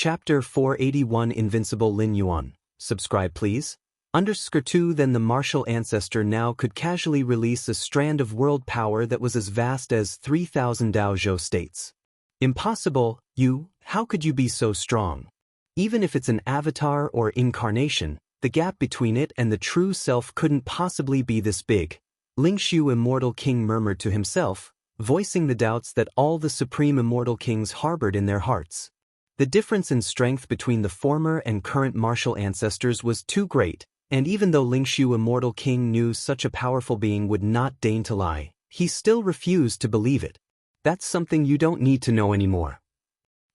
Chapter 481 Invincible Lin Yuan. Subscribe please. _2 Then the martial ancestor now could casually release a strand of world power that was as vast as 3,000 Daozhou states. Impossible, how could you be so strong? Even if it's an avatar or incarnation, the gap between it and the true self couldn't possibly be this big. Lingxiu Immortal King murmured to himself, voicing the doubts that all the supreme immortal kings harbored in their hearts. The difference in strength between the former and current martial ancestors was too great, and even though Lingxiu Immortal King knew such a powerful being would not deign to lie, he still refused to believe it. That's something you don't need to know anymore.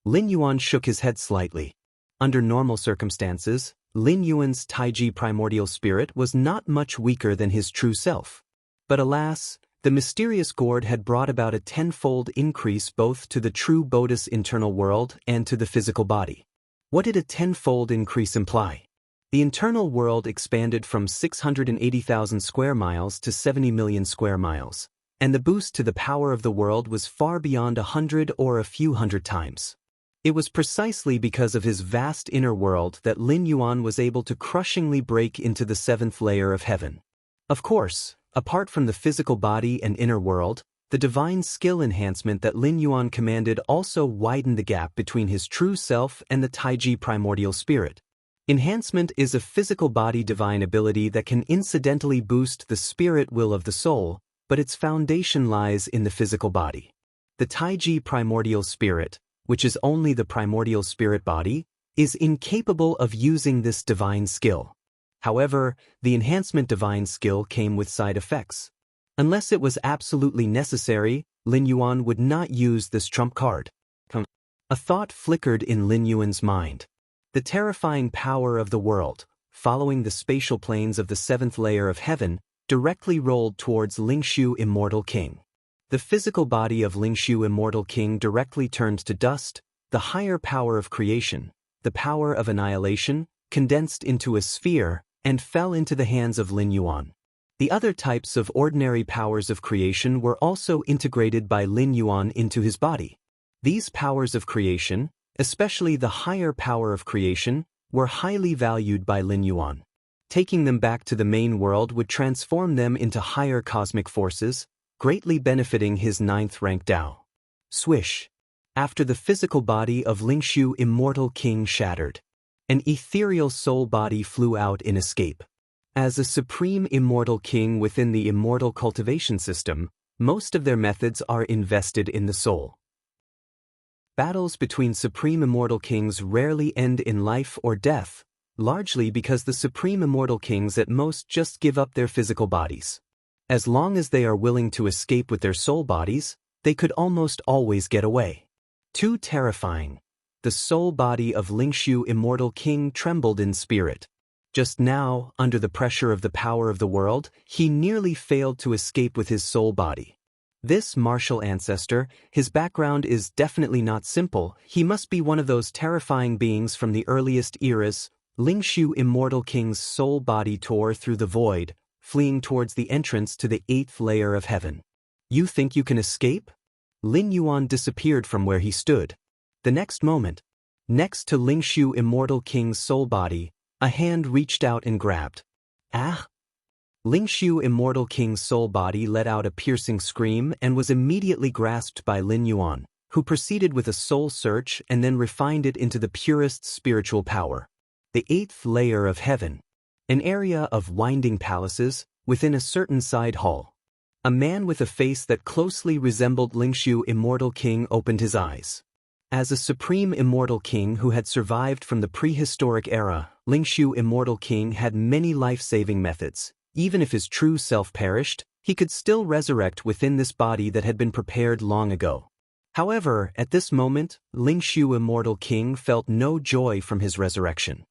Lin Yuan shook his head slightly. Under normal circumstances, Lin Yuan's Taiji primordial spirit was not much weaker than his true self. But alas, the mysterious gourd had brought about a tenfold increase both to the true Bodhi's internal world and to the physical body. What did a tenfold increase imply? The internal world expanded from 680,000 square miles to 70 million square miles, and the boost to the power of the world was far beyond 100 or a few hundred times. It was precisely because of his vast inner world that Lin Yuan was able to crushingly break into the seventh layer of heaven. Of course, apart from the physical body and inner world, the divine skill enhancement that Lin Yuan commanded also widened the gap between his true self and the Taiji primordial spirit. Enhancement is a physical body divine ability that can incidentally boost the spirit will of the soul, but its foundation lies in the physical body. The Taiji primordial spirit, which is only the primordial spirit body, is incapable of using this divine skill. However, the enhancement divine skill came with side effects. Unless it was absolutely necessary, Lin Yuan would not use this trump card. A thought flickered in Lin Yuan's mind. The terrifying power of the world, following the spatial planes of the seventh layer of heaven, directly rolled towards Lingxiu Immortal King. The physical body of Lingxiu Immortal King directly turned to dust, the higher power of creation, the power of annihilation, condensed into a sphere, and fell into the hands of Lin Yuan. The other types of ordinary powers of creation were also integrated by Lin Yuan into his body. These powers of creation, especially the higher power of creation, were highly valued by Lin Yuan. Taking them back to the main world would transform them into higher cosmic forces, greatly benefiting his 9th rank Dao. Swish! After the physical body of Lingxiu Immortal King shattered, an ethereal soul body flew out in escape. As a supreme immortal king within the immortal cultivation system, most of their methods are invested in the soul. Battles between supreme immortal kings rarely end in life or death, largely because the supreme immortal kings at most just give up their physical bodies. As long as they are willing to escape with their soul bodies, they could almost always get away. Too terrifying. The soul body of Lingxiu Immortal King trembled in spirit. Just now, under the pressure of the power of the world, he nearly failed to escape with his soul body. This martial ancestor, his background is definitely not simple. He must be one of those terrifying beings from the earliest eras. Lingxiu Immortal King's soul body tore through the void, fleeing towards the entrance to the 8th layer of heaven. You think you can escape? Lin Yuan disappeared from where he stood. The next moment, next to Lingxiu Immortal King's soul body, a hand reached out and grabbed. Ah! Lingxiu Immortal King's soul body let out a piercing scream and was immediately grasped by Lin Yuan, who proceeded with a soul search and then refined it into the purest spiritual power. The 8th layer of heaven. An area of winding palaces, within a certain side hall. A man with a face that closely resembled Lingxiu Immortal King opened his eyes. As a supreme immortal king who had survived from the prehistoric era, Lingxiu Immortal King had many life-saving methods. Even if his true self perished, he could still resurrect within this body that had been prepared long ago. However, at this moment, Lingxiu Immortal King felt no joy from his resurrection.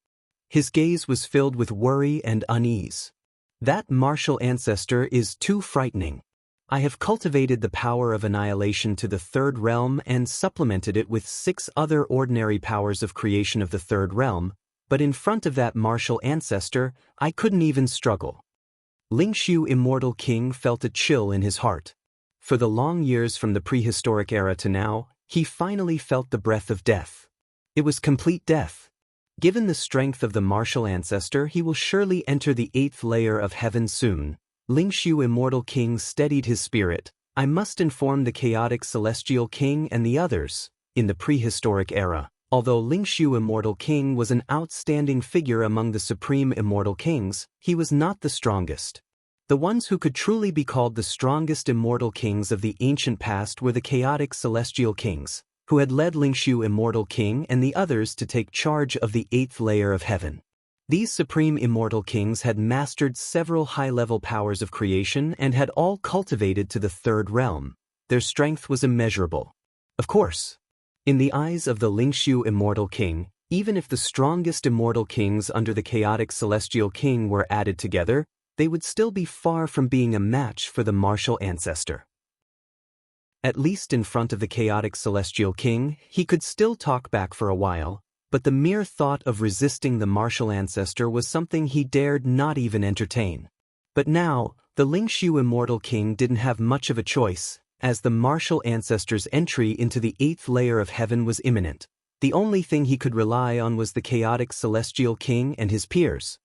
His gaze was filled with worry and unease. That martial ancestor is too frightening. I have cultivated the power of annihilation to the 3rd realm and supplemented it with 6 other ordinary powers of creation of the 3rd realm, but in front of that martial ancestor, I couldn't even struggle. Lingxiu Immortal King felt a chill in his heart. For the long years from the prehistoric era to now, he finally felt the breath of death. It was complete death. Given the strength of the martial ancestor, he will surely enter the 8th layer of heaven soon. Lingxiu Immortal King steadied his spirit. I must inform the chaotic celestial king and the others. In the prehistoric era, although Lingxiu Immortal King was an outstanding figure among the supreme immortal kings, he was not the strongest. The ones who could truly be called the strongest immortal kings of the ancient past were the chaotic celestial kings, who had led Lingxiu Immortal King and the others to take charge of the 8th layer of heaven. These supreme immortal kings had mastered several high-level powers of creation and had all cultivated to the 3rd realm. Their strength was immeasurable. Of course, in the eyes of the Lingxiu Immortal King, even if the strongest immortal kings under the chaotic celestial king were added together, they would still be far from being a match for the martial ancestor. At least in front of the chaotic celestial king, he could still talk back for a while, but the mere thought of resisting the martial ancestor was something he dared not even entertain. But now, the Lingxiu Immortal King didn't have much of a choice, as the martial ancestor's entry into the 8th layer of heaven was imminent. The only thing he could rely on was the chaotic celestial king and his peers.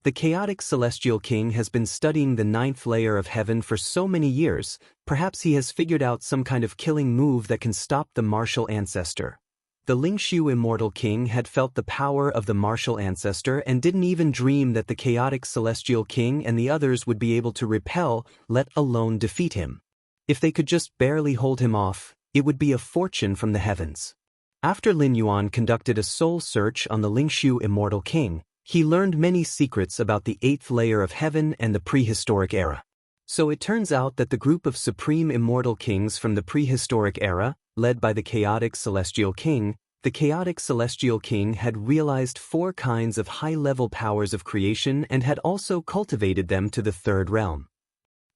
The chaotic celestial king has been studying the 9th layer of heaven for so many years, perhaps he has figured out some kind of killing move that can stop the martial ancestor. The Lingxiu Immortal King had felt the power of the martial ancestor and didn't even dream that the chaotic celestial king and the others would be able to repel, let alone defeat him. If they could just barely hold him off, it would be a fortune from the heavens. After Lin Yuan conducted a soul search on the Lingxiu Immortal King, he learned many secrets about the 8th layer of heaven and the prehistoric era. So it turns out that the group of supreme immortal kings from the prehistoric era, led by the chaotic celestial king, the chaotic celestial king had realized 4 kinds of high-level powers of creation and had also cultivated them to the 3rd realm.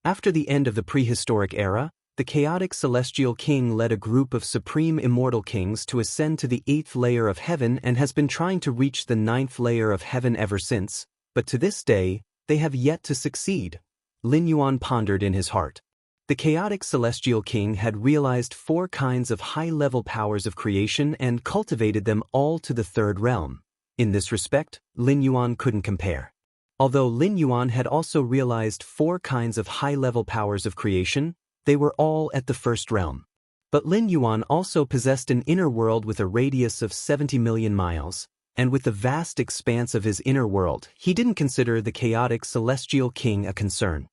After the end of the prehistoric era, the chaotic celestial king led a group of supreme immortal kings to ascend to the 8th layer of heaven and has been trying to reach the 9th layer of heaven ever since, but to this day, they have yet to succeed. Lin Yuan pondered in his heart. The chaotic celestial king had realized 4 kinds of high-level powers of creation and cultivated them all to the 3rd realm. In this respect, Lin Yuan couldn't compare. Although Lin Yuan had also realized 4 kinds of high-level powers of creation, they were all at the 1st realm. But Lin Yuan also possessed an inner world with a radius of 70 million miles, and with the vast expanse of his inner world, he didn't consider the chaotic celestial king a concern.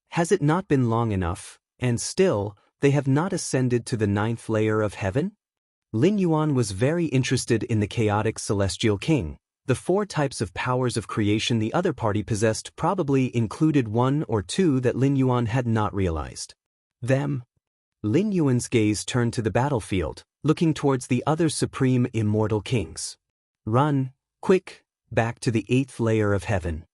Has it not been long enough, and still, they have not ascended to the 9th layer of heaven? Lin Yuan was very interested in the chaotic celestial king. The 4 types of powers of creation the other party possessed probably included 1 or 2 that Lin Yuan had not realized. Them. Lin Yuan's gaze turned to the battlefield, looking towards the other supreme immortal kings. Run, quick, back to the 8th layer of heaven.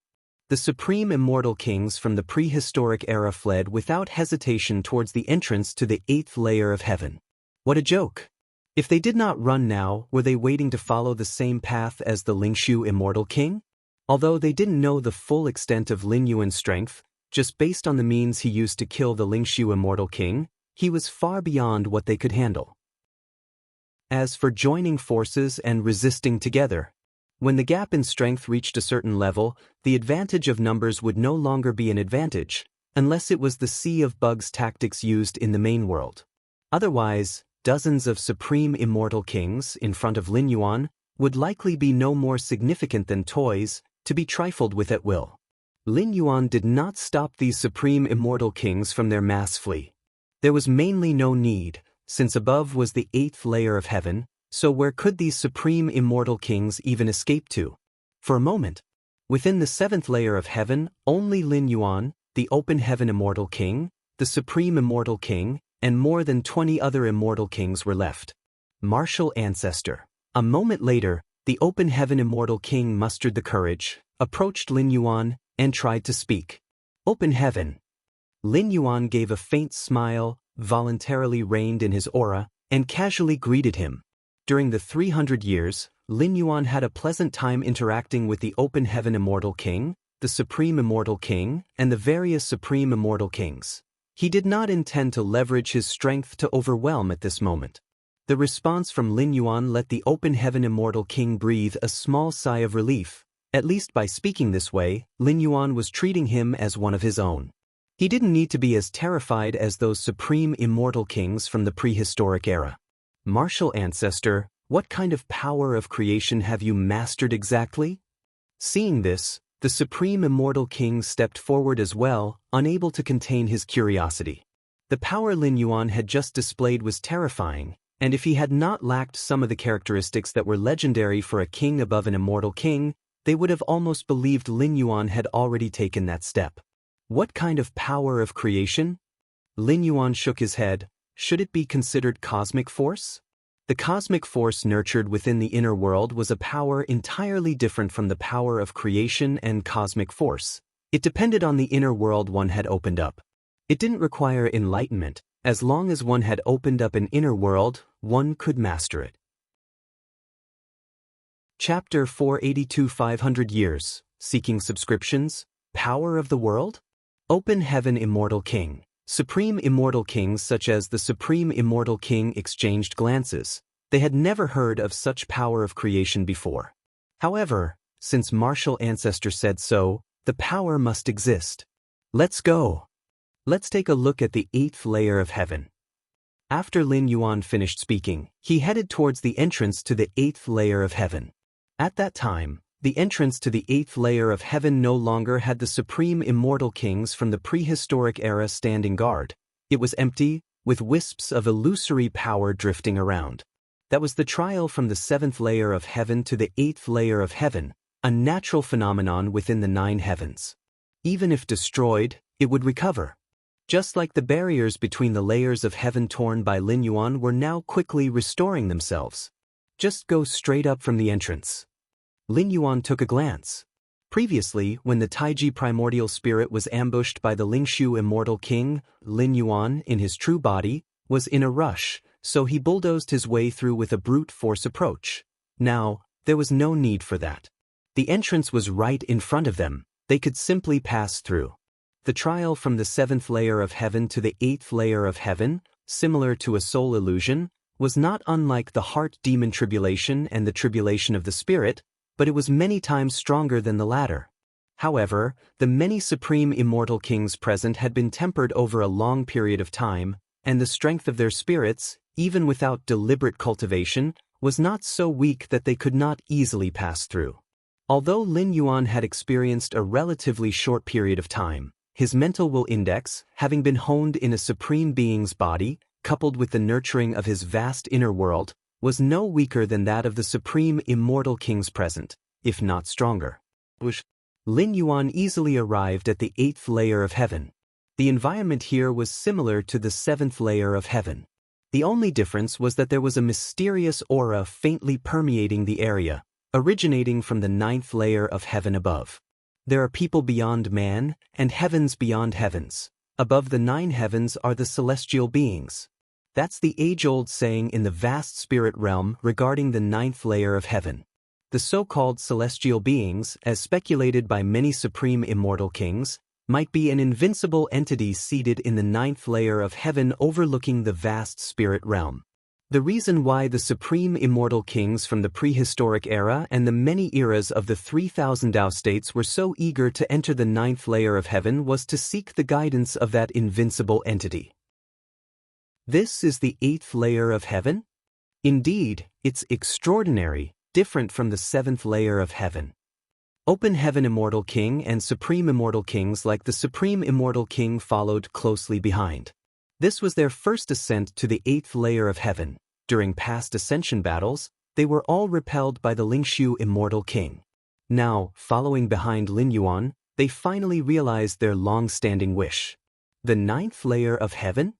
The supreme immortal kings from the prehistoric era fled without hesitation towards the entrance to the 8th layer of heaven. What a joke! If they did not run now, were they waiting to follow the same path as the Lingxiu Immortal King? Although they didn't know the full extent of Lin Yuan's strength, just based on the means he used to kill the Lingxiu Immortal King, he was far beyond what they could handle. As for joining forces and resisting together, when the gap in strength reached a certain level, the advantage of numbers would no longer be an advantage, unless it was the Sea of Bugs tactics used in the main world. Otherwise, dozens of supreme immortal kings in front of Lin Yuan would likely be no more significant than toys, to be trifled with at will. Lin Yuan did not stop these supreme immortal kings from their mass flee. There was mainly no need, since above was the 8th layer of heaven, so where could these supreme immortal kings even escape to? For a moment, within the 7th layer of heaven, only Lin Yuan, the open heaven immortal king, the supreme immortal king, and more than 20 other immortal kings were left. Martial ancestor. A moment later, the open heaven immortal king mustered the courage, approached Lin Yuan, and tried to speak. Open heaven. Lin Yuan gave a faint smile, voluntarily reined in his aura, and casually greeted him. During the 300 years, Lin Yuan had a pleasant time interacting with the open heaven immortal king, the supreme immortal king, and the various supreme immortal kings. He did not intend to leverage his strength to overwhelm at this moment. The response from Lin Yuan let the open heaven immortal king breathe a small sigh of relief. At least by speaking this way, Lin Yuan was treating him as one of his own. He didn't need to be as terrified as those supreme immortal kings from the prehistoric era. Martial ancestor, what kind of power of creation have you mastered exactly? Seeing this, the supreme immortal king stepped forward as well, unable to contain his curiosity. The power Lin Yuan had just displayed was terrifying, and if he had not lacked some of the characteristics that were legendary for a king above an immortal king, they would have almost believed Lin Yuan had already taken that step. What kind of power of creation? Lin Yuan shook his head. Should it be considered cosmic force? The cosmic force nurtured within the inner world was a power entirely different from the power of creation and cosmic force. It depended on the inner world one had opened up. It didn't require enlightenment. As long as one had opened up an inner world, one could master it. Chapter 482 500 Years, Seeking Subscriptions, Power of the World? Open Heaven Immortal King. Supreme Immortal Kings such as the Supreme Immortal King exchanged glances. They had never heard of such power of creation before. However, since Martial Ancestor said so, the power must exist. Let's go. Let's take a look at the 8th layer of heaven. After Lin Yuan finished speaking, he headed towards the entrance to the 8th layer of heaven. At that time, the entrance to the 8th layer of heaven no longer had the supreme immortal kings from the prehistoric era standing guard. It was empty, with wisps of illusory power drifting around. That was the trial from the 7th layer of heaven to the 8th layer of heaven, a natural phenomenon within the 9 heavens. Even if destroyed, it would recover. Just like the barriers between the layers of heaven torn by Lin Yuan were now quickly restoring themselves. Just go straight up from the entrance. Lin Yuan took a glance. Previously, when the Taiji primordial spirit was ambushed by the Lingshu immortal king, Lin Yuan, in his true body, was in a rush, so he bulldozed his way through with a brute force approach. Now, there was no need for that. The entrance was right in front of them. They could simply pass through. The trial from the 7th layer of heaven to the 8th layer of heaven, similar to a soul illusion, was not unlike the heart demon tribulation and the tribulation of the spirit, but it was many times stronger than the latter. However, the many supreme immortal kings present had been tempered over a long period of time, and the strength of their spirits, even without deliberate cultivation, was not so weak that they could not easily pass through. Although Lin Yuan had experienced a relatively short period of time, his mental will index, having been honed in a supreme being's body, coupled with the nurturing of his vast inner world, was no weaker than that of the supreme immortal kings present, if not stronger. Lin Yuan easily arrived at the 8th layer of heaven. The environment here was similar to the 7th layer of heaven. The only difference was that there was a mysterious aura faintly permeating the area, originating from the 9th layer of heaven above. There are people beyond man, and heavens beyond heavens. Above the 9 heavens are the celestial beings. That's the age-old saying in the vast spirit realm regarding the 9th layer of heaven. The so-called celestial beings, as speculated by many supreme immortal kings, might be an invincible entity seated in the 9th layer of heaven overlooking the vast spirit realm. The reason why the supreme immortal kings from the prehistoric era and the many eras of the 3000 Tao states were so eager to enter the 9th layer of heaven was to seek the guidance of that invincible entity. This is the 8th layer of heaven? Indeed, it's extraordinary, different from the 7th layer of heaven. Open Heaven Immortal King and Supreme Immortal Kings like the Supreme Immortal King followed closely behind. This was their first ascent to the 8th layer of heaven. During past ascension battles, they were all repelled by the Lingshu Immortal King. Now, following behind Lin Yuan, they finally realized their long-standing wish. The 9th layer of heaven?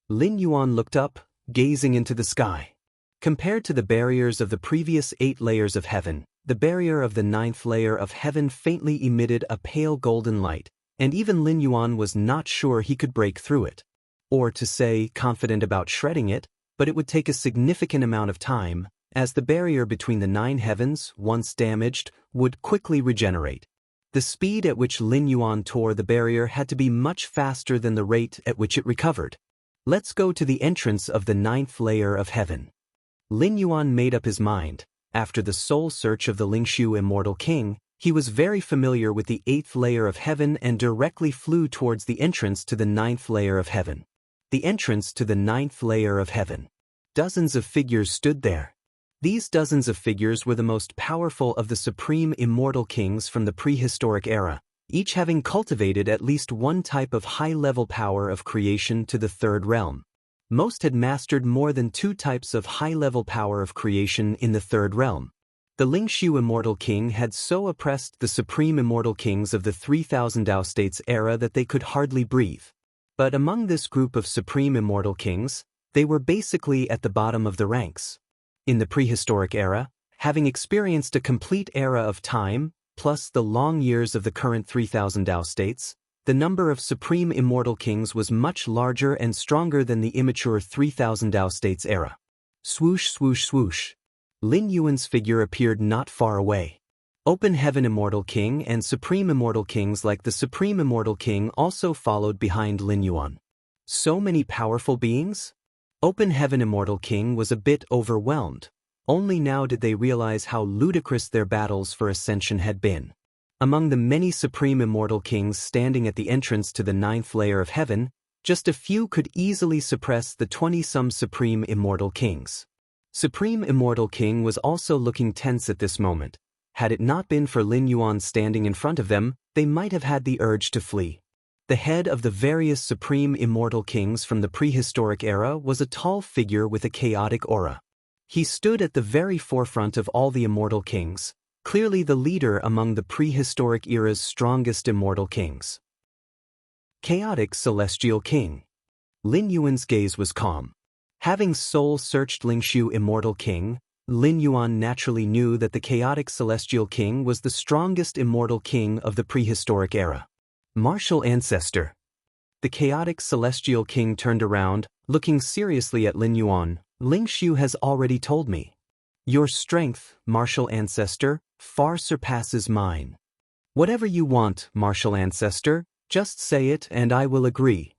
Lin Yuan looked up, gazing into the sky. Compared to the barriers of the previous 8 layers of heaven, the barrier of the 9th layer of heaven faintly emitted a pale golden light, and even Lin Yuan was not sure he could break through it. Or to say, confident about shredding it, but it would take a significant amount of time, as the barrier between the 9 heavens, once damaged, would quickly regenerate. The speed at which Lin Yuan tore the barrier had to be much faster than the rate at which it recovered. Let's go to the entrance of the 9th layer of heaven. Lin Yuan made up his mind. After the soul search of the Lingshu Immortal King, he was very familiar with the 8th layer of heaven and directly flew towards the entrance to the 9th layer of heaven. The entrance to the 9th layer of heaven. Dozens of figures stood there. These dozens of figures were the most powerful of the supreme immortal kings from the prehistoric era, each having cultivated at least one type of high-level power of creation to the 3rd realm. Most had mastered more than 2 types of high-level power of creation in the 3rd realm. The Lingshu Immortal King had so oppressed the supreme immortal kings of the 3000 Dao States era that they could hardly breathe. But among this group of supreme immortal kings, they were basically at the bottom of the ranks. In the prehistoric era, having experienced a complete era of time, plus the long years of the current 3000 Dao States, the number of supreme immortal kings was much larger and stronger than the immature 3000 Dao States era. Swoosh swoosh swoosh. Lin Yuan's figure appeared not far away. Open Heaven Immortal King and Supreme Immortal Kings like the Supreme Immortal King also followed behind Lin Yuan. So many powerful beings? Open Heaven Immortal King was a bit overwhelmed. Only now did they realize how ludicrous their battles for ascension had been. Among the many Supreme Immortal Kings standing at the entrance to the 9th layer of heaven, just a few could easily suppress the 20-some Supreme Immortal Kings. Supreme Immortal King was also looking tense at this moment. Had it not been for Lin Yuan standing in front of them, they might have had the urge to flee. The head of the various supreme immortal kings from the prehistoric era was a tall figure with a chaotic aura. He stood at the very forefront of all the immortal kings, clearly the leader among the prehistoric era's strongest immortal kings. Chaotic Celestial King. Lin Yuan's gaze was calm. Having soul-searched Lingshu Immortal King, Lin Yuan naturally knew that the Chaotic Celestial King was the strongest immortal king of the prehistoric era. Martial Ancestor. The Chaotic Celestial King turned around, looking seriously at Lin Yuan. Lingshu has already told me. Your strength, Martial Ancestor, far surpasses mine. Whatever you want, Martial Ancestor, just say it and I will agree.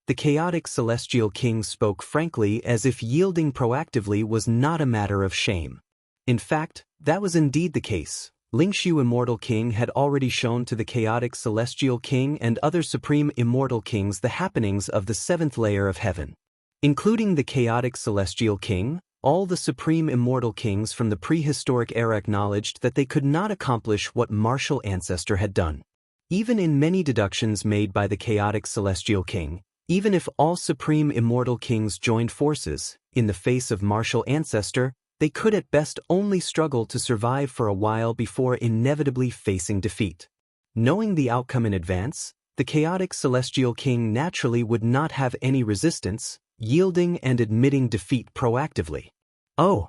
The Chaotic Celestial King spoke frankly as if yielding proactively was not a matter of shame. In fact, that was indeed the case. Lingshu Immortal King had already shown to the Chaotic Celestial King and other Supreme Immortal Kings the happenings of the 7th layer of heaven. Including the Chaotic Celestial King, all the Supreme Immortal Kings from the prehistoric era acknowledged that they could not accomplish what Martial Ancestor had done. Even in many deductions made by the Chaotic Celestial King, even if all Supreme Immortal Kings joined forces, in the face of Martial Ancestor, they could at best only struggle to survive for a while before inevitably facing defeat. Knowing the outcome in advance, the Chaotic Celestial King naturally would not have any resistance, yielding and admitting defeat proactively. Oh!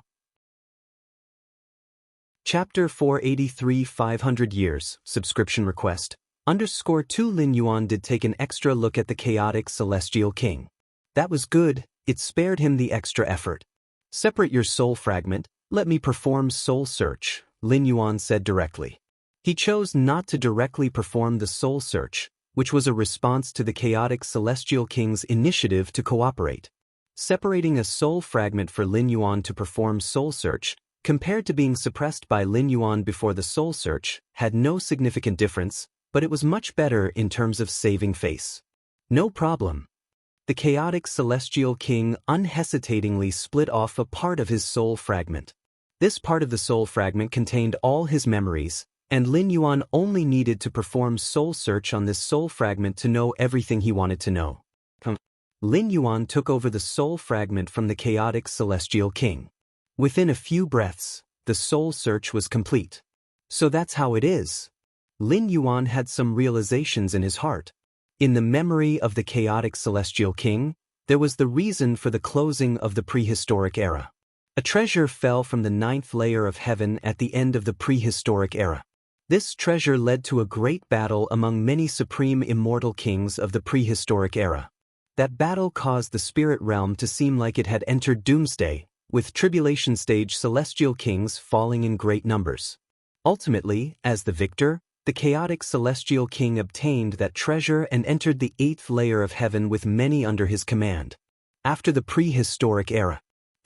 Chapter 483 500 Years, Subscription Request, _2 Lin Yuan did take an extra look at the Chaotic Celestial King. That was good, it spared him the extra effort. Separate your soul fragment, let me perform soul search, Lin Yuan said directly. He chose not to directly perform the soul search, which was a response to the Chaotic Celestial King's initiative to cooperate. Separating a soul fragment for Lin Yuan to perform soul search, compared to being suppressed by Lin Yuan before the soul search, had no significant difference, but it was much better in terms of saving face. No problem. The Chaotic Celestial King unhesitatingly split off a part of his soul fragment. This part of the soul fragment contained all his memories, and Lin Yuan only needed to perform soul search on this soul fragment to know everything he wanted to know. Lin Yuan took over the soul fragment from the Chaotic Celestial King. Within a few breaths, the soul search was complete. So that's how it is. Lin Yuan had some realizations in his heart. In the memory of the Chaotic Celestial King, there was the reason for the closing of the prehistoric era. A treasure fell from the 9th layer of heaven at the end of the prehistoric era. This treasure led to a great battle among many supreme immortal kings of the prehistoric era. That battle caused the spirit realm to seem like it had entered doomsday, with tribulation stage celestial kings falling in great numbers. Ultimately, as the victor, the Chaotic Celestial King obtained that treasure and entered the 8th layer of heaven with many under his command. After the prehistoric era,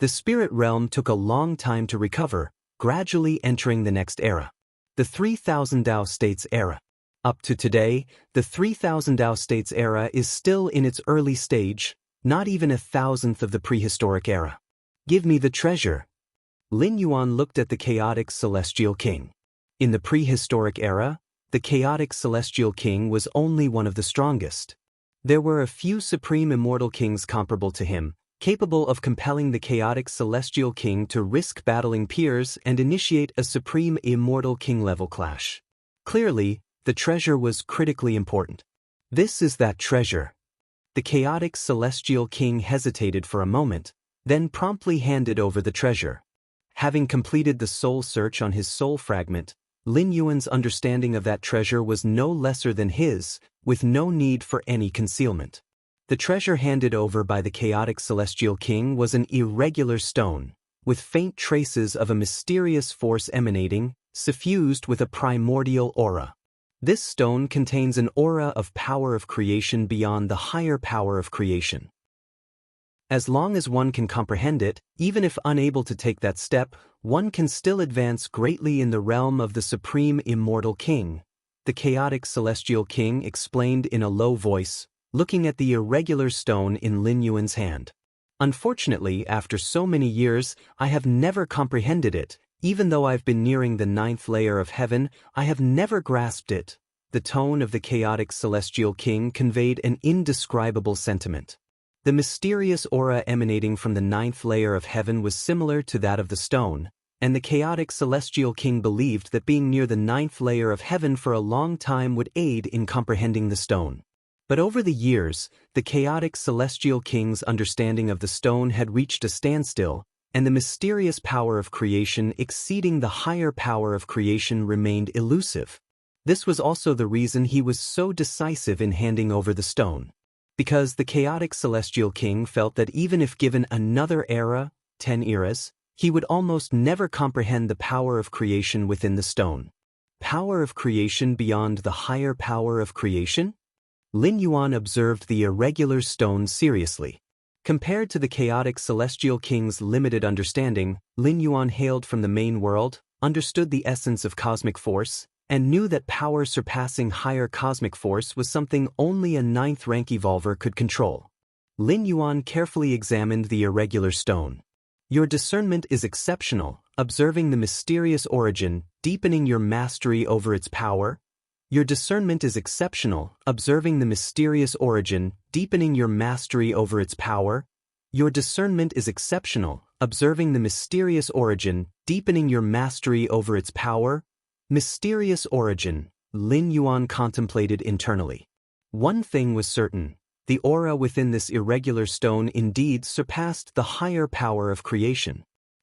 The spirit realm took a long time to recover, gradually entering the next era, the 3000 Dao States era. Up to today, the 3000 Dao States era is still in its early stage, not even 1,000th of the prehistoric era. Give me the treasure. Lin Yuan looked at the chaotic celestial king. In the prehistoric era, the chaotic celestial king was only one of the strongest. There were a few supreme immortal kings comparable to him, capable of compelling the chaotic celestial king to risk battling peers and initiate a supreme immortal king-level clash. Clearly, the treasure was critically important. This is that treasure. The chaotic celestial king hesitated for a moment, then promptly handed over the treasure. Having completed the soul search on his soul fragment, Lin Yuan's understanding of that treasure was no lesser than his, with no need for any concealment. The treasure handed over by the chaotic celestial king was an irregular stone, with faint traces of a mysterious force emanating, suffused with a primordial aura. This stone contains an aura of power of creation beyond the higher power of creation. As long as one can comprehend it, even if unable to take that step, one can still advance greatly in the realm of the supreme immortal king. The chaotic celestial king explained in a low voice, looking at the irregular stone in Lin Yuan's hand. Unfortunately, after so many years, I have never comprehended it. Even though I've been nearing the 9th layer of heaven, I have never grasped it. The tone of the chaotic celestial king conveyed an indescribable sentiment. The mysterious aura emanating from the 9th layer of heaven was similar to that of the stone, and the chaotic celestial king believed that being near the 9th layer of heaven for a long time would aid in comprehending the stone. But over the years, the chaotic celestial king's understanding of the stone had reached a standstill, and the mysterious power of creation exceeding the higher power of creation remained elusive. This was also the reason he was so decisive in handing over the stone. Because the chaotic celestial king felt that even if given another era, 10 eras, he would almost never comprehend the power of creation within the stone. Power of creation beyond the higher power of creation? Lin Yuan observed the irregular stone seriously. Compared to the chaotic celestial king's limited understanding, Lin Yuan hailed from the main world, understood the essence of cosmic force, and knew that power surpassing higher cosmic force was something only a 9th rank evolver could control. Lin Yuan carefully examined the irregular stone. Your discernment is exceptional, observing the mysterious origin, deepening your mastery over its power. Your discernment is exceptional, observing the mysterious origin, deepening your mastery over its power. Your discernment is exceptional, observing the mysterious origin, deepening your mastery over its power. Mysterious origin, Lin Yuan contemplated internally. One thing was certain, the aura within this irregular stone indeed surpassed the higher power of creation.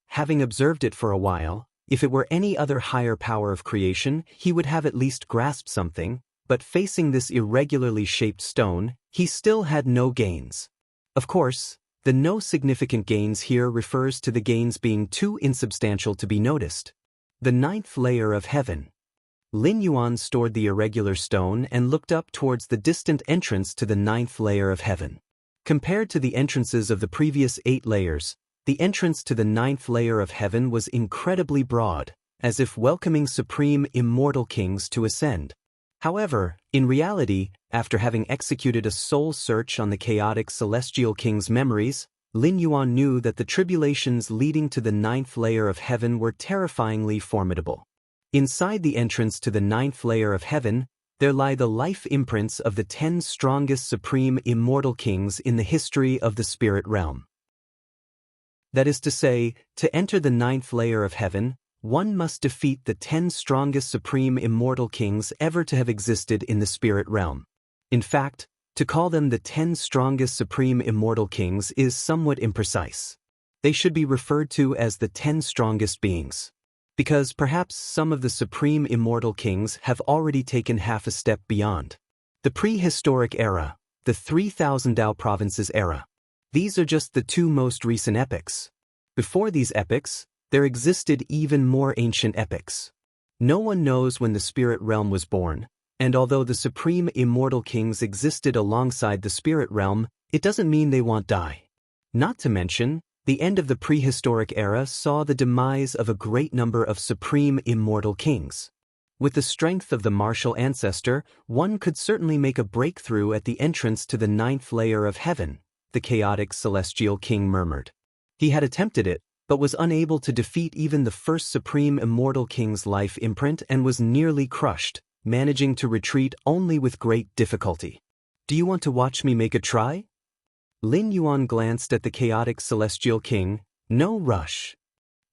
Having observed it for a while, if it were any other higher power of creation, he would have at least grasped something, but facing this irregularly shaped stone, he still had no gains. Of course, the no significant gains here refers to the gains being too insubstantial to be noticed. The 9th layer of heaven. Lin Yuan stored the irregular stone and looked up towards the distant entrance to the 9th layer of heaven. Compared to the entrances of the previous 8 layers, the entrance to the 9th layer of heaven was incredibly broad, as if welcoming supreme immortal kings to ascend. However, in reality, after having executed a soul search on the chaotic celestial king's memories, Lin Yuan knew that the tribulations leading to the 9th layer of heaven were terrifyingly formidable. Inside the entrance to the 9th layer of heaven, there lie the life imprints of the 10 strongest supreme immortal kings in the history of the spirit realm. That is to say, to enter the 9th layer of heaven, one must defeat the 10 strongest supreme immortal kings ever to have existed in the spirit realm. In fact, to call them the 10 strongest supreme immortal kings is somewhat imprecise. They should be referred to as the 10 strongest beings. Because perhaps some of the supreme immortal kings have already taken half a step beyond. The prehistoric era, the 3000 Dao provinces era. These are just the 2 most recent epochs. Before these epochs, there existed even more ancient epochs. No one knows when the spirit realm was born, and although the supreme immortal kings existed alongside the spirit realm, it doesn't mean they won't die. Not to mention, The end of the prehistoric era saw the demise of a great number of supreme immortal kings. With the strength of the martial ancestor, one could certainly make a breakthrough at the entrance to the 9th layer of heaven, the chaotic celestial king murmured. He had attempted it, but was unable to defeat even the first supreme immortal king's life imprint and was nearly crushed, managing to retreat only with great difficulty. Do you want to watch me make a try? Lin Yuan glanced at the chaotic celestial king. No rush.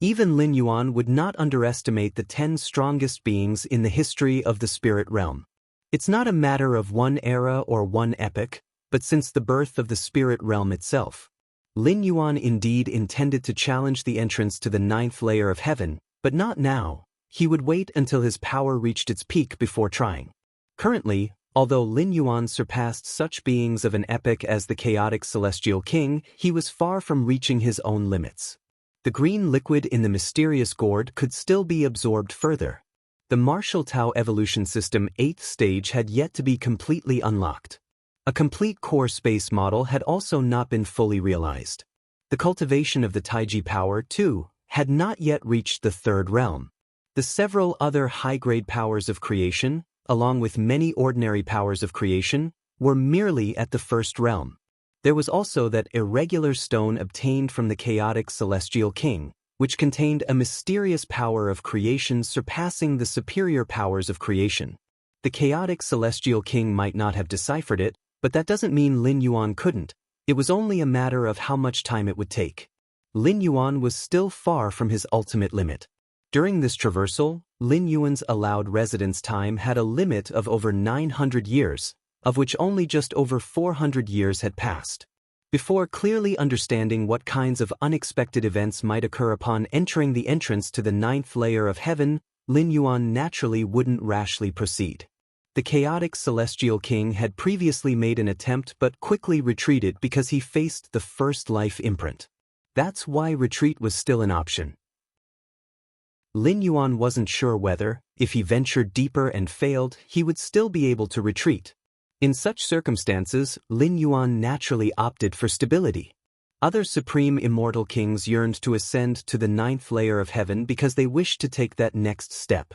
Even Lin Yuan would not underestimate the 10 strongest beings in the history of the spirit realm. It's not a matter of one era or one epoch, but since the birth of the spirit realm itself. Lin Yuan indeed intended to challenge the entrance to the 9th layer of heaven, but not now. He would wait until his power reached its peak before trying. Currently, although Lin Yuan surpassed such beings of an epoch as the chaotic celestial king, he was far from reaching his own limits. The green liquid in the mysterious gourd could still be absorbed further. The martial Tao evolution system 8th stage had yet to be completely unlocked. A complete core space model had also not been fully realized. The cultivation of the Taiji power, too, had not yet reached the 3rd realm. The several other high-grade powers of creation, along with many ordinary powers of creation, were merely at the 1st realm. There was also that irregular stone obtained from the chaotic celestial king, which contained a mysterious power of creation surpassing the superior powers of creation. The chaotic celestial king might not have deciphered it, but that doesn't mean Lin Yuan couldn't. It was only a matter of how much time it would take. Lin Yuan was still far from his ultimate limit. During this traversal, Lin Yuan's allowed residence time had a limit of over 900 years, of which only just over 400 years had passed. Before clearly understanding what kinds of unexpected events might occur upon entering the entrance to the 9th layer of heaven, Lin Yuan naturally wouldn't rashly proceed. The chaotic celestial king had previously made an attempt but quickly retreated because he faced the first life imprint. That's why retreat was still an option. Lin Yuan wasn't sure whether, if he ventured deeper and failed, he would still be able to retreat. In such circumstances, Lin Yuan naturally opted for stability. Other supreme immortal kings yearned to ascend to the 9th layer of heaven because they wished to take that next step.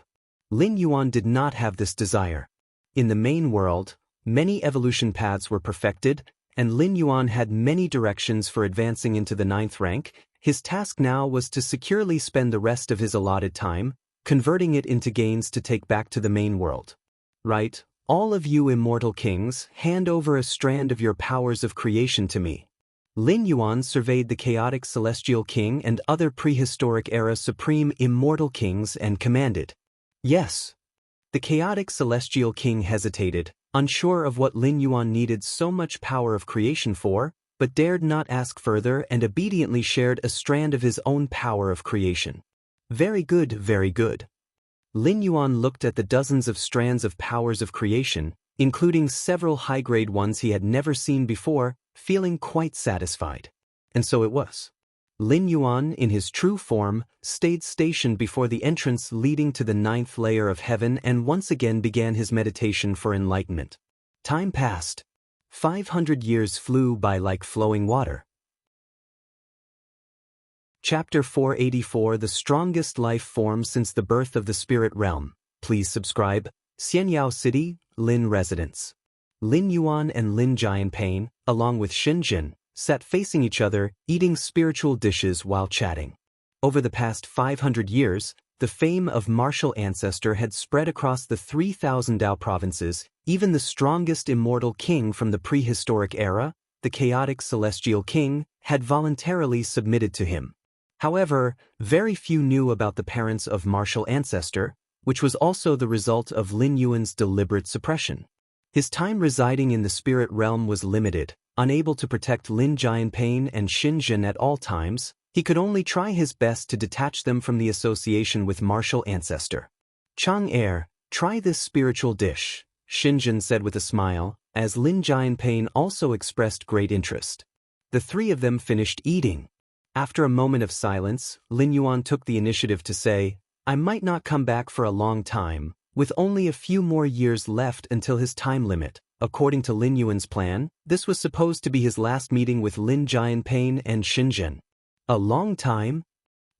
Lin Yuan did not have this desire. In the main world, many evolution paths were perfected, and Lin Yuan had many directions for advancing into the 9th rank. His task now was to securely spend the rest of his allotted time, converting it into gains to take back to the main world. Right, all of you immortal kings, hand over a strand of your powers of creation to me. Lin Yuan surveyed the chaotic celestial king and other prehistoric-era supreme immortal kings and commanded. Yes. The chaotic celestial king hesitated, unsure of what Lin Yuan needed so much power of creation for, but dared not ask further and obediently shared a strand of his own power of creation. Very good, very good. Lin Yuan looked at the dozens of strands of powers of creation, including several high-grade ones he had never seen before, feeling quite satisfied. And so it was. Lin Yuan, in his true form, stayed stationed before the entrance leading to the 9th layer of heaven and once again began his meditation for enlightenment. Time passed. 500 years flew by like flowing water. Chapter 484 The Strongest Life Form Since the Birth of the Spirit Realm. Please subscribe. Xianxia City, Lin Residence. Lin Yuan and Lin Jianpain, along with Xinjin, sat facing each other, eating spiritual dishes while chatting. Over the past 500 years, the fame of martial ancestor had spread across the 3,000 Dao provinces. Even the strongest immortal king from the prehistoric era, the chaotic celestial king, had voluntarily submitted to him. However, very few knew about the parents of martial ancestor, which was also the result of Lin Yuan's deliberate suppression. His time residing in the spirit realm was limited. Unable to protect Lin Jianpain and Xinjin at all times, he could only try his best to detach them from the association with martial ancestor. Chang'er, try this spiritual dish, Xinjin said with a smile, as Lin Jianpain also expressed great interest. The three of them finished eating. After a moment of silence, Lin Yuan took the initiative to say, I might not come back for a long time, with only a few more years left until his time limit. According to Lin Yuan's plan, this was supposed to be his last meeting with Lin Jianpain and Xinjin. A long time?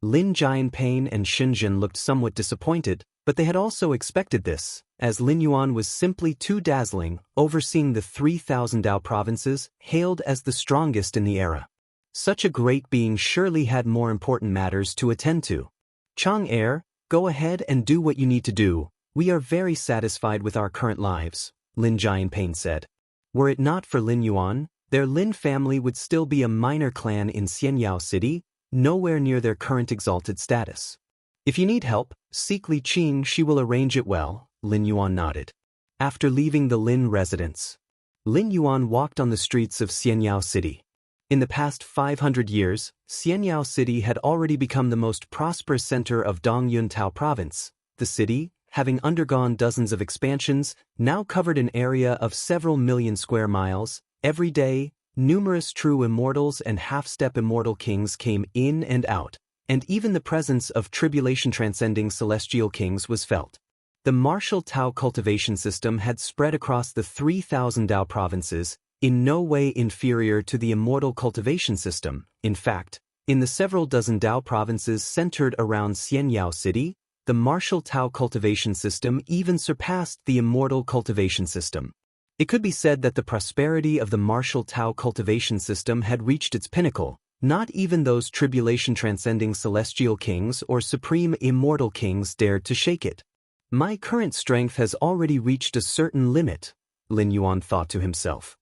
Lin Jianping and Shenzhen looked somewhat disappointed, but they had also expected this, as Lin Yuan was simply too dazzling, overseeing the 3,000 Dao provinces, hailed as the strongest in the era. Such a great being surely had more important matters to attend to. Chang'er, go ahead and do what you need to do. We are very satisfied with our current lives, Lin Jianping said. Were it not for Lin Yuan, their Lin family would still be a minor clan in Xianxia City, nowhere near their current exalted status. If you need help, seek Li Qing, she will arrange it well, Lin Yuan nodded. After leaving the Lin residence, Lin Yuan walked on the streets of Xianxia City. In the past 500 years, Xianxia City had already become the most prosperous center of Dongyun Tao province. The city, having undergone dozens of expansions, now covered an area of several million square miles. Every day, numerous true immortals and half-step immortal kings came in and out, and even the presence of tribulation-transcending celestial kings was felt. The martial Tao cultivation system had spread across the 3,000 Dao provinces, in no way inferior to the immortal cultivation system. In fact, in the several dozen Dao provinces centered around Xianxia City, the martial Tao cultivation system even surpassed the immortal cultivation system. It could be said that the prosperity of the martial Tao cultivation system had reached its pinnacle. Not even those tribulation-transcending celestial kings or supreme immortal kings dared to shake it. My current strength has already reached a certain limit, Lin Yuan thought to himself.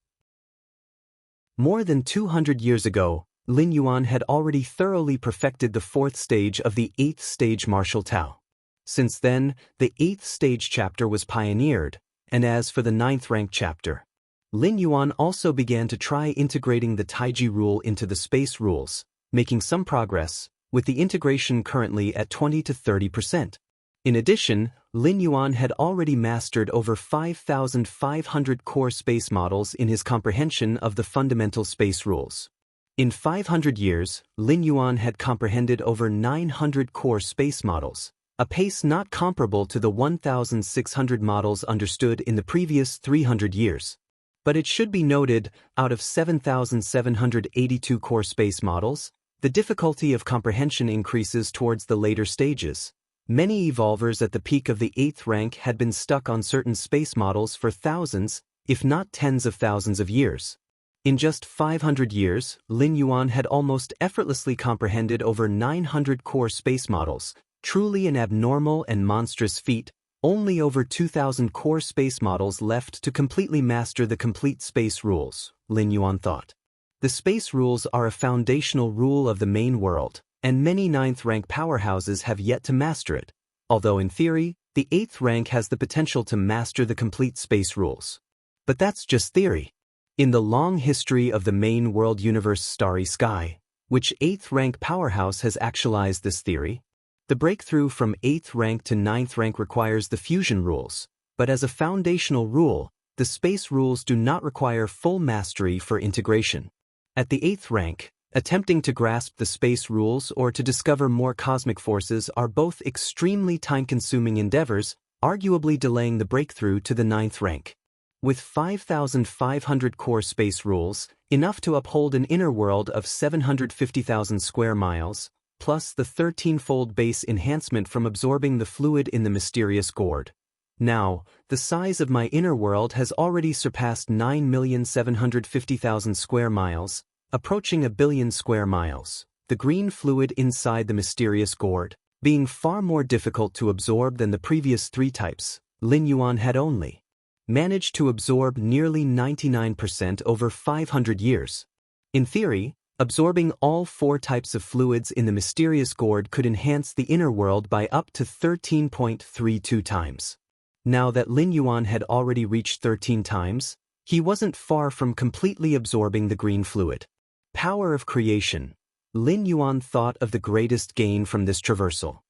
More than 200 years ago, Lin Yuan had already thoroughly perfected the 4th stage of the 8th stage martial Tao. Since then, the 8th stage chapter was pioneered, and as for the 9th rank chapter, Lin Yuan also began to try integrating the Taiji rule into the space rules, making some progress, with the integration currently at 20 to 30%. In addition, Lin Yuan had already mastered over 5,500 core space models in his comprehension of the fundamental space rules. In 500 years, Lin Yuan had comprehended over 900 core space models, a pace not comparable to the 1,600 models understood in the previous 300 years. But it should be noted, out of 7,782 core space models, the difficulty of comprehension increases towards the later stages. Many evolvers at the peak of the 8th rank had been stuck on certain space models for thousands, if not tens of thousands of years. In just 500 years, Lin Yuan had almost effortlessly comprehended over 900 core space models, truly an abnormal and monstrous feat. Only over 2,000 core space models left to completely master the complete space rules, Lin Yuan thought. The space rules are a foundational rule of the main world, and many 9th rank powerhouses have yet to master it, although in theory, the 8th rank has the potential to master the complete space rules. But that's just theory. In the long history of the main world universe Starry Sky, which 8th rank powerhouse has actualized this theory? The breakthrough from 8th rank to 9th rank requires the fusion rules, but as a foundational rule, the space rules do not require full mastery for integration. At the 8th rank, attempting to grasp the space rules or to discover more cosmic forces are both extremely time-consuming endeavors, arguably delaying the breakthrough to the 9th rank. With 5,500 core space rules, enough to uphold an inner world of 750,000 square miles, plus the 13-fold base enhancement from absorbing the fluid in the mysterious gourd. Now, the size of my inner world has already surpassed 9,750,000 square miles, approaching 1 billion square miles, the green fluid inside the mysterious gourd, being far more difficult to absorb than the previous 3 types. Lin Yuan had only managed to absorb nearly 99% over 500 years. In theory, absorbing all 4 types of fluids in the mysterious gourd could enhance the inner world by up to 13.32 times. Now that Lin Yuan had already reached 13 times, he wasn't far from completely absorbing the green fluid. Power of creation. Lin Yuan thought of the greatest gain from this traversal.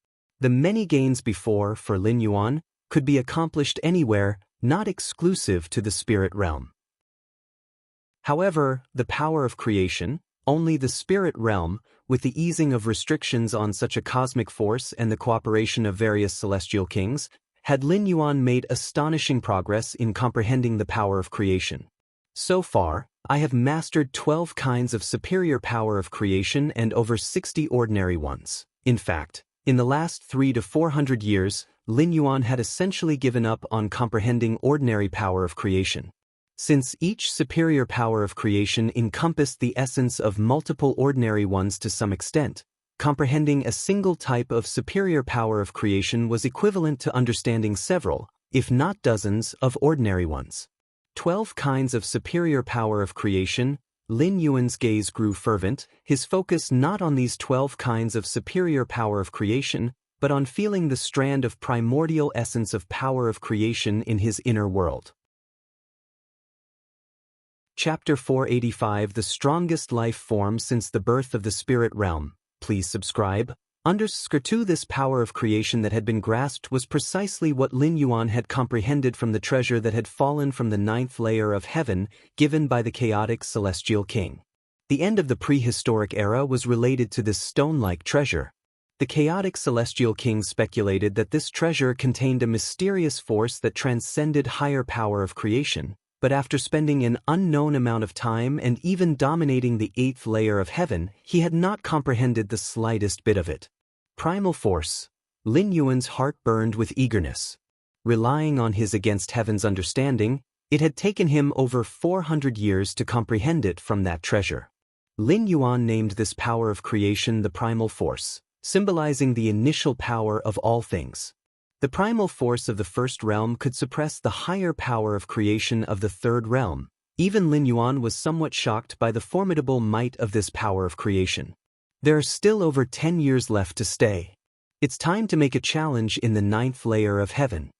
The many gains before, for Lin Yuan, could be accomplished anywhere, not exclusive to the spirit realm. However, the power of creation, only the spirit realm, with the easing of restrictions on such a cosmic force and the cooperation of various celestial kings, had Lin Yuan made astonishing progress in comprehending the power of creation. So far, I have mastered 12 kinds of superior power of creation and over 60 ordinary ones. In fact, in the last 300 to 400 years, Lin Yuan had essentially given up on comprehending ordinary power of creation. Since each superior power of creation encompassed the essence of multiple ordinary ones to some extent, comprehending a single type of superior power of creation was equivalent to understanding several, if not dozens, of ordinary ones. 12 kinds of superior power of creation. Lin Yuan's gaze grew fervent, his focus not on these 12 kinds of superior power of creation, but on feeling the strand of primordial essence of power of creation in his inner world. Chapter 485 The Strongest Life Form Since the Birth of the Spirit Realm. Please subscribe. This power of creation that had been grasped was precisely what Lin Yuan had comprehended from the treasure that had fallen from the 9th layer of heaven, given by the chaotic celestial king. The end of the prehistoric era was related to this stone-like treasure. The chaotic celestial king speculated that this treasure contained a mysterious force that transcended higher power of creation, but after spending an unknown amount of time and even dominating the 8th layer of heaven, he had not comprehended the slightest bit of it. Primal force. Lin Yuan's heart burned with eagerness. Relying on his against heaven's understanding, it had taken him over 400 years to comprehend it from that treasure. Lin Yuan named this power of creation the primal force, symbolizing the initial power of all things. The primal force of the first realm could suppress the higher power of creation of the third realm. Even Lin Yuan was somewhat shocked by the formidable might of this power of creation. There are still over 10 years left to stay. It's time to make a challenge in the 9th layer of heaven.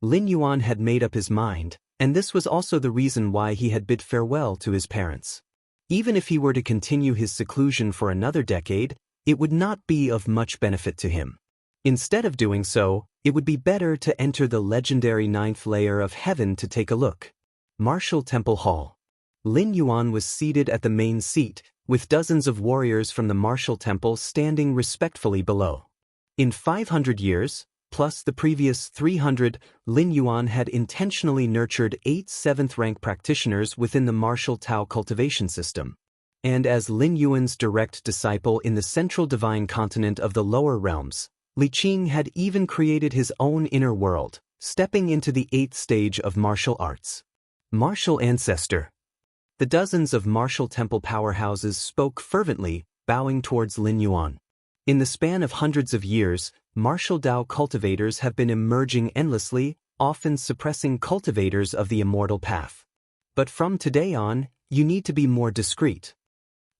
Lin Yuan had made up his mind, and this was also the reason why he had bid farewell to his parents. Even if he were to continue his seclusion for another decade, it would not be of much benefit to him. Instead of doing so, it would be better to enter the legendary 9th layer of heaven to take a look. Martial Temple Hall. Lin Yuan was seated at the main seat, with dozens of warriors from the martial temple standing respectfully below. In 500 years, plus the previous 300, Lin Yuan had intentionally nurtured 8 7th-rank practitioners within the martial Tao cultivation system. And as Lin Yuan's direct disciple in the central divine continent of the lower realms, Li Qing had even created his own inner world, stepping into the 8th stage of martial arts. Martial Ancestor. The dozens of martial temple powerhouses spoke fervently, bowing towards Lin Yuan. In the span of hundreds of years, martial Dao cultivators have been emerging endlessly, often suppressing cultivators of the immortal path. But from today on, you need to be more discreet.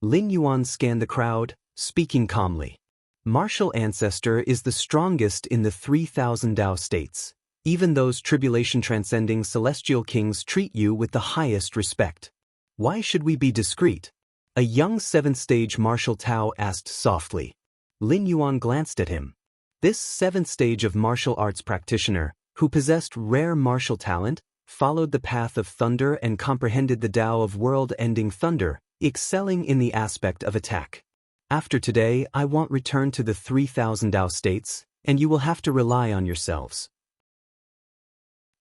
Lin Yuan scanned the crowd, speaking calmly. Martial Ancestor is the strongest in the 3,000 Dao states. Even those tribulation-transcending celestial kings treat you with the highest respect. Why should we be discreet? A young 7th-stage martial Tao asked softly. Lin Yuan glanced at him. This 7th stage of martial arts practitioner, who possessed rare martial talent, followed the path of thunder and comprehended the Tao of world-ending thunder, excelling in the aspect of attack. After today, I won't return to the 3,000 Dao states, and you will have to rely on yourselves.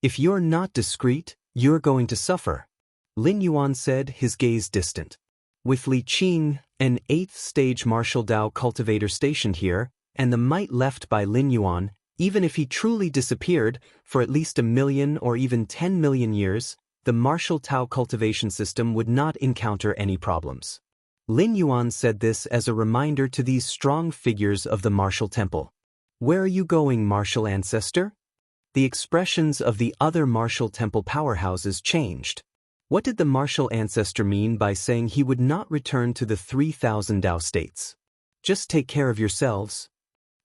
If you're not discreet, you're going to suffer, Lin Yuan said, his gaze distant. With Li Qing, an 8th-stage martial Dao cultivator stationed here, and the might left by Lin Yuan, even if he truly disappeared for at least 1 million or even 10 million years, the martial Tao cultivation system would not encounter any problems. Lin Yuan said this as a reminder to these strong figures of the martial temple. Where are you going, martial ancestor? The expressions of the other martial temple powerhouses changed. What did the martial ancestor mean by saying he would not return to the 3,000 Dao states? Just take care of yourselves.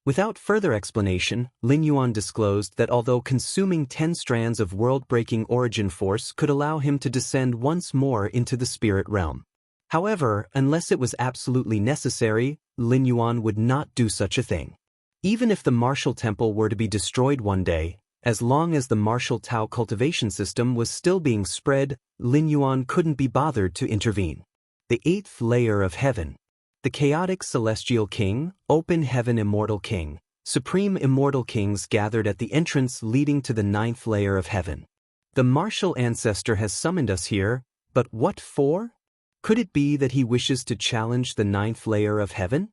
Without further explanation, Lin Yuan disclosed that although consuming 10 strands of world-breaking origin force could allow him to descend once more into the spirit realm. However, unless it was absolutely necessary, Lin Yuan would not do such a thing. Even if the martial temple were to be destroyed one day, as long as the martial Tao cultivation system was still being spread, Lin Yuan couldn't be bothered to intervene. The 8th layer of heaven. The chaotic celestial king, open heaven immortal king, supreme immortal kings gathered at the entrance leading to the 9th layer of heaven. The martial ancestor has summoned us here, But what for? Could it be that he wishes to challenge the ninth layer of heaven?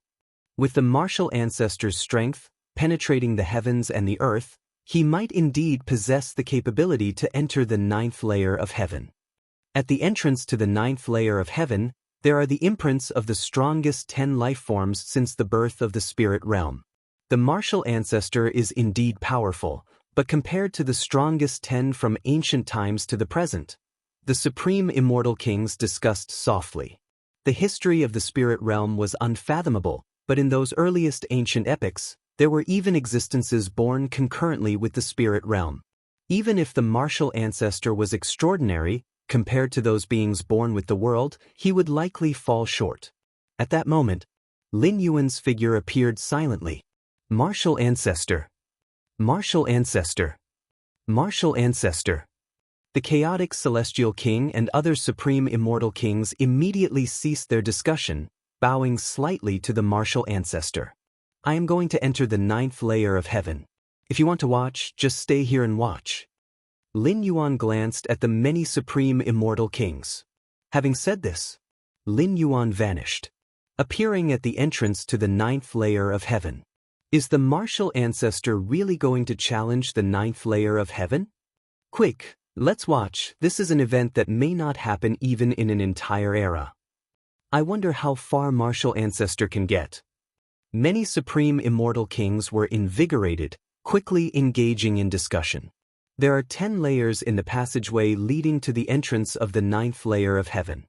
With the martial ancestor's strength, penetrating the heavens and the earth, he might indeed possess the capability to enter the ninth layer of heaven. At the entrance to the ninth layer of heaven, there are the imprints of the strongest 10 life forms since the birth of the spirit realm. The martial ancestor is indeed powerful, but compared to the strongest 10 from ancient times to the present, the supreme immortal kings discussed softly. The history of the spirit realm was unfathomable, but in those earliest ancient epics, there were even existences born concurrently with the spirit realm. Even if the martial ancestor was extraordinary, compared to those beings born with the world, he would likely fall short. At that moment, Lin Yuan's figure appeared silently. Martial ancestor. Martial ancestor. Martial ancestor. The chaotic celestial king and other supreme immortal kings immediately ceased their discussion, bowing slightly to the martial ancestor. I am going to enter the ninth layer of heaven. If you want to watch, just stay here and watch. Lin Yuan glanced at the many supreme immortal kings. Having said this, Lin Yuan vanished, appearing at the entrance to the ninth layer of heaven. Is the martial ancestor really going to challenge the ninth layer of heaven? Quick, let's watch. This is an event that may not happen even in an entire era. I wonder how far martial ancestor can get. Many supreme immortal kings were invigorated, quickly engaging in discussion. There are 10 layers in the passageway leading to the entrance of the ninth layer of heaven.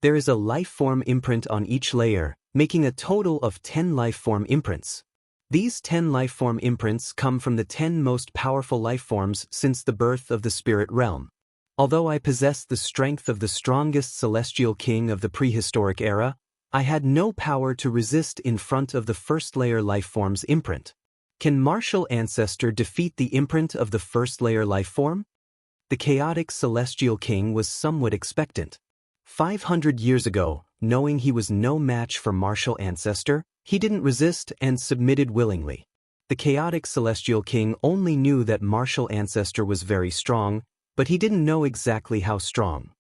There is a life form imprint on each layer, making a total of 10 life form imprints. These 10 life form imprints come from the 10 most powerful life forms since the birth of the spirit realm. Although I possessed the strength of the strongest celestial king of the prehistoric era, I had no power to resist in front of the first layer life form's imprint. Can martial ancestor defeat the imprint of the first layer life form? The chaotic celestial king was somewhat expectant. 500 years ago, knowing he was no match for martial ancestor, he didn't resist and submitted willingly. The chaotic celestial king only knew that martial ancestor was very strong, but he didn't know exactly how strong.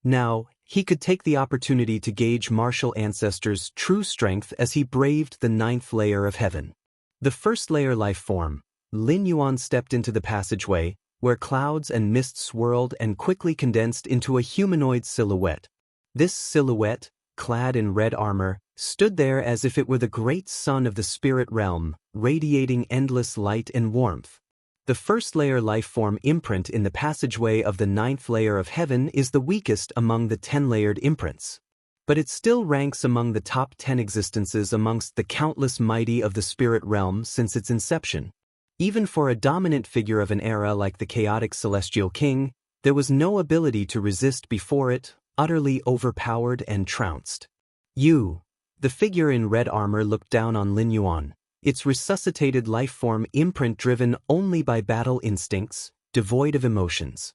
Now, he could take the opportunity to gauge martial ancestor's true strength as he braved the ninth layer of heaven. The first layer life form, Lin Yuan stepped into the passageway, where clouds and mist swirled and quickly condensed into a humanoid silhouette. This silhouette, clad in red armor, stood there as if it were the great sun of the spirit realm, radiating endless light and warmth. The first layer life form imprint in the passageway of the ninth layer of heaven is the weakest among the 10-layered imprints. But it still ranks among the top 10 existences amongst the countless mighty of the spirit realm since its inception. Even for a dominant figure of an era like the chaotic celestial king, there was no ability to resist before it, utterly overpowered and trounced. The figure in red armor looked down on Lin Yuan, its resuscitated life form imprint driven only by battle instincts, devoid of emotions.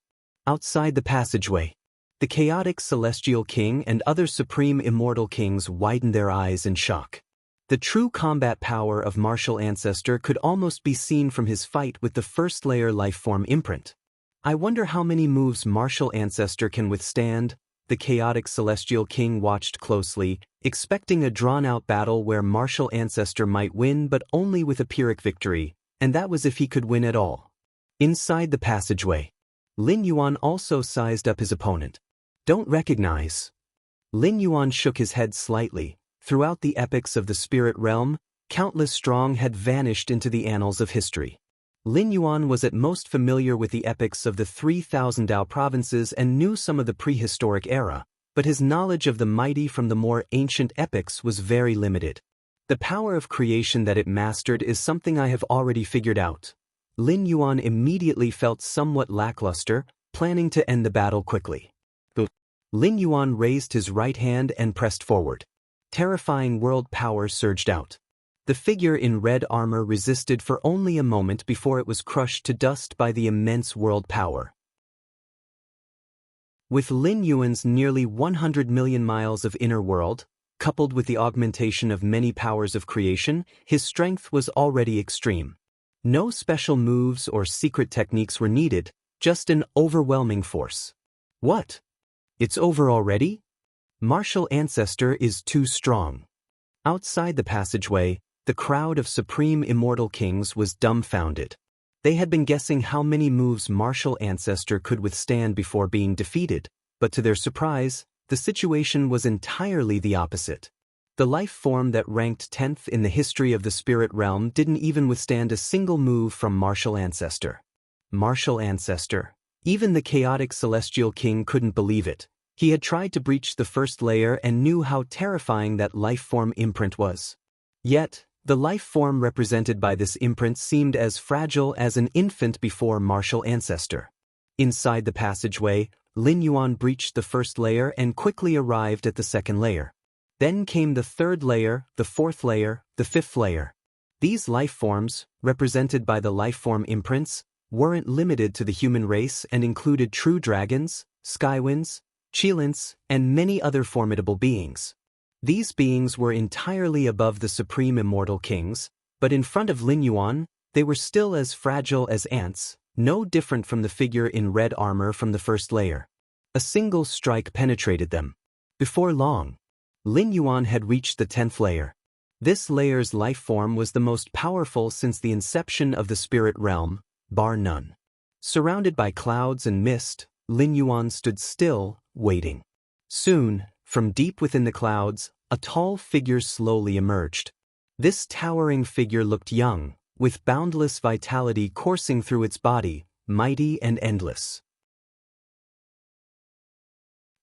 Outside the passageway, the chaotic celestial king and other supreme immortal kings widened their eyes in shock. The true combat power of martial ancestor could almost be seen from his fight with the first layer life form imprint. I wonder how many moves martial ancestor can withstand. The chaotic celestial king watched closely, expecting a drawn-out battle where martial ancestor might win but only with a Pyrrhic victory, and that was if he could win at all. Inside the passageway, Lin Yuan also sized up his opponent. Don't recognize. Lin Yuan shook his head slightly. Throughout the epics of the spirit realm, countless strong had vanished into the annals of history. Lin Yuan was at most familiar with the epics of the 3,000 Dao provinces and knew some of the prehistoric era, but his knowledge of the mighty from the more ancient epics was very limited. The power of creation that it mastered is something I have already figured out. Lin Yuan immediately felt somewhat lackluster, planning to end the battle quickly. Lin Yuan raised his right hand and pressed forward. Terrifying world power surged out. The figure in red armor resisted for only a moment before it was crushed to dust by the immense world power. With Lin Yuan's nearly 100 million miles of inner world, coupled with the augmentation of many powers of creation, his strength was already extreme. No special moves or secret techniques were needed, just an overwhelming force. What? It's over already? Martial Ancestor is too strong. Outside the passageway, the crowd of supreme immortal kings was dumbfounded. They had been guessing how many moves Martial Ancestor could withstand before being defeated, but to their surprise, the situation was entirely the opposite. The life form that ranked 10th in the history of the spirit realm didn't even withstand a single move from Martial Ancestor. Martial Ancestor. Even the chaotic celestial king couldn't believe it. He had tried to breach the first layer and knew how terrifying that life form imprint was. Yet, the life form represented by this imprint seemed as fragile as an infant before Martial Ancestor. Inside the passageway, Lin Yuan breached the first layer and quickly arrived at the second layer. Then came the third layer, the fourth layer, the fifth layer. These life forms, represented by the life form imprints, weren't limited to the human race and included true dragons, skywinds, Qilins, and many other formidable beings. These beings were entirely above the supreme immortal kings, but in front of Lin Yuan, they were still as fragile as ants, no different from the figure in red armor from the first layer. A single strike penetrated them. Before long, Lin Yuan had reached the 10th layer. This layer's life form was the most powerful since the inception of the spirit realm, bar none. Surrounded by clouds and mist, Lin Yuan stood still, waiting. Soon, from deep within the clouds, a tall figure slowly emerged. This towering figure looked young, with boundless vitality coursing through its body, mighty and endless.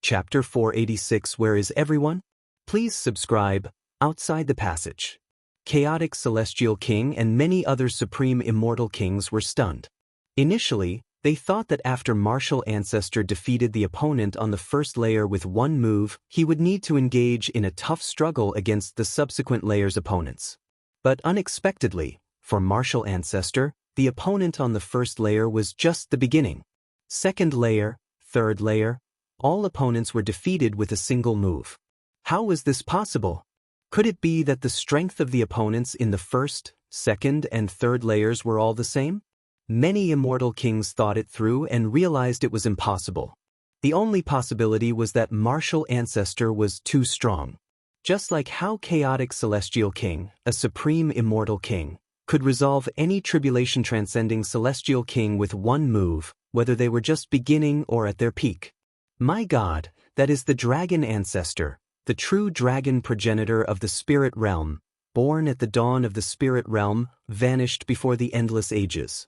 Chapter 486. Where is everyone? Please subscribe. Outside the passage. Chaotic Celestial King and many other supreme immortal kings were stunned. Initially, they thought that after Martial Ancestor defeated the opponent on the first layer with one move, he would need to engage in a tough struggle against the subsequent layer's opponents. But unexpectedly, for Martial Ancestor, the opponent on the first layer was just the beginning. Second layer, third layer, all opponents were defeated with a single move. How was this possible? Could it be that the strength of the opponents in the first, second, and third layers were all the same? Many immortal kings thought it through and realized it was impossible. The only possibility was that Martial Ancestor was too strong. Just like how Chaotic Celestial King, a supreme immortal king, could resolve any tribulation-transcending celestial king with one move, whether they were just beginning or at their peak. My God, that is the Dragon Ancestor, the true dragon progenitor of the spirit realm, born at the dawn of the spirit realm, vanished before the endless ages.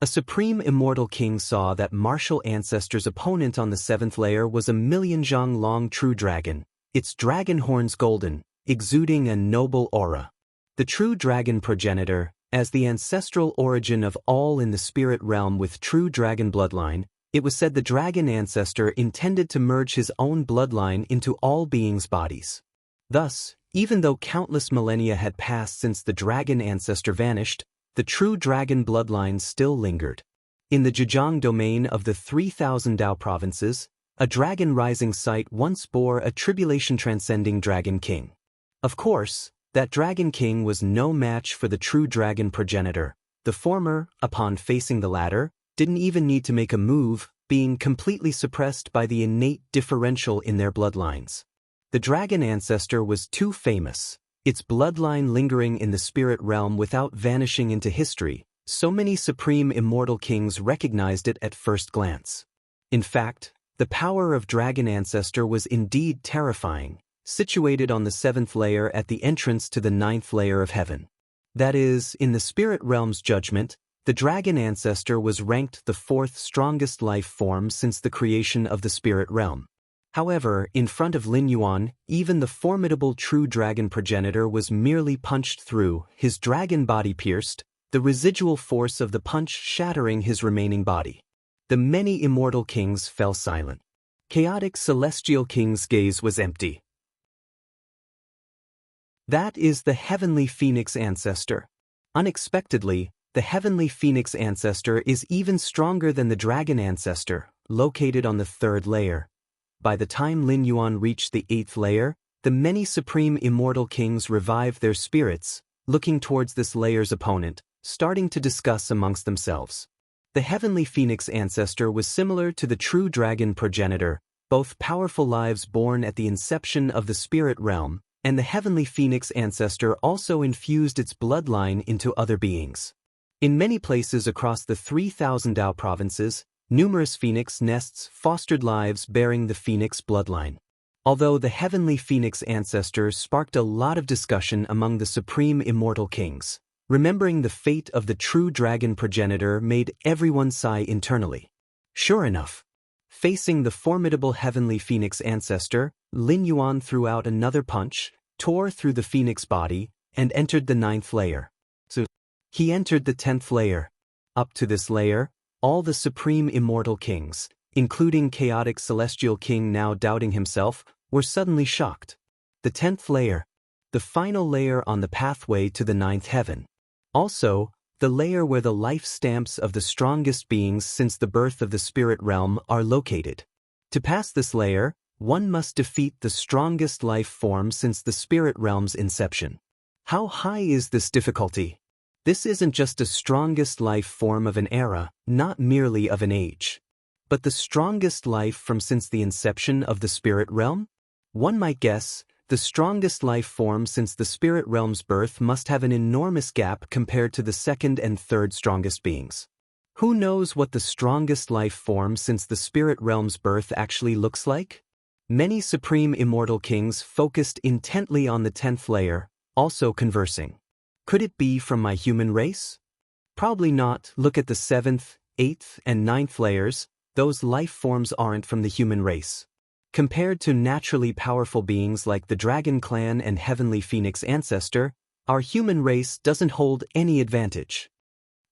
A supreme immortal king saw that Martial Ancestor's opponent on the 7th layer was a million-zhang-long true dragon, its dragon horns golden, exuding a noble aura. The true dragon progenitor, as the ancestral origin of all in the spirit realm with true dragon bloodline, it was said the Dragon Ancestor intended to merge his own bloodline into all beings' bodies. Thus, even though countless millennia had passed since the Dragon Ancestor vanished, the true dragon bloodline still lingered. In the Zhejiang domain of the 3,000 Dao provinces, a dragon rising site once bore a tribulation-transcending dragon king. Of course, that dragon king was no match for the true dragon progenitor. The former, upon facing the latter, didn't even need to make a move, being completely suppressed by the innate differential in their bloodlines. The Dragon Ancestor was too famous, its bloodline lingering in the spirit realm without vanishing into history. So many supreme immortal kings recognized it at first glance. In fact, the power of Dragon Ancestor was indeed terrifying, situated on the 7th layer at the entrance to the 9th layer of heaven. That is, in the spirit realm's judgment, the Dragon Ancestor was ranked the 4th strongest life form since the creation of the spirit realm. However, in front of Lin Yuan, even the formidable true dragon progenitor was merely punched through, his dragon body pierced, the residual force of the punch shattering his remaining body. The many immortal kings fell silent. Chaotic Celestial King's gaze was empty. That is the Heavenly Phoenix Ancestor. Unexpectedly, the Heavenly Phoenix Ancestor is even stronger than the Dragon Ancestor, located on the 3rd layer. By the time Lin Yuan reached the 8th layer, the many supreme immortal kings revived their spirits, looking towards this layer's opponent, starting to discuss amongst themselves. The heavenly phoenix ancestor was similar to the true dragon progenitor, both powerful lives born at the inception of the spirit realm, and the heavenly phoenix ancestor also infused its bloodline into other beings. In many places across the 3,000 Dao provinces, numerous phoenix nests fostered lives bearing the phoenix bloodline. Although the heavenly phoenix ancestor sparked a lot of discussion among the supreme immortal kings, remembering the fate of the true dragon progenitor made everyone sigh internally. Sure enough, facing the formidable heavenly phoenix ancestor, Lin Yuan threw out another punch, tore through the phoenix body, and entered the 9th layer. So, he entered the 10th layer. Up to this layer, all the supreme immortal kings, including chaotic celestial king now doubting himself, were suddenly shocked. The 10th layer, the final layer on the pathway to the 9th heaven. Also, the layer where the life stamps of the strongest beings since the birth of the spirit realm are located. To pass this layer, one must defeat the strongest life form since the spirit realm's inception. How high is this difficulty? This isn't just the strongest life form of an era, not merely of an age, but the strongest life from since the inception of the spirit realm? One might guess, the strongest life form since the spirit realm's birth must have an enormous gap compared to the second and third strongest beings. Who knows what the strongest life form since the spirit realm's birth actually looks like? Many supreme immortal kings focused intently on the 10th layer, also conversing. Could it be from my human race? Probably not. Look at the 7th, 8th, and 9th layers. Those life forms aren't from the human race. Compared to naturally powerful beings like the Dragon Clan and Heavenly Phoenix Ancestor, our human race doesn't hold any advantage.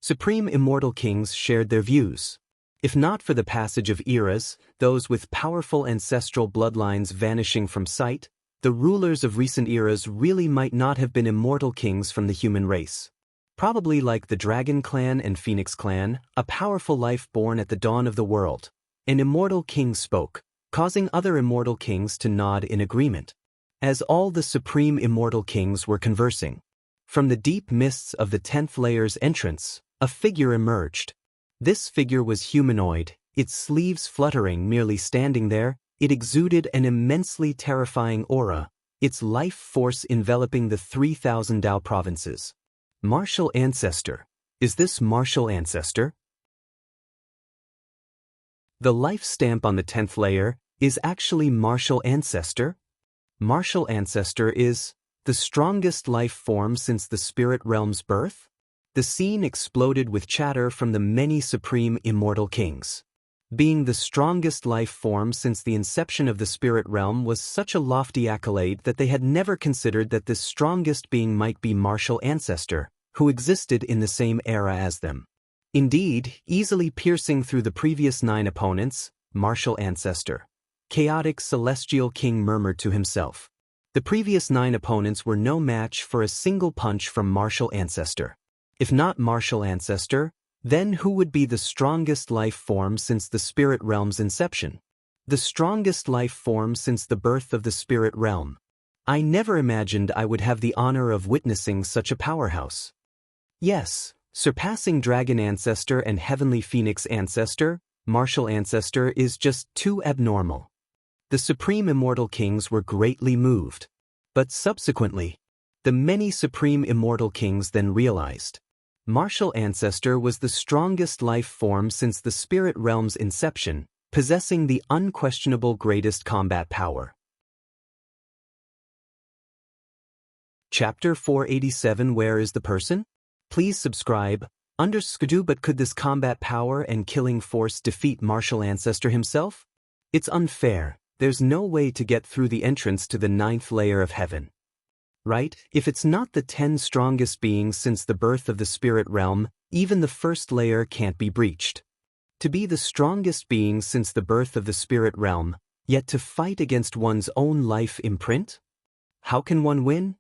Supreme immortal kings shared their views. If not for the passage of eras, those with powerful ancestral bloodlines vanishing from sight, the rulers of recent eras really might not have been immortal kings from the human race. Probably like the Dragon Clan and Phoenix Clan, a powerful life born at the dawn of the world. An immortal king spoke, causing other immortal kings to nod in agreement. As all the supreme immortal kings were conversing, from the deep mists of the 10th layer's entrance, a figure emerged. This figure was humanoid, its sleeves fluttering merely standing there. It exuded an immensely terrifying aura, its life force enveloping the 3,000 Dao provinces. Martial Ancestor. Is this Martial Ancestor? The life stamp on the 10th layer is actually Martial Ancestor. Martial Ancestor is the strongest life form since the spirit realm's birth. The scene exploded with chatter from the many supreme immortal kings. Being the strongest life form since the inception of the spirit realm was such a lofty accolade that they had never considered that this strongest being might be Martial Ancestor, who existed in the same era as them. Indeed, easily piercing through the previous 9 opponents, Martial Ancestor. Chaotic Celestial King murmured to himself. The previous 9 opponents were no match for a single punch from Martial Ancestor. If not Martial Ancestor, then who would be the strongest life form since the spirit realm's inception? The strongest life form since the birth of the spirit realm. I never imagined I would have the honor of witnessing such a powerhouse. Yes, surpassing Dragon Ancestor and Heavenly Phoenix Ancestor, Martial Ancestor is just too abnormal. The supreme immortal kings were greatly moved. But subsequently, the many supreme immortal kings then realized Martial Ancestor was the strongest life form since the spirit realm's inception, possessing the unquestionable greatest combat power. Chapter 487 Where is the person? Please subscribe. But could this combat power and killing force defeat Martial Ancestor himself? It's unfair. There's no way to get through the entrance to the 9th layer of heaven. Right? If it's not the 10 strongest beings since the birth of the spirit realm, even the first layer can't be breached. To be the strongest being since the birth of the spirit realm, yet to fight against one's own life imprint? How can one win?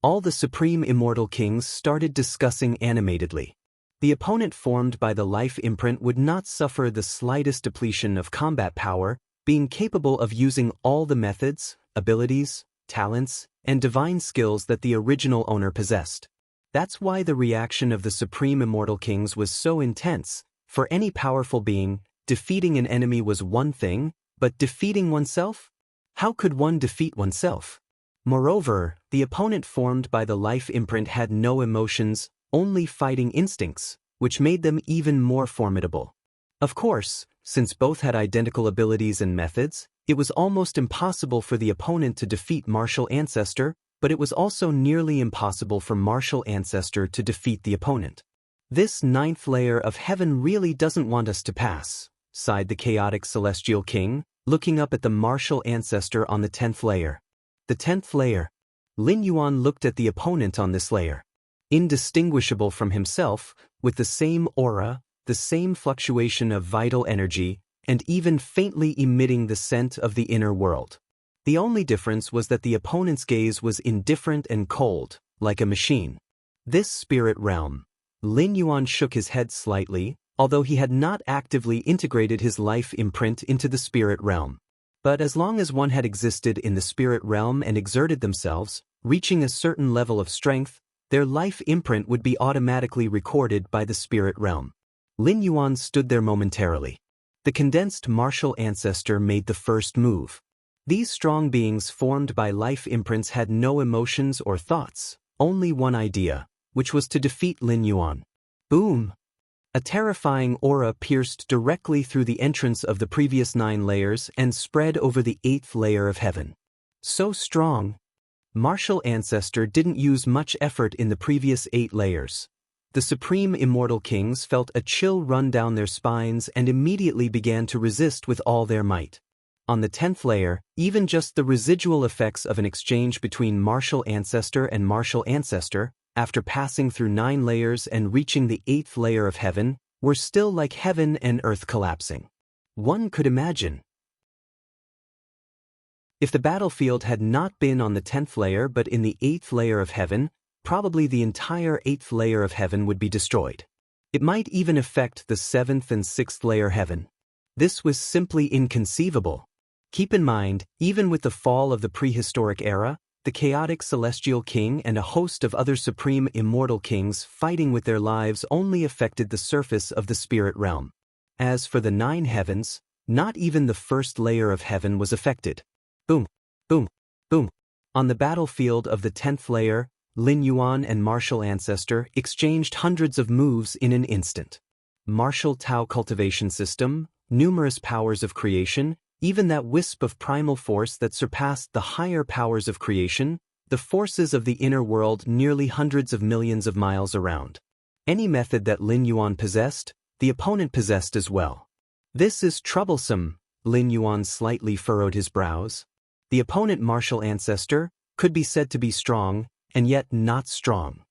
All the supreme immortal kings started discussing animatedly. The opponent formed by the life imprint would not suffer the slightest depletion of combat power, being capable of using all the methods, abilities, talents, and divine skills that the original owner possessed. That's why the reaction of the supreme immortal kings was so intense. For any powerful being, defeating an enemy was one thing, but defeating oneself? How could one defeat oneself? Moreover, the opponent formed by the life imprint had no emotions, only fighting instincts, which made them even more formidable. Of course, since both had identical abilities and methods, it was almost impossible for the opponent to defeat Martial Ancestor, but it was also nearly impossible for Martial Ancestor to defeat the opponent. This 9th layer of heaven really doesn't want us to pass, sighed the chaotic celestial king, looking up at the Martial Ancestor on the 10th layer. The 10th layer. Lin Yuan looked at the opponent on this layer. Indistinguishable from himself, with the same aura, the same fluctuation of vital energy, and even faintly emitting the scent of the inner world. The only difference was that the opponent's gaze was indifferent and cold, like a machine. This spirit realm. Lin Yuan shook his head slightly, although he had not actively integrated his life imprint into the spirit realm. But as long as one had existed in the spirit realm and exerted themselves, reaching a certain level of strength, their life imprint would be automatically recorded by the spirit realm. Lin Yuan stood there momentarily. The condensed Martial Ancestor made the first move. These strong beings formed by life imprints had no emotions or thoughts, only one idea, which was to defeat Lin Yuan. Boom! A terrifying aura pierced directly through the entrance of the previous 9 layers and spread over the 8th layer of heaven. So strong. Martial Ancestor didn't use much effort in the previous 8 layers. The Supreme Immortal Kings felt a chill run down their spines and immediately began to resist with all their might. On the 10th layer, even just the residual effects of an exchange between Martial Ancestor and Martial Ancestor, after passing through 9 layers and reaching the 8th layer of heaven, were still like heaven and earth collapsing. One could imagine. If the battlefield had not been on the 10th layer but in the 8th layer of heaven, probably the entire 8th layer of heaven would be destroyed. It might even affect the 7th and 6th layer heaven. This was simply inconceivable. Keep in mind, even with the fall of the prehistoric era, the chaotic celestial king and a host of other supreme immortal kings fighting with their lives only affected the surface of the spirit realm. As for the 9 heavens, not even the 1st layer of heaven was affected. Boom, boom, boom. On the battlefield of the 10th layer, Lin Yuan and Martial Ancestor exchanged hundreds of moves in an instant. Martial Tao cultivation system, numerous powers of creation, even that wisp of primal force that surpassed the higher powers of creation, the forces of the inner world nearly hundreds of millions of miles around. Any method that Lin Yuan possessed, the opponent possessed as well. This is troublesome, Lin Yuan slightly furrowed his brows. The opponent Martial Ancestor could be said to be strong, and yet not strong.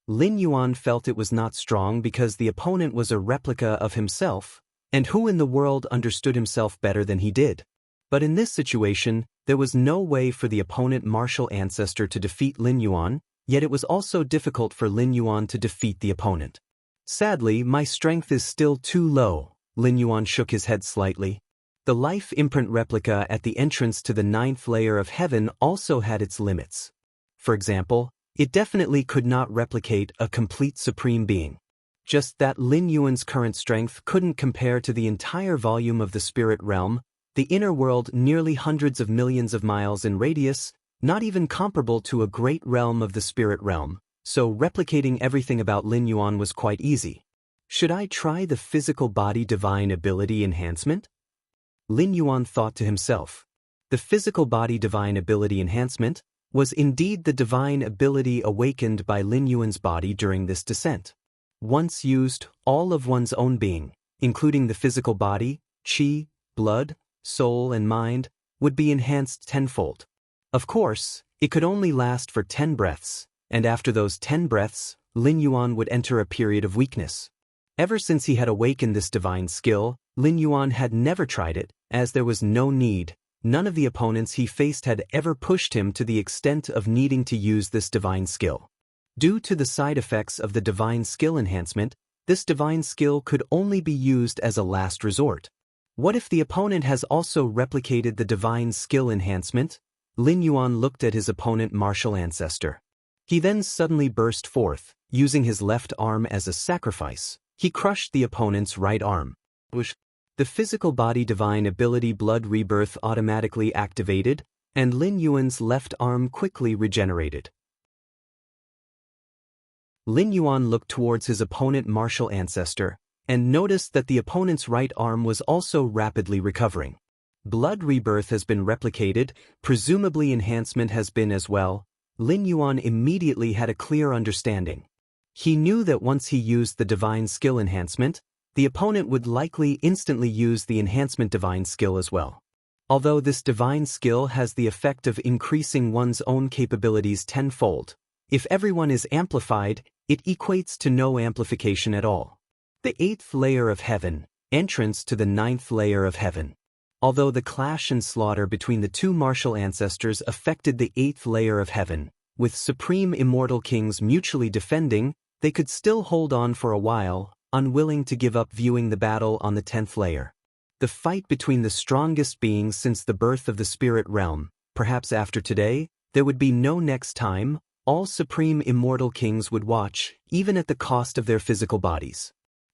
Lin Yuan felt it was not strong because the opponent was a replica of himself, and who in the world understood himself better than he did? But in this situation, there was no way for the opponent Martial Ancestor to defeat Lin Yuan, yet it was also difficult for Lin Yuan to defeat the opponent. Sadly, my strength is still too low, Lin Yuan shook his head slightly. The life imprint replica at the entrance to the 9th layer of heaven also had its limits. For example, it definitely could not replicate a complete supreme being. Just that Lin Yuan's current strength couldn't compare to the entire volume of the spirit realm, the inner world nearly hundreds of millions of miles in radius, not even comparable to a great realm of the spirit realm, so replicating everything about Lin Yuan was quite easy. Should I try the physical body divine ability enhancement? Lin Yuan thought to himself. The physical body divine ability enhancement was indeed the divine ability awakened by Lin Yuan's body during this descent. Once used, all of one's own being, including the physical body, qi, blood, soul and mind, would be enhanced tenfold. Of course, it could only last for 10 breaths, and after those 10 breaths, Lin Yuan would enter a period of weakness. Ever since he had awakened this divine skill, Lin Yuan had never tried it, as there was no need. None of the opponents he faced had ever pushed him to the extent of needing to use this divine skill. Due to the side effects of the divine skill enhancement, this divine skill could only be used as a last resort. What if the opponent has also replicated the divine skill enhancement? Lin Yuan looked at his opponent Martial Ancestor. He then suddenly burst forth, using his left arm as a sacrifice. He crushed the opponent's right arm. The physical body divine ability Blood Rebirth automatically activated, and Lin Yuan's left arm quickly regenerated. Lin Yuan looked towards his opponent martial ancestor, and noticed that the opponent's right arm was also rapidly recovering. Blood Rebirth has been replicated, presumably enhancement has been as well. Lin Yuan immediately had a clear understanding. He knew that once he used the divine skill enhancement, the opponent would likely instantly use the enhancement divine skill as well. Although this divine skill has the effect of increasing one's own capabilities tenfold, if everyone is amplified, it equates to no amplification at all. The 8th layer of heaven, entrance to the 9th layer of heaven. Although the clash and slaughter between the two martial ancestors affected the 8th layer of heaven, with supreme immortal kings mutually defending, they could still hold on for a while, unwilling to give up viewing the battle on the 10th layer. The fight between the strongest beings since the birth of the spirit realm, perhaps after today, there would be no next time. All supreme immortal kings would watch, even at the cost of their physical bodies.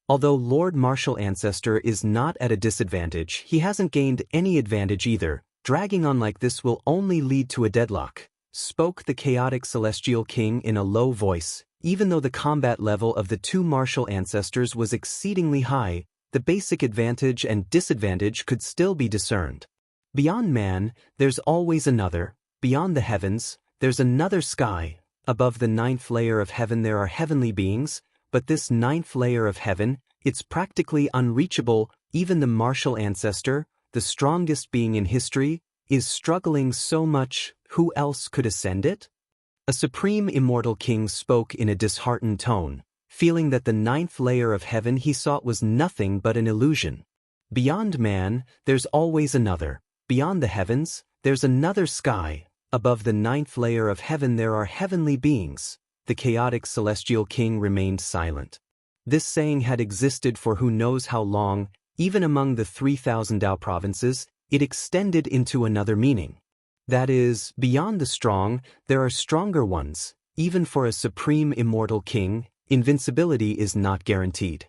Although Lord Martial Ancestor is not at a disadvantage, he hasn't gained any advantage either. Dragging on like this will only lead to a deadlock, spoke the chaotic celestial king in a low voice. Even though the combat level of the two martial ancestors was exceedingly high, the basic advantage and disadvantage could still be discerned. Beyond man, there's always another. Beyond the heavens, there's another sky. Above the 9th layer of heaven there are heavenly beings, but this 9th layer of heaven, it's practically unreachable. Even the martial ancestor, the strongest being in history, is struggling so much. Who else could ascend it? A supreme immortal king spoke in a disheartened tone, feeling that the 9th layer of heaven he sought was nothing but an illusion. Beyond man, there's always another. Beyond the heavens, there's another sky. Above the 9th layer of heaven there are heavenly beings. The chaotic celestial king remained silent. This saying had existed for who knows how long. Even among the 3,000 Dao provinces, it extended into another meaning. That is, beyond the strong, there are stronger ones. Even for a supreme immortal king, invincibility is not guaranteed.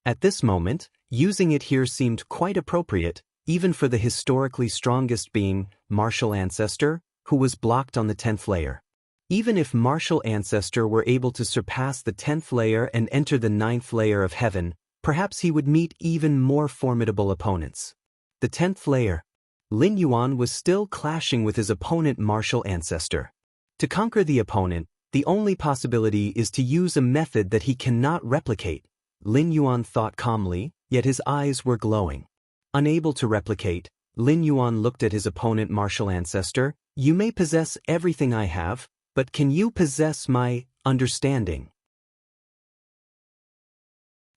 At this moment, using it here seemed quite appropriate, even for the historically strongest being, martial ancestor, who was blocked on the 10th layer. Even if martial ancestor were able to surpass the 10th layer and enter the 9th layer of heaven, perhaps he would meet even more formidable opponents. The 10th layer. Lin Yuan was still clashing with his opponent martial ancestor. To conquer the opponent, the only possibility is to use a method that he cannot replicate. Lin Yuan thought calmly, yet his eyes were glowing. Unable to replicate, Lin Yuan looked at his opponent martial ancestor. You may possess everything I have, but can you possess my understanding?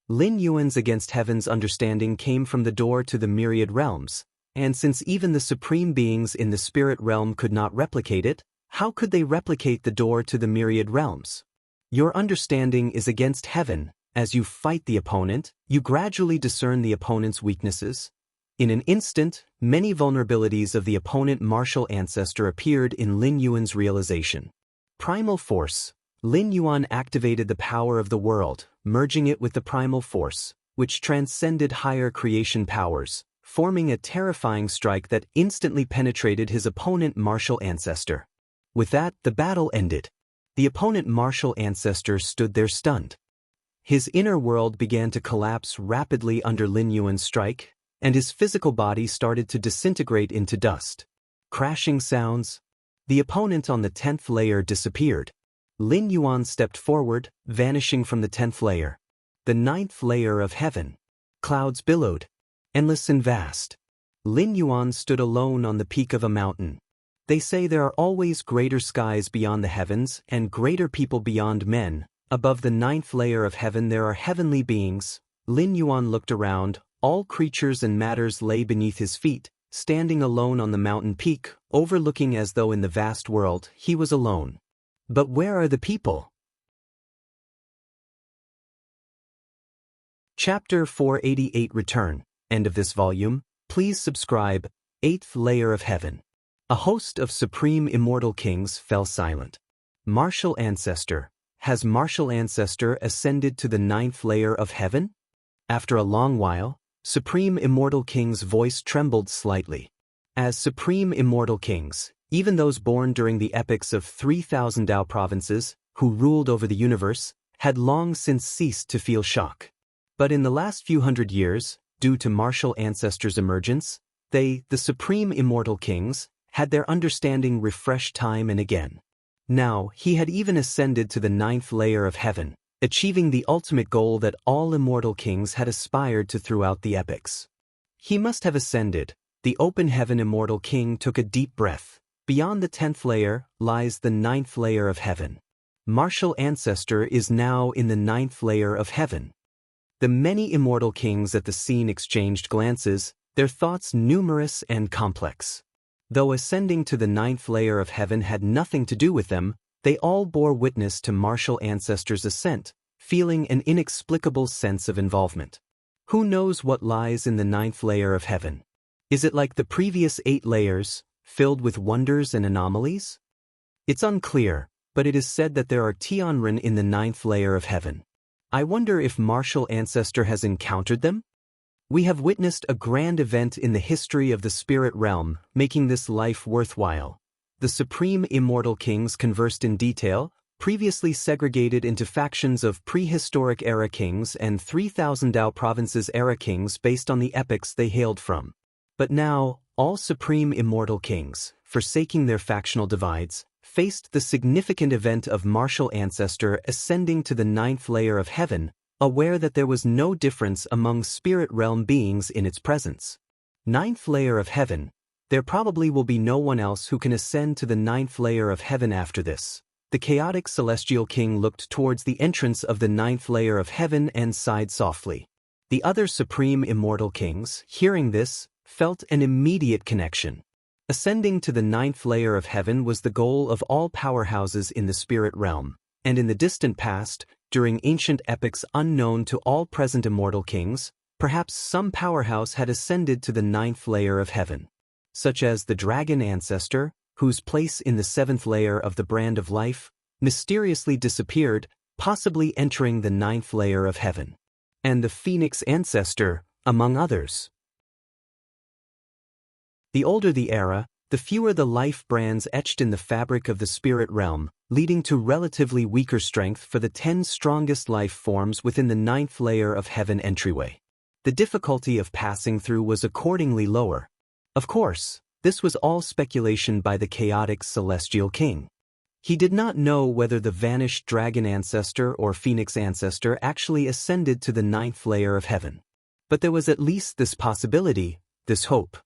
Lin Yuan's against heaven's understanding came from the door to the myriad realms, and since even the supreme beings in the spirit realm could not replicate it, how could they replicate the door to the myriad realms? Your understanding is against heaven. As you fight the opponent, you gradually discern the opponent's weaknesses. In an instant, many vulnerabilities of the opponent martial ancestor appeared in Lin Yuan's realization. Primal Force. Lin Yuan activated the power of the world, merging it with the primal force, which transcended higher creation powers, forming a terrifying strike that instantly penetrated his opponent martial ancestor. With that, the battle ended. The opponent martial ancestor stood there stunned. His inner world began to collapse rapidly under Lin Yuan's strike, and his physical body started to disintegrate into dust. Crashing sounds. The opponent on the 10th layer disappeared. Lin Yuan stepped forward, vanishing from the 10th layer. The 9th layer of heaven. Clouds billowed, endless and vast. Lin Yuan stood alone on the peak of a mountain. They say there are always greater skies beyond the heavens and greater people beyond men. Above the 9th layer of heaven there are heavenly beings. Lin Yuan looked around. All creatures and matters lay beneath his feet, standing alone on the mountain peak, overlooking as though in the vast world he was alone. But where are the people? Chapter 488 Return. End of this volume. Please subscribe. 8th layer of heaven. A host of supreme immortal kings fell silent. Martial ancestor. Has martial ancestor ascended to the 9th layer of heaven? After a long while, Supreme Immortal King's voice trembled slightly. As Supreme Immortal Kings, even those born during the epochs of 3,000 Dao provinces, who ruled over the universe, had long since ceased to feel shock. But in the last few hundred years, due to martial ancestors' emergence, they, the Supreme Immortal Kings, had their understanding refreshed time and again. Now, he had even ascended to the 9th layer of heaven, achieving the ultimate goal that all immortal kings had aspired to throughout the epochs. He must have ascended. The open heaven immortal king took a deep breath. Beyond the 10th layer lies the 9th layer of heaven. Martial ancestor is now in the 9th layer of heaven. The many immortal kings at the scene exchanged glances, their thoughts numerous and complex. Though ascending to the 9th layer of heaven had nothing to do with them, they all bore witness to martial ancestors' ascent, feeling an inexplicable sense of involvement. Who knows what lies in the 9th layer of heaven? Is it like the previous 8 layers, filled with wonders and anomalies? It's unclear, but it is said that there are Tianren in the 9th layer of heaven. I wonder if martial ancestor has encountered them? We have witnessed a grand event in the history of the spirit realm, making this life worthwhile. The Supreme Immortal Kings conversed in detail, previously segregated into factions of prehistoric era kings and 3,000 Dao provinces era kings based on the epochs they hailed from. But now, all Supreme Immortal Kings, forsaking their factional divides, faced the significant event of martial ancestor ascending to the 9th layer of heaven, aware that there was no difference among spirit realm beings in its presence. 9th layer of heaven. There probably will be no one else who can ascend to the 9th layer of heaven after this. The chaotic celestial king looked towards the entrance of the 9th layer of heaven and sighed softly. The other supreme immortal kings, hearing this, felt an immediate connection. Ascending to the 9th layer of heaven was the goal of all powerhouses in the spirit realm, and in the distant past, during ancient epochs unknown to all present immortal kings, perhaps some powerhouse had ascended to the 9th layer of heaven. Such as the dragon ancestor, whose place in the 7th layer of the brand of life mysteriously disappeared, possibly entering the 9th layer of heaven. And the phoenix ancestor, among others. The older the era, the fewer the life brands etched in the fabric of the spirit realm, leading to relatively weaker strength for the 10 strongest life forms within the 9th layer of heaven entryway. The difficulty of passing through was accordingly lower. Of course, this was all speculation by the chaotic celestial king. He did not know whether the vanished dragon ancestor or phoenix ancestor actually ascended to the 9th layer of heaven. But there was at least this possibility, this hope.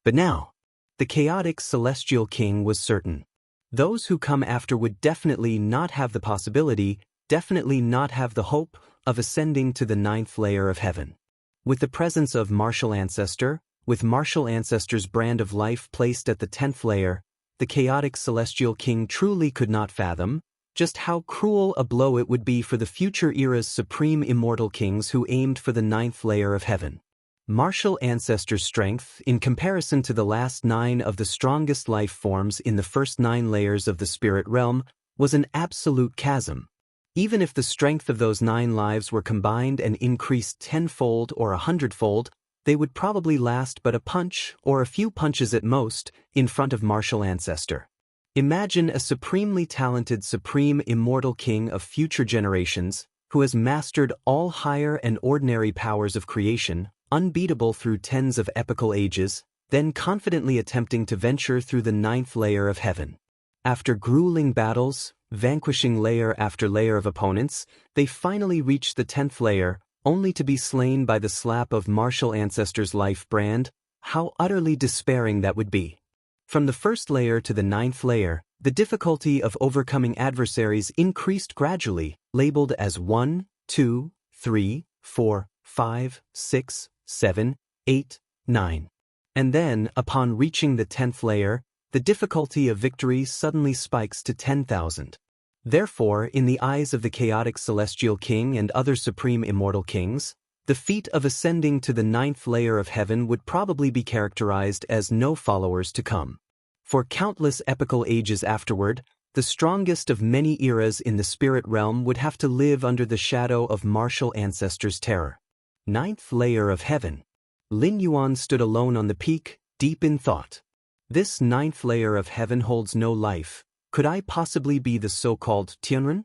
But now, the chaotic celestial king was certain. Those who come after would definitely not have the possibility, definitely not have the hope, of ascending to the 9th layer of heaven. With the presence of martial ancestor, with martial ancestor's brand of life placed at the 10th layer, the chaotic celestial king truly could not fathom just how cruel a blow it would be for the future era's supreme immortal kings who aimed for the 9th layer of heaven. Martial ancestor's strength, in comparison to the last 9 of the strongest life forms in the first 9 layers of the spirit realm, was an absolute chasm. Even if the strength of those 9 lives were combined and increased 10-fold or 100-fold, they would probably last but a punch, or a few punches at most, in front of martial ancestor. Imagine a supremely talented supreme immortal king of future generations, who has mastered all higher and ordinary powers of creation, unbeatable through tens of epical ages, then confidently attempting to venture through the 9th layer of heaven. After grueling battles, vanquishing layer after layer of opponents, they finally reach the 10th layer, only to be slain by the slap of martial ancestor's life brand. How utterly despairing that would be. From the first layer to the 9th layer, the difficulty of overcoming adversaries increased gradually, labeled as 1, 2, 3, 4, 5, 6, 7, 8, 9. And then, upon reaching the 10th layer, the difficulty of victory suddenly spikes to 10,000. Therefore, in the eyes of the chaotic celestial king and other supreme immortal kings, the feat of ascending to the 9th layer of heaven would probably be characterized as no followers to come. For countless epical ages afterward, the strongest of many eras in the spirit realm would have to live under the shadow of martial ancestors' terror. Ninth layer of heaven. Lin Yuan stood alone on the peak, deep in thought. This ninth layer of heaven holds no life. Could I possibly be the so-called Tianren?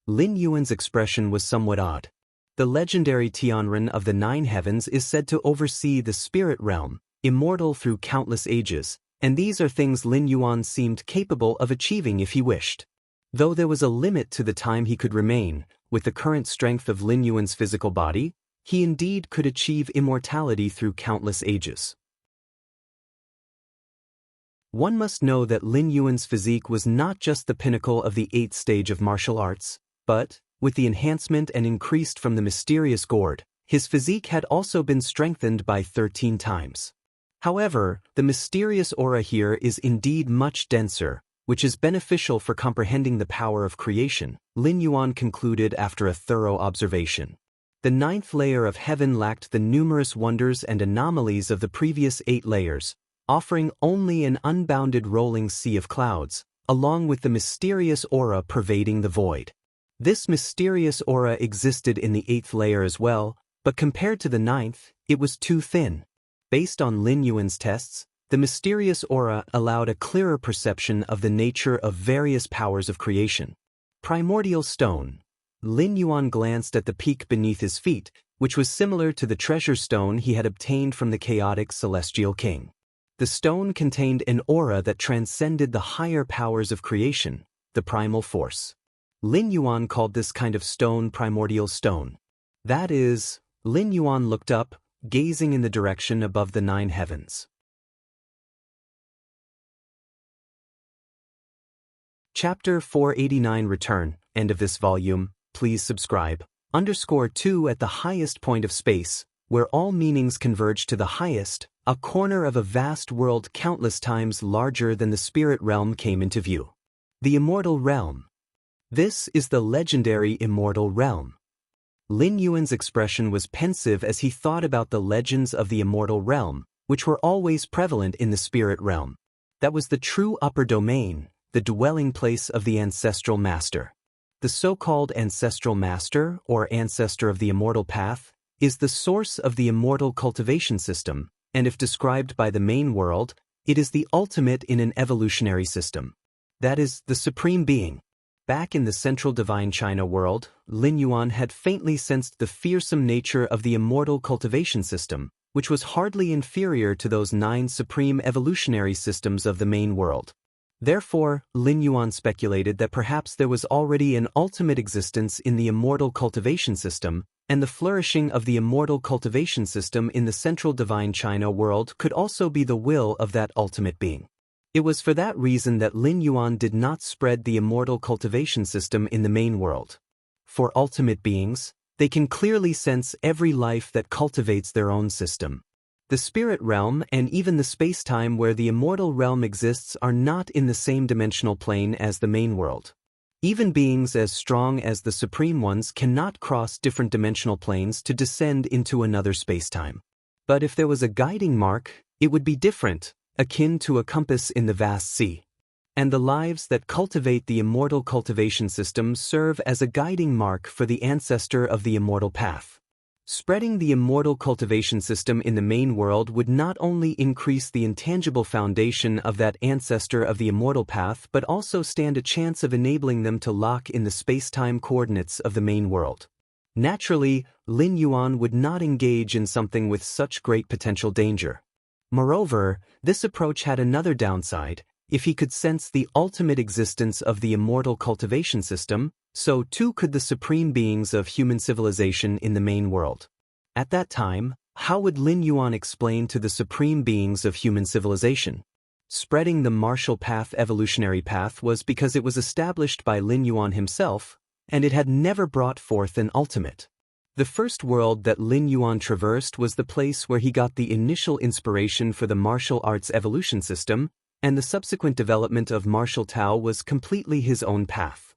Lin Yuan's expression was somewhat odd. The legendary Tianren of the nine heavens is said to oversee the spirit realm, immortal through countless ages, and these are things Lin Yuan seemed capable of achieving if he wished. Though there was a limit to the time he could remain, with the current strength of Lin Yuan's physical body, he indeed could achieve immortality through countless ages. One must know that Lin Yuan's physique was not just the pinnacle of the 8th stage of martial arts, but, with the enhancement and increased from the mysterious gourd, his physique had also been strengthened by 13 times. However, the mysterious aura here is indeed much denser, which is beneficial for comprehending the power of creation, Lin Yuan concluded after a thorough observation. The ninth layer of heaven lacked the numerous wonders and anomalies of the previous 8 layers, offering only an unbounded rolling sea of clouds, along with the mysterious aura pervading the void. This mysterious aura existed in the 8th layer as well, but compared to the 9th, it was too thin. Based on Lin Yuan's tests, the mysterious aura allowed a clearer perception of the nature of various powers of creation. Primordial stone. Lin Yuan glanced at the peak beneath his feet, which was similar to the treasure stone he had obtained from the chaotic celestial king. The stone contained an aura that transcended the higher powers of creation, the primal force. Lin Yuan called this kind of stone primordial stone. That is, Lin Yuan looked up, gazing in the direction above the 9 heavens. Chapter 489 Return, end of this volume, please subscribe. _2 At the highest point of space, where all meanings converge to the highest, a corner of a vast world countless times larger than the spirit realm came into view. The immortal realm. This is the legendary immortal realm. Lin Yuan's expression was pensive as he thought about the legends of the immortal realm, which were always prevalent in the spirit realm. That was the true upper domain, the dwelling place of the ancestral master. The so-called ancestral master, or ancestor of the immortal path, is the source of the immortal cultivation system, and if described by the main world, it is the ultimate in an evolutionary system. That is, the supreme being. Back in the central divine China world, Lin Yuan had faintly sensed the fearsome nature of the immortal cultivation system, which was hardly inferior to those 9 supreme evolutionary systems of the main world. Therefore, Lin Yuan speculated that perhaps there was already an ultimate existence in the immortal cultivation system, and the flourishing of the immortal cultivation system in the central divine China world could also be the will of that ultimate being. It was for that reason that Lin Yuan did not spread the immortal cultivation system in the main world. For ultimate beings, they can clearly sense every life that cultivates their own system. The spirit realm and even the space-time where the immortal realm exists are not in the same dimensional plane as the main world. Even beings as strong as the supreme ones cannot cross different dimensional planes to descend into another space-time. But if there was a guiding mark, it would be different, akin to a compass in the vast sea. And the lives that cultivate the immortal cultivation system serve as a guiding mark for the ancestor of the immortal path. Spreading the immortal cultivation system in the main world would not only increase the intangible foundation of that ancestor of the immortal path but also stand a chance of enabling them to lock in the space-time coordinates of the main world. Naturally, Lin Yuan would not engage in something with such great potential danger. Moreover, this approach had another downside. If he could sense the ultimate existence of the immortal cultivation system, so too could the supreme beings of human civilization in the main world. At that time, how would Lin Yuan explain to the supreme beings of human civilization? Spreading the martial path evolutionary path was because it was established by Lin Yuan himself, and it had never brought forth an ultimate. The first world that Lin Yuan traversed was the place where he got the initial inspiration for the martial arts evolution system, and the subsequent development of martial Tao was completely his own path.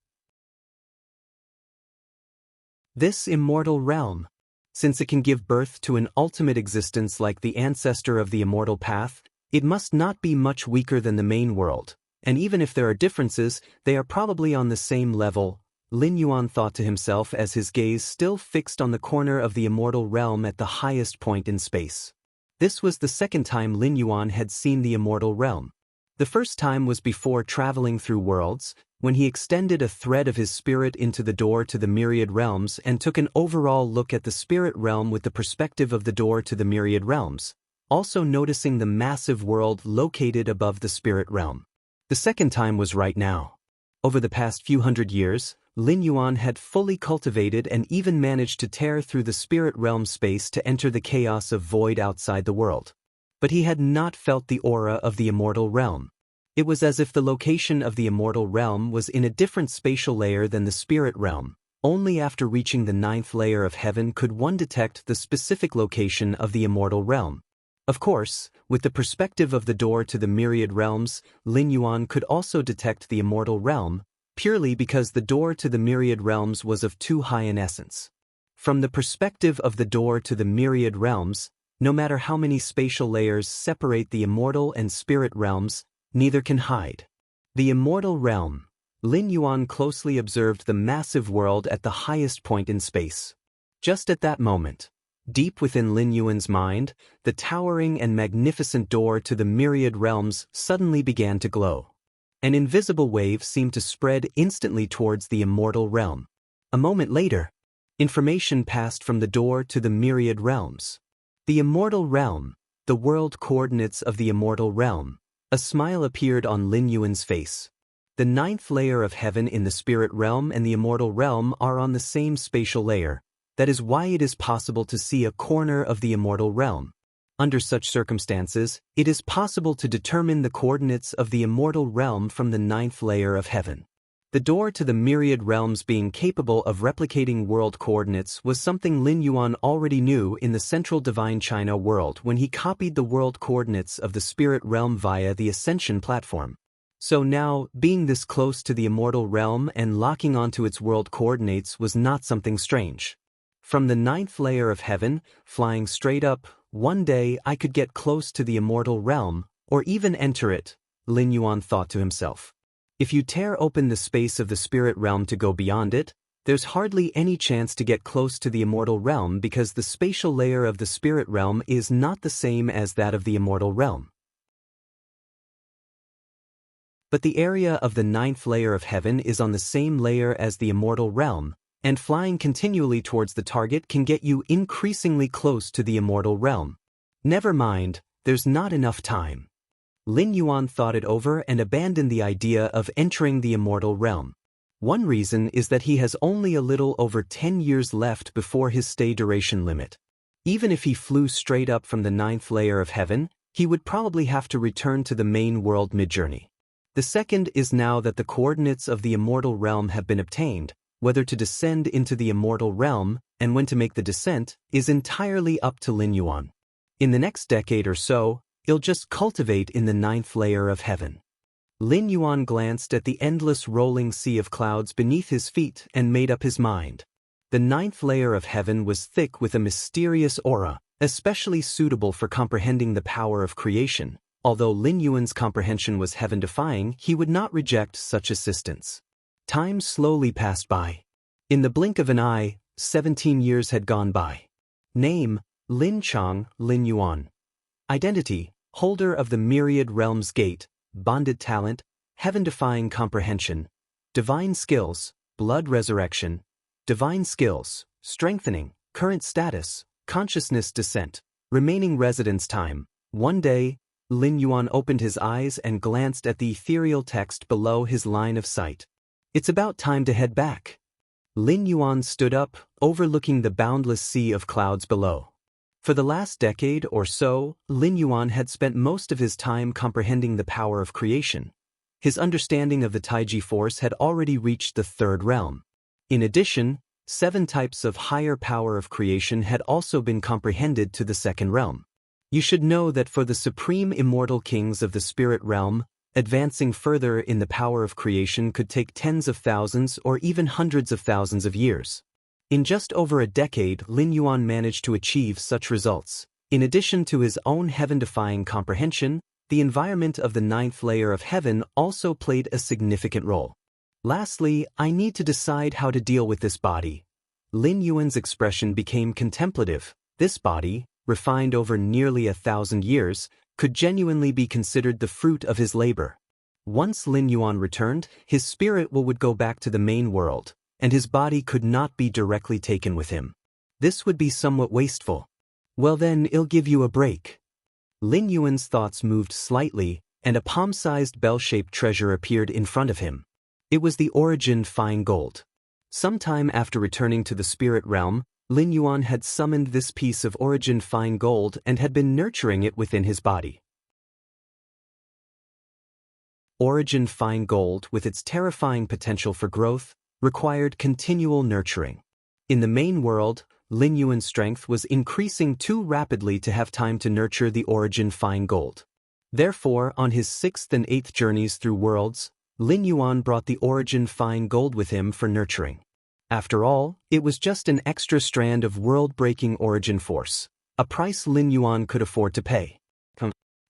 This immortal realm, since it can give birth to an ultimate existence like the ancestor of the immortal path, it must not be much weaker than the main world, and even if there are differences, they are probably on the same level. Lin Yuan thought to himself as his gaze still fixed on the corner of the immortal realm at the highest point in space. This was the second time Lin Yuan had seen the immortal realm. The first time was before traveling through worlds, when he extended a thread of his spirit into the door to the myriad realms and took an overall look at the spirit realm with the perspective of the door to the myriad realms, also noticing the massive world located above the spirit realm. The second time was right now. Over the past few hundred years, Lin Yuan had fully cultivated and even managed to tear through the spirit realm space to enter the chaos of void outside the world. But he had not felt the aura of the immortal realm. It was as if the location of the immortal realm was in a different spatial layer than the spirit realm. Only after reaching the 9th layer of heaven could one detect the specific location of the immortal realm. Of course, with the perspective of the door to the myriad realms, Lin Yuan could also detect the immortal realm, purely because the door to the myriad realms was of too high an essence. From the perspective of the door to the myriad realms, no matter how many spatial layers separate the immortal and spirit realms, neither can hide. The immortal realm. Lin Yuan closely observed the massive world at the highest point in space. Just at that moment, deep within Lin Yuan's mind, the towering and magnificent door to the myriad realms suddenly began to glow. An invisible wave seemed to spread instantly towards the immortal realm. A moment later, information passed from the door to the myriad realms. The immortal realm, the world coordinates of the immortal realm. A smile appeared on Lin Yuan's face. The 9th layer of heaven in the spirit realm and the immortal realm are on the same spatial layer. That is why it is possible to see a corner of the immortal realm. Under such circumstances, it is possible to determine the coordinates of the immortal realm from the 9th layer of heaven. The door to the myriad realms being capable of replicating world coordinates was something Lin Yuan already knew in the central divine China world when he copied the world coordinates of the spirit realm via the Ascension platform. So now, being this close to the immortal realm and locking onto its world coordinates was not something strange. From the 9th layer of heaven, flying straight up, one day I could get close to the immortal realm, or even enter it, Lin Yuan thought to himself. If you tear open the space of the spirit realm to go beyond it, there's hardly any chance to get close to the immortal realm because the spatial layer of the spirit realm is not the same as that of the immortal realm. But the area of the 9th layer of heaven is on the same layer as the immortal realm, and flying continually towards the target can get you increasingly close to the immortal realm. Never mind, there's not enough time. Lin Yuan thought it over and abandoned the idea of entering the immortal realm. One reason is that he has only a little over 10 years left before his stay duration limit. Even if he flew straight up from the 9th layer of heaven, he would probably have to return to the main world mid-journey. The second is now that the coordinates of the immortal realm have been obtained, whether to descend into the immortal realm and when to make the descent is entirely up to Lin Yuan. In the next decade or so, he'll just cultivate in the 9th layer of heaven. Lin Yuan glanced at the endless rolling sea of clouds beneath his feet and made up his mind. The 9th layer of heaven was thick with a mysterious aura, especially suitable for comprehending the power of creation. Although Lin Yuan's comprehension was heaven-defying, he would not reject such assistance. Time slowly passed by. In the blink of an eye, 17 years had gone by. Name, Lin Chang, Lin Yuan. Identity, holder of the myriad realms gate, bonded talent, heaven-defying comprehension, divine skills, blood resurrection, divine skills, strengthening, current status, consciousness descent, remaining residence time. One day, Lin Yuan opened his eyes and glanced at the ethereal text below his line of sight. It's about time to head back. Lin Yuan stood up, overlooking the boundless sea of clouds below. For the last decade or so, Lin Yuan had spent most of his time comprehending the power of creation. His understanding of the Taiji force had already reached the 3rd realm. In addition, 7 types of higher power of creation had also been comprehended to the 2nd realm. You should know that for the supreme immortal kings of the spirit realm, advancing further in the power of creation could take tens of thousands or even hundreds of thousands of years. In just over a decade, Lin Yuan managed to achieve such results. In addition to his own heaven-defying comprehension, the environment of the 9th layer of heaven also played a significant role. Lastly, I need to decide how to deal with this body. Lin Yuan's expression became contemplative. This body, refined over nearly 1,000 years, could genuinely be considered the fruit of his labor. Once Lin Yuan returned, his spirit would go back to the main world, and his body could not be directly taken with him. This would be somewhat wasteful. Well then, I'll give you a break. Lin Yuan's thoughts moved slightly, and a palm-sized bell-shaped treasure appeared in front of him. It was the origin fine gold. Sometime after returning to the spirit realm, Lin Yuan had summoned this piece of origin fine gold and had been nurturing it within his body. Origin fine gold, with its terrifying potential for growth, required continual nurturing. In the main world, Lin Yuan's strength was increasing too rapidly to have time to nurture the origin fine gold. Therefore, on his 6th and 8th journeys through worlds, Lin Yuan brought the origin fine gold with him for nurturing. After all, it was just an extra strand of world-breaking origin force, a price Lin Yuan could afford to pay.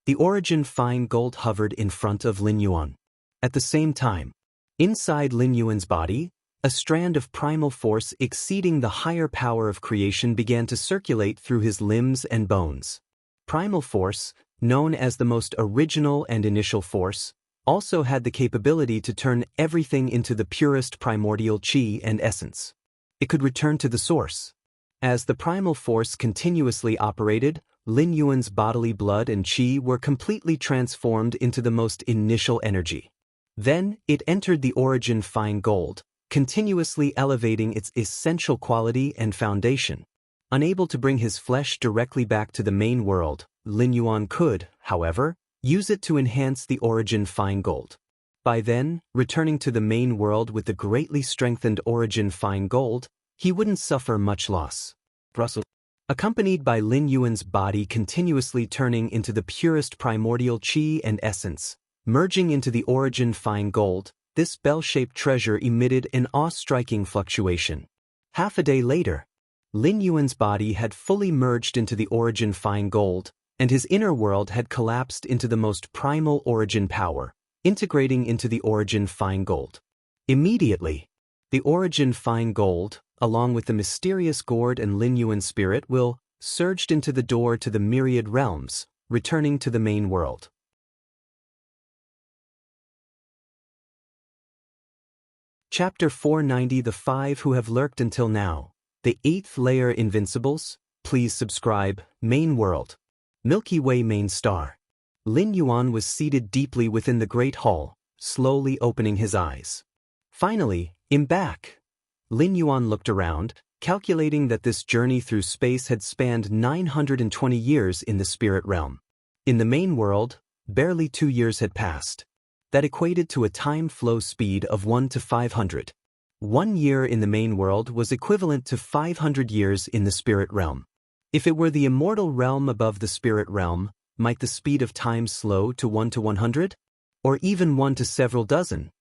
The origin fine gold hovered in front of Lin Yuan. At the same time, inside Lin Yuan's body, a strand of primal force exceeding the higher power of creation began to circulate through his limbs and bones. Primal force, known as the most original and initial force, also had the capability to turn everything into the purest primordial qi and essence. It could return to the source. As the primal force continuously operated, Lin Yuan's bodily blood and qi were completely transformed into the most initial energy. Then, it entered the origin fine gold, continuously elevating its essential quality and foundation. Unable to bring his flesh directly back to the main world, Lin Yuan could, however, use it to enhance the origin fine gold. By then, returning to the main world with the greatly strengthened origin fine gold, he wouldn't suffer much loss. Accompanied by Lin Yuan's body continuously turning into the purest primordial qi and essence, merging into the origin fine gold, this bell-shaped treasure emitted an awe-striking fluctuation. Half a day later, Lin Yuan's body had fully merged into the origin fine gold, and his inner world had collapsed into the most primal origin power, integrating into the origin fine gold. Immediately, the origin fine gold, along with the mysterious gourd and Lin Yuan's spirit, surged into the door to the myriad realms, returning to the main world. Chapter 490. The Five Who Have Lurked Until Now. The 8th Layer Invincibles. Please subscribe. Main World. Milky Way Main Star. Lin Yuan was seated deeply within the Great Hall, slowly opening his eyes. Finally, I'm back. Lin Yuan looked around, calculating that this journey through space had spanned 920 years in the spirit realm. In the main world, barely 2 years had passed. That equated to a time flow speed of 1 to 500. 1 year in the main world was equivalent to 500 years in the spirit realm. If it were the immortal realm above the spirit realm, might the speed of time slow to 1 to 100? Or even 1 to several dozen?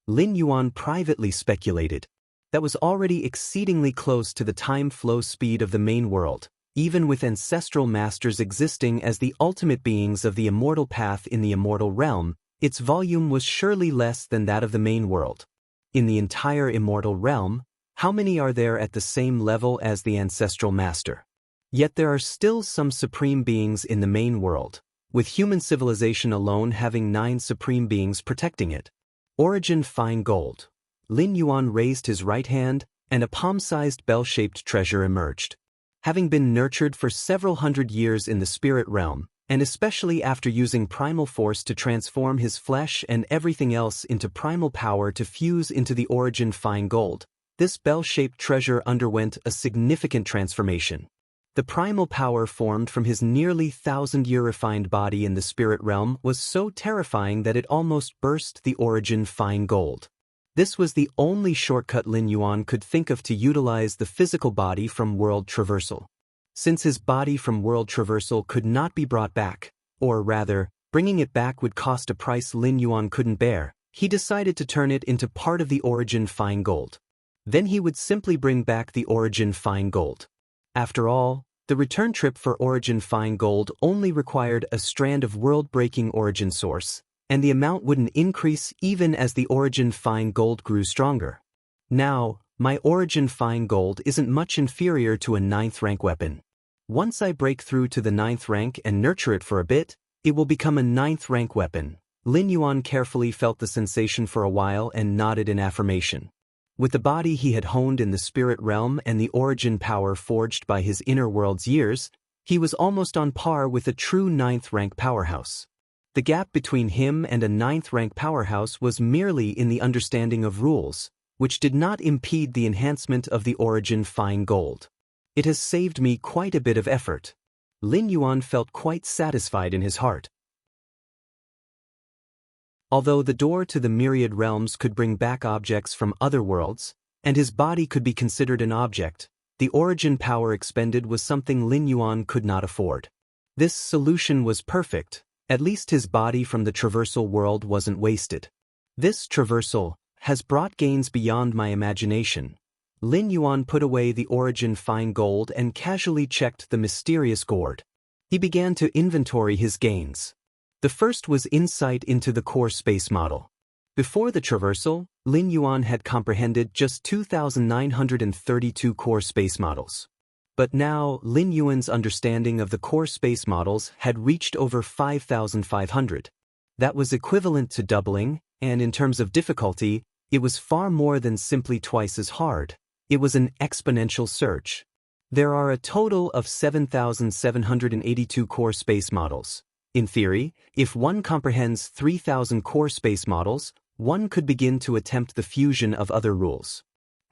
Lin Yuan privately speculated. That was already exceedingly close to the time flow speed of the main world, even with ancestral masters existing as the ultimate beings of the immortal path in the immortal realm. Its volume was surely less than that of the main world. In the entire immortal realm, how many are there at the same level as the ancestral master? Yet there are still some supreme beings in the main world, with human civilization alone having 9 supreme beings protecting it. Origin fine gold. Lin Yuan raised his right hand, and a palm-sized bell-shaped treasure emerged. Having been nurtured for several hundred years in the spirit realm, and especially after using primal force to transform his flesh and everything else into primal power to fuse into the origin fine gold, this bell-shaped treasure underwent a significant transformation. The primal power formed from his nearly 1,000-year refined body in the spirit realm was so terrifying that it almost burst the origin fine gold. This was the only shortcut Lin Yuan could think of to utilize the physical body from world traversal. Since his body from world traversal could not be brought back, or rather, bringing it back would cost a price Lin Yuan couldn't bear, he decided to turn it into part of the origin fine gold. Then he would simply bring back the origin fine gold. After all, the return trip for origin fine gold only required a strand of world-breaking origin source, and the amount wouldn't increase even as the origin fine gold grew stronger. Now, my origin fine gold isn't much inferior to a 9th rank weapon. Once I break through to the 9th rank and nurture it for a bit, it will become a 9th rank weapon. Lin Yuan carefully felt the sensation for a while and nodded in affirmation. With the body he had honed in the spirit realm and the origin power forged by his inner world's years, he was almost on par with a true 9th rank powerhouse. The gap between him and a 9th rank powerhouse was merely in the understanding of rules, which did not impede the enhancement of the origin fine gold. It has saved me quite a bit of effort. Lin Yuan felt quite satisfied in his heart. Although the door to the myriad realms could bring back objects from other worlds, and his body could be considered an object, the origin power expended was something Lin Yuan could not afford. This solution was perfect, at least his body from the traversal world wasn't wasted. This traversal has brought gains beyond my imagination. Lin Yuan put away the origin fine gold and casually checked the mysterious gourd. He began to inventory his gains. The first was insight into the core space model. Before the traversal, Lin Yuan had comprehended just 2,932 core space models. But now, Lin Yuan's understanding of the core space models had reached over 5,500. That was equivalent to doubling, and in terms of difficulty, it was far more than simply twice as hard. It was an exponential surge. There are a total of 7,782 core space models. In theory, if one comprehends 3,000 core space models, one could begin to attempt the fusion of other rules.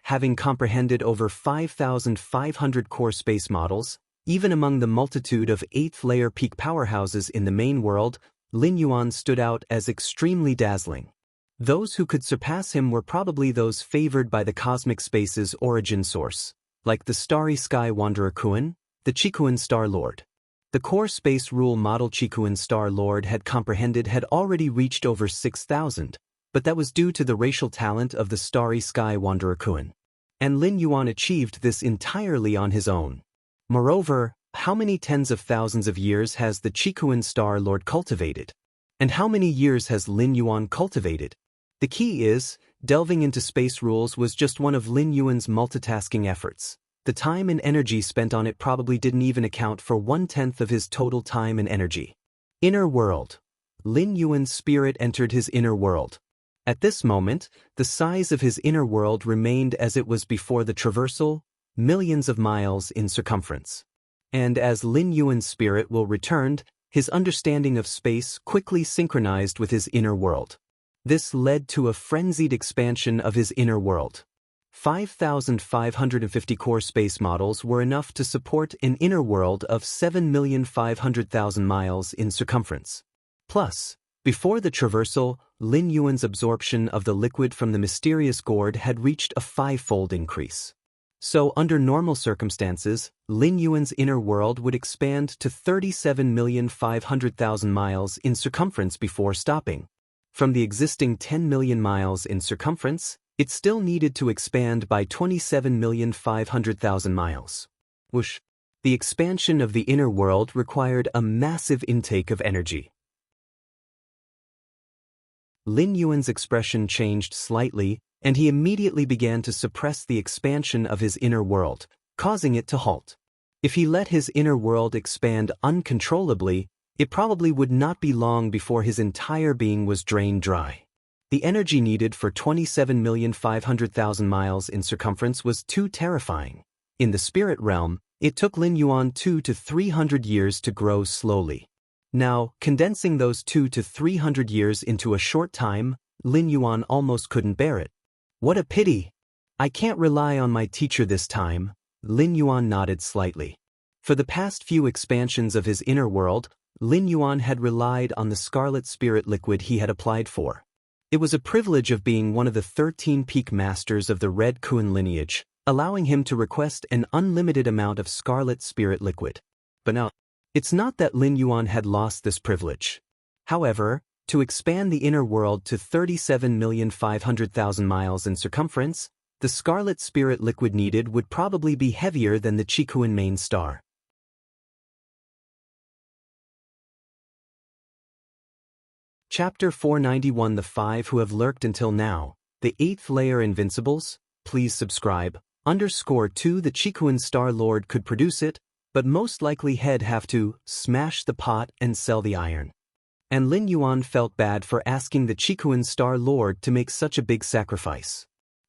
Having comprehended over 5,500 core space models, even among the multitude of 8th-layer peak powerhouses in the main world, Lin Yuan stood out as extremely dazzling. Those who could surpass him were probably those favored by the cosmic space's origin source, like the Starry Sky Wanderer Kuan, the Chikuan Star Lord. The core space rule model Chikuan Star Lord had comprehended had already reached over 6,000, but that was due to the racial talent of the Starry Sky Wanderer Kuan. And Lin Yuan achieved this entirely on his own. Moreover, how many tens of thousands of years has the Chikuan Star Lord cultivated? And how many years has Lin Yuan cultivated? The key is, delving into space rules was just one of Lin Yuan's multitasking efforts. The time and energy spent on it probably didn't even account for 1/10 of his total time and energy. Inner world. Lin Yuan's spirit entered his inner world. At this moment, the size of his inner world remained as it was before the traversal, millions of miles in circumference. And as Lin Yuan's spirit will returned, his understanding of space quickly synchronized with his inner world. This led to a frenzied expansion of his inner world. 5,550 core space models were enough to support an inner world of 7,500,000 miles in circumference. Plus, before the traversal, Lin Yuan's absorption of the liquid from the mysterious gourd had reached a 5-fold increase. So under normal circumstances, Lin Yuan's inner world would expand to 37,500,000 miles in circumference before stopping. From the existing 10 million miles in circumference, it still needed to expand by 27,500,000 miles. Whoosh! The expansion of the inner world required a massive intake of energy. Lin Yuan's expression changed slightly, and he immediately began to suppress the expansion of his inner world, causing it to halt. If he let his inner world expand uncontrollably, it probably would not be long before his entire being was drained dry. The energy needed for 27,500,000 miles in circumference was too terrifying. In the spirit realm, it took Lin Yuan 200 to 300 years to grow slowly. Now, condensing those 200 to 300 years into a short time, Lin Yuan almost couldn't bear it. What a pity! I can't rely on my teacher this time. Lin Yuan nodded slightly. For the past few expansions of his inner world, Lin Yuan had relied on the scarlet spirit liquid he had applied for. It was a privilege of being one of the 13 peak masters of the Red Kuan lineage, allowing him to request an unlimited amount of scarlet spirit liquid. But no, it's not that Lin Yuan had lost this privilege. However, to expand the inner world to 37,500,000 miles in circumference, the scarlet spirit liquid needed would probably be heavier than the Chikuan main star. Chapter 491 The Five Who Have Lurked Until Now, the 8th Layer Invincibles, please subscribe. _2 The Chikuan Star Lord could produce it, but most likely he'd have to smash the pot and sell the iron. And Lin Yuan felt bad for asking the Chikuan Star Lord to make such a big sacrifice.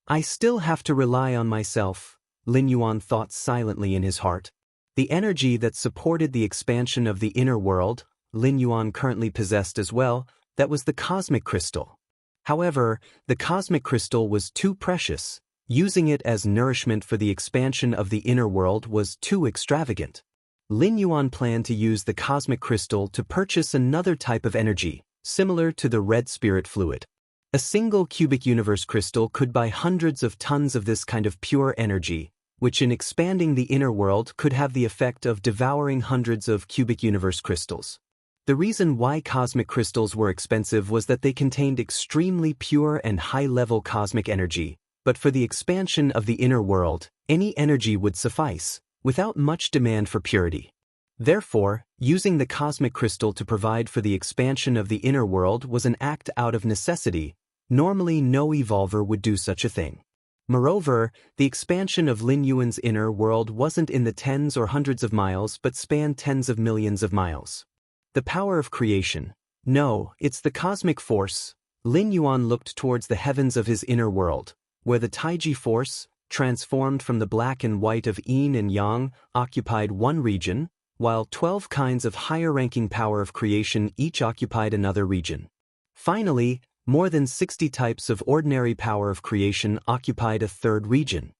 I still have to rely on myself, Lin Yuan thought silently in his heart. The energy that supported the expansion of the inner world, Lin Yuan currently possessed as well, that was the cosmic crystal. However, the cosmic crystal was too precious. Using it as nourishment for the expansion of the inner world was too extravagant. Lin Yuan planned to use the cosmic crystal to purchase another type of energy, similar to the red spirit fluid. A single cubic universe crystal could buy hundreds of tons of this kind of pure energy, which in expanding the inner world could have the effect of devouring hundreds of cubic universe crystals. The reason why cosmic crystals were expensive was that they contained extremely pure and high-level cosmic energy, but for the expansion of the inner world, any energy would suffice, without much demand for purity. Therefore, using the cosmic crystal to provide for the expansion of the inner world was an act out of necessity. Normally no evolver would do such a thing. Moreover, the expansion of Lin Yuan's inner world wasn't in the tens or hundreds of miles but spanned tens of millions of miles. The power of creation. No, it's the cosmic force. Lin Yuan looked towards the heavens of his inner world, where the Taiji force, transformed from the black and white of yin and yang, occupied one region, while 12 kinds of higher-ranking power of creation each occupied another region. Finally, more than 60 types of ordinary power of creation occupied a third region.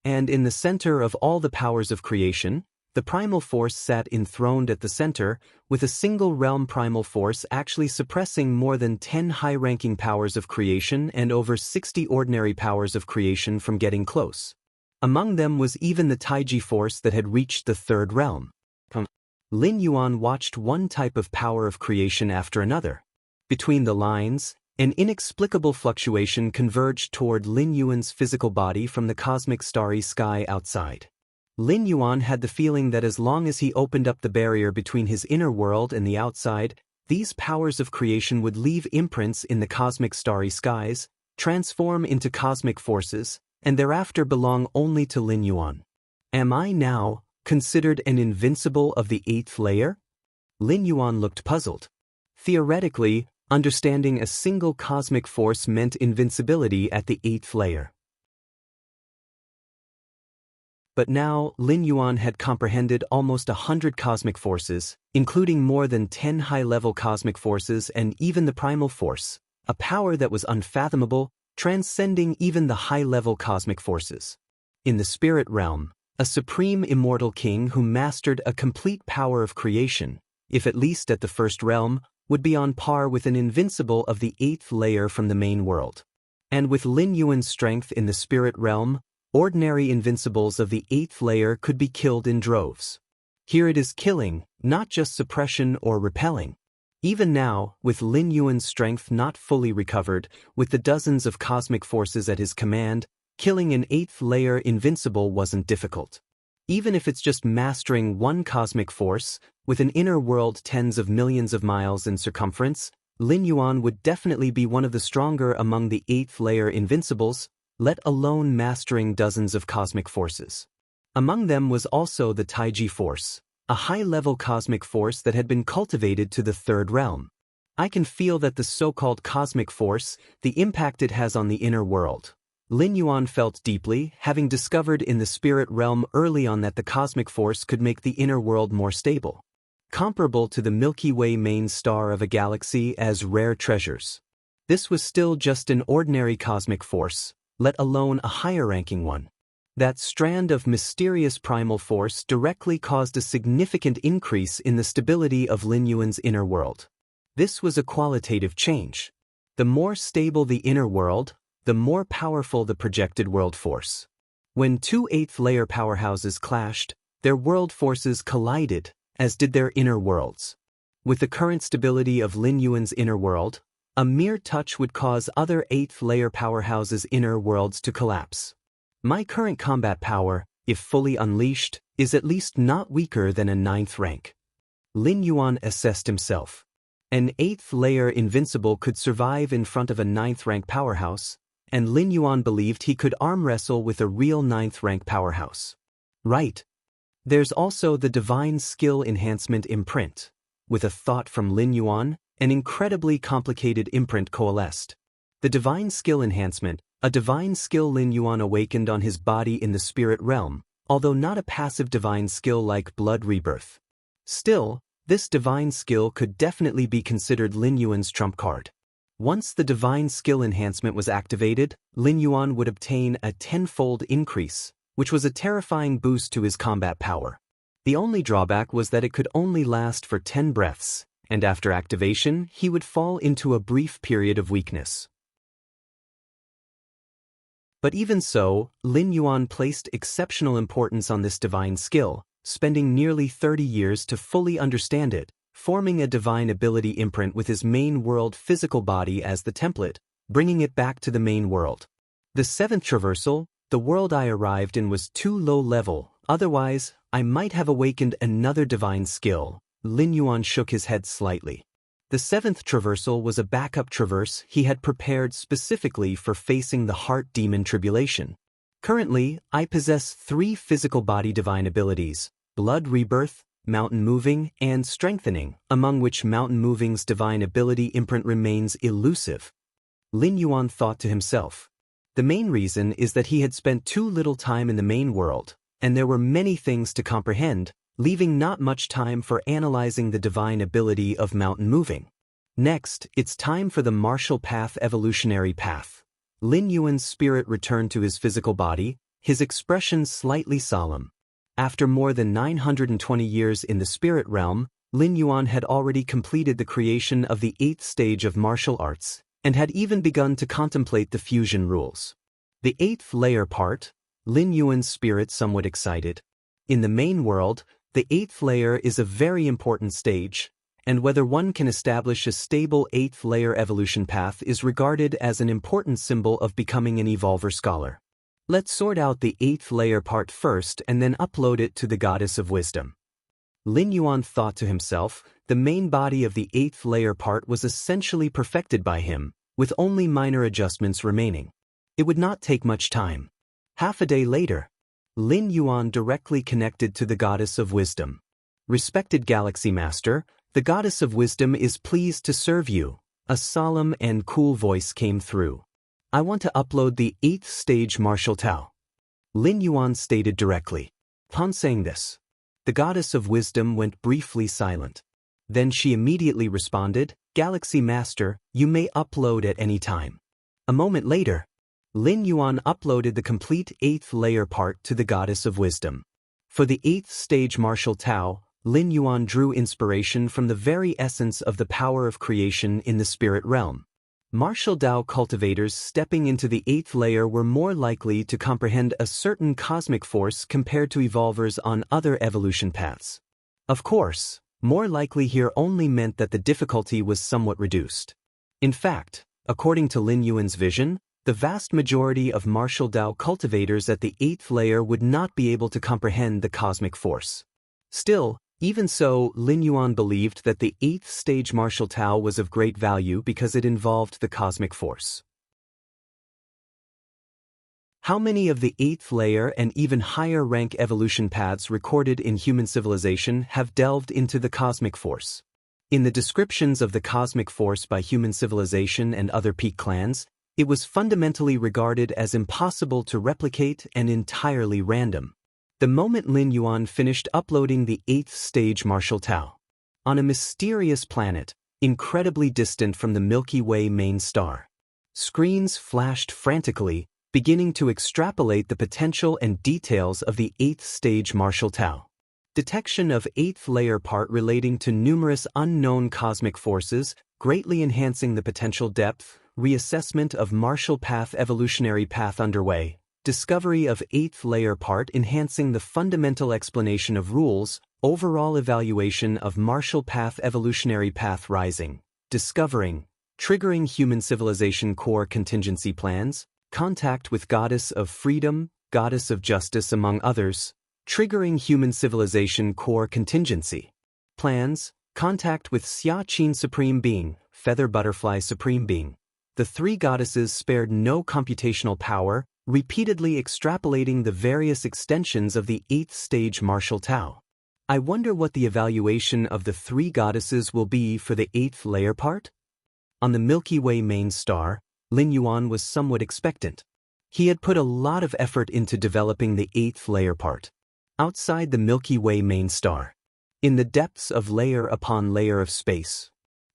And in the center of all the powers of creation, the primal force sat enthroned at the center, with a single realm primal force actually suppressing more than 10 high-ranking powers of creation and over 60 ordinary powers of creation from getting close. Among them was even the Taiji force that had reached the third realm. Lin Yuan watched one type of power of creation after another. Between the lines, an inexplicable fluctuation converged toward Lin Yuan's physical body from the cosmic starry sky outside. Lin Yuan had the feeling that as long as he opened up the barrier between his inner world and the outside, these powers of creation would leave imprints in the cosmic starry skies, transform into cosmic forces, and thereafter belong only to Lin Yuan. Am I now considered an invincible of the 8th layer? Lin Yuan looked puzzled. Theoretically, understanding a single cosmic force meant invincibility at the 8th layer. But now, Lin Yuan had comprehended almost 100 cosmic forces, including more than 10 high-level cosmic forces and even the primal force, a power that was unfathomable, transcending even the high-level cosmic forces. In the spirit realm, a supreme immortal king who mastered a complete power of creation, if at least at the first realm, would be on par with an invincible of the 8th layer from the main world. And with Lin Yuan's strength in the spirit realm, ordinary invincibles of the 8th layer could be killed in droves. Here it is killing, not just suppression or repelling. Even now, with Lin Yuan's strength not fully recovered, with the dozens of cosmic forces at his command, killing an 8th layer invincible wasn't difficult. Even if it's just mastering one cosmic force, with an inner world tens of millions of miles in circumference, Lin Yuan would definitely be one of the stronger among the 8th layer invincibles, let alone mastering dozens of cosmic forces. Among them was also the Taiji force, a high-level cosmic force that had been cultivated to the third realm. I can feel that the so-called cosmic force, the impact it has on the inner world. Lin Yuan felt deeply, having discovered in the spirit realm early on that the cosmic force could make the inner world more stable, comparable to the Milky Way main star of a galaxy as rare treasures. This was still just an ordinary cosmic force, let alone a higher-ranking one. That strand of mysterious primal force directly caused a significant increase in the stability of Lin Yuan's inner world. This was a qualitative change. The more stable the inner world, the more powerful the projected world force. When two 8th layer powerhouses clashed, their world forces collided, as did their inner worlds. With the current stability of Lin Yuan's inner world, a mere touch would cause other 8th layer powerhouses' inner worlds to collapse. My current combat power, if fully unleashed, is at least not weaker than a 9th rank. Lin Yuan assessed himself. An 8th layer invincible could survive in front of a 9th rank powerhouse, and Lin Yuan believed he could arm wrestle with a real 9th rank powerhouse. Right. There's also the Divine Skill Enhancement imprint. With a thought from Lin Yuan, an incredibly complicated imprint coalesced. The Divine Skill Enhancement, a divine skill Lin Yuan awakened on his body in the spirit realm, although not a passive divine skill like blood rebirth. Still, this divine skill could definitely be considered Lin Yuan's trump card. Once the divine skill enhancement was activated, Lin Yuan would obtain a 10-fold increase, which was a terrifying boost to his combat power. The only drawback was that it could only last for 10 breaths, and after activation, he would fall into a brief period of weakness. But even so, Lin Yuan placed exceptional importance on this divine skill, spending nearly 30 years to fully understand it, forming a divine ability imprint with his main world physical body as the template, bringing it back to the main world. The 7th traversal, the world I arrived in, was too low level, otherwise, I might have awakened another divine skill. Lin Yuan shook his head slightly. The 7th traversal was a backup traverse he had prepared specifically for facing the heart demon tribulation. Currently, I possess 3 physical body divine abilities: blood rebirth, mountain moving, and strengthening, among which mountain moving's divine ability imprint remains elusive. Lin Yuan thought to himself. The main reason is that he had spent too little time in the main world, and there were many things to comprehend, leaving not much time for analyzing the divine ability of mountain moving. Next, it's time for the martial path evolutionary path. Lin Yuan's spirit returned to his physical body, his expression slightly solemn. After more than 920 years in the spirit realm, Lin Yuan had already completed the creation of the 8th stage of martial arts, and had even begun to contemplate the fusion rules. The 8th layer part, Lin Yuan's spirit somewhat excited. In the main world, the 8th layer is a very important stage, and whether one can establish a stable 8th layer evolution path is regarded as an important symbol of becoming an evolver scholar. Let's sort out the 8th layer part first and then upload it to the Goddess of Wisdom. Lin Yuan thought to himself, the main body of the 8th layer part was essentially perfected by him, with only minor adjustments remaining. It would not take much time. Half a day later, Lin Yuan directly connected to the Goddess of Wisdom. Respected Galaxy Master, the Goddess of Wisdom is pleased to serve you. A solemn and cool voice came through. I want to upload the 8th stage martial Tao. Lin Yuan stated directly. Upon saying this, the Goddess of Wisdom went briefly silent. Then she immediately responded, Galaxy Master, you may upload at any time. A moment later, Lin Yuan uploaded the complete 8th layer part to the Goddess of Wisdom. For the 8th stage martial Tao, Lin Yuan drew inspiration from the very essence of the power of creation in the spirit realm. Martial Tao cultivators stepping into the 8th layer were more likely to comprehend a certain cosmic force compared to evolvers on other evolution paths. Of course, more likely here only meant that the difficulty was somewhat reduced. In fact, according to Lin Yuan's vision, the vast majority of martial Tao cultivators at the 8th layer would not be able to comprehend the cosmic force. Still, even so, Lin Yuan believed that the 8th stage martial Tao was of great value because it involved the cosmic force. How many of the 8th layer and even higher rank evolution paths recorded in human civilization have delved into the cosmic force? In the descriptions of the cosmic force by human civilization and other peak clans, it was fundamentally regarded as impossible to replicate and entirely random. The moment Lin Yuan finished uploading the 8th stage martial Tao, on a mysterious planet, incredibly distant from the Milky Way main star, screens flashed frantically, beginning to extrapolate the potential and details of the 8th stage martial Tao. Detection of 8th layer part relating to numerous unknown cosmic forces, greatly enhancing the potential depth, reassessment of martial path evolutionary path underway, discovery of 8th layer part enhancing the fundamental explanation of rules, overall evaluation of martial path evolutionary path rising, discovering, triggering human civilization core contingency plans, contact with Goddess of Freedom, Goddess of Justice among others, triggering human civilization core contingency plans, Contact with Xianxia Supreme Being, Feather Butterfly Supreme Being. The three goddesses spared no computational power, repeatedly extrapolating the various extensions of the 8th stage martial Tao. I wonder what the evaluation of the three goddesses will be for the 8th layer part? On the Milky Way main star, Lin Yuan was somewhat expectant. He had put a lot of effort into developing the 8th layer part. Outside the Milky Way main star, in the depths of layer upon layer of space,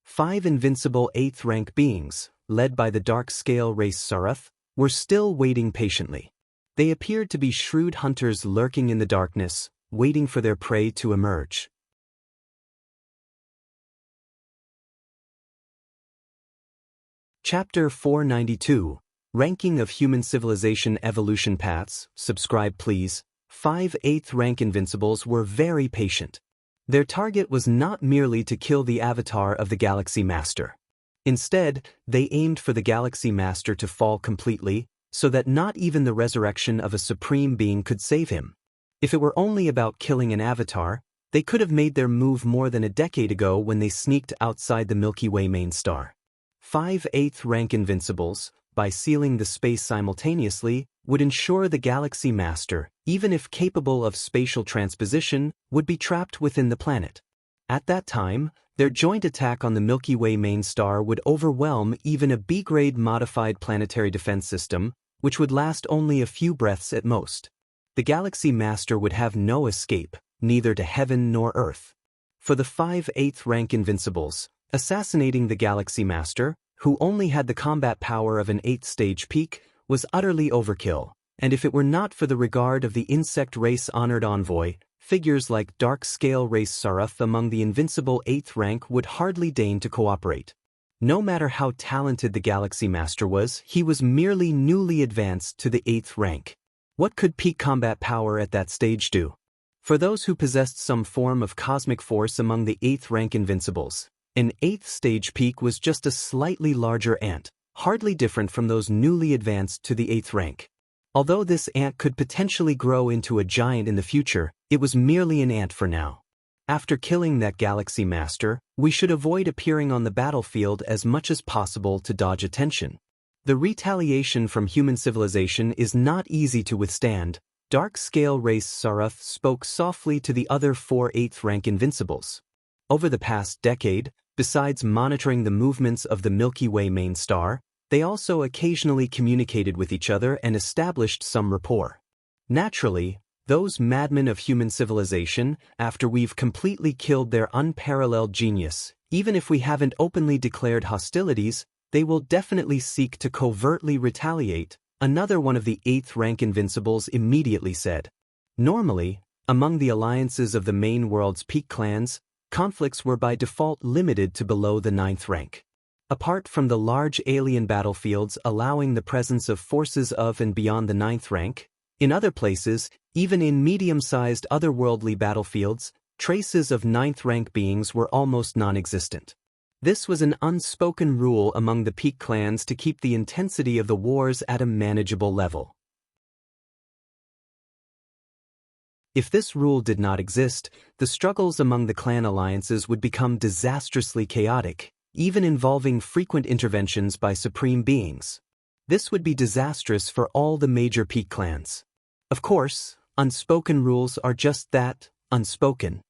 5 invincible 8th rank beings, led by the dark scale race Sarath, were still waiting patiently. They appeared to be shrewd hunters lurking in the darkness, waiting for their prey to emerge. Chapter 492, Ranking of Human Civilization Evolution Paths, subscribe please. 5 8th rank invincibles were very patient. Their target was not merely to kill the avatar of the Galaxy Master. Instead, they aimed for the Galaxy Master to fall completely, so that not even the resurrection of a Supreme Being could save him. If it were only about killing an avatar, they could have made their move more than a decade ago when they sneaked outside the Milky Way main star. 5 8th rank invincibles, by sealing the space simultaneously, would ensure the Galaxy Master, even if capable of spatial transposition, would be trapped within the planet. At that time, their joint attack on the Milky Way main star would overwhelm even a B-grade modified planetary defense system, which would last only a few breaths at most. The Galaxy Master would have no escape, neither to heaven nor earth. For the 5 8th rank invincibles, assassinating the Galaxy Master, who only had the combat power of an 8th stage peak, was utterly overkill, and if it were not for the regard of the insect race honored envoy, figures like dark scale race Sarath among the invincible 8th rank would hardly deign to cooperate. No matter how talented the Galaxy Master was, he was merely newly advanced to the 8th rank. What could peak combat power at that stage do? For those who possessed some form of cosmic force among the 8th rank invincibles, an 8th stage peak was just a slightly larger ant, hardly different from those newly advanced to the 8th rank. Although this ant could potentially grow into a giant in the future, it was merely an ant for now. After killing that Galaxy Master, we should avoid appearing on the battlefield as much as possible to dodge attention. The retaliation from human civilization is not easy to withstand. Dark scale race Sarath spoke softly to the other 4 8th rank invincibles. Over the past decade, besides monitoring the movements of the Milky Way main star, they also occasionally communicated with each other and established some rapport. Naturally, those madmen of human civilization, after we've completely killed their unparalleled genius, even if we haven't openly declared hostilities, they will definitely seek to covertly retaliate, another one of the 8th rank invincibles immediately said. Normally, among the alliances of the main world's peak clans, conflicts were by default limited to below the 9th rank. Apart from the large alien battlefields allowing the presence of forces of and beyond the 9th rank, in other places, even in medium-sized otherworldly battlefields, traces of 9th rank beings were almost non-existent. This was an unspoken rule among the peak clans to keep the intensity of the wars at a manageable level. If this rule did not exist, the struggles among the clan alliances would become disastrously chaotic, even involving frequent interventions by supreme beings. This would be disastrous for all the major peak clans. Of course, unspoken rules are just that, unspoken.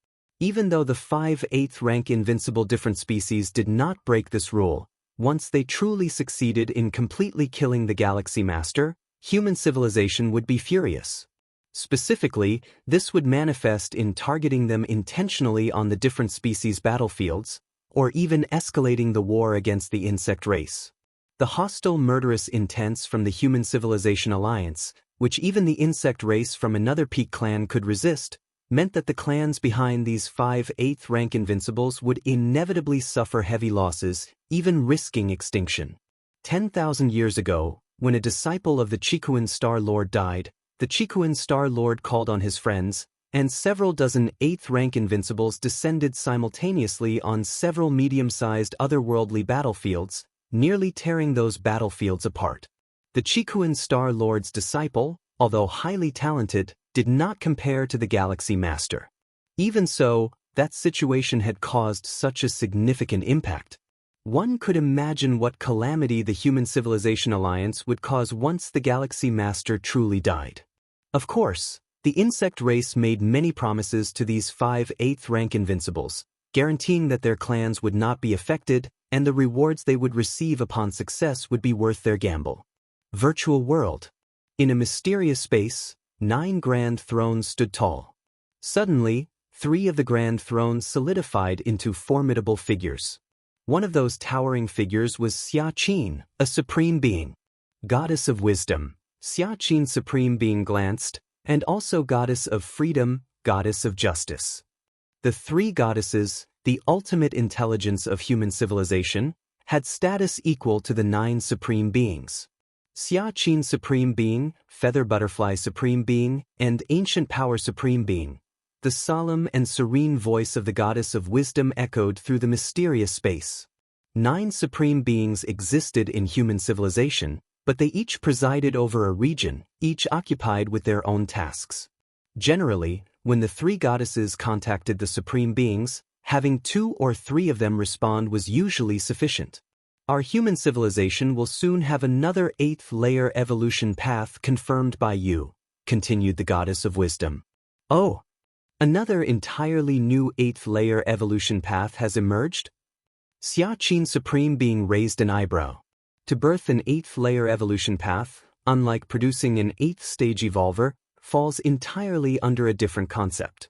Even though the 5 8th rank invincible different species did not break this rule, once they truly succeeded in completely killing the Galaxy Master, human civilization would be furious. Specifically, this would manifest in targeting them intentionally on the different species' battlefields, or even escalating the war against the insect race. The hostile murderous intents from the human civilization alliance, which even the insect race from another peak clan could resist, meant that the clans behind these 5 8th rank invincibles would inevitably suffer heavy losses, even risking extinction. 10,000 years ago, when a disciple of the Chikuan Star Lord died, the Chikuan Star Lord called on his friends, and several dozen 8th rank invincibles descended simultaneously on several medium-sized otherworldly battlefields, nearly tearing those battlefields apart. The Chikuan Star Lord's disciple, although highly talented, did not compare to the Galaxy Master. Even so, that situation had caused such a significant impact. One could imagine what calamity the Human Civilization Alliance would cause once the Galaxy Master truly died. Of course, the insect race made many promises to these 5 8th-rank invincibles, guaranteeing that their clans would not be affected and the rewards they would receive upon success would be worth their gamble. Virtual world. In a mysterious space, 9 grand thrones stood tall. Suddenly, 3 of the grand thrones solidified into formidable figures. One of those towering figures was Xianxia, a supreme being. Goddess of wisdom, Xianxia supreme being glanced, and also goddess of freedom, goddess of justice. The 3 goddesses, the ultimate intelligence of human civilization, had status equal to the 9 supreme beings. Xianxia supreme being, feather butterfly supreme being, and ancient power supreme being. The solemn and serene voice of the goddess of wisdom echoed through the mysterious space. 9 supreme beings existed in human civilization, but they each presided over a region, each occupied with their own tasks. Generally, when the 3 goddesses contacted the supreme beings, having 2 or 3 of them respond was usually sufficient. Our human civilization will soon have another 8th-layer evolution path confirmed by you, continued the goddess of wisdom. Oh! Another entirely new 8th-layer evolution path has emerged? Xianxia supreme being raised an eyebrow. To birth an 8th-layer evolution path, unlike producing an 8th-stage evolver, falls entirely under a different concept.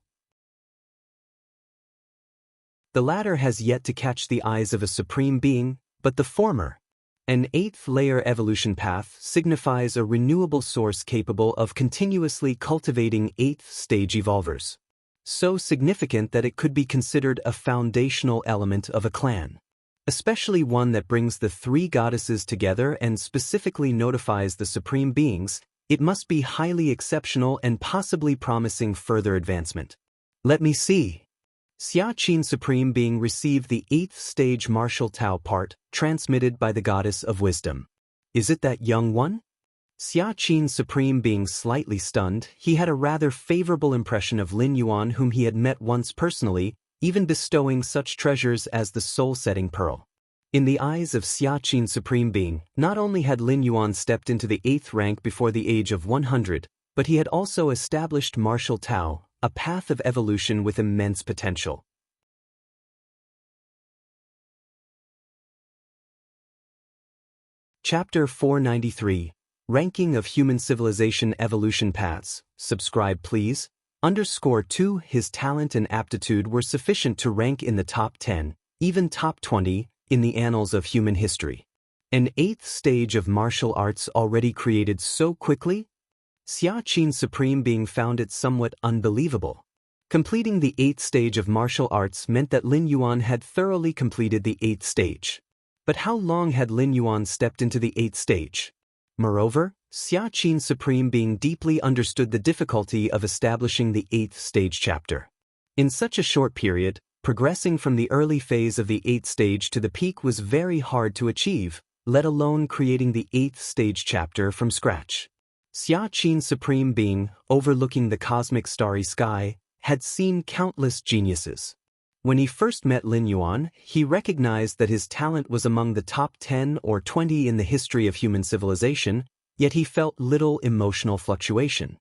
The latter has yet to catch the eyes of a supreme being, but the former, an 8th-layer evolution path, signifies a renewable source capable of continuously cultivating 8th-stage evolvers. So significant that it could be considered a foundational element of a clan. Especially one that brings the 3 goddesses together and specifically notifies the supreme beings, it must be highly exceptional and possibly promising further advancement. Let me see. Xianxia supreme being received the 8th-stage martial Tao part, transmitted by the goddess of wisdom. Is it that young one? Xianxia supreme being slightly stunned, he had a rather favorable impression of Lin Yuan whom he had met once personally, even bestowing such treasures as the soul-setting pearl. In the eyes of Xianxia supreme being, not only had Lin Yuan stepped into the 8th rank before the age of 100, but he had also established martial Tao, a path of evolution with immense potential. Chapter 493. Ranking of Human Civilization Evolution Paths. Subscribe please. _2 His talent and aptitude were sufficient to rank in the top 10, even top 20, in the annals of human history. An 8th stage of martial arts already created so quickly? Xianxia supreme being found it somewhat unbelievable. Completing the 8th stage of martial arts meant that Lin Yuan had thoroughly completed the 8th stage. But how long had Lin Yuan stepped into the 8th stage? Moreover, Xianxia supreme being deeply understood the difficulty of establishing the 8th stage chapter. In such a short period, progressing from the early phase of the 8th stage to the peak was very hard to achieve, let alone creating the 8th stage chapter from scratch. Xianxia supreme being, overlooking the cosmic starry sky, had seen countless geniuses. When he first met Lin Yuan, he recognized that his talent was among the top 10 or 20 in the history of human civilization, yet he felt little emotional fluctuation.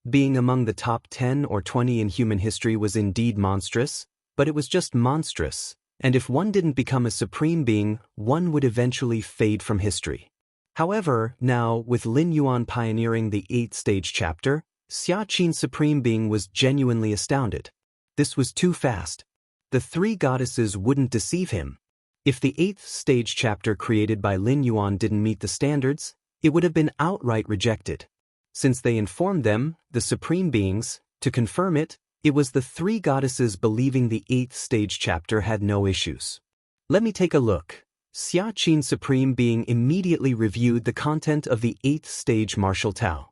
Being among the top 10 or 20 in human history was indeed monstrous, but it was just monstrous, and if one didn't become a supreme being, one would eventually fade from history. However, now, with Lin Yuan pioneering the 8th stage chapter, Xianxia supreme being was genuinely astounded. This was too fast. The 3 goddesses wouldn't deceive him. If the 8th stage chapter created by Lin Yuan didn't meet the standards, it would have been outright rejected. Since they informed them, the supreme beings, to confirm it, it was the 3 goddesses believing the 8th stage chapter had no issues. Let me take a look. Xianxia supreme being immediately reviewed the content of the 8th stage martial Tao.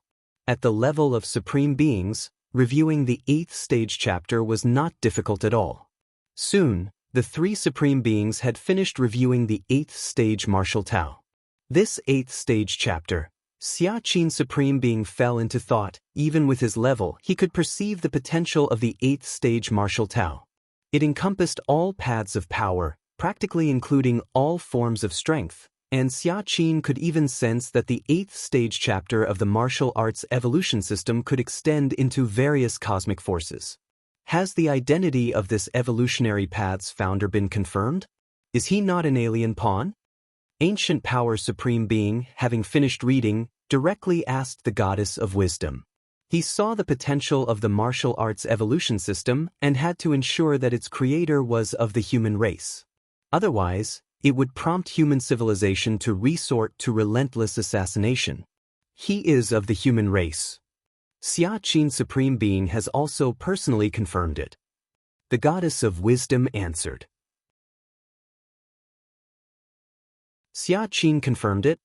At the level of supreme beings, reviewing the 8th stage chapter was not difficult at all. Soon, the 3 supreme beings had finished reviewing the 8th stage martial Tao. This 8th stage chapter, Xianxia supreme being fell into thought. Even with his level, he could perceive the potential of the 8th stage martial Tao. It encompassed all paths of power, practically including all forms of strength, and Xiaqin could even sense that the 8th stage chapter of the martial arts evolution system could extend into various cosmic forces. Has the identity of this evolutionary path's founder been confirmed? Is he not an alien pawn? Ancient Power Supreme Being, having finished reading, directly asked the Goddess of Wisdom. He saw the potential of the martial arts evolution system and had to ensure that its creator was of the human race. Otherwise, it would prompt human civilization to resort to relentless assassination. He is of the human race. Xiaqin Supreme Being has also personally confirmed it. The Goddess of Wisdom answered. Xiaqin confirmed it.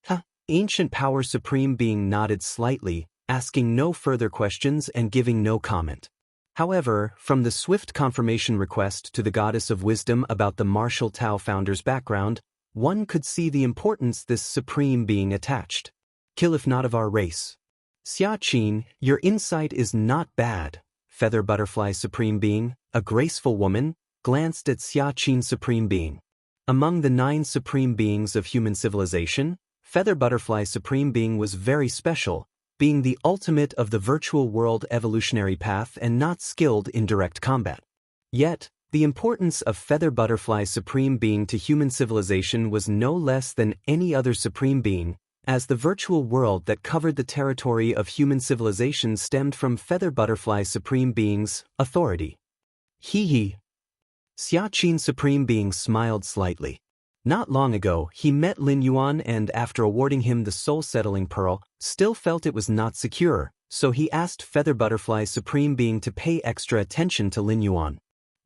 Ancient Power Supreme Being nodded slightly, asking no further questions and giving no comment. However, from the swift confirmation request to the Goddess of Wisdom about the martial Tao founder's background, one could see the importance this Supreme Being attached. Kill if not of our race. Xiaqin, your insight is not bad. Feather Butterfly Supreme Being, a graceful woman, glanced at Xiaqin Supreme Being. Among the 9 Supreme Beings of human civilization, Feather Butterfly Supreme Being was very special, being the ultimate of the virtual world evolutionary path and not skilled in direct combat. Yet, the importance of Feather Butterfly Supreme Being to human civilization was no less than any other Supreme Being, as the virtual world that covered the territory of human civilization stemmed from Feather Butterfly Supreme Being's authority. Hee. Xiaqin Supreme Being smiled slightly. Not long ago, he met Lin Yuan and after awarding him the soul-settling pearl, still felt it was not secure, so he asked Feather Butterfly Supreme Being to pay extra attention to Lin Yuan.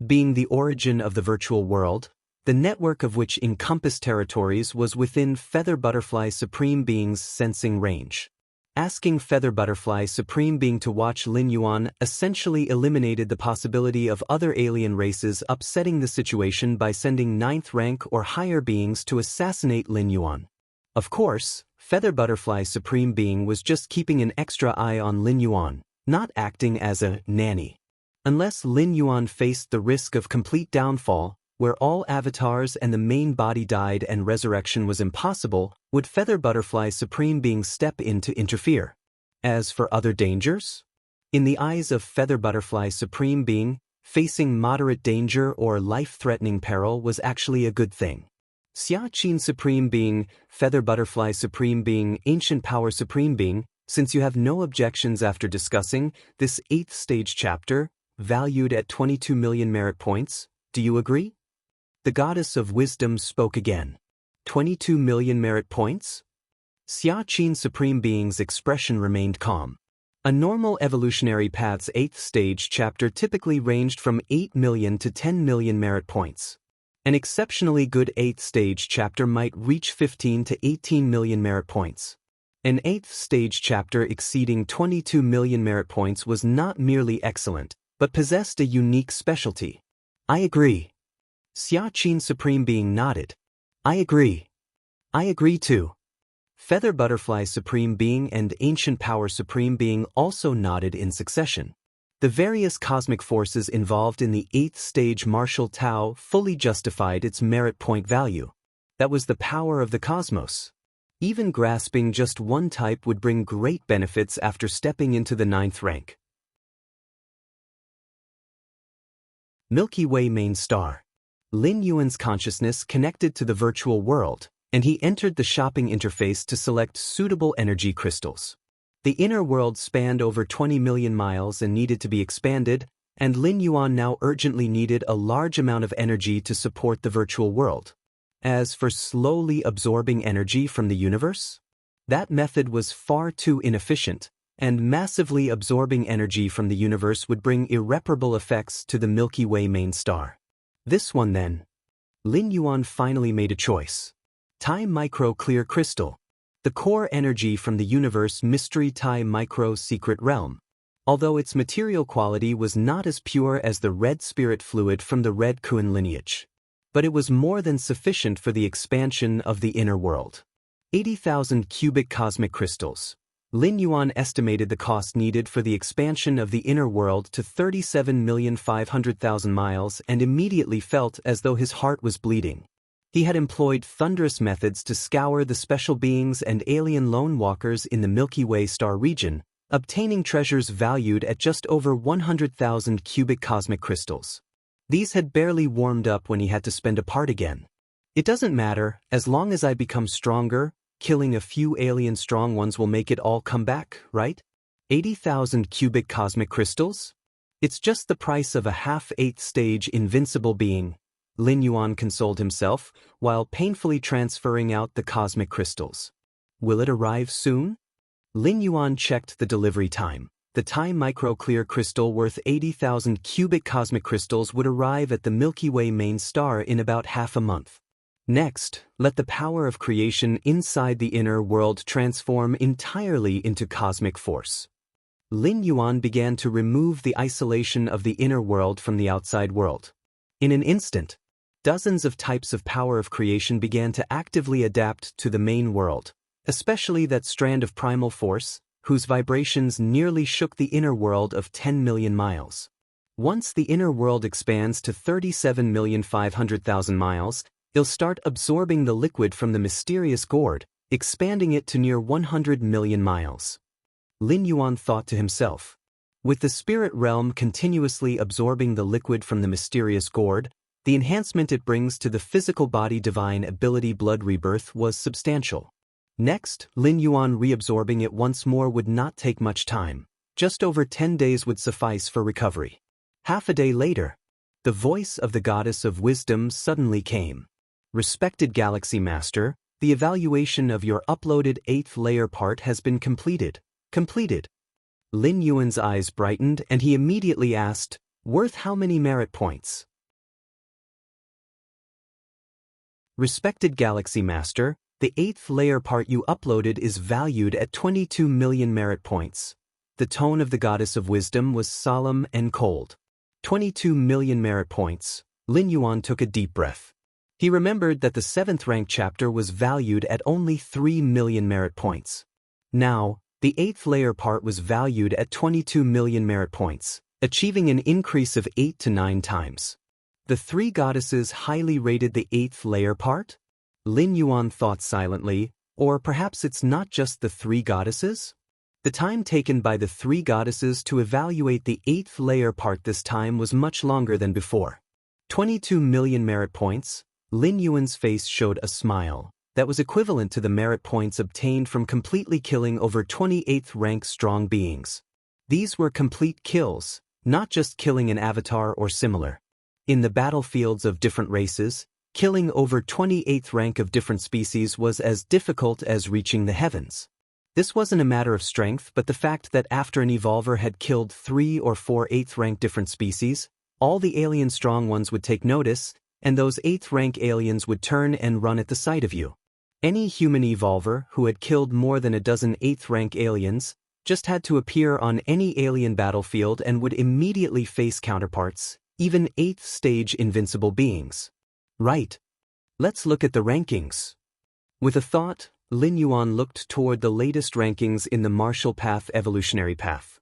Being the origin of the virtual world, the network of which encompassed territories was within Feather Butterfly Supreme Being's sensing range. Asking Feather Butterfly Supreme Being to watch Lin Yuan essentially eliminated the possibility of other alien races upsetting the situation by sending 9th rank or higher beings to assassinate Lin Yuan. Of course, Feather Butterfly Supreme Being was just keeping an extra eye on Lin Yuan, not acting as a nanny. Unless Lin Yuan faced the risk of complete downfall, where all avatars and the main body died and resurrection was impossible, would Feather Butterfly Supreme Being step in to interfere. As for other dangers? In the eyes of Feather Butterfly Supreme Being, facing moderate danger or life-threatening peril was actually a good thing. Xiaqin Supreme Being, Feather Butterfly Supreme Being, Ancient Power Supreme Being, since you have no objections after discussing this 8th stage chapter, valued at 22 million merit points, do you agree? The Goddess of Wisdom spoke again. 22 million merit points? Xiaqin Supreme Being's expression remained calm. A normal evolutionary path's 8th stage chapter typically ranged from 8 million to 10 million merit points. An exceptionally good 8th stage chapter might reach 15 to 18 million merit points. An 8th stage chapter exceeding 22 million merit points was not merely excellent, but possessed a unique specialty. I agree. Xiaqin Supreme Being nodded. I agree. I agree too. Feather Butterfly Supreme Being and Ancient Power Supreme Being also nodded in succession. The various cosmic forces involved in the 8th stage martial Tao fully justified its merit point value. That was the power of the cosmos. Even grasping just one type would bring great benefits after stepping into the 9th rank. Milky Way main star. Lin Yuan's consciousness connected to the virtual world, and he entered the shopping interface to select suitable energy crystals. The inner world spanned over 20 million miles and needed to be expanded, and Lin Yuan now urgently needed a large amount of energy to support the virtual world. As for slowly absorbing energy from the universe, that method was far too inefficient, and massively absorbing energy from the universe would bring irreparable effects to the Milky Way main star. This one then. Lin Yuan finally made a choice. Tai Micro Clear Crystal. The core energy from the universe Mystery Tai Micro Secret Realm. Although its material quality was not as pure as the red spirit fluid from the Red Kuan lineage, but it was more than sufficient for the expansion of the inner world. 80,000 cubic cosmic crystals. Lin Yuan estimated the cost needed for the expansion of the inner world to 37,500,000 miles and immediately felt as though his heart was bleeding. He had employed thunderous methods to scour the special beings and alien lone walkers in the Milky Way star region, obtaining treasures valued at just over 100,000 cubic cosmic crystals. These had barely warmed up when he had to spend a part again. It doesn't matter, as long as I become stronger, killing a few alien strong ones will make it all come back, right? 80,000 cubic cosmic crystals? It's just the price of a half-eighth stage invincible being, Lin Yuan consoled himself, while painfully transferring out the cosmic crystals. Will it arrive soon? Lin Yuan checked the delivery time. The time micro-clear crystal worth 80,000 cubic cosmic crystals would arrive at the Milky Way main star in about half a month. Next, let the power of creation inside the inner world transform entirely into cosmic force. Lin Yuan began to remove the isolation of the inner world from the outside world. In an instant, dozens of types of power of creation began to actively adapt to the main world, especially that strand of primal force, whose vibrations nearly shook the inner world of 10 million miles. Once the inner world expands to 37,500,000 miles, it'll start absorbing the liquid from the mysterious gourd, expanding it to near 100 million miles. Lin Yuan thought to himself. With the spirit realm continuously absorbing the liquid from the mysterious gourd, the enhancement it brings to the physical body divine ability blood rebirth was substantial. Next, Lin Yuan reabsorbing it once more would not take much time. Just over 10 days would suffice for recovery. Half a day later, the voice of the goddess of wisdom suddenly came. Respected Galaxy Master, the evaluation of your uploaded 8th layer part has been completed. Completed. Lin Yuan's eyes brightened and he immediately asked, worth how many merit points? Respected Galaxy Master, the 8th layer part you uploaded is valued at 22 million merit points. The tone of the goddess of wisdom was solemn and cold. 22 million merit points. Lin Yuan took a deep breath. He remembered that the 7th rank chapter was valued at only 3 million merit points. Now, the 8th layer part was valued at 22 million merit points, achieving an increase of 8 to 9 times. The 3 goddesses highly rated the 8th layer part? Lin Yuan thought silently, or perhaps it's not just the 3 goddesses? The time taken by the 3 goddesses to evaluate the 8th layer part this time was much longer than before. 22 million merit points. Lin Yuan's face showed a smile that was equivalent to the merit points obtained from completely killing over 28th rank strong beings. These were complete kills, not just killing an avatar or similar. In the battlefields of different races, killing over 28th rank of different species was as difficult as reaching the heavens. This wasn't a matter of strength, but the fact that after an evolver had killed 3 or 4 8th rank different species, all the alien strong ones would take notice, and those 8th rank aliens would turn and run at the sight of you. Any human evolver who had killed more than a dozen 8th rank aliens just had to appear on any alien battlefield and would immediately face counterparts, even 8th stage invincible beings. Right. Let's look at the rankings. With a thought, Lin Yuan looked toward the latest rankings in the martial path evolutionary path.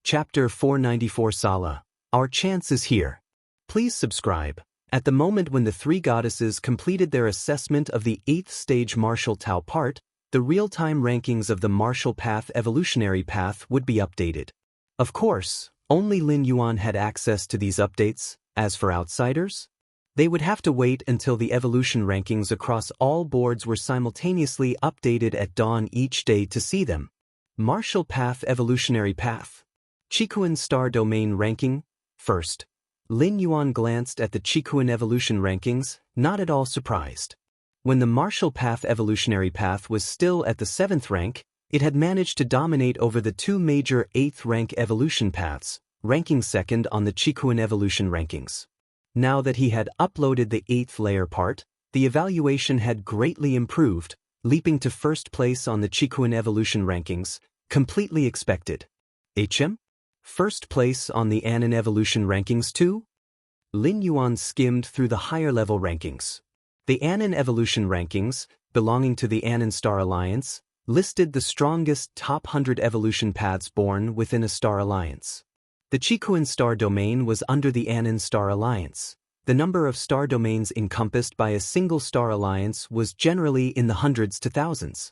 Chapter 494 Sala. Our chance is here. Please subscribe. At the moment when the 3 goddesses completed their assessment of the 8th stage martial Tao part, the real-time rankings of the martial path evolutionary path would be updated. Of course, only Lin Yuan had access to these updates. As for outsiders, they would have to wait until the evolution rankings across all boards were simultaneously updated at dawn each day to see them. Martial path evolutionary path. Qikuan Star Domain Ranking. First, Lin Yuan glanced at the Qikuan Evolution rankings, not at all surprised. When the Martial Path Evolutionary Path was still at the 7th rank, it had managed to dominate over the 2 major 8th rank evolution paths, ranking 2nd on the Qikuan Evolution rankings. Now that he had uploaded the 8th layer part, the evaluation had greatly improved, leaping to 1st place on the Qikuan Evolution rankings, completely expected. HM? 1st place on the Anan Evolution rankings too? Lin Yuan skimmed through the higher-level rankings. The Anin Evolution Rankings, belonging to the Anin Star Alliance, listed the strongest top 100 evolution paths born within a star alliance. The Chikuan star domain was under the Anin Star Alliance. The number of star domains encompassed by a single star alliance was generally in the hundreds to thousands.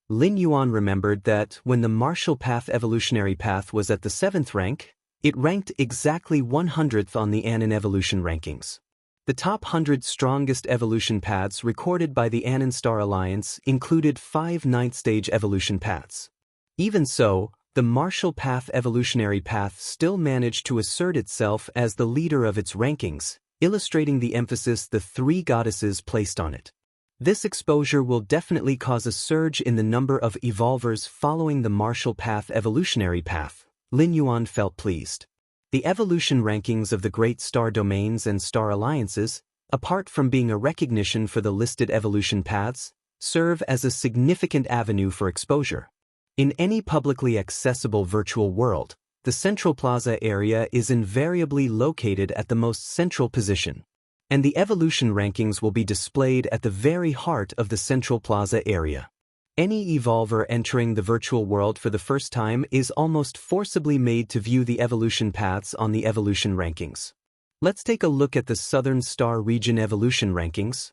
Lin Yuan remembered that when the Martial Path evolutionary path was at the 7th rank, it ranked exactly 100th on the Anin Evolution Rankings. The top 100 strongest evolution paths recorded by the Anin Star Alliance included 5 ninth-stage evolution paths. Even so, the Martial Path evolutionary path still managed to assert itself as the leader of its rankings, illustrating the emphasis the 3 goddesses placed on it. This exposure will definitely cause a surge in the number of evolvers following the Martial Path evolutionary path. Lin Yuan felt pleased. The evolution rankings of the great star domains and star alliances, apart from being a recognition for the listed evolution paths, serve as a significant avenue for exposure. In any publicly accessible virtual world, the Central Plaza area is invariably located at the most central position, and the evolution rankings will be displayed at the very heart of the Central Plaza area. Any evolver entering the virtual world for the first time is almost forcibly made to view the evolution paths on the evolution rankings. Let's take a look at the Southern Star Region evolution rankings.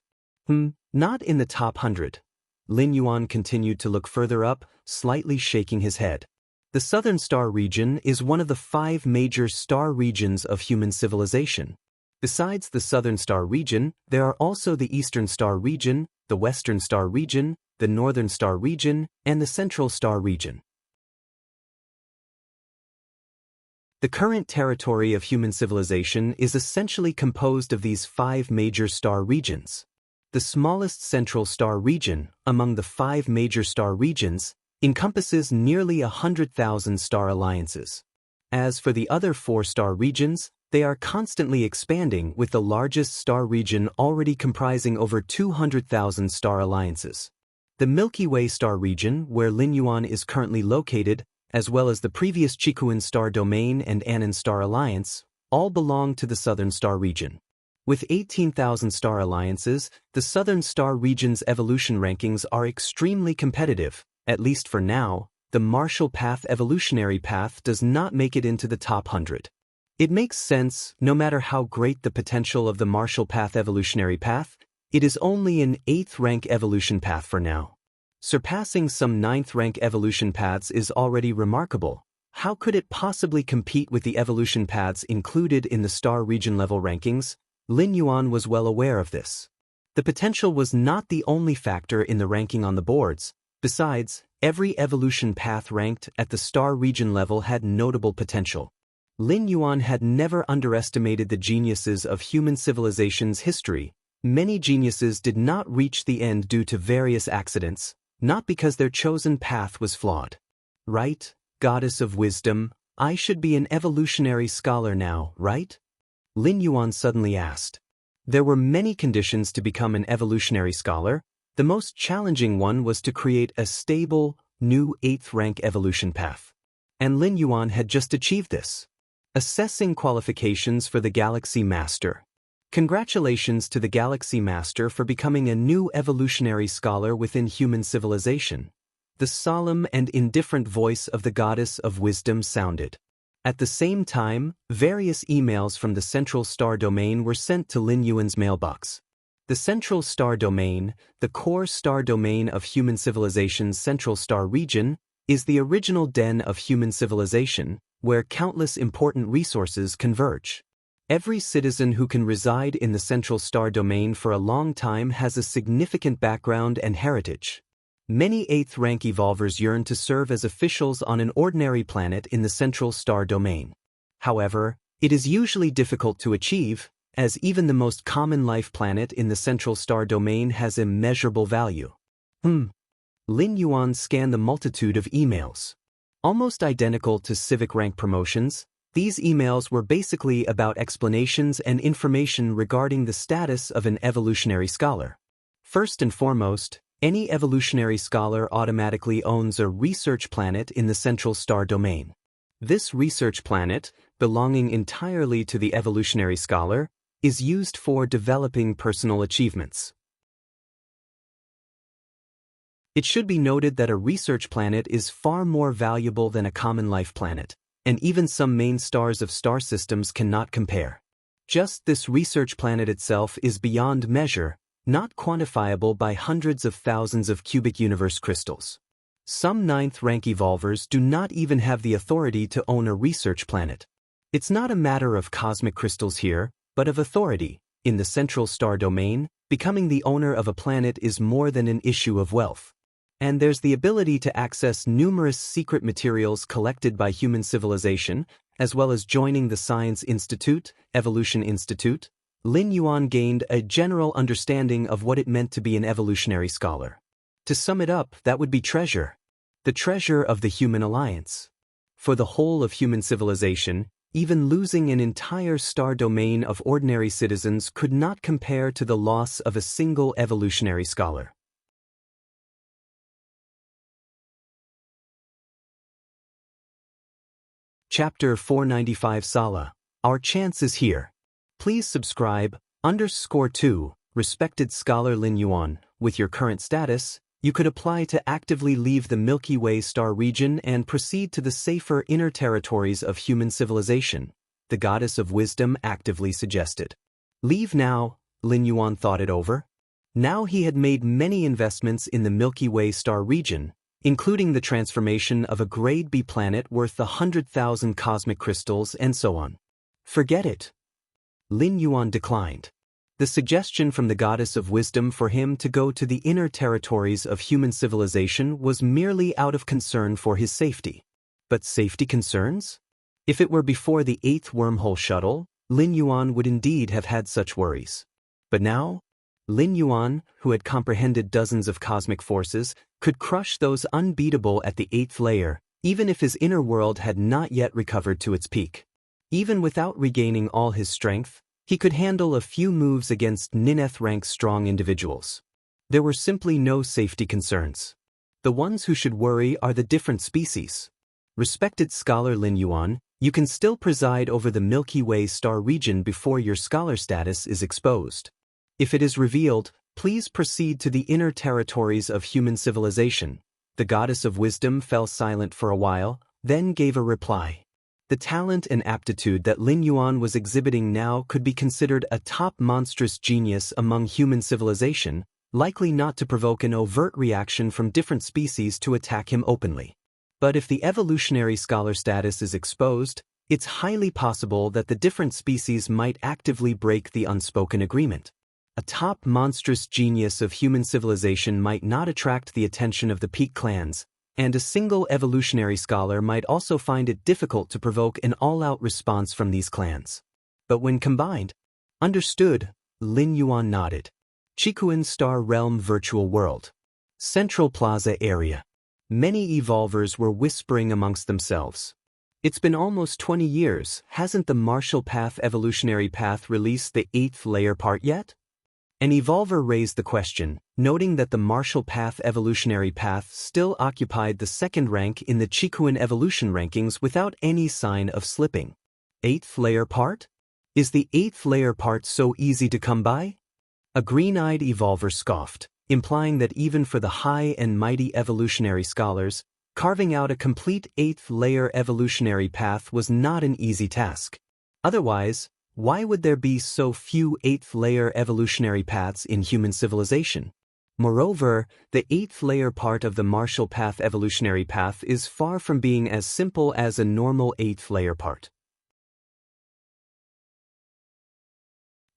Not in the top 100. Lin Yuan continued to look further up, slightly shaking his head. The Southern Star Region is one of the 5 major star regions of human civilization. Besides the Southern Star Region, there are also the Eastern Star Region, the Western Star Region, the Northern Star Region, and the Central Star Region. The current territory of human civilization is essentially composed of these 5 major star regions. The smallest Central Star Region, among the 5 major star regions, encompasses nearly 100,000 star alliances. As for the other 4 star regions, they are constantly expanding, with the largest star region already comprising over 200,000 star alliances. The Milky Way star region, where Lin Yuan is currently located, as well as the previous Chikuan star domain and Anin star alliance, all belong to the Southern Star region. With 18,000 star alliances, the Southern Star region's evolution rankings are extremely competitive. At least for now, the Martial Path evolutionary path does not make it into the top 100. It makes sense, no matter how great the potential of the Martial Path evolutionary path, it is only an 8th rank evolution path for now. Surpassing some 9th rank evolution paths is already remarkable. How could it possibly compete with the evolution paths included in the star region level rankings? Lin Yuan was well aware of this. The potential was not the only factor in the ranking on the boards. Besides, every evolution path ranked at the star region level had notable potential. Lin Yuan had never underestimated the geniuses of human civilization's history. Many geniuses did not reach the end due to various accidents, not because their chosen path was flawed. Right, Goddess of Wisdom, I should be an evolutionary scholar now, right? Lin Yuan suddenly asked. There were many conditions to become an evolutionary scholar. The most challenging one was to create a stable, new 8th rank evolution path. And Lin Yuan had just achieved this. Assessing qualifications for the Galaxy Master. Congratulations to the Galaxy Master for becoming a new evolutionary scholar within human civilization. The solemn and indifferent voice of the Goddess of Wisdom sounded. At the same time, various emails from the Central Star Domain were sent to Lin Yuan's mailbox. The Central Star Domain, the core star domain of human civilization's Central Star region, is the original den of human civilization, where countless important resources converge. Every citizen who can reside in the Central Star Domain for a long time has a significant background and heritage. Many 8th rank evolvers yearn to serve as officials on an ordinary planet in the Central Star Domain. However, it is usually difficult to achieve, as even the most common life planet in the Central Star Domain has immeasurable value. Lin Yuan scanned the multitude of emails. Almost identical to civic rank promotions, these emails were basically about explanations and information regarding the status of an evolutionary scholar. First and foremost, any evolutionary scholar automatically owns a research planet in the Central Star Domain. This research planet, belonging entirely to the evolutionary scholar, is used for developing personal achievements. It should be noted that a research planet is far more valuable than a common life planet, and even some main stars of star systems cannot compare. Just this research planet itself is beyond measure, not quantifiable by hundreds of thousands of cubic universe crystals. Some ninth-rank evolvers do not even have the authority to own a research planet. It's not a matter of cosmic crystals here, but of authority. In the central star domain, becoming the owner of a planet is more than an issue of wealth. And there's the ability to access numerous secret materials collected by human civilization, as well as joining the Science Institute, Evolution Institute. Lin Yuan gained a general understanding of what it meant to be an evolutionary scholar. To sum it up, that would be treasure. The treasure of the human alliance. For the whole of human civilization, even losing an entire star domain of ordinary citizens could not compare to the loss of a single evolutionary scholar. Chapter 495 Sala. Our chance is here. Please subscribe. _2. Respected Scholar Lin Yuan, with your current status, you could apply to actively leave the Milky Way star region and proceed to the safer inner territories of human civilization, the Goddess of Wisdom actively suggested. Leave now, Lin Yuan thought it over. Now he had made many investments in the Milky Way star region, including the transformation of a grade B planet worth 100,000 cosmic crystals and so on. Forget it. Lin Yuan declined. The suggestion from the Goddess of Wisdom for him to go to the inner territories of human civilization was merely out of concern for his safety. But safety concerns? If it were before the 8th wormhole shuttle, Lin Yuan would indeed have had such worries. But now, Lin Yuan, who had comprehended dozens of cosmic forces, could crush those unbeatable at the 8th layer, even if his inner world had not yet recovered to its peak. Even without regaining all his strength, he could handle a few moves against ninth-rank strong individuals. There were simply no safety concerns. The ones who should worry are the different species. Respected Scholar Lin Yuan, you can still preside over the Milky Way star region before your scholar status is exposed. If it is revealed, please proceed to the inner territories of human civilization. The Goddess of Wisdom fell silent for a while, then gave a reply. The talent and aptitude that Lin Yuan was exhibiting now could be considered a top monstrous genius among human civilization, likely not to provoke an overt reaction from different species to attack him openly. But if the evolutionary scholar status is exposed, it's highly possible that the different species might actively break the unspoken agreement. A top monstrous genius of human civilization might not attract the attention of the peak clans, and a single evolutionary scholar might also find it difficult to provoke an all-out response from these clans. But when combined, understood, Lin Yuan nodded. Chikuan Star Realm Virtual World. Central Plaza area. Many evolvers were whispering amongst themselves. It's been almost 20 years, hasn't the Martial Path evolutionary path released the 8th layer part yet? An evolver raised the question, noting that the Martial Path evolutionary path still occupied the 2nd rank in the Chikuan evolution rankings without any sign of slipping. 8th layer part? Is the 8th layer part so easy to come by? A green-eyed evolver scoffed, implying that even for the high and mighty evolutionary scholars, carving out a complete 8th layer evolutionary path was not an easy task. Otherwise, why would there be so few 8th layer evolutionary paths in human civilization? Moreover, the 8th layer part of the Martial Path evolutionary path is far from being as simple as a normal 8th layer part.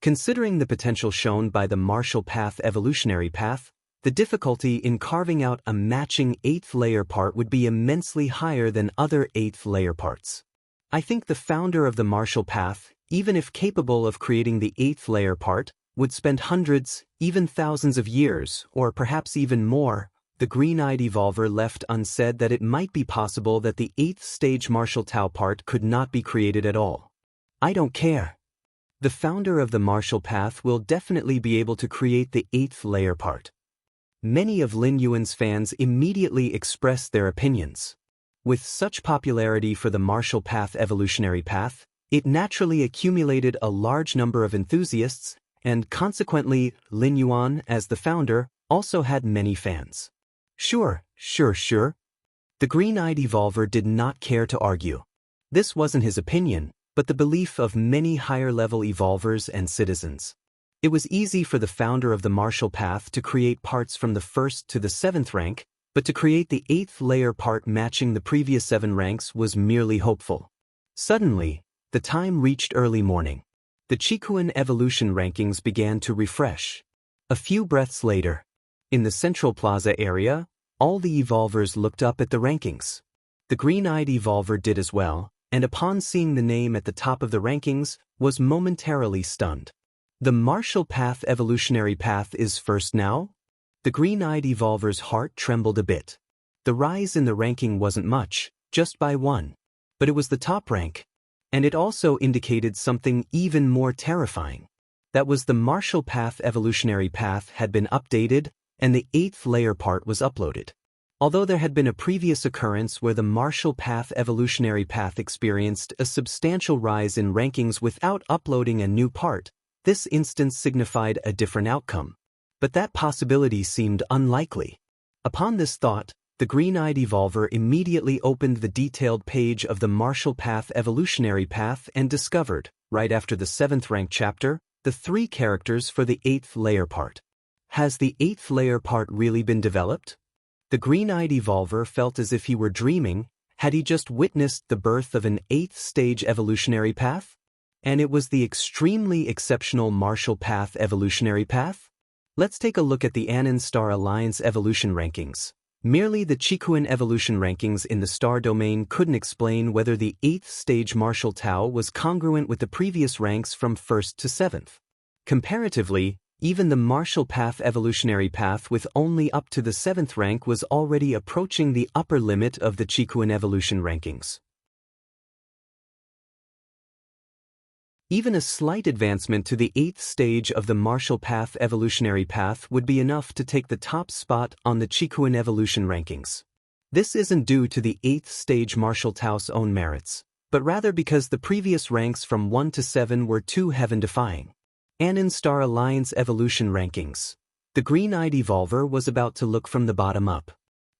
Considering the potential shown by the Martial Path evolutionary path, the difficulty in carving out a matching 8th layer part would be immensely higher than other 8th layer parts. I think the founder of the Martial Path, even if capable of creating the 8th layer part, would spend hundreds, even thousands of years, or perhaps even more. The green-eyed evolver left unsaid that it might be possible that the 8th stage Martial Tao part could not be created at all. I don't care. The founder of the Martial Path will definitely be able to create the 8th layer part. Many of Lin Yuan's fans immediately expressed their opinions. With such popularity for the Martial Path evolutionary path, it naturally accumulated a large number of enthusiasts, and consequently, Lin Yuan, as the founder, also had many fans. Sure. The green-eyed evolver did not care to argue. This wasn't his opinion, but the belief of many higher-level evolvers and citizens. It was easy for the founder of the martial path to create parts from the 1st to the 7th rank, but to create the 8th layer part matching the previous 7 ranks was merely hopeful. Suddenly, the time reached early morning. The Qikuan evolution rankings began to refresh. A few breaths later, in the Central Plaza area, all the evolvers looked up at the rankings. The green-eyed evolver did as well, and upon seeing the name at the top of the rankings, was momentarily stunned. The martial path evolutionary path is first now? The green-eyed evolver's heart trembled a bit. The rise in the ranking wasn't much, just by 1. But it was the top rank. And it also indicated something even more terrifying. That was the martial path evolutionary path had been updated, and the 8th layer part was uploaded. Although there had been a previous occurrence where the martial path evolutionary path experienced a substantial rise in rankings without uploading a new part, this instance signified a different outcome. But that possibility seemed unlikely. Upon this thought, the green-eyed evolver immediately opened the detailed page of the martial path evolutionary path and discovered, right after the 7th rank chapter, the 3 characters for the 8th layer part. Has the 8th layer part really been developed? The green-eyed evolver felt as if he were dreaming. Had he just witnessed the birth of an 8th stage evolutionary path? And it was the extremely exceptional martial path evolutionary path? Let's take a look at the Anon Star Alliance evolution rankings. Merely the Qikuan evolution rankings in the star domain couldn't explain whether the 8th stage martial Tao was congruent with the previous ranks from 1st to 7th. Comparatively, even the martial path evolutionary path with only up to the 7th rank was already approaching the upper limit of the Qikuan evolution rankings. Even a slight advancement to the 8th stage of the martial path evolutionary path would be enough to take the top spot on the Qikuan evolution rankings. This isn't due to the 8th stage martial Tao's own merits, but rather because the previous ranks from 1 to 7 were too heaven-defying. Anon Star Alliance evolution rankings. The green-eyed evolver was about to look from the bottom up.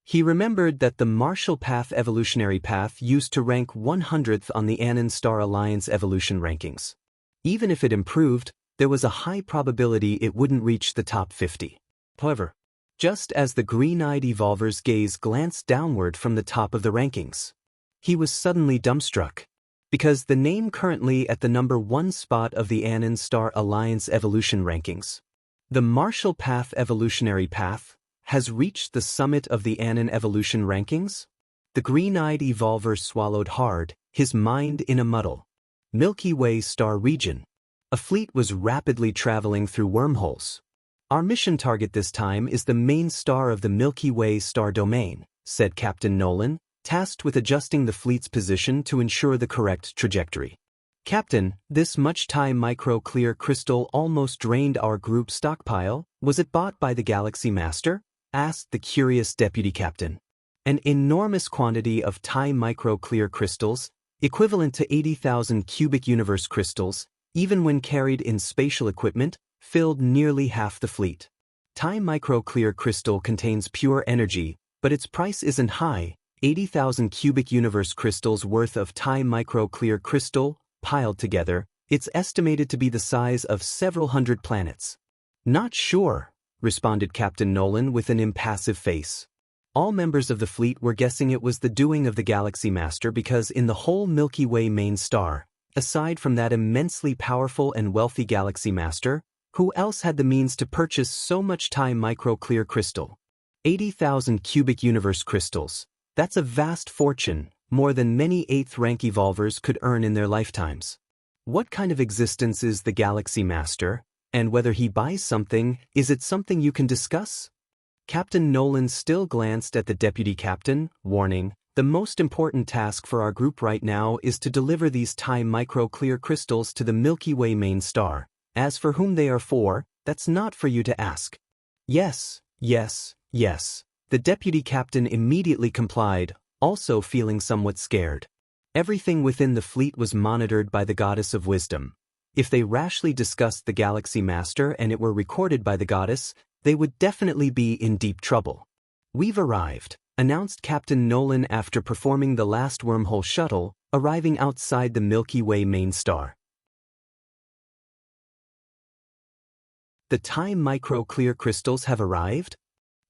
He remembered that the martial path evolutionary path used to rank 100th on the Anon Star Alliance evolution rankings. Even if it improved, there was a high probability it wouldn't reach the top 50. However, just as the green-eyed evolver's gaze glanced downward from the top of the rankings, he was suddenly dumbstruck. Because the name currently at the number 1 spot of the Anon Star Alliance evolution rankings, the martial path evolutionary path, has reached the summit of the Anon evolution rankings? The green-eyed evolver swallowed hard, his mind in a muddle. Milky Way star region. A fleet was rapidly traveling through wormholes. Our mission target this time is the main star of the Milky Way star domain, said Captain Nolan, tasked with adjusting the fleet's position to ensure the correct trajectory. Captain, this much-time micro-clear crystal almost drained our group stockpile. Was it bought by the Galaxy Master? Asked the curious deputy captain. An enormous quantity of time micro-clear crystals, equivalent to 80,000 cubic universe crystals, even when carried in spatial equipment, filled nearly half the fleet. Time micro-clear crystal contains pure energy, but its price isn't high. 80,000 cubic universe crystals worth of time micro-clear crystal, piled together, it's estimated to be the size of several hundred planets. Not sure, responded Captain Nolan with an impassive face. All members of the fleet were guessing it was the doing of the Galaxy Master because in the whole Milky Way main star, aside from that immensely powerful and wealthy Galaxy Master, who else had the means to purchase so much time micro-clear crystal? 80,000 cubic universe crystals. That's a vast fortune, more than many 8th rank evolvers could earn in their lifetimes. What kind of existence is the Galaxy Master, and whether he buys something, is it something you can discuss? Captain Nolan still glanced at the deputy captain, warning, the most important task for our group right now is to deliver these time micro-clear crystals to the Milky Way main star. As for whom they are for, that's not for you to ask. Yes. The deputy captain immediately complied, also feeling somewhat scared. Everything within the fleet was monitored by the goddess of wisdom. If they rashly discussed the Galaxy Master and it were recorded by the goddess, they would definitely be in deep trouble. "We've arrived," announced Captain Nolan after performing the last wormhole shuttle, arriving outside the Milky Way main star. "The time micro-clear crystals have arrived?"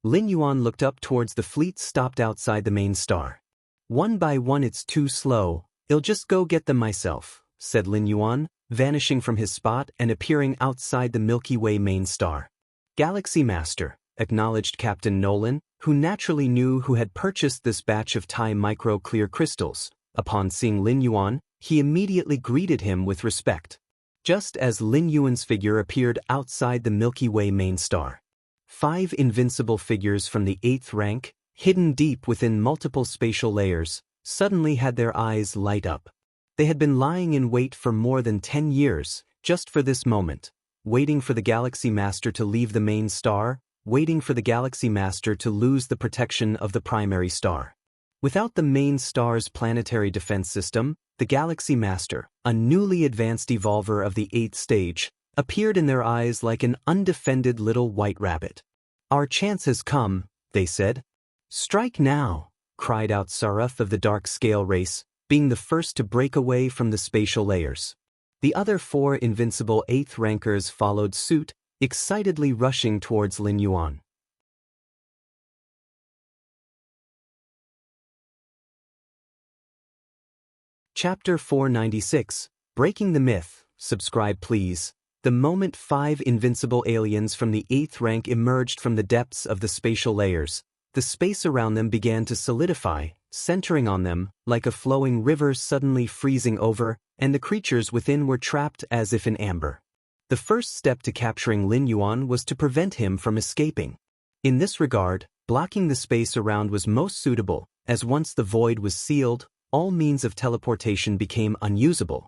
Lin Yuan looked up towards the fleet stopped outside the main star. "One by one, it's too slow, I'll just go get them myself," said Lin Yuan, vanishing from his spot and appearing outside the Milky Way main star. "Galaxy Master," acknowledged Captain Nolan, who naturally knew who had purchased this batch of time micro-clear crystals. Upon seeing Lin Yuan, he immediately greeted him with respect. Just as Lin Yuan's figure appeared outside the Milky Way main star, 5 invincible figures from the 8th rank, hidden deep within multiple spatial layers, suddenly had their eyes light up. They had been lying in wait for more than 10 years, just for this moment, waiting for the Galaxy Master to leave the main star, waiting for the Galaxy Master to lose the protection of the primary star. Without the main star's planetary defense system, the Galaxy Master, a newly advanced evolver of the 8th stage, appeared in their eyes like an undefended little white rabbit. "Our chance has come," they said. "Strike now," cried out Sarath of the Dark Scale race, being the first to break away from the spatial layers. The other 4 invincible 8th rankers followed suit, excitedly rushing towards Lin Yuan. Chapter 496, Breaking the Myth. Subscribe please. The moment 5 invincible aliens from the 8th rank emerged from the depths of the spatial layers, the space around them began to solidify, centering on them, like a flowing river suddenly freezing over, and the creatures within were trapped as if in amber. The first step to capturing Lin Yuan was to prevent him from escaping. In this regard, blocking the space around was most suitable, as once the void was sealed, all means of teleportation became unusable.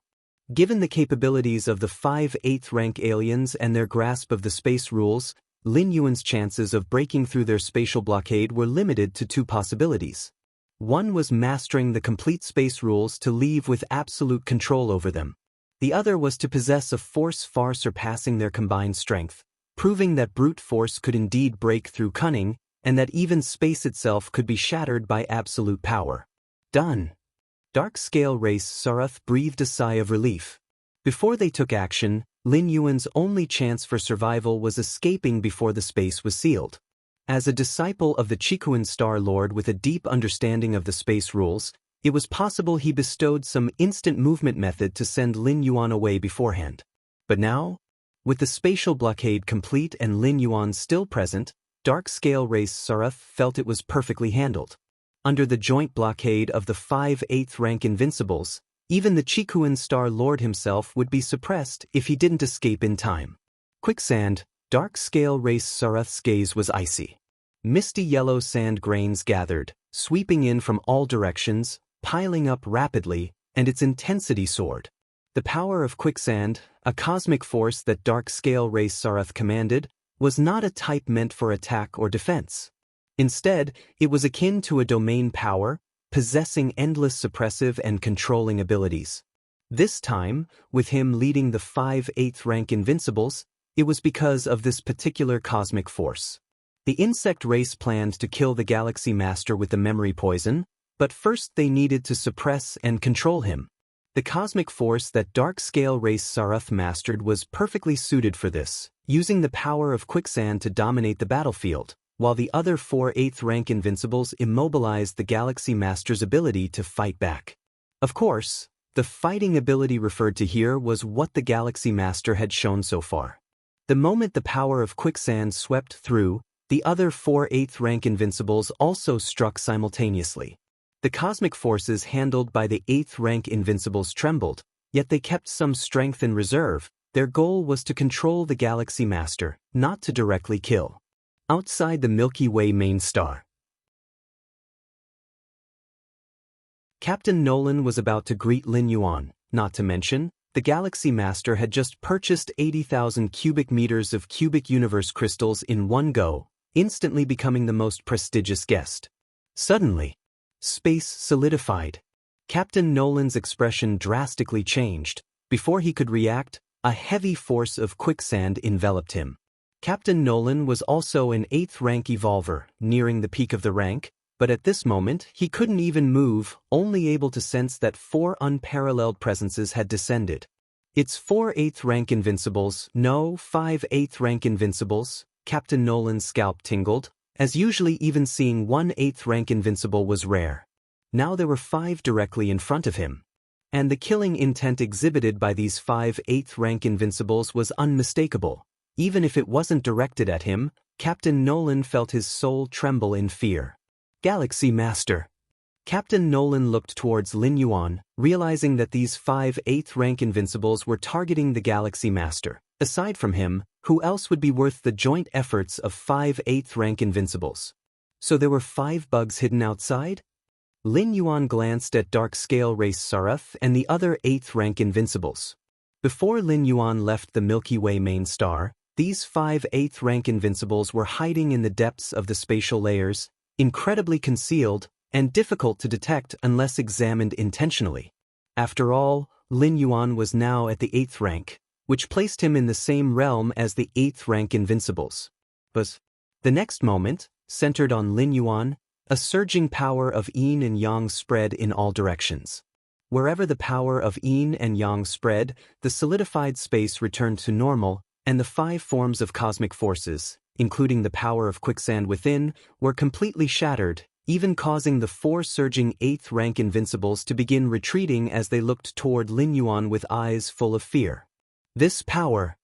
Given the capabilities of the 5 8th rank aliens and their grasp of the space rules, Lin Yuan's chances of breaking through their spatial blockade were limited to 2 possibilities. One was mastering the complete space rules to leave with absolute control over them. The other was to possess a force far surpassing their combined strength, proving that brute force could indeed break through cunning, and that even space itself could be shattered by absolute power. Done. Dark Scale race Sarath breathed a sigh of relief. Before they took action, Lin Yuan's only chance for survival was escaping before the space was sealed. As a disciple of the Chikuan Star Lord with a deep understanding of the space rules, it was possible he bestowed some instant movement method to send Lin Yuan away beforehand. But now, with the spatial blockade complete and Lin Yuan still present, Dark Scale race Sarath felt it was perfectly handled. Under the joint blockade of the 5 8th rank invincibles, even the Chikuan Star Lord himself would be suppressed if he didn't escape in time. Quicksand, Dark Scale race Sarath's gaze was icy. Misty yellow sand grains gathered, sweeping in from all directions, piling up rapidly, and its intensity soared. The power of quicksand, a cosmic force that Dark Scale race Sarath commanded, was not a type meant for attack or defense. Instead, it was akin to a domain power, possessing endless suppressive and controlling abilities. This time, with him leading the 5 8th rank invincibles, it was because of this particular cosmic force. The insect race planned to kill the Galaxy Master with the memory poison, but first they needed to suppress and control him. The cosmic force that Dark Scale race Sarath mastered was perfectly suited for this, using the power of quicksand to dominate the battlefield, while the other 4 8th rank invincibles immobilized the Galaxy Master's ability to fight back. Of course, the fighting ability referred to here was what the Galaxy Master had shown so far. The moment the power of quicksand swept through, the other 4 8th rank invincibles also struck simultaneously. The cosmic forces handled by the 8th rank invincibles trembled, yet they kept some strength in reserve. Their goal was to control the Galaxy Master, not to directly kill. Outside the Milky Way main star, Captain Nolan was about to greet Lin Yuan, not to mention, the Galaxy Master had just purchased 80,000 cubic meters of cubic universe crystals in one go, instantly becoming the most prestigious guest. Suddenly, space solidified. Captain Nolan's expression drastically changed. Before he could react, a heavy force of quicksand enveloped him. Captain Nolan was also an 8th rank evolver, nearing the peak of the rank, but at this moment he couldn't even move, only able to sense that 4 unparalleled presences had descended. It's 4 8th rank invincibles, no, 5 8th rank invincibles. Captain Nolan's scalp tingled, as usually even seeing 1 8th rank invincible was rare. Now there were 5 directly in front of him. And the killing intent exhibited by these 5 8th rank invincibles was unmistakable. Even if it wasn't directed at him, Captain Nolan felt his soul tremble in fear. Galaxy Master. Captain Nolan looked towards Lin Yuan, realizing that these 5 8th rank invincibles were targeting the Galaxy Master. Aside from him, who else would be worth the joint efforts of 5 8th rank invincibles? So there were 5 bugs hidden outside? Lin Yuan glanced at Dark Scale Race Sarath and the other 8th rank invincibles. Before Lin Yuan left the Milky Way main star, these 5 8th rank invincibles were hiding in the depths of the spatial layers, incredibly concealed, and difficult to detect unless examined intentionally. After all, Lin Yuan was now at the 8th rank, which placed him in the same realm as the 8th rank invincibles. But the next moment, centered on Lin Yuan, a surging power of yin and yang spread in all directions. Wherever the power of yin and yang spread, the solidified space returned to normal, and the 5 forms of cosmic forces, including the power of quicksand within, were completely shattered, even causing the 4 surging 8th rank invincibles to begin retreating as they looked toward Lin Yuan with eyes full of fear. This power.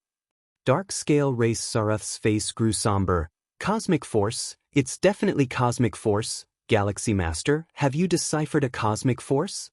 Dark Scale Race Sarath's face grew somber. Cosmic force, it's definitely cosmic force. Galaxy Master, have you deciphered a cosmic force?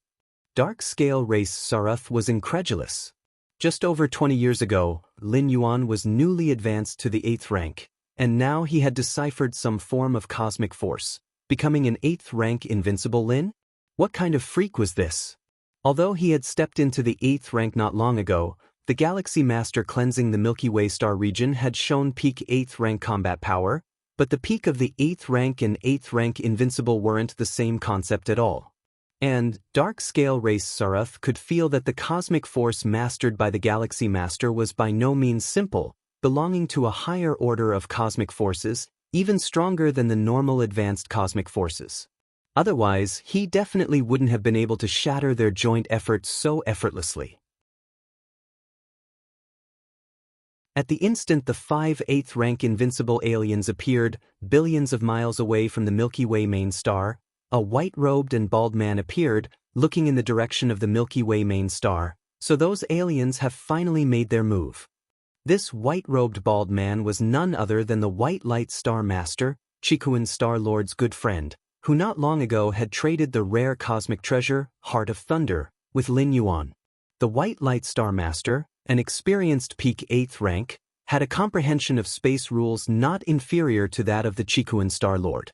Dark Scale Race Sarath was incredulous. Just over 20 years ago, Lin Yuan was newly advanced to the 8th rank, and now he had deciphered some form of cosmic force, becoming an 8th rank invincible Lin? What kind of freak was this? Although he had stepped into the 8th rank not long ago, the Galaxy Master cleansing the Milky Way star region had shown peak 8th rank combat power, but the peak of the 8th rank and 8th rank invincible weren't the same concept at all. And Dark Scale Race Sarath could feel that the cosmic force mastered by the Galaxy Master was by no means simple, belonging to a higher order of cosmic forces, even stronger than the normal advanced cosmic forces. Otherwise, he definitely wouldn't have been able to shatter their joint efforts so effortlessly. At the instant the 5 8th rank invincible aliens appeared, billions of miles away from the Milky Way main star, a white-robed and bald man appeared, looking in the direction of the Milky Way main star. So those aliens have finally made their move. This white-robed bald man was none other than the White Light Star Master, Chikuan Star Lord's good friend, who not long ago had traded the rare cosmic treasure, Heart of Thunder, with Lin Yuan. The White Light Star Master, an experienced peak 8th rank, had a comprehension of space rules not inferior to that of the Chikuan Star Lord.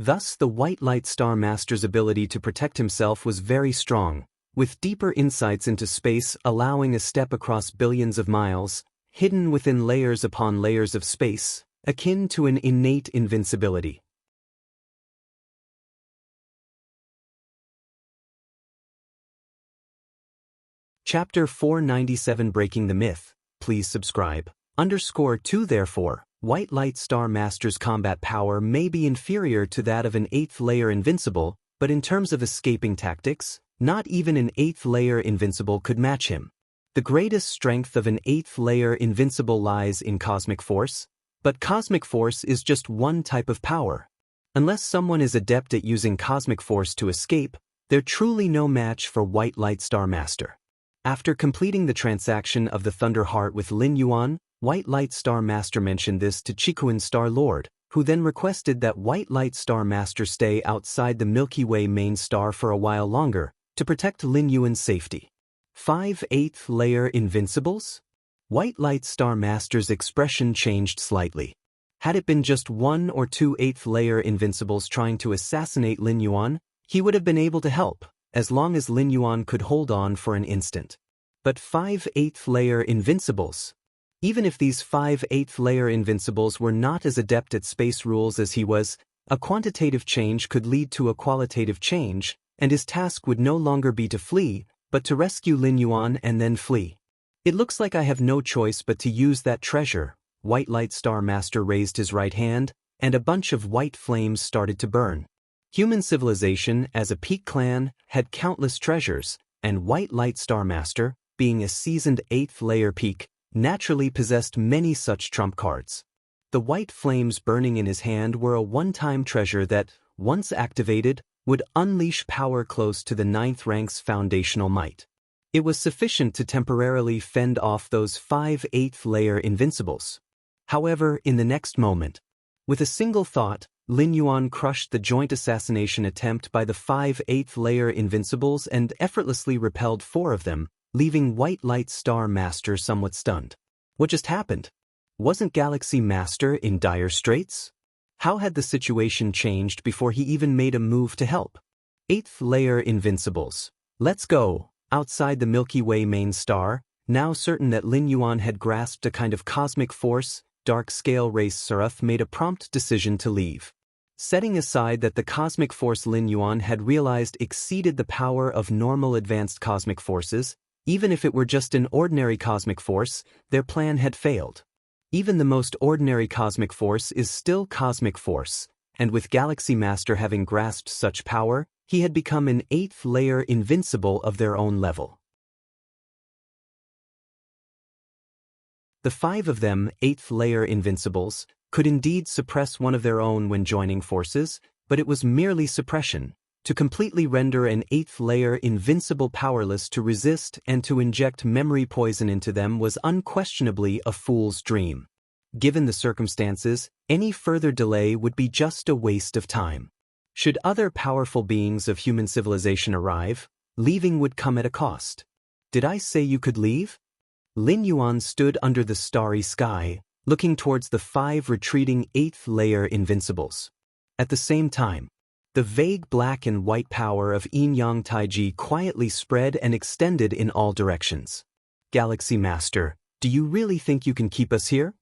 Thus the White Light Star Master's ability to protect himself was very strong, with deeper insights into space allowing a step across billions of miles, hidden within layers upon layers of space, akin to an innate invincibility. Chapter 497 Breaking the Myth. Please subscribe. _2 Therefore, White Light Star Master's combat power may be inferior to that of an 8th layer invincible, but in terms of escaping tactics, not even an 8th layer invincible could match him. The greatest strength of an 8th layer invincible lies in cosmic force, but cosmic force is just one type of power. Unless someone is adept at using cosmic force to escape, they're truly no match for White Light Star Master. After completing the transaction of the Thunder Heart with Lin Yuan, White Light Star Master mentioned this to Chikuan Star Lord, who then requested that White Light Star Master stay outside the Milky Way main star for a while longer, to protect Lin Yuan's safety. 5 8th layer invincibles? White Light Star Master's expression changed slightly. Had it been just 1 or 2 8th layer invincibles trying to assassinate Lin Yuan, he would have been able to help, as long as Lin Yuan could hold on for an instant. But 5 8th layer invincibles? Even if these 5 8th layer invincibles were not as adept at space rules as he was, a quantitative change could lead to a qualitative change, and his task would no longer be to flee, but to rescue Lin Yuan and then flee. It looks like I have no choice but to use that treasure, White Light Star Master raised his right hand, and a bunch of white flames started to burn. Human civilization, as a peak clan, had countless treasures, and White Light Star Master, being a seasoned 8th layer peak, naturally possessed many such trump cards. The white flames burning in his hand were a one-time treasure that, once activated, would unleash power close to the 9th rank's foundational might. It was sufficient to temporarily fend off those 5 8th layer invincibles. However, in the next moment, with a single thought, Lin Yuan crushed the joint assassination attempt by the 5 8th layer invincibles and effortlessly repelled 4 of them, leaving White Light Star Master somewhat stunned. What just happened? Wasn't Galaxy Master in dire straits? How had the situation changed before he even made a move to help? 8th layer invincibles. Let's go. Outside the Milky Way main star, now certain that Lin Yuan had grasped a kind of cosmic force, Dark Scale Race Sarath made a prompt decision to leave. Setting aside that the cosmic force Lin Yuan had realized exceeded the power of normal advanced cosmic forces, even if it were just an ordinary cosmic force, their plan had failed. Even the most ordinary cosmic force is still cosmic force, and with Galaxy Master having grasped such power, he had become an 8th layer invincible of their own level. The 5 of them, 8th layer invincibles, could indeed suppress one of their own when joining forces, but it was merely suppression. To completely render an 8th layer invincible powerless to resist and to inject memory poison into them was unquestionably a fool's dream. Given the circumstances, any further delay would be just a waste of time. Should other powerful beings of human civilization arrive, leaving would come at a cost. Did I say you could leave? Lin Yuan stood under the starry sky, looking towards the 5 retreating 8th layer invincibles. At the same time, the vague black and white power of Yin Yang Taiji quietly spread and extended in all directions. Galaxy Master, do you really think you can keep us here?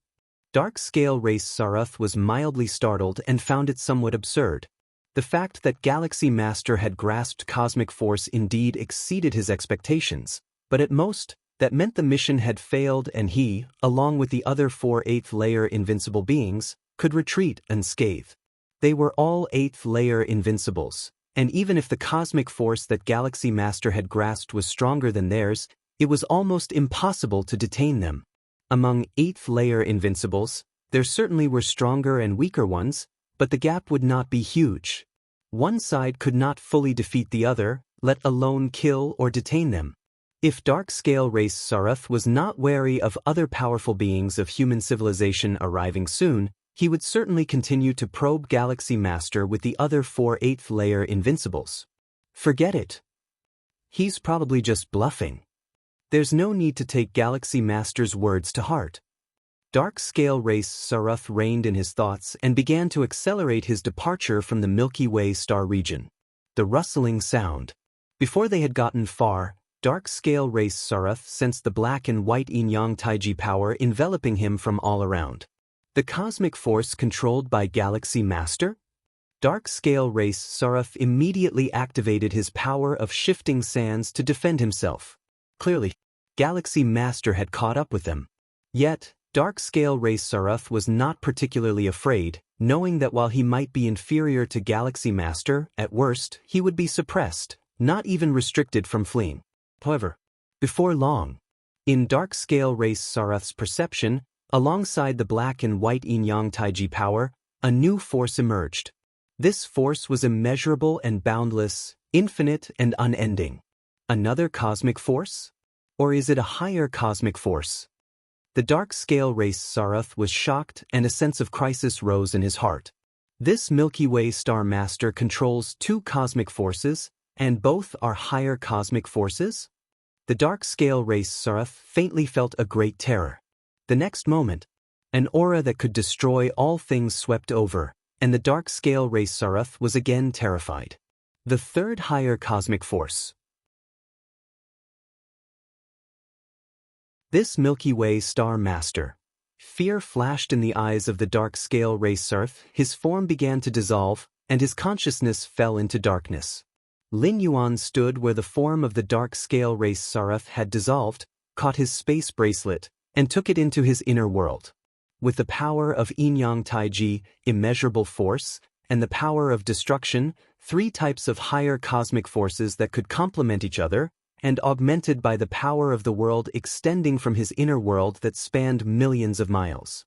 Dark Scale Race Sarath was mildly startled and found it somewhat absurd. The fact that Galaxy Master had grasped cosmic force indeed exceeded his expectations, but at most, that meant the mission had failed and he, along with the other 4 8th layer invincible beings, could retreat unscathed. They were all 8th layer invincibles, and even if the cosmic force that Galaxy Master had grasped was stronger than theirs, it was almost impossible to detain them. Among 8th layer invincibles, there certainly were stronger and weaker ones, but the gap would not be huge. One side could not fully defeat the other, let alone kill or detain them. If Dark Scale Race Sarath was not wary of other powerful beings of human civilization arriving soon, he would certainly continue to probe Galaxy Master with the other 4 8th layer invincibles. Forget it. He's probably just bluffing. There's no need to take Galaxy Master's words to heart. Dark Scale Race Sarath reined in his thoughts and began to accelerate his departure from the Milky Way star region. The rustling sound. Before they had gotten far, Dark Scale Race Sarath sensed the black and white Yin Yang Taiji power enveloping him from all around. The cosmic force controlled by Galaxy Master? Dark Scale Race Sarath immediately activated his power of shifting sands to defend himself. Clearly, Galaxy Master had caught up with them. Yet, Dark Scale Race Sarath was not particularly afraid, knowing that while he might be inferior to Galaxy Master, at worst, he would be suppressed, not even restricted from fleeing. However, before long, in Dark Scale Race Sarath's perception, alongside the black and white Yin Yang Taiji power, a new force emerged. This force was immeasurable and boundless, infinite and unending. Another cosmic force? Or is it a higher cosmic force? The Dark Scale Race Sarath was shocked and a sense of crisis rose in his heart. This Milky Way star master controls 2 cosmic forces, and both are higher cosmic forces? The Dark Scale Race Sarath faintly felt a great terror. The next moment, an aura that could destroy all things swept over, and the Dark Scale Race Sarath was again terrified. The 3rd higher cosmic force. This Milky Way star master. Fear flashed in the eyes of the Dark Scale Race Sarath, his form began to dissolve, and his consciousness fell into darkness. Lin Yuan stood where the form of the Dark Scale Race Sarath had dissolved, caught his space bracelet, and took it into his inner world. with the power of Yin-Yang Taiji, immeasurable force, and the power of destruction, three types of higher cosmic forces that could complement each other, and augmented by the power of the world extending from his inner world that spanned millions of miles.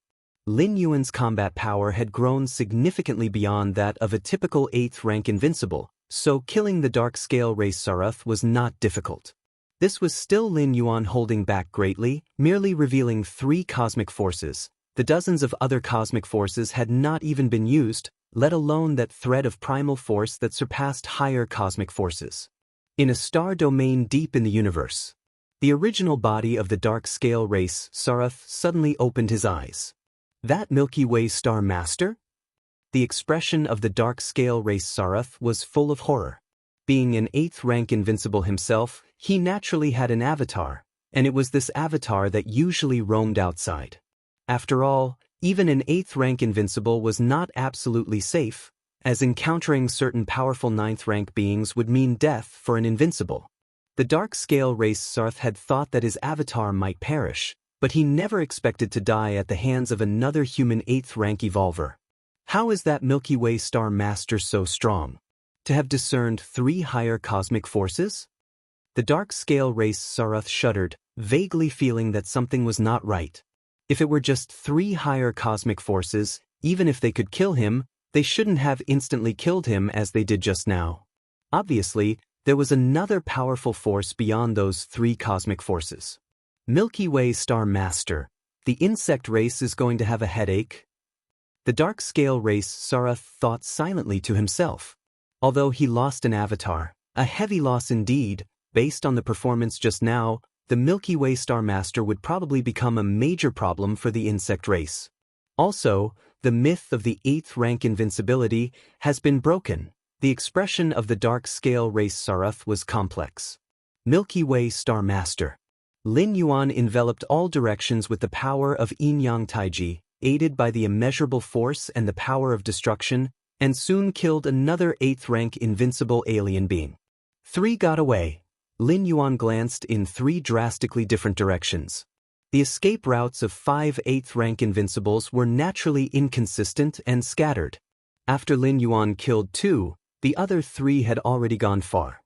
Lin Yuan's combat power had grown significantly beyond that of a typical 8th rank invincible, so killing the dark scale race Saruth was not difficult. This was still Lin Yuan holding back greatly, merely revealing 3 cosmic forces. The dozens of other cosmic forces had not even been used, let alone that thread of primal force that surpassed higher cosmic forces. In a star domain deep in the universe, the original body of the dark scale race Saruth suddenly opened his eyes. That Milky Way star master? The expression of the dark scale race Saruth was full of horror. Being an 8th rank invincible himself, he naturally had an avatar, and it was this avatar that usually roamed outside. After all, even an 8th rank invincible was not absolutely safe, as encountering certain powerful 9th rank beings would mean death for an invincible. The dark scale race Saruth had thought that his avatar might perish, but he never expected to die at the hands of another human 8th rank evolver. How is that Milky Way star master so strong? To have discerned 3 higher cosmic forces? The dark scale race Saruth shuddered, vaguely feeling that something was not right. If it were just 3 higher cosmic forces, even if they could kill him, they shouldn't have instantly killed him as they did just now. Obviously, there was another powerful force beyond those 3 cosmic forces. Milky Way star master, the insect race is going to have a headache. The dark scale race Saruth thought silently to himself. Although he lost an avatar, a heavy loss indeed, based on the performance just now, the Milky Way star master would probably become a major problem for the insect race. Also, the myth of the 8th rank invincibility has been broken. The expression of the dark scale race Saruth was complex. Milky Way star master. Lin Yuan enveloped all directions with the power of Yin-Yang Taiji, aided by the immeasurable force and the power of destruction, and soon killed another 8th rank invincible alien being. 3 got away. Lin Yuan glanced in 3 drastically different directions. The escape routes of 5 8th rank invincibles were naturally inconsistent and scattered. After Lin Yuan killed 2, the other 3 had already gone far.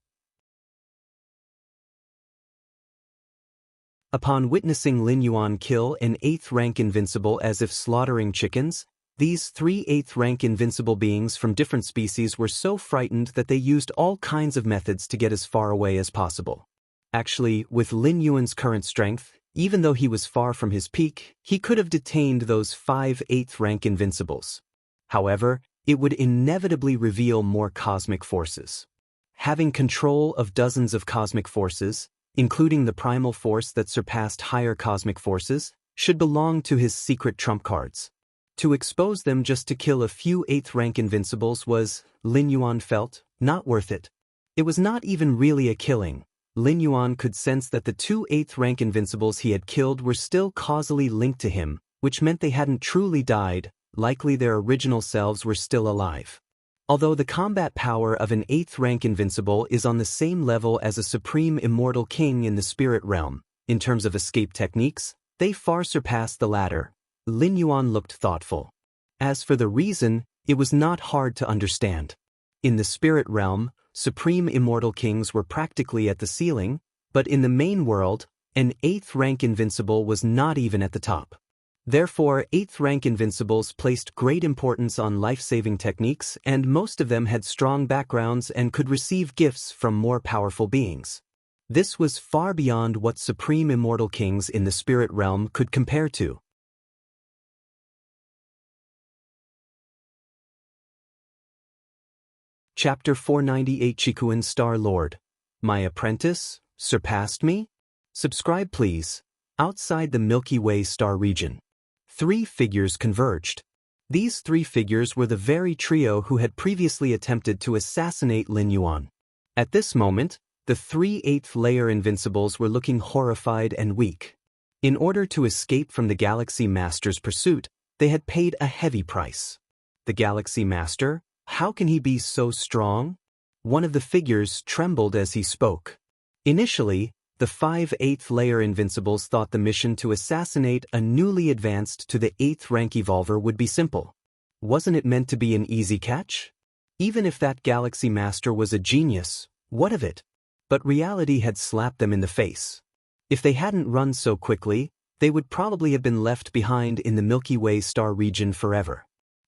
Upon witnessing Lin Yuan kill an 8th rank invincible as if slaughtering chickens, these 3 8th rank invincible beings from different species were so frightened that they used all kinds of methods to get as far away as possible. Actually, with Lin Yuan's current strength, even though he was far from his peak, he could have detained those 5 8th rank invincibles. However, it would inevitably reveal more cosmic forces. Having control of dozens of cosmic forces, including the primal force that surpassed higher cosmic forces, should belong to his secret trump cards. To expose them just to kill a few 8th rank invincibles was, Lin Yuan felt, not worth it. It was not even really a killing. Lin Yuan could sense that the 2 8th rank invincibles he had killed were still causally linked to him, which meant they hadn't truly died, likely their original selves were still alive. Although the combat power of an 8th rank invincible is on the same level as a supreme immortal king in the spirit realm, in terms of escape techniques, they far surpass the latter. Lin Yuan looked thoughtful. As for the reason, it was not hard to understand. In the spirit realm, supreme immortal kings were practically at the ceiling, but in the main world, an 8th rank invincible was not even at the top. Therefore, 8th rank invincibles placed great importance on life-saving techniques, and most of them had strong backgrounds and could receive gifts from more powerful beings. This was far beyond what supreme immortal kings in the spirit realm could compare to. Chapter 498 Chikuan Star Lord. My apprentice, surpassed me? Subscribe please. Outside the Milky Way star region, 3 figures converged. These 3 figures were the very trio who had previously attempted to assassinate Lin Yuan. At this moment, the 3 8th layer invincibles were looking horrified and weak. In order to escape from the Galaxy Master's pursuit, they had paid a heavy price. The Galaxy Master? How can he be so strong? One of the figures trembled as he spoke. Initially, The 5 8th layer Invincibles thought the mission to assassinate a newly advanced to the 8th rank Evolver would be simple. Wasn't it meant to be an easy catch? Even if that Galaxy Master was a genius, what of it? But reality had slapped them in the face. If they hadn't run so quickly, they would probably have been left behind in the Milky Way star region forever.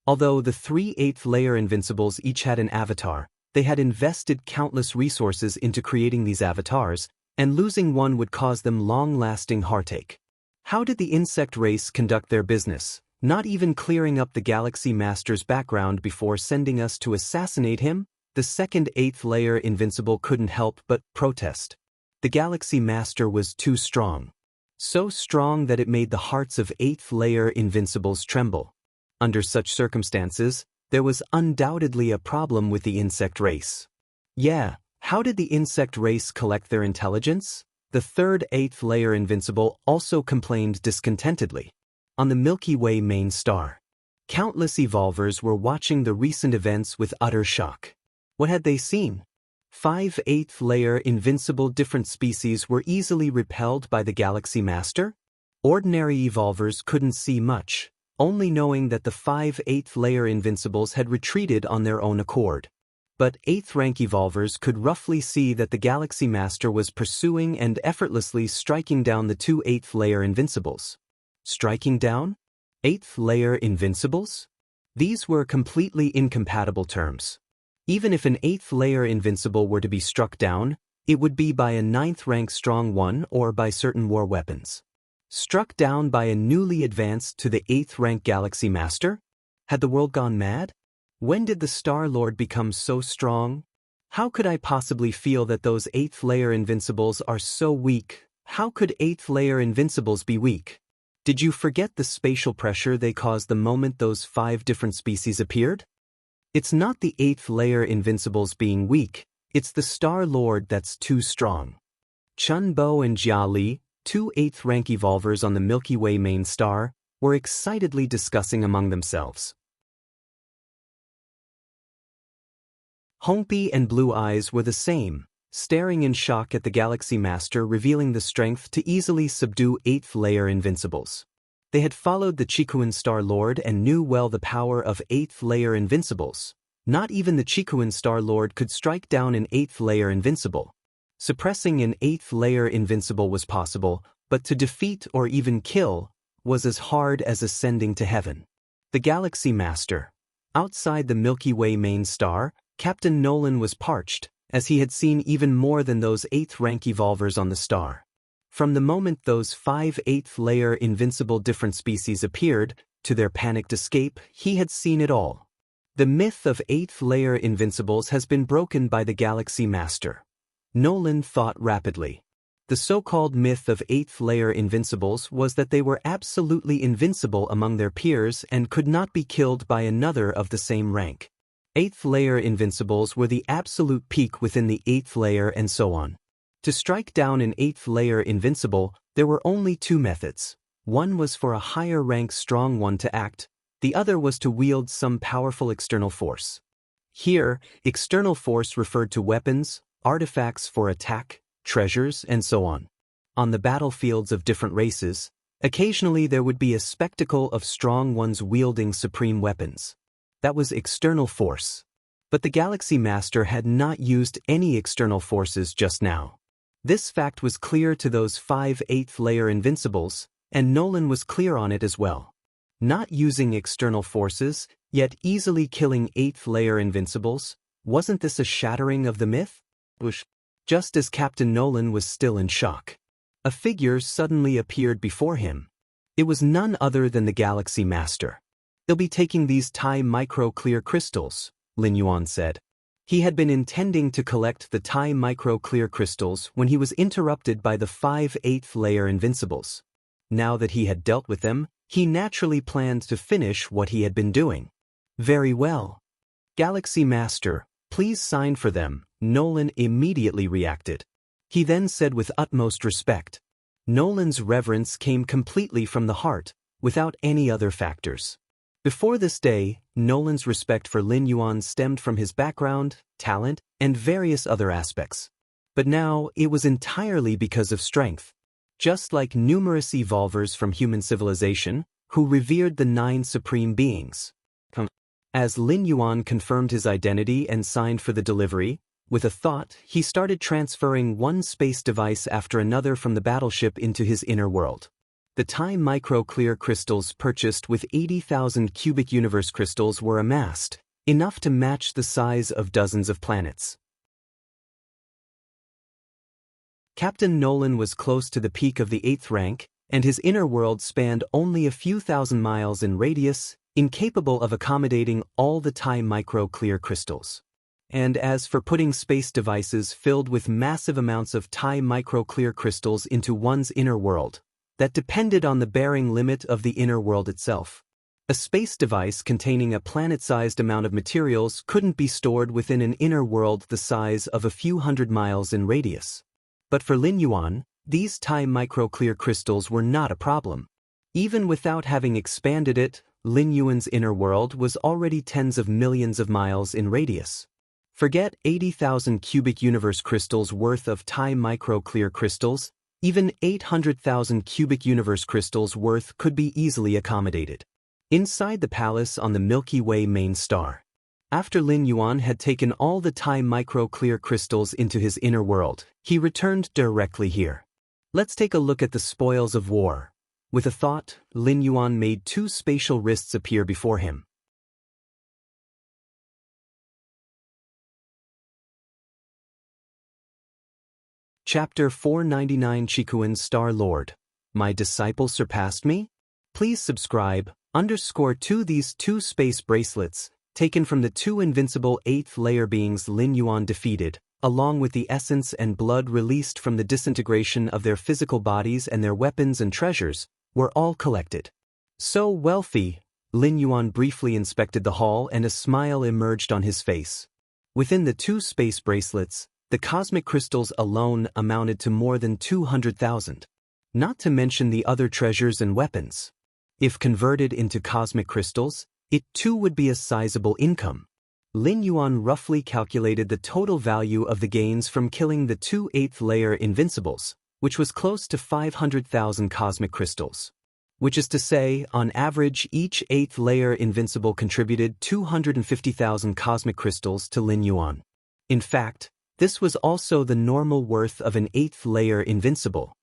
Although the 3 8th layer Invincibles each had an avatar, they had invested countless resources into creating these avatars, and losing one would cause them long-lasting heartache. How did the insect race conduct their business, not even clearing up the Galaxy Master's background before sending us to assassinate him? The second 8th layer Invincible couldn't help but protest. The Galaxy Master was too strong. So strong that it made the hearts of 8th layer Invincibles tremble. Under such circumstances, there was undoubtedly a problem with the insect race. Yeah, how did the insect race collect their intelligence? The third 8th layer Invincible also complained discontentedly. On the Milky Way main star, countless evolvers were watching the recent events with utter shock. What had they seen? 5 8th layer Invincible different species were easily repelled by the Galaxy Master? Ordinary evolvers couldn't see much, only knowing that the 5 8th layer Invincibles had retreated on their own accord. But 8th rank evolvers could roughly see that the Galaxy Master was pursuing and effortlessly striking down the 2 8th layer Invincibles. Striking down? 8th layer Invincibles? These were completely incompatible terms. Even if an 8th layer Invincible were to be struck down, it would be by a 9th rank strong one or by certain war weapons. Struck down by a newly advanced to the 8th rank Galaxy Master? Had the world gone mad? When did the Star Lord become so strong? How could I possibly feel that those 8th layer Invincibles are so weak? How could 8th layer Invincibles be weak? Did you forget the spatial pressure they caused the moment those 5 different species appeared? It's not the 8th layer Invincibles being weak, it's the Star Lord that's too strong. Chun Bo and Jia Li, 2 8th rank evolvers on the Milky Way main star, were excitedly discussing among themselves. Hongpi and Blue Eyes were the same, staring in shock at the Galaxy Master revealing the strength to easily subdue 8th layer Invincibles. They had followed the Chikuan Star Lord and knew well the power of 8th layer Invincibles. Not even the Chikuan Star Lord could strike down an 8th layer Invincible. Suppressing an 8th layer Invincible was possible, but to defeat or even kill was as hard as ascending to heaven. The Galaxy Master. Outside the Milky Way main star, Captain Nolan was parched, as he had seen even more than those 8th rank evolvers on the star. From the moment those 5 8th layer Invincible different species appeared, to their panicked escape, he had seen it all. The myth of 8th layer Invincibles has been broken by the Galaxy Master. Nolan thought rapidly. The so-called myth of 8th layer Invincibles was that they were absolutely invincible among their peers and could not be killed by another of the same rank. 8th layer Invincibles were the absolute peak within the 8th layer and so on. To strike down an 8th layer Invincible, there were only 2 methods. One was for a higher rank strong one to act, the other was to wield some powerful external force. Here, external force referred to weapons, artifacts for attack, treasures, and so on. On the battlefields of different races, occasionally there would be a spectacle of strong ones wielding supreme weapons. That was external force. But the Galaxy Master had not used any external forces just now. This fact was clear to those 5 8th layer Invincibles, and Nolan was clear on it as well. Not using external forces, yet easily killing 8th layer Invincibles, wasn't this a shattering of the myth? Just as Captain Nolan was still in shock, a figure suddenly appeared before him. It was none other than the Galaxy Master. "They'll be taking these Tai Micro Clear Crystals," Lin Yuan said. He had been intending to collect the Tai Micro Clear Crystals when he was interrupted by the 5 8th layer Invincibles. Now that he had dealt with them, he naturally planned to finish what he had been doing. "Very well. Galaxy Master, please sign for them," Nolan immediately reacted. He then said with utmost respect. Nolan's reverence came completely from the heart, without any other factors. Before this day, Nolan's respect for Lin Yuan stemmed from his background, talent, and various other aspects. But now, it was entirely because of strength. Just like numerous evolvers from human civilization, who revered the 9 supreme beings. As Lin Yuan confirmed his identity and signed for the delivery, with a thought, he started transferring one space device after another from the battleship into his inner world. The time micro-clear crystals purchased with 80,000 cubic universe crystals were amassed, enough to match the size of dozens of planets. Captain Nolan was close to the peak of the 8th rank, and his inner world spanned only a few thousand miles in radius, incapable of accommodating all the time micro-clear crystals. And as for putting space devices filled with massive amounts of time micro-clear crystals into one's inner world, that depended on the bearing limit of the inner world itself. A space device containing a planet-sized amount of materials couldn't be stored within an inner world the size of a few hundred miles in radius. But for Lin Yuan, these time micro-clear crystals were not a problem. Even without having expanded it, Lin Yuan's inner world was already tens of millions of miles in radius. Forget 80,000 cubic universe crystals worth of time micro-clear crystals, even 800,000 cubic universe crystals worth could be easily accommodated. Inside the palace on the Milky Way main star. After Lin Yuan had taken all the time micro-clear crystals into his inner world, he returned directly here. Let's take a look at the spoils of war. With a thought, Lin Yuan made 2 spatial wrists appear before him. Chapter 499 Chikuan Star Lord. My disciple surpassed me? Please subscribe, _2 These 2 space bracelets, taken from the 2 invincible 8th layer beings Lin Yuan defeated, along with the essence and blood released from the disintegration of their physical bodies and their weapons and treasures, were all collected. So wealthy, Lin Yuan briefly inspected the hall and a smile emerged on his face. Within the 2 space bracelets, the cosmic crystals alone amounted to more than 200,000. Not to mention the other treasures and weapons. If converted into cosmic crystals, it too would be a sizable income. Lin Yuan roughly calculated the total value of the gains from killing the 2 8th layer invincibles, which was close to 500,000 cosmic crystals. Which is to say, on average, each 8th layer invincible contributed 250,000 cosmic crystals to Lin Yuan. In fact, this was also the normal worth of an 8th layer invincible.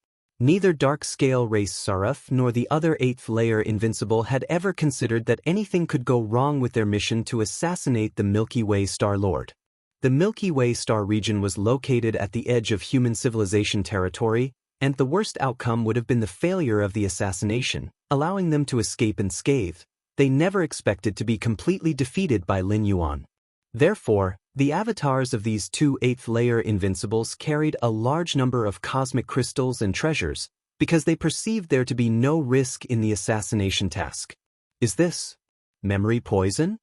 Neither Dark Scale Race Saraf nor the other 8th layer invincible had ever considered that anything could go wrong with their mission to assassinate the Milky Way Star Lord. The Milky Way star region was located at the edge of human civilization territory, and the worst outcome would have been the failure of the assassination, allowing them to escape unscathed. They never expected to be completely defeated by Lin Yuan. Therefore, the avatars of these 2 8th layer invincibles carried a large number of cosmic crystals and treasures, because they perceived there to be no risk in the assassination task. Is this memory poison?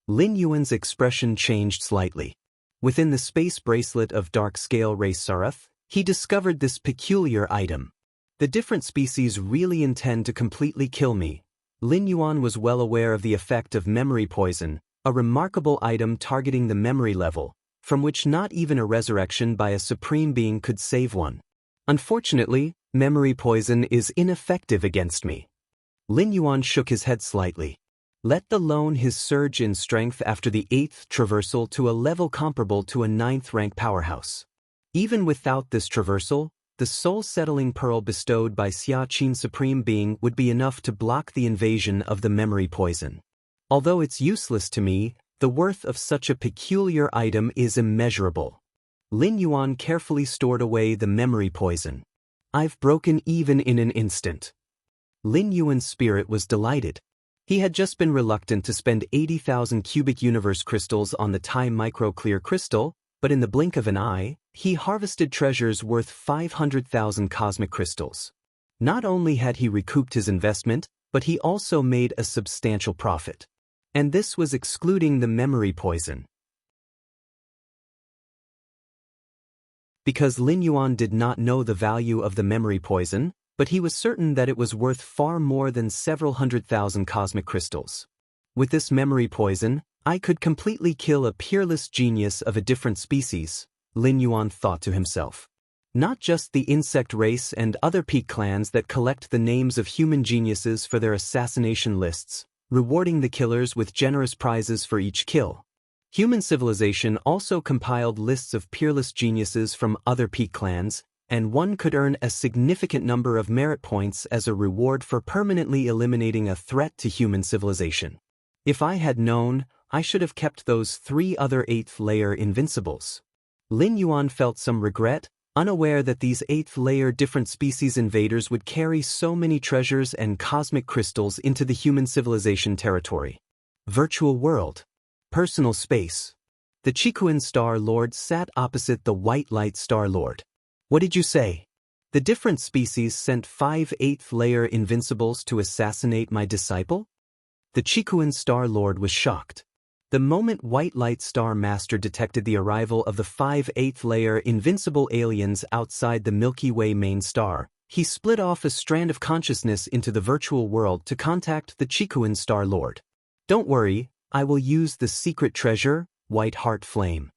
Lin Yuan's expression changed slightly. Within the space bracelet of Dark Scale Race Saraf, he discovered this peculiar item. The different species really intend to completely kill me. Lin Yuan was well aware of the effect of memory poison, a remarkable item targeting the memory level, from which not even a resurrection by a supreme being could save one. Unfortunately, memory poison is ineffective against me. Lin Yuan shook his head slightly. Let alone his surge in strength after the 8th traversal to a level comparable to a 9th rank powerhouse. Even without this traversal, the soul-settling pearl bestowed by Xianxia Supreme Being would be enough to block the invasion of the memory poison. Although it's useless to me, the worth of such a peculiar item is immeasurable. Lin Yuan carefully stored away the memory poison. I've broken even in an instant. Lin Yuan's spirit was delighted. He had just been reluctant to spend 80,000 cubic universe crystals on the time micro-clear crystal, but in the blink of an eye, he harvested treasures worth 500,000 cosmic crystals. Not only had he recouped his investment, but he also made a substantial profit. And this was excluding the memory poison. Because Lin Yuan did not know the value of the memory poison, but he was certain that it was worth far more than several 100,000 cosmic crystals. With this memory poison, I could completely kill a peerless genius of a different species, Lin Yuan thought to himself. Not just the insect race and other peak clans that collect the names of human geniuses for their assassination lists, rewarding the killers with generous prizes for each kill. Human civilization also compiled lists of peerless geniuses from other peak clans, and one could earn a significant number of merit points as a reward for permanently eliminating a threat to human civilization. If I had known, I should have kept those 3 other 8th-layer invincibles. Lin Yuan felt some regret, unaware that these 8th-layer different species invaders would carry so many treasures and cosmic crystals into the human civilization territory. Virtual world. Personal space. The Qikuan Star Lord sat opposite the White Light Star Lord. What did you say? The different species sent 5 8th-layer invincibles to assassinate my disciple? The Qikuan Star Lord was shocked. The moment White Light Star Master detected the arrival of the 5 8th-layer invincible aliens outside the Milky Way main star, he split off a strand of consciousness into the virtual world to contact the Qikuan Star Lord. Don't worry, I will use the secret treasure, White Heart Flame.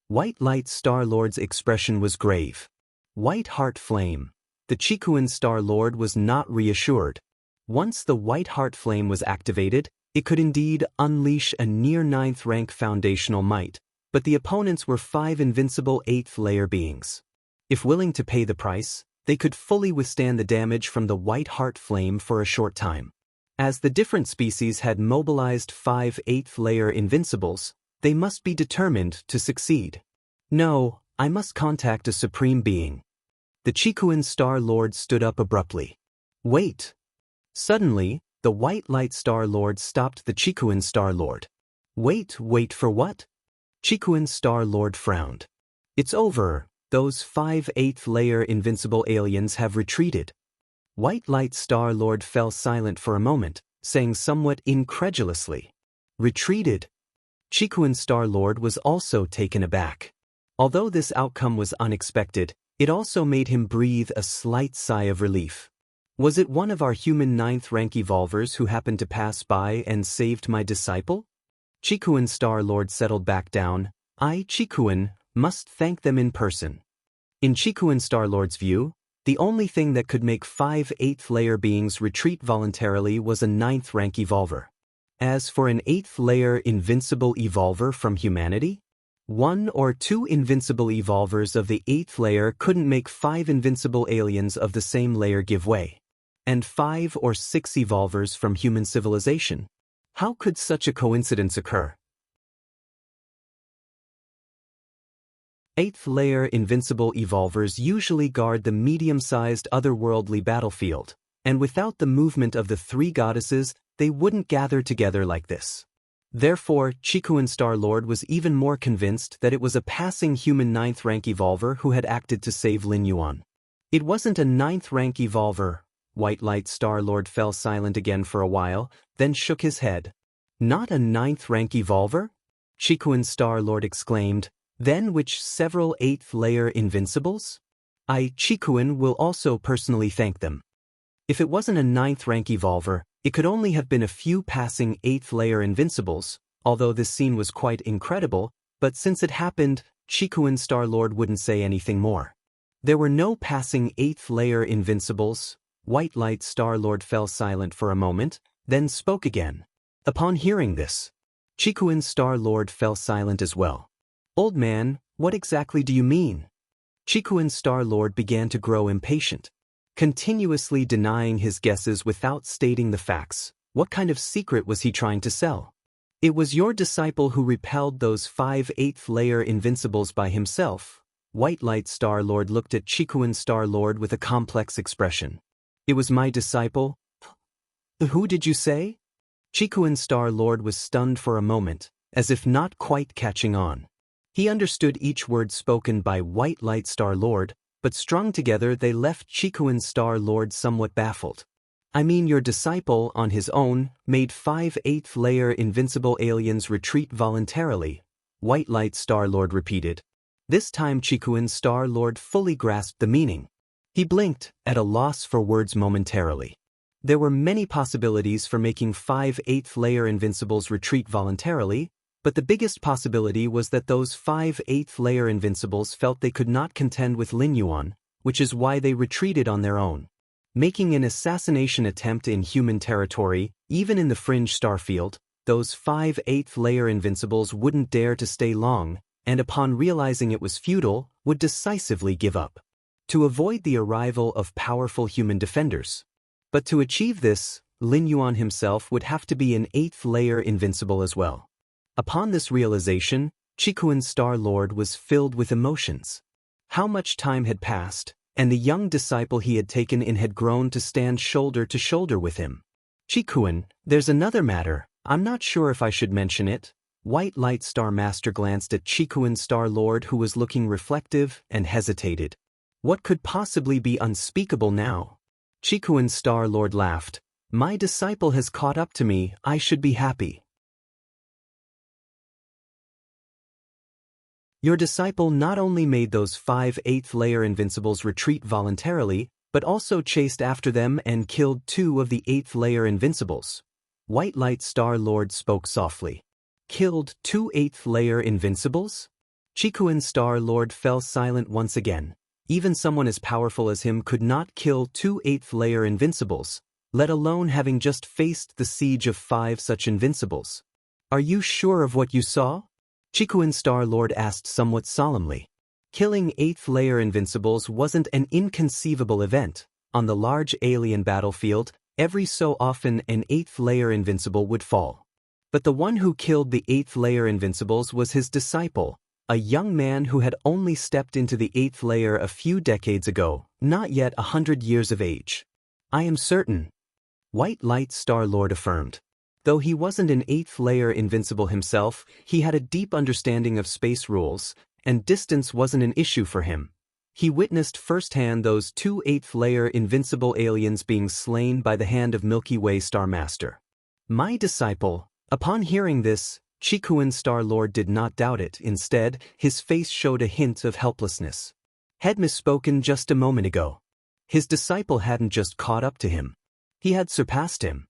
White Light Star Lord's expression was grave. White Heart Flame. The Qikuan Star Lord was not reassured. Once the White Heart Flame was activated, it could indeed unleash a near 9th rank foundational might, but the opponents were 5 invincible 8th-layer beings. If willing to pay the price, they could fully withstand the damage from the White Heart Flame for a short time. As the different species had mobilized 5 8th-layer invincibles, they must be determined to succeed. No, I must contact a supreme being. The Qikuan Star Lord stood up abruptly. Wait! Suddenly, the White Light Star Lord stopped the Qikuan Star Lord. Wait for what? Qikuan Star Lord frowned. It's over, those 5 8th-layer invincible aliens have retreated. White Light Star Lord fell silent for a moment, saying somewhat incredulously. Retreated? Qikuan Star Lord was also taken aback. Although this outcome was unexpected, it also made him breathe a slight sigh of relief. Was it one of our human 9th rank evolvers who happened to pass by and saved my disciple? Qikuan Star Lord settled back down. I, Qikuan, must thank them in person. In Qikuan Star Lord's view, the only thing that could make 5 8th-layer beings retreat voluntarily was a 9th rank evolver. As for an 8th-layer invincible evolver from humanity, 1 or 2 invincible evolvers of the 8th layer couldn't make 5 invincible aliens of the same layer give way. And 5 or 6 evolvers from human civilization. How could such a coincidence occur? 8th-layer invincible evolvers usually guard the medium-sized otherworldly battlefield, and without the movement of the 3 goddesses, they wouldn't gather together like this. Therefore, Qikuan Star Lord was even more convinced that it was a passing human 9th rank evolver who had acted to save Lin Yuan. It wasn't a 9th rank evolver. White Light Star Lord fell silent again for a while, then shook his head. Not a 9th rank evolver? Qikuan Star Lord exclaimed. Then which several 8th-layer invincibles? I, Qikuan, will also personally thank them. If it wasn't a 9th rank evolver, it could only have been a few passing 8th-layer invincibles, although this scene was quite incredible, but since it happened, Qikuan Star Lord wouldn't say anything more. There were no passing 8th-layer invincibles. White Light Star Lord fell silent for a moment, then spoke again. Upon hearing this, Qikuan Star Lord fell silent as well. Old man, what exactly do you mean? Qikuan Star Lord began to grow impatient. Continuously denying his guesses without stating the facts, what kind of secret was he trying to sell? It was your disciple who repelled those 5 8th-layer invincibles by himself. White Light Star Lord looked at Qikuan Star Lord with a complex expression. It was my disciple? Who did you say? Qikuan Star Lord was stunned for a moment, as if not quite catching on. He understood each word spoken by White Light Star Lord, but strung together they left Qikuan Star Lord somewhat baffled. I mean your disciple, on his own, made 5 8th-layer invincible aliens retreat voluntarily, White Light Star Lord repeated. This time Qikuan Star Lord fully grasped the meaning. He blinked, at a loss for words momentarily. There were many possibilities for making 5 8th-layer invincibles retreat voluntarily, But the biggest possibility was that those 5 8th-layer invincibles felt they could not contend with Lin Yuan, which is why they retreated on their own. Making an assassination attempt in human territory, even in the fringe starfield, those 5 8th-layer invincibles wouldn't dare to stay long, and upon realizing it was futile, would decisively give up. To avoid the arrival of powerful human defenders. But to achieve this, Lin Yuan himself would have to be an 8th-layer invincible as well. Upon this realization, Qikuan's Star Lord was filled with emotions. How much time had passed, and the young disciple he had taken in had grown to stand shoulder to shoulder with him. Qikuan, there's another matter, I'm not sure if I should mention it. White Light Star Master glanced at Qikuan's Star Lord, who was looking reflective and hesitated. What could possibly be unspeakable now? Qikuan's Star Lord laughed. My disciple has caught up to me, I should be happy. Your disciple not only made those 5 8th-layer invincibles retreat voluntarily, but also chased after them and killed 2 of the 8th-layer invincibles. White Light Star Lord spoke softly. Killed 2 8th-layer invincibles? Qikuan's Star Lord fell silent once again. Even someone as powerful as him could not kill 2 8th-layer invincibles, let alone having just faced the siege of 5 such invincibles. Are you sure of what you saw? Qikuan's Star Lord asked somewhat solemnly. Killing 8th-layer invincibles wasn't an inconceivable event. On the large alien battlefield, every so often an 8th-layer invincible would fall. But the one who killed the 8th-layer invincibles was his disciple, a young man who had only stepped into the 8th layer a few decades ago, not yet 100 years of age. I am certain. White Light Star Lord affirmed. Though he wasn't an 8th-layer invincible himself, he had a deep understanding of space rules, and distance wasn't an issue for him. He witnessed firsthand those 2 8th-layer invincible aliens being slain by the hand of Milky Way Star Master. My disciple. Upon hearing this, Qikuan's Star Lord did not doubt it. Instead, his face showed a hint of helplessness. Had misspoken just a moment ago. His disciple hadn't just caught up to him. He had surpassed him.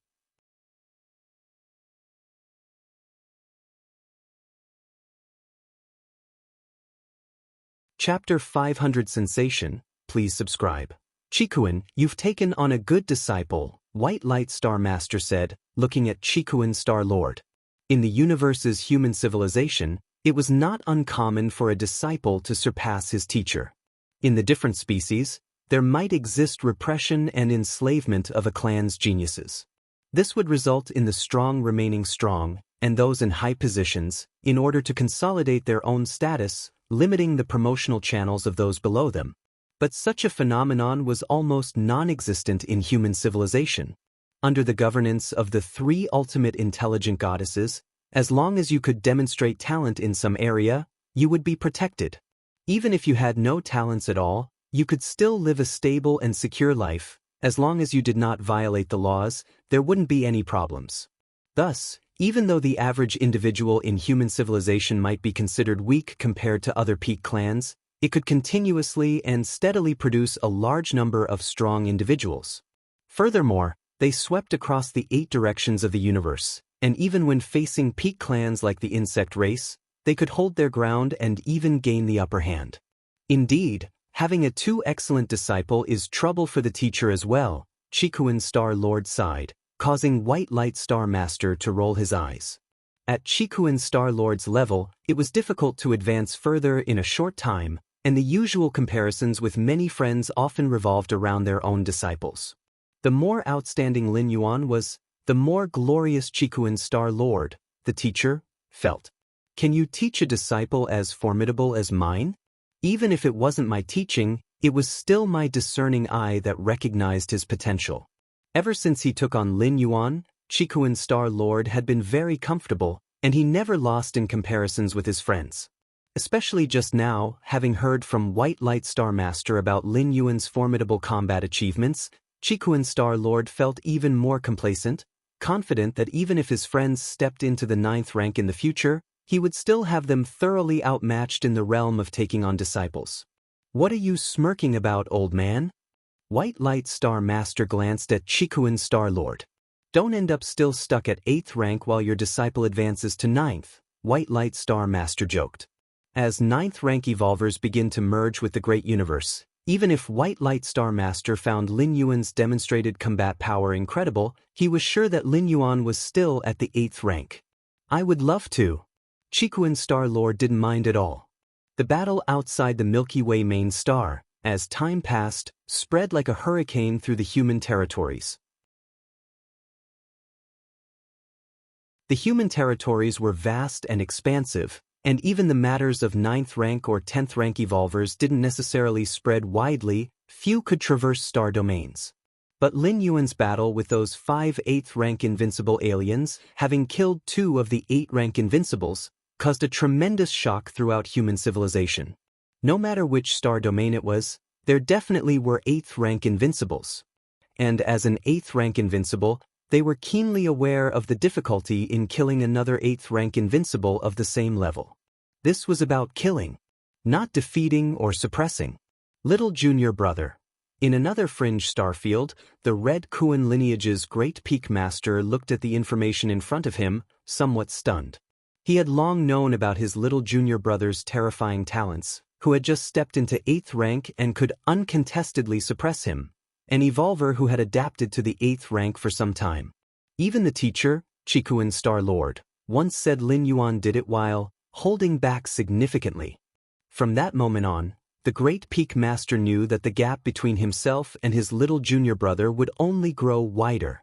Chapter 500 Sensation, please subscribe. Qikuan, you've taken on a good disciple, White Light Star Master said, looking at Qikuan's Star Lord. In the universe's human civilization, it was not uncommon for a disciple to surpass his teacher. In the different species, there might exist repression and enslavement of a clan's geniuses. This would result in the strong remaining strong, and those in high positions, in order to consolidate their own status, limiting the promotional channels of those below them. But such a phenomenon was almost non-existent in human civilization. Under the governance of the 3 ultimate intelligent goddesses, as long as you could demonstrate talent in some area, you would be protected. Even if you had no talents at all, you could still live a stable and secure life. As long as you did not violate the laws, there wouldn't be any problems. Thus, even though the average individual in human civilization might be considered weak compared to other peak clans, it could continuously and steadily produce a large number of strong individuals. Furthermore, they swept across the 8 directions of the universe, and even when facing peak clans like the insect race, they could hold their ground and even gain the upper hand. Indeed, having a too excellent disciple is trouble for the teacher as well, Qikuan's Star Lord sighed, causing White Light Star Master to roll his eyes. At Qikuan's Star Lord's level, it was difficult to advance further in a short time, and the usual comparisons with many friends often revolved around their own disciples. The more outstanding Lin Yuan was, the more glorious Qikuan's Star Lord, the teacher, felt. Can you teach a disciple as formidable as mine? Even if it wasn't my teaching, it was still my discerning eye that recognized his potential. Ever since he took on Lin Yuan, Qikuan's Star Lord had been very comfortable, and he never lost in comparisons with his friends. Especially just now, having heard from White Light Star Master about Lin Yuan's formidable combat achievements, Qikuan's Star Lord felt even more complacent, confident that even if his friends stepped into the 9th rank in the future, he would still have them thoroughly outmatched in the realm of taking on disciples. What are you smirking about, old man? White Light Star Master glanced at Qikuan's Star Lord. Don't end up still stuck at 8th rank while your disciple advances to 9th. White Light Star Master joked. As ninth-rank evolvers begin to merge with the great universe, even if White Light Star Master found Lin Yuan's demonstrated combat power incredible, he was sure that Lin Yuan was still at the 8th rank. I would love to. Chikuan Star Lord didn't mind at all. The battle outside the Milky Way main star, as time passed, spread like a hurricane through the human territories. The human territories were vast and expansive, and even the matters of 9th rank or 10th rank evolvers didn't necessarily spread widely. Few could traverse star domains. But Lin Yuan's battle with those 5 8th rank invincible aliens, having killed 2 of the 8 rank invincibles, caused a tremendous shock throughout human civilization. No matter which star domain it was, there definitely were 8th rank invincibles. And as an 8th rank invincible, they were keenly aware of the difficulty in killing another 8th rank invincible of the same level. This was about killing, not defeating or suppressing. Little junior brother. In another fringe starfield, the Red Kuan lineage's Great Peak Master looked at the information in front of him, somewhat stunned. He had long known about his little junior brother's terrifying talents, who had just stepped into 8th rank and could uncontestedly suppress him, an evolver who had adapted to the 8th rank for some time. Even the teacher, Chikuan Star Lord, once said Lin Yuan did it while holding back significantly. From that moment on, the Great Peak Master knew that the gap between himself and his little junior brother would only grow wider.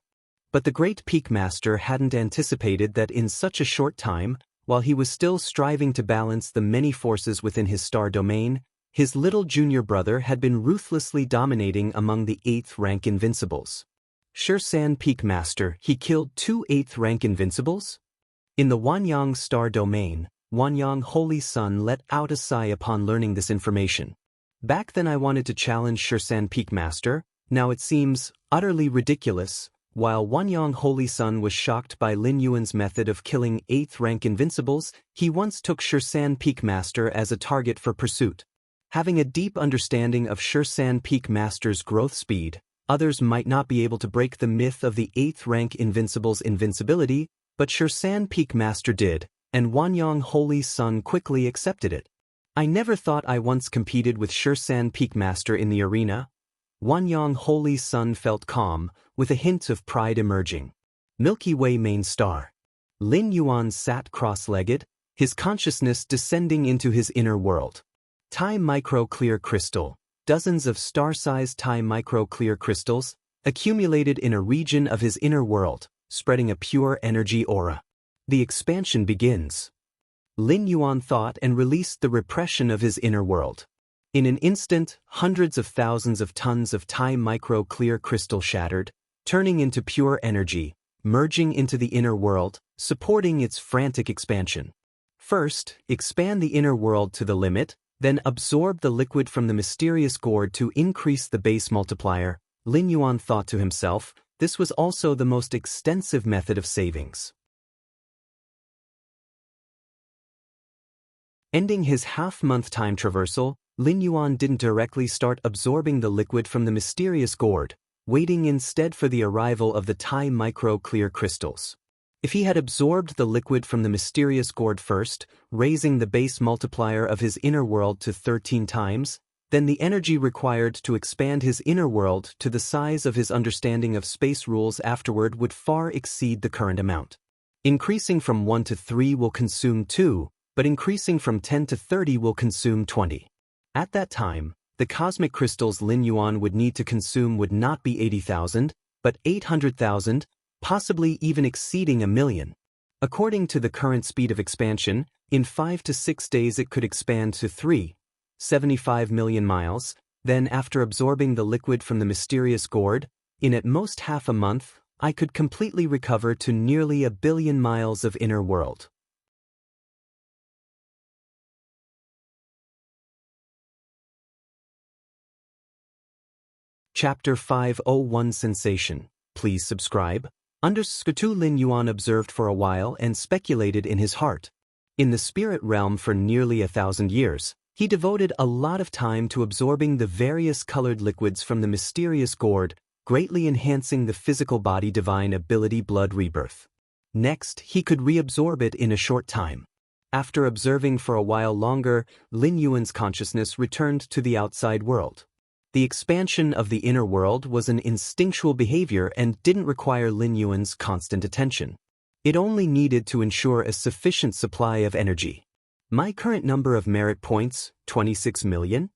But the Great Peak Master hadn't anticipated that in such a short time, while he was still striving to balance the many forces within his star domain, his little junior brother had been ruthlessly dominating among the 8th rank invincibles. Shursan Peak Master, he killed 2 8th rank invincibles? In the Wanyang star domain, Wanyang Holy Sun let out a sigh upon learning this information. Back then I wanted to challenge Shursan Peak Master, now it seems utterly ridiculous. While Wanyang Holy Sun was shocked by Lin Yuan's method of killing 8th rank invincibles, he once took Shursan Peak Master as a target for pursuit. Having a deep understanding of Shursan Peak Master's growth speed, others might not be able to break the myth of the 8th rank invincible's invincibility, but Shursan Peak Master did, and Wanyang Holy Sun quickly accepted it. I never thought I once competed with Shursan Peak Master in the arena. Wanyang Holy Sun felt calm, with a hint of pride emerging. Milky Way main star. Lin Yuan sat cross-legged, his consciousness descending into his inner world. Time Micro Clear Crystal. Dozens of star-sized Time Micro Clear Crystals accumulated in a region of his inner world, spreading a pure energy aura. The expansion begins. Lin Yuan thought and released the repression of his inner world. In an instant, hundreds of thousands of tons of Time Micro Clear Crystal shattered, turning into pure energy, merging into the inner world, supporting its frantic expansion. First, expand the inner world to the limit, then absorb the liquid from the mysterious gourd to increase the base multiplier. Lin Yuan thought to himself, this was also the most extensive method of savings. Ending his half-month time traversal, Lin Yuan didn't directly start absorbing the liquid from the mysterious gourd, waiting instead for the arrival of the Time Micro Clear Crystals. If he had absorbed the liquid from the mysterious gourd first, raising the base multiplier of his inner world to 13 times, then the energy required to expand his inner world to the size of his understanding of space rules afterward would far exceed the current amount. Increasing from 1 to 3 will consume 2, but increasing from 10 to 30 will consume 20. At that time, the cosmic crystals Lin Yuan would need to consume would not be 80,000, but 800,000, possibly even exceeding 1,000,000. According to the current speed of expansion, in 5 to 6 days it could expand to 3.75 million miles, then after absorbing the liquid from the mysterious gourd, in at most half a month, I could completely recover to nearly 1 billion miles of inner world. Chapter 501 Sensation. Please subscribe. Underscore Lin Yuan observed for a while and speculated in his heart. In the spirit realm for nearly 1,000 years, he devoted a lot of time to absorbing the various colored liquids from the mysterious gourd, greatly enhancing the physical body divine ability blood rebirth. Next, he could reabsorb it in a short time. After observing for a while longer, Lin Yuan's consciousness returned to the outside world. The expansion of the inner world was an instinctual behavior and didn't require Lin Yuan's constant attention. It only needed to ensure a sufficient supply of energy. My current number of merit points, 26 million?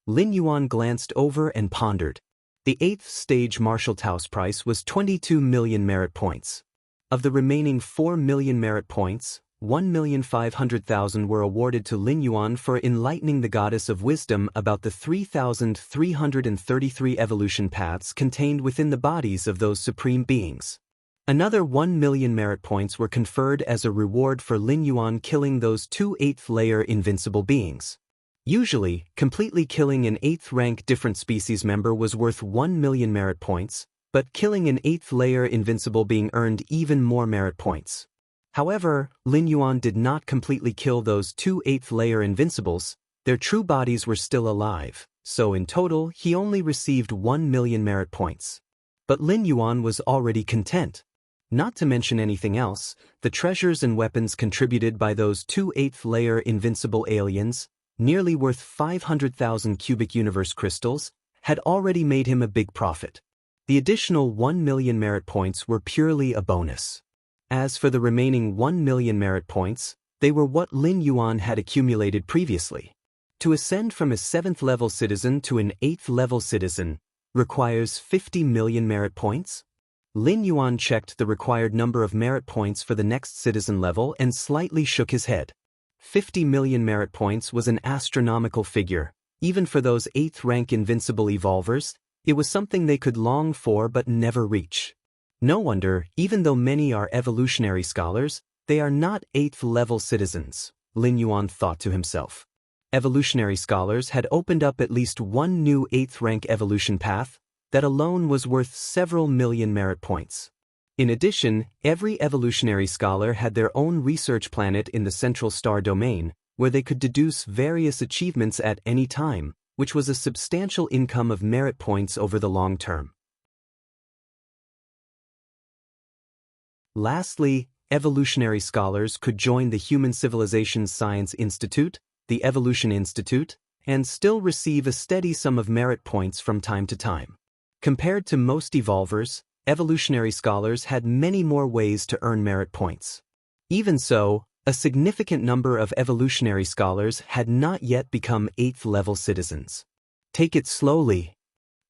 Lin Yuan glanced over and pondered. The 8th stage martial Tao's price was 22 million merit points. Of the remaining 4 million merit points, 1,500,000 were awarded to Lin Yuan for enlightening the goddess of wisdom about the 3,333 evolution paths contained within the bodies of those supreme beings. Another 1 million merit points were conferred as a reward for Lin Yuan killing those 2 8th-layer invincible beings. Usually, completely killing an 8th-rank different species member was worth 1 million merit points, but killing an 8th-layer invincible being earned even more merit points. However, Lin Yuan did not completely kill those 2 8th-layer invincibles. Their true bodies were still alive, so in total he only received 1 million merit points. But Lin Yuan was already content. Not to mention anything else, the treasures and weapons contributed by those 2 8th-layer invincible aliens, nearly worth 500,000 cubic universe crystals, had already made him a big profit. The additional 1 million merit points were purely a bonus. As for the remaining 1 million merit points, they were what Lin Yuan had accumulated previously. To ascend from a 7th-level citizen to an 8th-level citizen requires 50 million merit points. Lin Yuan checked the required number of merit points for the next citizen level and slightly shook his head. 50 million merit points was an astronomical figure. Even for those 8th-rank invincible evolvers, it was something they could long for but never reach. No wonder, even though many are evolutionary scholars, they are not 8th-level citizens, Lin Yuan thought to himself. Evolutionary scholars had opened up at least one new 8th-rank evolution path. That alone was worth several million merit points. In addition, every evolutionary scholar had their own research planet in the central star domain, where they could deduce various achievements at any time, which was a substantial income of merit points over the long term. Lastly, evolutionary scholars could join the Human Civilization Science Institute, the Evolution Institute, and still receive a steady sum of merit points from time to time. Compared to most evolvers, evolutionary scholars had many more ways to earn merit points. Even so, a significant number of evolutionary scholars had not yet become 8th-level citizens. Take it slowly.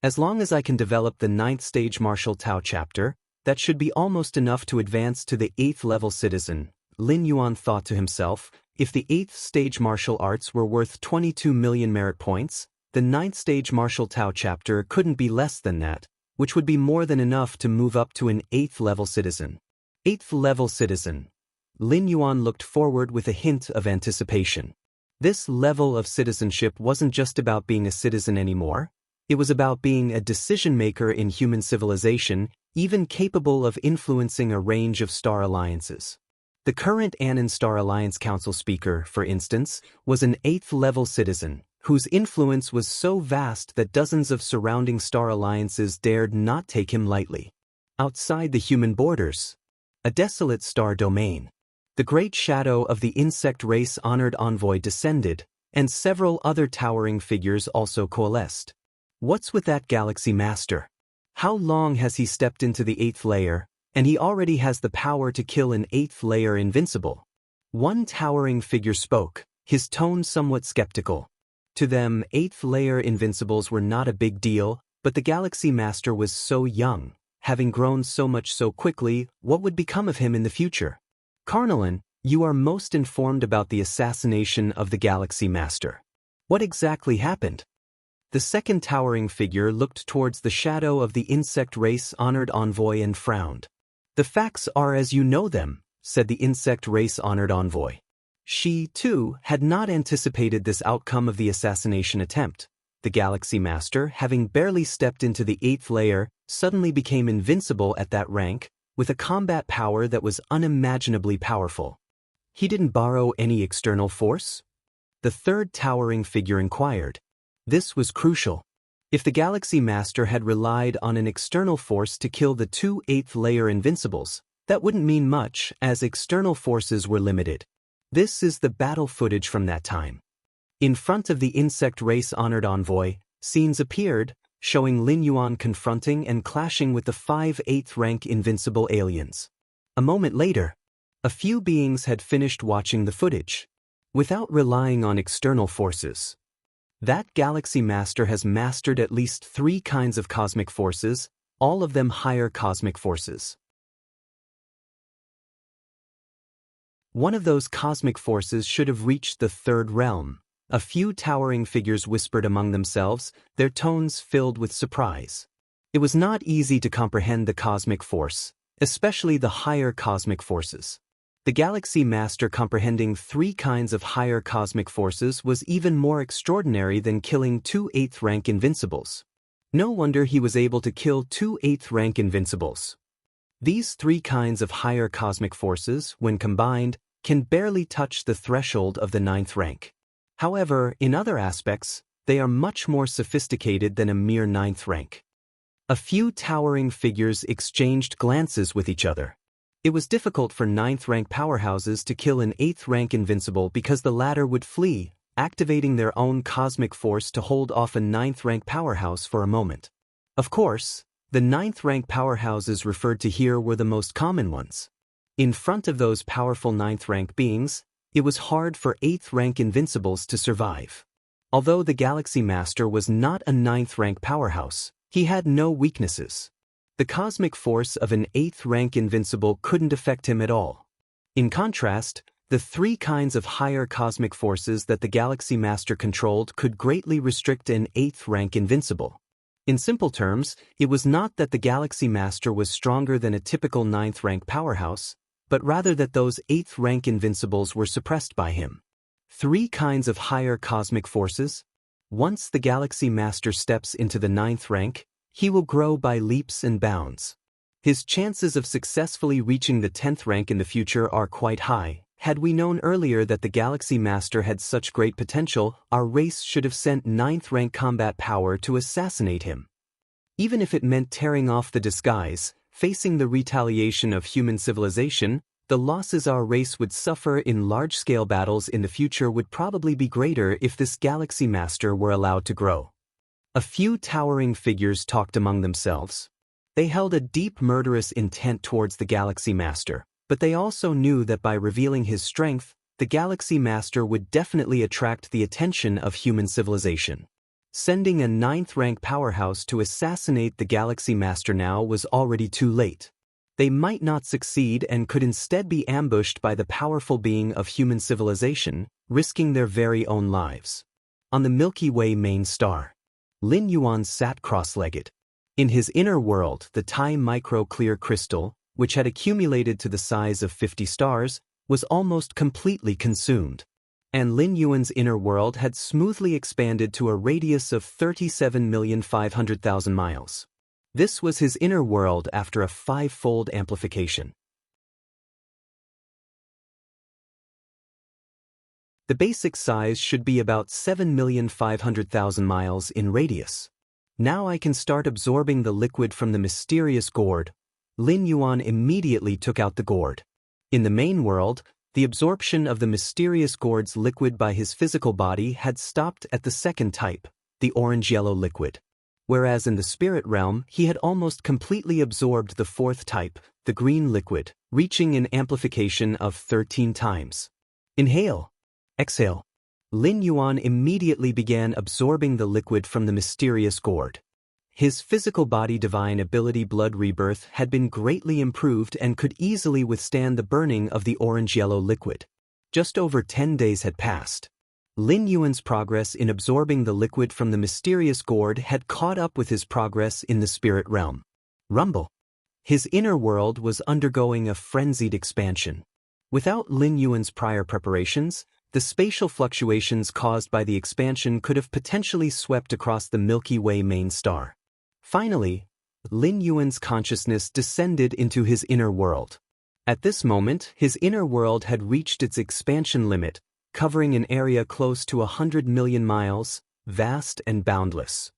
As long as I can develop the 9th stage martial Tao chapter, that should be almost enough to advance to the 8th-level citizen, Lin Yuan thought to himself. If the 8th stage martial arts were worth 22 million merit points, the 9th stage martial Tao chapter couldn't be less than that, which would be more than enough to move up to an 8th-level citizen. 8th-level citizen. Lin Yuan looked forward with a hint of anticipation. This level of citizenship wasn't just about being a citizen anymore. It was about being a decision-maker in human civilization, even capable of influencing a range of star alliances. The current Annan Star Alliance Council speaker, for instance, was an 8th-level citizen, whose influence was so vast that dozens of surrounding star alliances dared not take him lightly. Outside the human borders, a desolate star domain, the great shadow of the insect race honored envoy descended, and several other towering figures also coalesced. What's with that galaxy master? How long has he stepped into the 8th layer, and he already has the power to kill an 8th-layer invincible? One towering figure spoke, his tone somewhat skeptical. To them, 8th-layer invincibles were not a big deal, but the Galaxy Master was so young, having grown so much so quickly. What would become of him in the future? Carnelin, you are most informed about the assassination of the Galaxy Master. What exactly happened? The second towering figure looked towards the shadow of the insect race honored envoy and frowned. The facts are as you know them, said the insect race honored envoy. She, too, had not anticipated this outcome of the assassination attempt. The Galaxy Master, having barely stepped into the 8th layer, suddenly became invincible at that rank, with a combat power that was unimaginably powerful. He didn't borrow any external force? The third towering figure inquired. This was crucial. If the Galaxy Master had relied on an external force to kill the 2 8th layer invincibles, that wouldn't mean much, as external forces were limited. This is the battle footage from that time. In front of the insect race-honored envoy, scenes appeared, showing Lin Yuan confronting and clashing with the 5/8 rank invincible aliens. A moment later, a few beings had finished watching the footage. Without relying on external forces, that Galaxy Master has mastered at least 3 kinds of cosmic forces, all of them higher cosmic forces. One of those cosmic forces should have reached the 3rd realm. A few towering figures whispered among themselves, their tones filled with surprise. It was not easy to comprehend the cosmic force, especially the higher cosmic forces. The Galaxy Master comprehending 3 kinds of higher cosmic forces was even more extraordinary than killing 2 8th rank invincibles. No wonder he was able to kill 2 8th rank invincibles. These 3 kinds of higher cosmic forces, when combined, can barely touch the threshold of the 9th rank. However, in other aspects, they are much more sophisticated than a mere 9th rank. A few towering figures exchanged glances with each other. It was difficult for 9th rank powerhouses to kill an 8th rank invincible because the latter would flee, activating their own cosmic force to hold off a 9th rank powerhouse for a moment. Of course, the 9th rank powerhouses referred to here were the most common ones. In front of those powerful 9th rank beings, it was hard for 8th rank invincibles to survive. Although the Galaxy Master was not a 9th rank powerhouse, he had no weaknesses. The cosmic force of an 8th rank invincible couldn't affect him at all. In contrast, the 3 kinds of higher cosmic forces that the Galaxy Master controlled could greatly restrict an 8th rank invincible. In simple terms, it was not that the Galaxy Master was stronger than a typical 9th rank powerhouse, but rather that those 8th rank invincibles were suppressed by him. 3 kinds of higher cosmic forces. Once the Galaxy Master steps into the 9th rank, he will grow by leaps and bounds. His chances of successfully reaching the 10th rank in the future are quite high. Had we known earlier that the Galaxy Master had such great potential, our race should have sent 9th rank combat power to assassinate him. Even if it meant tearing off the disguise, facing the retaliation of human civilization, the losses our race would suffer in large-scale battles in the future would probably be greater if this Galaxy Master were allowed to grow. A few towering figures talked among themselves. They held a deep murderous intent towards the Galaxy Master, but they also knew that by revealing his strength, the Galaxy Master would definitely attract the attention of human civilization. Sending a 9th rank powerhouse to assassinate the Galaxy Master now was already too late. They might not succeed and could instead be ambushed by the powerful being of human civilization, risking their very own lives. On the Milky Way main star, Lin Yuan sat cross-legged. In his inner world, the Tai micro-clear crystal, which had accumulated to the size of 50 stars, was almost completely consumed. And Lin Yuan's inner world had smoothly expanded to a radius of 37,500,000 miles. This was his inner world after a 5-fold amplification. The basic size should be about 7,500,000 miles in radius. Now I can start absorbing the liquid from the mysterious gourd. Lin Yuan immediately took out the gourd. In the main world, the absorption of the mysterious gourd's liquid by his physical body had stopped at the 2nd type, the orange-yellow liquid. Whereas in the spirit realm, he had almost completely absorbed the 4th type, the green liquid, reaching an amplification of 13 times. Inhale. Exhale. Lin Yuan immediately began absorbing the liquid from the mysterious gourd. His physical body divine ability blood rebirth had been greatly improved and could easily withstand the burning of the orange-yellow liquid. Just over 10 days had passed. Lin Yuan's progress in absorbing the liquid from the mysterious gourd had caught up with his progress in the spirit realm. Rumble. His inner world was undergoing a frenzied expansion. Without Lin Yuan's prior preparations, the spatial fluctuations caused by the expansion could have potentially swept across the Milky Way main star. Finally, Lin Yuan's consciousness descended into his inner world. At this moment, his inner world had reached its expansion limit, covering an area close to 100 million miles, vast and boundless.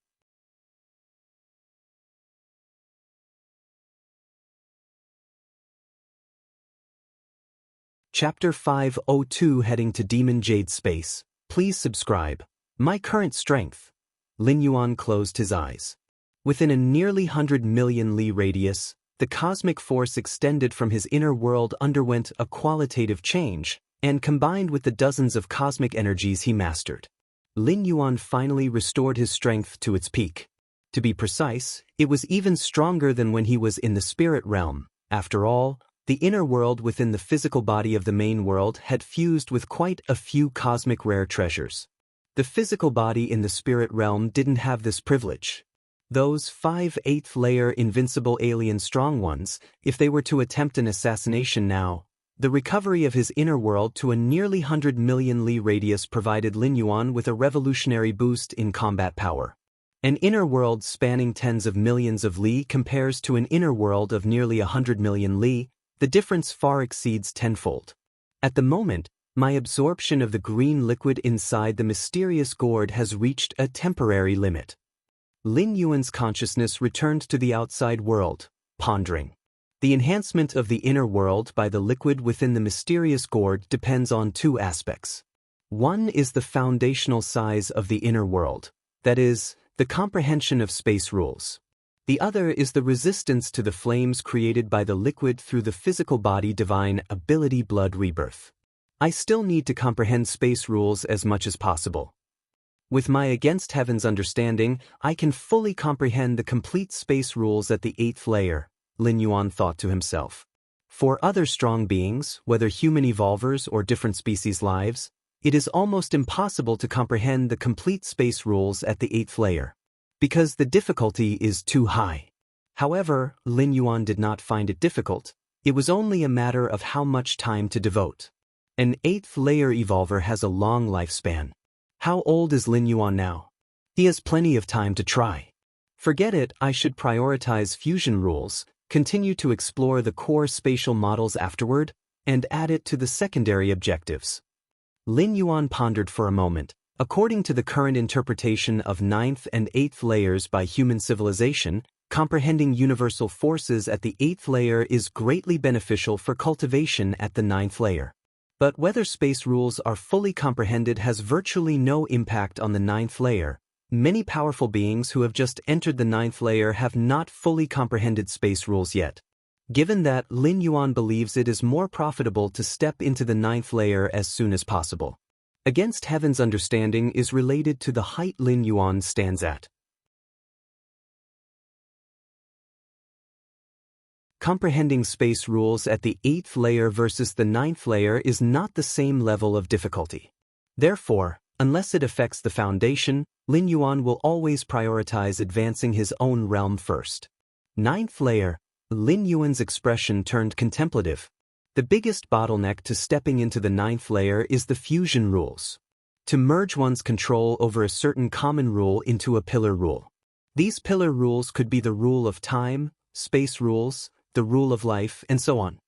Chapter 502 Heading to Demon Jade Space. Please subscribe. My current strength. Lin Yuan closed his eyes. Within a nearly 100 million li radius, the cosmic force extended from his inner world underwent a qualitative change, and combined with the dozens of cosmic energies he mastered, Lin Yuan finally restored his strength to its peak. To be precise, it was even stronger than when he was in the spirit realm. After all, the inner world within the physical body of the main world had fused with quite a few cosmic rare treasures. The physical body in the spirit realm didn't have this privilege. Those 5/8 layer invincible alien strong ones, if they were to attempt an assassination now, the recovery of his inner world to a nearly 100 million li radius provided Lin Yuan with a revolutionary boost in combat power. An inner world spanning tens of millions of li compares to an inner world of nearly 100 million li. The difference far exceeds tenfold. At the moment, my absorption of the green liquid inside the mysterious gourd has reached a temporary limit. Lin Yuan's consciousness returned to the outside world, pondering. The enhancement of the inner world by the liquid within the mysterious gourd depends on two aspects. One is the foundational size of the inner world, that is, the comprehension of space rules. The other is the resistance to the flames created by the liquid through the physical body divine ability blood rebirth. I still need to comprehend space rules as much as possible. With my against heaven's understanding, I can fully comprehend the complete space rules at the 8th layer, Lin Yuan thought to himself. For other strong beings, whether human evolvers or different species lives, it is almost impossible to comprehend the complete space rules at the 8th layer, because the difficulty is too high. However, Lin Yuan did not find it difficult. It was only a matter of how much time to devote. An 8th layer evolver has a long lifespan. How old is Lin Yuan now? He has plenty of time to try. Forget it, I should prioritize fusion rules, continue to explore the core spatial models afterward, and add it to the secondary objectives. Lin Yuan pondered for a moment. According to the current interpretation of 9th and 8th layers by human civilization, comprehending universal forces at the 8th layer is greatly beneficial for cultivation at the 9th layer. But whether space rules are fully comprehended has virtually no impact on the 9th layer. Many powerful beings who have just entered the 9th layer have not fully comprehended space rules yet. Given that, Lin Yuan believes it is more profitable to step into the 9th layer as soon as possible. Against heaven's understanding is related to the height Lin Yuan stands at. Comprehending space rules at the 8th layer versus the 9th layer is not the same level of difficulty. Therefore, unless it affects the foundation, Lin Yuan will always prioritize advancing his own realm first. 9th layer, Lin Yuan's expression turned contemplative. The biggest bottleneck to stepping into the 9th layer is the fusion rules. To merge one's control over a certain common rule into a pillar rule. These pillar rules could be the rule of time, space rules, the rule of life, and so on.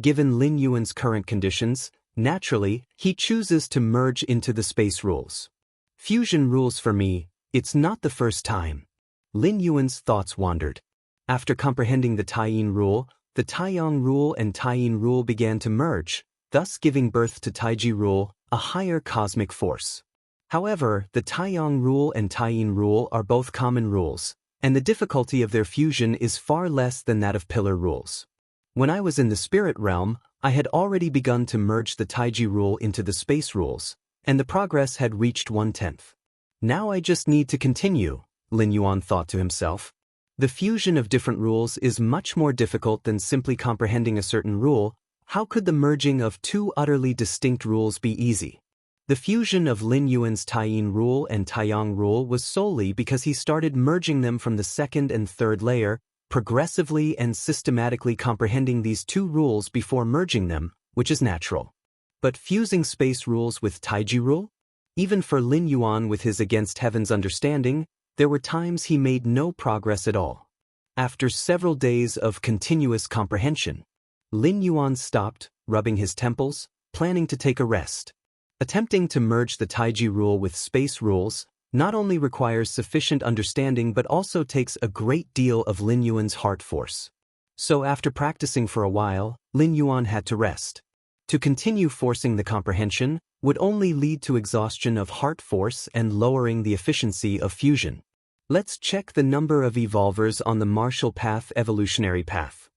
Given Lin Yuan's current conditions, naturally, he chooses to merge into the space rules. Fusion rules for me, it's not the first time. Lin Yuan's thoughts wandered. After comprehending the Taiyin rule, the Taiyang rule and Taiyin rule began to merge, thus giving birth to Taiji rule, a higher cosmic force. However, the Taiyang rule and Taiyin rule are both common rules, and the difficulty of their fusion is far less than that of pillar rules. When I was in the spirit realm, I had already begun to merge the Taiji rule into the space rules, and the progress had reached 1/10. Now I just need to continue, Lin Yuan thought to himself. The fusion of different rules is much more difficult than simply comprehending a certain rule. How could the merging of two utterly distinct rules be easy? The fusion of Lin Yuan's Taiyin rule and Taiyang rule was solely because he started merging them from the 2nd and 3rd layer, progressively and systematically comprehending these two rules before merging them, which is natural. But fusing space rules with Taiji rule? Even for Lin Yuan with his against heaven's understanding, there were times he made no progress at all. After several days of continuous comprehension, Lin Yuan stopped, rubbing his temples, planning to take a rest. Attempting to merge the Taiji rule with space rules not only requires sufficient understanding but also takes a great deal of Lin Yuan's heart force. So after practicing for a while, Lin Yuan had to rest. To continue forcing the comprehension would only lead to exhaustion of heart force and lowering the efficiency of fusion. Let's check the number of evolvers on the martial path evolutionary path.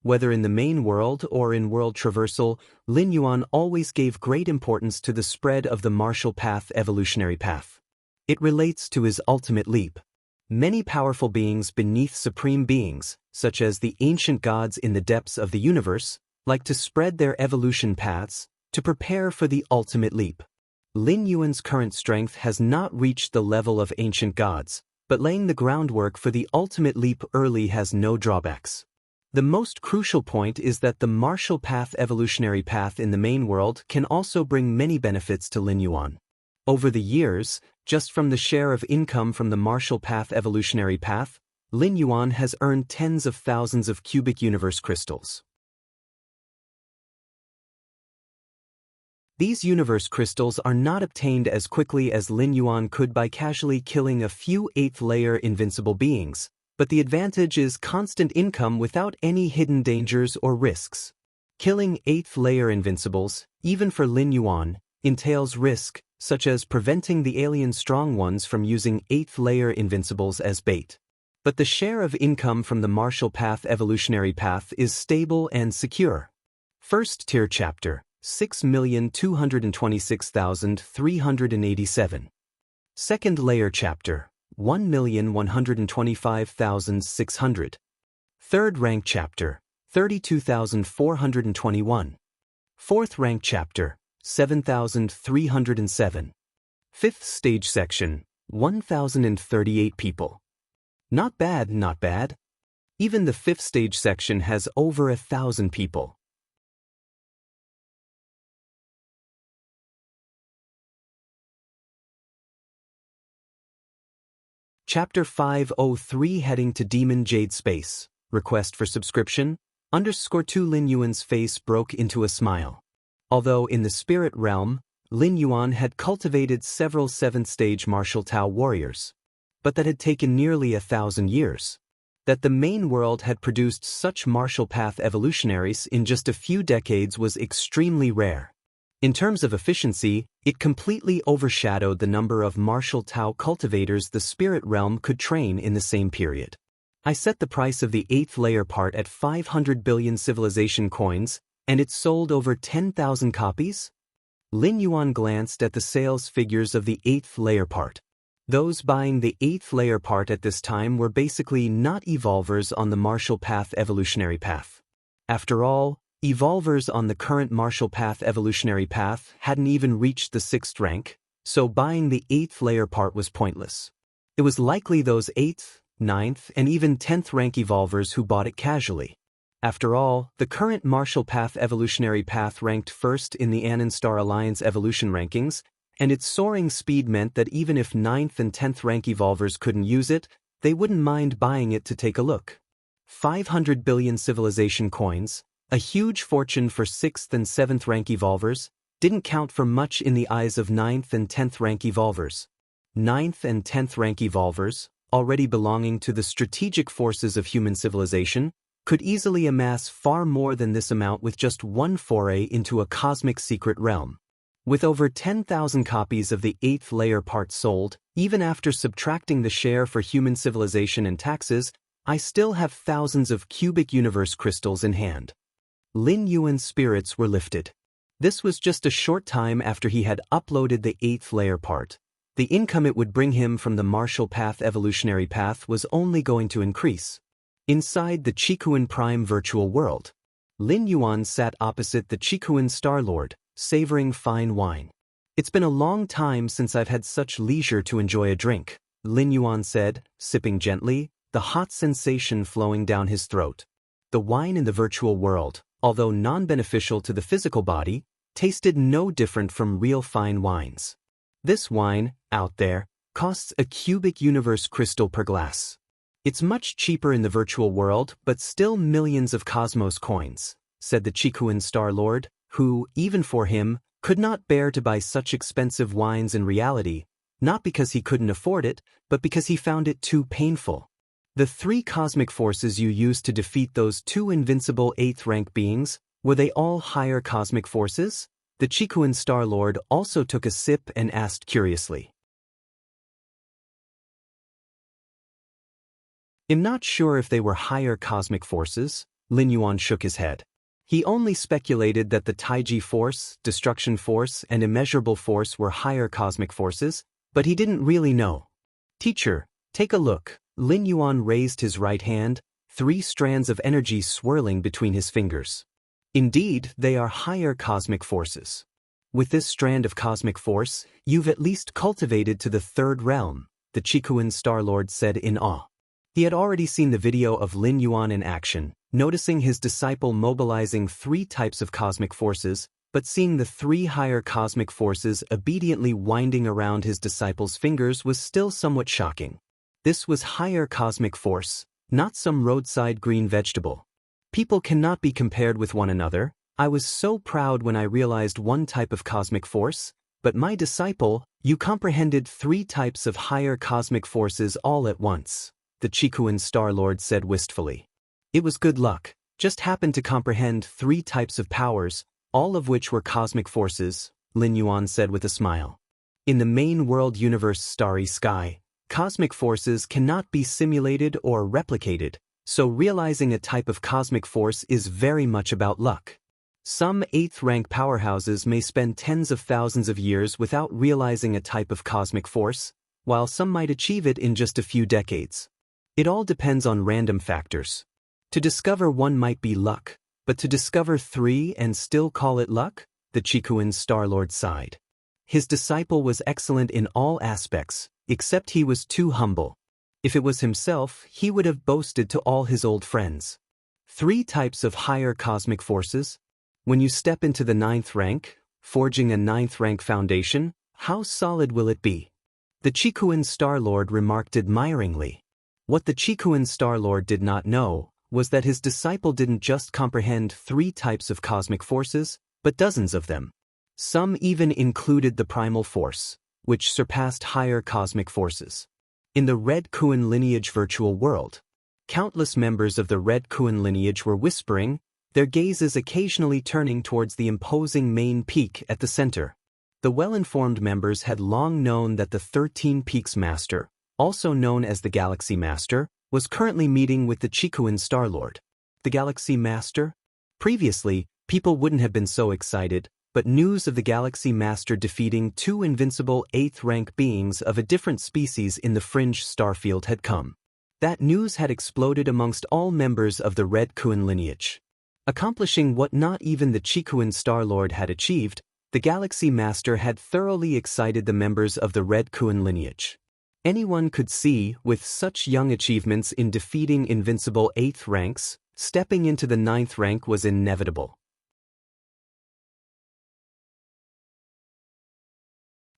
Whether in the main world or in world traversal, Lin Yuan always gave great importance to the spread of the martial path evolutionary path. It relates to his ultimate leap. Many powerful beings beneath supreme beings, such as the ancient gods in the depths of the universe, like to spread their evolution paths to prepare for the ultimate leap. Lin Yuan's current strength has not reached the level of ancient gods, but laying the groundwork for the ultimate leap early has no drawbacks. The most crucial point is that the martial path evolutionary path in the main world can also bring many benefits to Lin Yuan. Over the years, just from the share of income from the martial path evolutionary path, Lin Yuan has earned tens of thousands of cubic universe crystals. These universe crystals are not obtained as quickly as Lin Yuan could by casually killing a few 8th-layer invincible beings, but the advantage is constant income without any hidden dangers or risks. Killing 8th-layer invincibles, even for Lin Yuan, entails risk, such as preventing the alien strong ones from using 8th-layer invincibles as bait. But the share of income from the martial path evolutionary path is stable and secure. First tier chapter, 6,226,387. Second layer chapter, 1,125,600. Third rank chapter, 32,421. Fourth rank chapter, 7,307. Fifth stage section, 1,038 people. Not bad, not bad. Even the fifth stage section has over 1,000 people. Chapter 503 Heading to Demon Jade Space. Request for subscription. _2 Lin Yuan's face broke into a smile. Although in the spirit realm, Lin Yuan had cultivated several 7th-stage martial Tao warriors. But that had taken nearly 1,000 years. That the main world had produced such martial path evolutionaries in just a few decades was extremely rare. In terms of efficiency, it completely overshadowed the number of martial Tao cultivators the spirit realm could train in the same period. I set the price of the 8th layer part at 500 billion civilization coins, and it sold over 10,000 copies? Lin Yuan glanced at the sales figures of the 8th layer part. Those buying the 8th layer part at this time were basically not evolvers on the martial path evolutionary path. After all, evolvers on the current martial path evolutionary path hadn't even reached the 6th rank, so buying the 8th layer part was pointless. It was likely those 8th, 9th, and even 10th rank evolvers who bought it casually. After all, the current martial path evolutionary path ranked first in the Anon Star Alliance evolution rankings, and its soaring speed meant that even if 9th and 10th rank evolvers couldn't use it, they wouldn't mind buying it to take a look. 500 billion civilization coins, a huge fortune for 6th and 7th rank evolvers, didn't count for much in the eyes of 9th and 10th rank evolvers. 9th and 10th rank evolvers, already belonging to the strategic forces of human civilization, could easily amass far more than this amount with just one foray into a cosmic secret realm. With over 10,000 copies of the 8th layer part sold, even after subtracting the share for human civilization and taxes, I still have thousands of cubic universe crystals in hand. Lin Yuan's spirits were lifted. This was just a short time after he had uploaded the 8th layer part. The income it would bring him from the martial path evolutionary path was only going to increase. Inside the Qikuan Prime virtual world, Lin Yuan sat opposite the Qikuan Star Lord, savoring fine wine. It's been a long time since I've had such leisure to enjoy a drink, Lin Yuan said, sipping gently, the hot sensation flowing down his throat. The wine in the virtual world, although non-beneficial to the physical body, tasted no different from real fine wines. This wine, out there, costs a cubic universe crystal per glass. It's much cheaper in the virtual world, but still millions of cosmos coins, said the Qikuan Star Lord, who, even for him, could not bear to buy such expensive wines in reality, not because he couldn't afford it, but because he found it too painful. The 3 cosmic forces you used to defeat those 2 invincible 8th rank beings, Were they all higher cosmic forces? The Chikuan Star Lord also took a sip and asked curiously. I'm not sure if they were higher cosmic forces, Lin Yuan shook his head. He only speculated that the Taiji Force, Destruction Force, and Immeasurable Force were higher cosmic forces, but he didn't really know. Teacher, take a look. Lin Yuan raised his right hand, 3 strands of energy swirling between his fingers. Indeed, they are higher cosmic forces. With this strand of cosmic force, you've at least cultivated to the 3rd realm, the Chikuan Star Lord said in awe. He had already seen the video of Lin Yuan in action, noticing his disciple mobilizing 3 types of cosmic forces, but seeing the 3 higher cosmic forces obediently winding around his disciple's fingers was still somewhat shocking. This was higher cosmic force, not some roadside green vegetable. People cannot be compared with one another. I was so proud when I realized one type of cosmic force, but my disciple, you comprehended 3 types of higher cosmic forces all at once, the Chikuan Star Lord said wistfully. It was good luck, just happened to comprehend 3 types of powers, all of which were cosmic forces, Lin Yuan said with a smile. In the main world universe starry sky, cosmic forces cannot be simulated or replicated, so realizing a type of cosmic force is very much about luck. Some 8th rank powerhouses may spend tens of thousands of years without realizing a type of cosmic force, while some might achieve it in just a few decades. It all depends on random factors. To discover one might be luck, but to discover 3 and still call it luck? The Chikuan Star Lord sighed. His disciple was excellent in all aspects, except he was too humble. If it was himself, he would have boasted to all his old friends. 3 types of higher cosmic forces. When you step into the 9th rank, forging a 9th rank foundation, how solid will it be? The Chikuan Star Lord remarked admiringly. What the Chikuan Star Lord did not know was that his disciple didn't just comprehend 3 types of cosmic forces, but dozens of them. Some even included the primal force, which surpassed higher cosmic forces. In the Red Kuan lineage virtual world, countless members of the Red Kuan lineage were whispering, their gazes occasionally turning towards the imposing main peak at the center. The well-informed members had long known that the 13 Peaks Master, also known as the Galaxy Master, was currently meeting with the Chikuan Star Lord. The Galaxy Master? Previously, people wouldn't have been so excited, but news of the Galaxy Master defeating 2 invincible 8th rank beings of a different species in the fringe starfield had come. That news had exploded amongst all members of the Red Kuan lineage. Accomplishing what not even the Chikuan Star Lord had achieved, the Galaxy Master had thoroughly excited the members of the Red Kuan lineage. Anyone could see, with such young achievements in defeating invincible 8th ranks, stepping into the 9th rank was inevitable.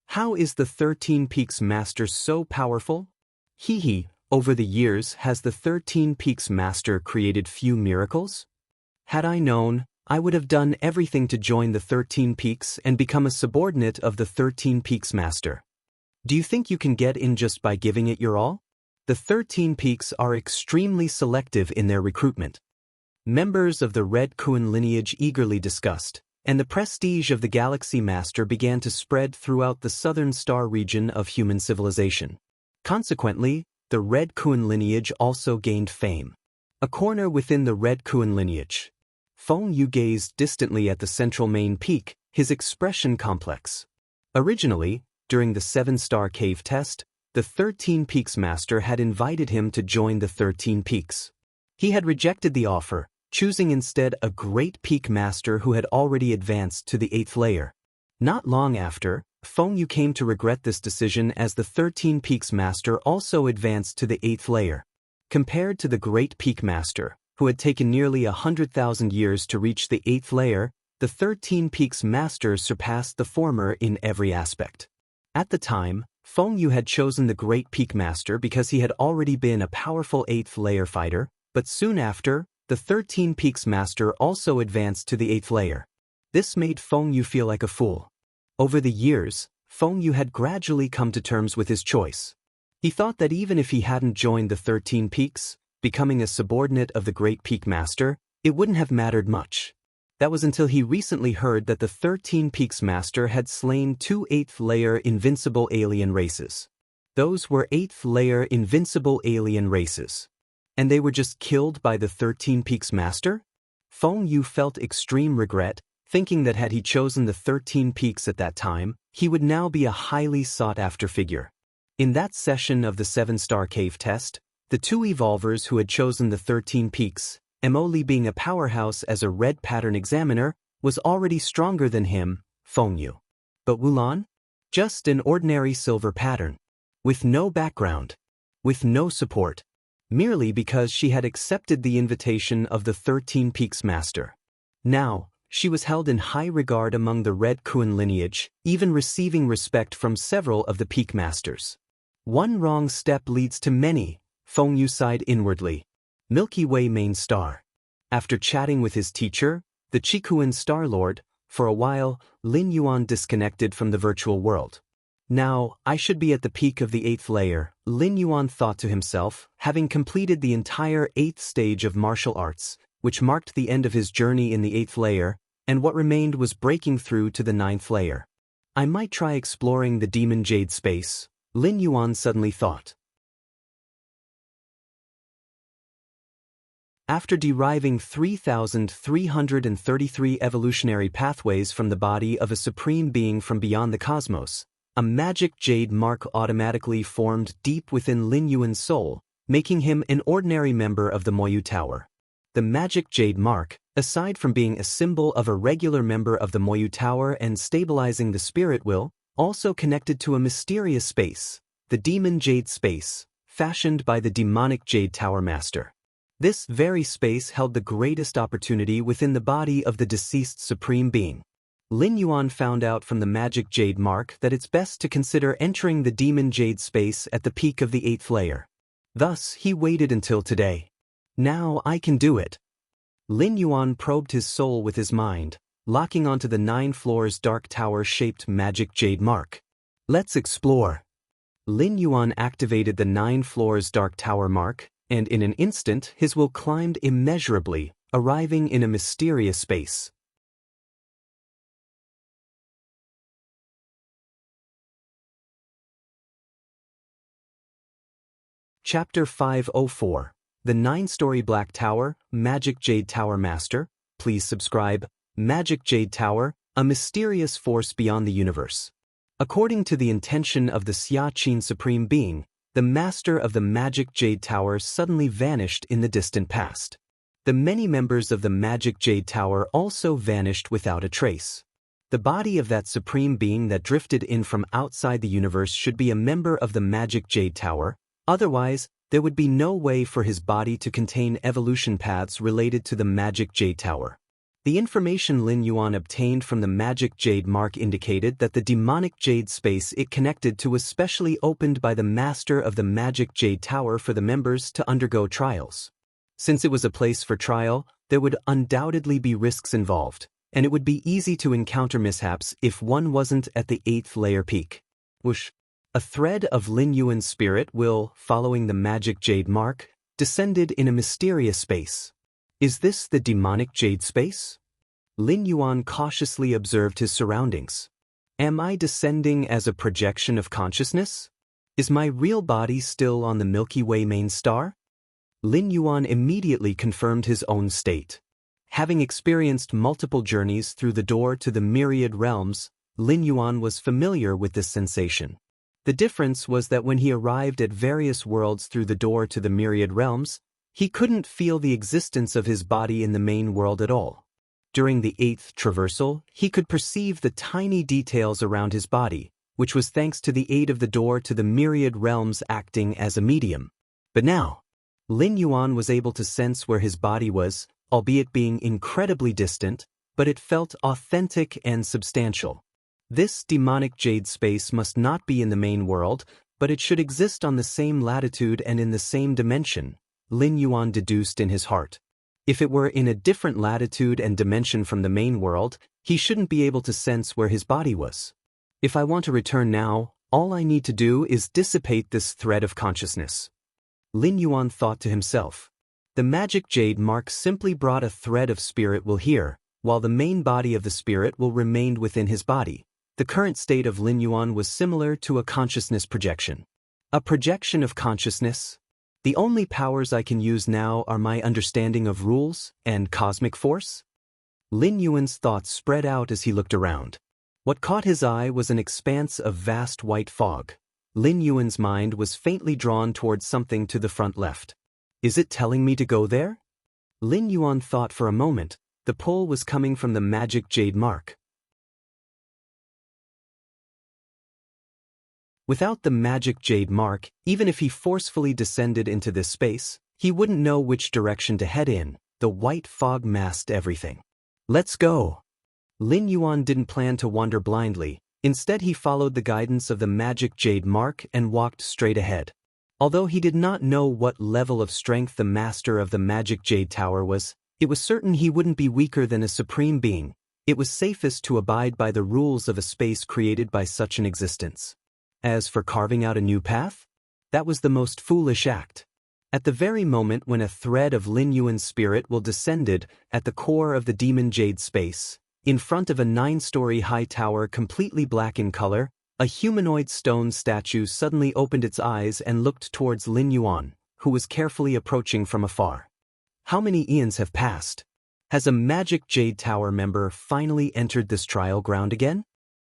How is the 13 Peaks Master so powerful? Over the years has the 13 Peaks Master created few miracles? Had I known, I would have done everything to join the 13 Peaks and become a subordinate of the 13 Peaks Master. Do you think you can get in just by giving it your all? The 13 Peaks are extremely selective in their recruitment. Members of the Red Kuan lineage eagerly discussed, and the prestige of the Galaxy Master began to spread throughout the southern star region of human civilization. Consequently, the Red Kuan lineage also gained fame. A corner within the Red Kuan lineage. Feng Yu gazed distantly at the central main peak, his expression complex. Originally, during the 7-star cave test, the 13 Peaks Master had invited him to join the 13 Peaks. He had rejected the offer, choosing instead a great Peak Master who had already advanced to the 8th layer. Not long after, Feng Yu came to regret this decision as the 13 Peaks Master also advanced to the 8th layer. Compared to the Great Peak Master, who had taken nearly 100,000 years to reach the 8th layer, the 13 Peaks Master surpassed the former in every aspect. At the time, Feng Yu had chosen the Great Peak Master because he had already been a powerful 8th layer fighter, but soon after, the 13 Peaks Master also advanced to the 8th layer. This made Feng Yu feel like a fool. Over the years, Feng Yu had gradually come to terms with his choice. He thought that even if he hadn't joined the 13 Peaks, becoming a subordinate of the Great Peak Master, it wouldn't have mattered much. That was until he recently heard that the 13 Peaks Master had slain 2 8th-layer invincible alien races. Those were 8th-layer invincible alien races. And they were just killed by the 13 Peaks Master? Feng Yu felt extreme regret, thinking that had he chosen the 13 Peaks at that time, he would now be a highly sought-after figure. In that session of the 7-star cave test, the 2 evolvers who had chosen the 13 Peaks, Emoli being a powerhouse as a red pattern examiner, was already stronger than him, Feng Yu. But Wulan? Just an ordinary silver pattern. With no background. With no support. Merely because she had accepted the invitation of the 13 Peaks Master. Now, she was held in high regard among the Red Kuan lineage, even receiving respect from several of the Peak Masters. One wrong step leads to many, Feng Yu sighed inwardly. Milky Way main star. After chatting with his teacher, the Chikuan Star Lord, for a while, Lin Yuan disconnected from the virtual world. Now, I should be at the peak of the 8th layer, Lin Yuan thought to himself, having completed the entire 8th stage of martial arts, which marked the end of his journey in the 8th layer, and what remained was breaking through to the 9th layer. I might try exploring the Demon Jade space, Lin Yuan suddenly thought. After deriving 3,333 evolutionary pathways from the body of a supreme being from beyond the cosmos, a magic jade mark automatically formed deep within Lin Yuan's soul, making him an ordinary member of the Moyu Tower. The magic jade mark, aside from being a symbol of a regular member of the Moyu Tower and stabilizing the spirit will, also connected to a mysterious space, the Demon Jade space, fashioned by the demonic Jade Tower Master. This very space held the greatest opportunity within the body of the deceased Supreme Being. Lin Yuan found out from the magic jade mark that it's best to consider entering the Demon Jade space at the peak of the 8th layer. Thus, he waited until today. Now I can do it. Lin Yuan probed his soul with his mind, locking onto the 9 floors dark tower-shaped magic jade mark. Let's explore. Lin Yuan activated the 9 floors dark tower mark, and in an instant his will climbed immeasurably, arriving in a mysterious space. Chapter 504. The 9-story Black Tower, Magic Jade Tower Master. Please subscribe. Magic Jade Tower, a mysterious force beyond the universe. According to the intention of the Xianxia Supreme Being, the master of the Magic Jade Tower suddenly vanished in the distant past. The many members of the Magic Jade Tower also vanished without a trace. The body of that Supreme Being that drifted in from outside the universe should be a member of the Magic Jade Tower, otherwise, there would be no way for his body to contain evolution paths related to the Magic Jade Tower. The information Lin Yuan obtained from the Magic Jade mark indicated that the demonic jade space it connected to was specially opened by the master of the Magic Jade Tower for the members to undergo trials. Since it was a place for trial, there would undoubtedly be risks involved, and it would be easy to encounter mishaps if one wasn't at the 8th layer peak. Whoosh! A thread of Lin Yuan's spirit will, following the Magic Jade mark, descended in a mysterious space. Is this the demonic jade space? Lin Yuan cautiously observed his surroundings. Am I descending as a projection of consciousness? Is my real body still on the Milky Way main star? Lin Yuan immediately confirmed his own state. Having experienced multiple journeys through the door to the myriad realms, Lin Yuan was familiar with this sensation. The difference was that when he arrived at various worlds through the door to the myriad realms, he couldn't feel the existence of his body in the main world at all. During the 8th traversal, he could perceive the tiny details around his body, which was thanks to the aid of the door to the myriad realms acting as a medium. But now, Lin Yuan was able to sense where his body was, albeit being incredibly distant, but it felt authentic and substantial. This demonic jade space must not be in the main world, but it should exist on the same latitude and in the same dimension, Lin Yuan deduced in his heart. If it were in a different latitude and dimension from the main world, he shouldn't be able to sense where his body was. If I want to return now, all I need to do is dissipate this thread of consciousness. Lin Yuan thought to himself. The magic jade mark simply brought a thread of spirit will here, while the main body of the spirit will remain within his body. The current state of Lin Yuan was similar to a consciousness projection. A projection of consciousness? The only powers I can use now are my understanding of rules and cosmic force? Lin Yuan's thoughts spread out as he looked around. What caught his eye was an expanse of vast white fog. Lin Yuan's mind was faintly drawn towards something to the front left. Is it telling me to go there? Lin Yuan thought for a moment. The pull was coming from the magic jade mark. Without the magic jade mark, even if he forcefully descended into this space, he wouldn't know which direction to head in. The white fog masked everything. Let's go. Lin Yuan didn't plan to wander blindly. Instead, he followed the guidance of the magic jade mark and walked straight ahead. Although he did not know what level of strength the master of the magic jade tower was, it was certain he wouldn't be weaker than a supreme being. It was safest to abide by the rules of a space created by such an existence. As for carving out a new path, that was the most foolish act. At the very moment when a thread of Lin Yuan's spirit will descended at the core of the demon jade space, in front of a 9-story high tower completely black in color, a humanoid stone statue suddenly opened its eyes and looked towards Lin Yuan, who was carefully approaching from afar. How many eons have passed? Has a magic jade tower member finally entered this trial ground again?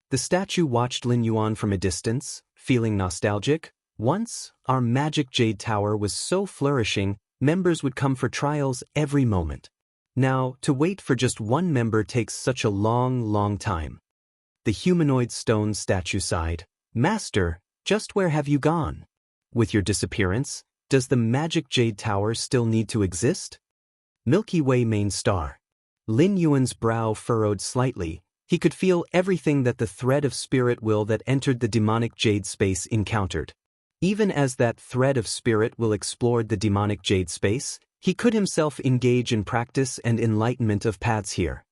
The statue watched Lin Yuan from a distance, feeling nostalgic. Once, our magic jade tower was so flourishing, members would come for trials every moment. Now, to wait for just one member takes such a long time. The humanoid stone statue sighed. Master, just where have you gone? With your disappearance, does the magic jade tower still need to exist? Milky Way main star. Lin Yuan's brow furrowed slightly. He could feel everything that the thread of spirit will that entered the demonic jade space encountered. Even as that thread of spirit will explored the demonic jade space, he could himself engage in practice and enlightenment of paths here.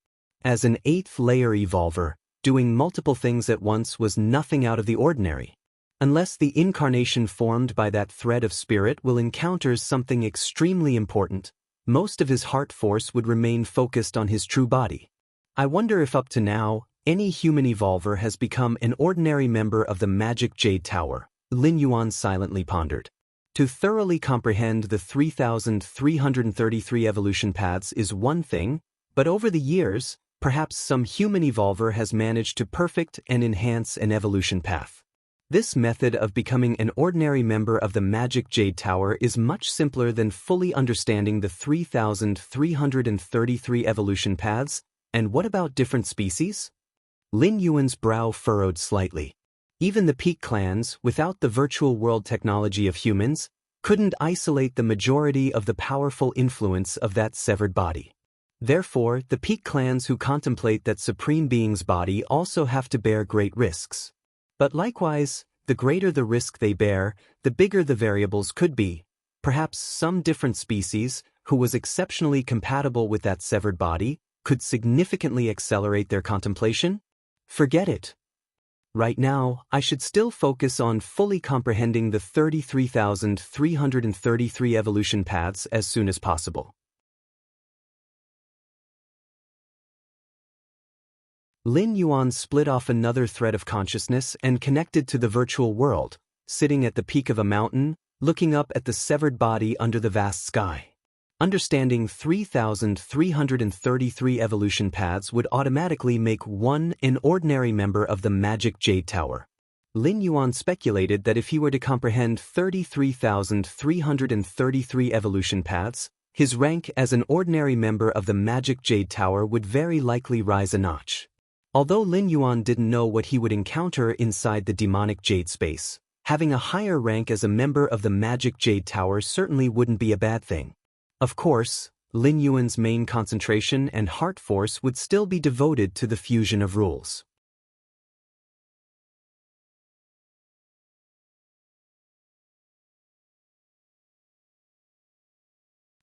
As an 8th-layer evolver, doing multiple things at once was nothing out of the ordinary. Unless the incarnation formed by that thread of spirit will encounter something extremely important, most of his heart force would remain focused on his true body. I wonder if up to now, any human evolver has become an ordinary member of the magic jade tower, Lin Yuan silently pondered. To thoroughly comprehend the 3,333 evolution paths is one thing, but over the years, perhaps some human evolver has managed to perfect and enhance an evolution path. This method of becoming an ordinary member of the magic jade tower is much simpler than fully understanding the 3,333 evolution paths. And what about different species? Lin Yuan's brow furrowed slightly. Even the peak clans, without the virtual world technology of humans, couldn't isolate the majority of the powerful influence of that severed body. Therefore, the peak clans who contemplate that supreme being's body also have to bear great risks. But likewise, the greater the risk they bear, the bigger the variables could be. Perhaps some different species, who was exceptionally compatible with that severed body, could significantly accelerate their contemplation? Forget it. Right now, I should still focus on fully comprehending the 33,333 evolution paths as soon as possible. Lin Yuan split off another thread of consciousness and connected to the virtual world, sitting at the peak of a mountain, looking up at the severed body under the vast sky. Understanding 3,333 evolution paths would automatically make one an ordinary member of the magic jade tower. Lin Yuan speculated that if he were to comprehend 33,333 evolution paths, his rank as an ordinary member of the magic jade tower would very likely rise a notch. Although Lin Yuan didn't know what he would encounter inside the demonic jade space, having a higher rank as a member of the magic jade tower certainly wouldn't be a bad thing. Of course, Lin Yuan's main concentration and heart force would still be devoted to the fusion of rules.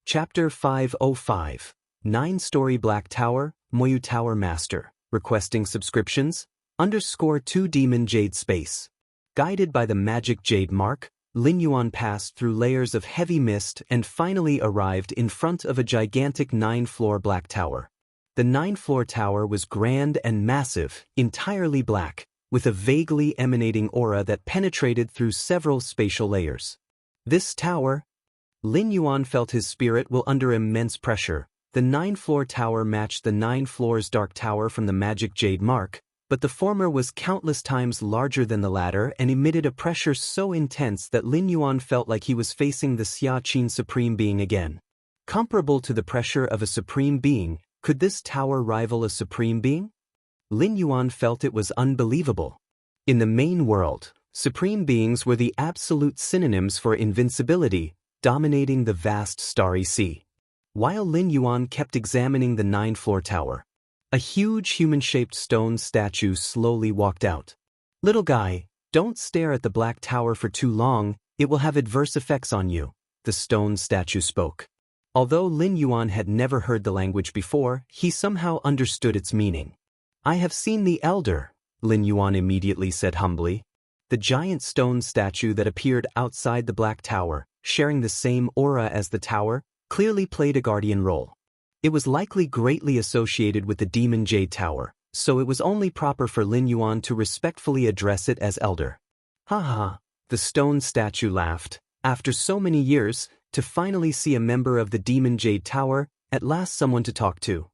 Chapter 505, 9-Story Black Tower, Moyu Tower Master, requesting subscriptions, _2 Demon Jade Space. Guided by the magic jade mark, Lin Yuan passed through layers of heavy mist and finally arrived in front of a gigantic 9-floor black tower. The ninth-floor tower was grand and massive, entirely black, with a vaguely emanating aura that penetrated through several spatial layers. This tower, Lin Yuan felt his spirit will under immense pressure. The ninth-floor tower matched the 9 floors dark tower from the magic jade mark, but the former was countless times larger than the latter and emitted a pressure so intense that Lin Yuan felt like he was facing the Xianxia Supreme Being again. Comparable to the pressure of a Supreme Being, could this tower rival a Supreme Being? Lin Yuan felt it was unbelievable. In the main world, Supreme Beings were the absolute synonyms for invincibility, dominating the vast starry sea. While Lin Yuan kept examining the 9th-floor tower, a huge human-shaped stone statue slowly walked out. "Little guy, don't stare at the black tower for too long, it will have adverse effects on you," the stone statue spoke. Although Lin Yuan had never heard the language before, he somehow understood its meaning. "I have seen the elder," Lin Yuan immediately said humbly. The giant stone statue that appeared outside the black tower, sharing the same aura as the tower, clearly played a guardian role. It was likely greatly associated with the Demon Jade Tower, so it was only proper for Lin Yuan to respectfully address it as elder. "Ha ha," the stone statue laughed. "After so many years, to finally see a member of the Demon Jade Tower, at last someone to talk to."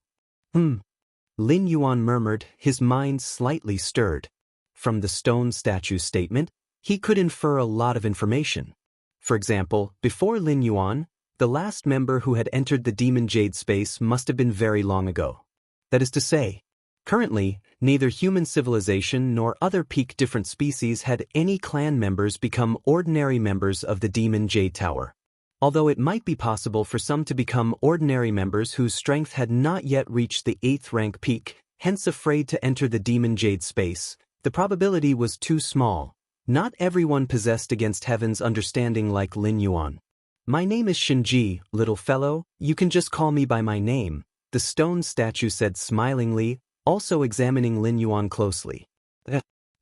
Lin Yuan murmured, his mind slightly stirred. From the stone statue's statement, he could infer a lot of information. For example, before Lin Yuan, the last member who had entered the Demon Jade space must have been very long ago. That is to say, currently, neither human civilization nor other peak different species had any clan members become ordinary members of the Demon Jade Tower. Although it might be possible for some to become ordinary members whose strength had not yet reached the 8th rank peak, hence afraid to enter the Demon Jade space, the probability was too small. Not everyone possessed against heaven's understanding like Lin Yuan. "My name is Xianxia, little fellow, you can just call me by my name," the stone statue said smilingly, also examining Lin Yuan closely.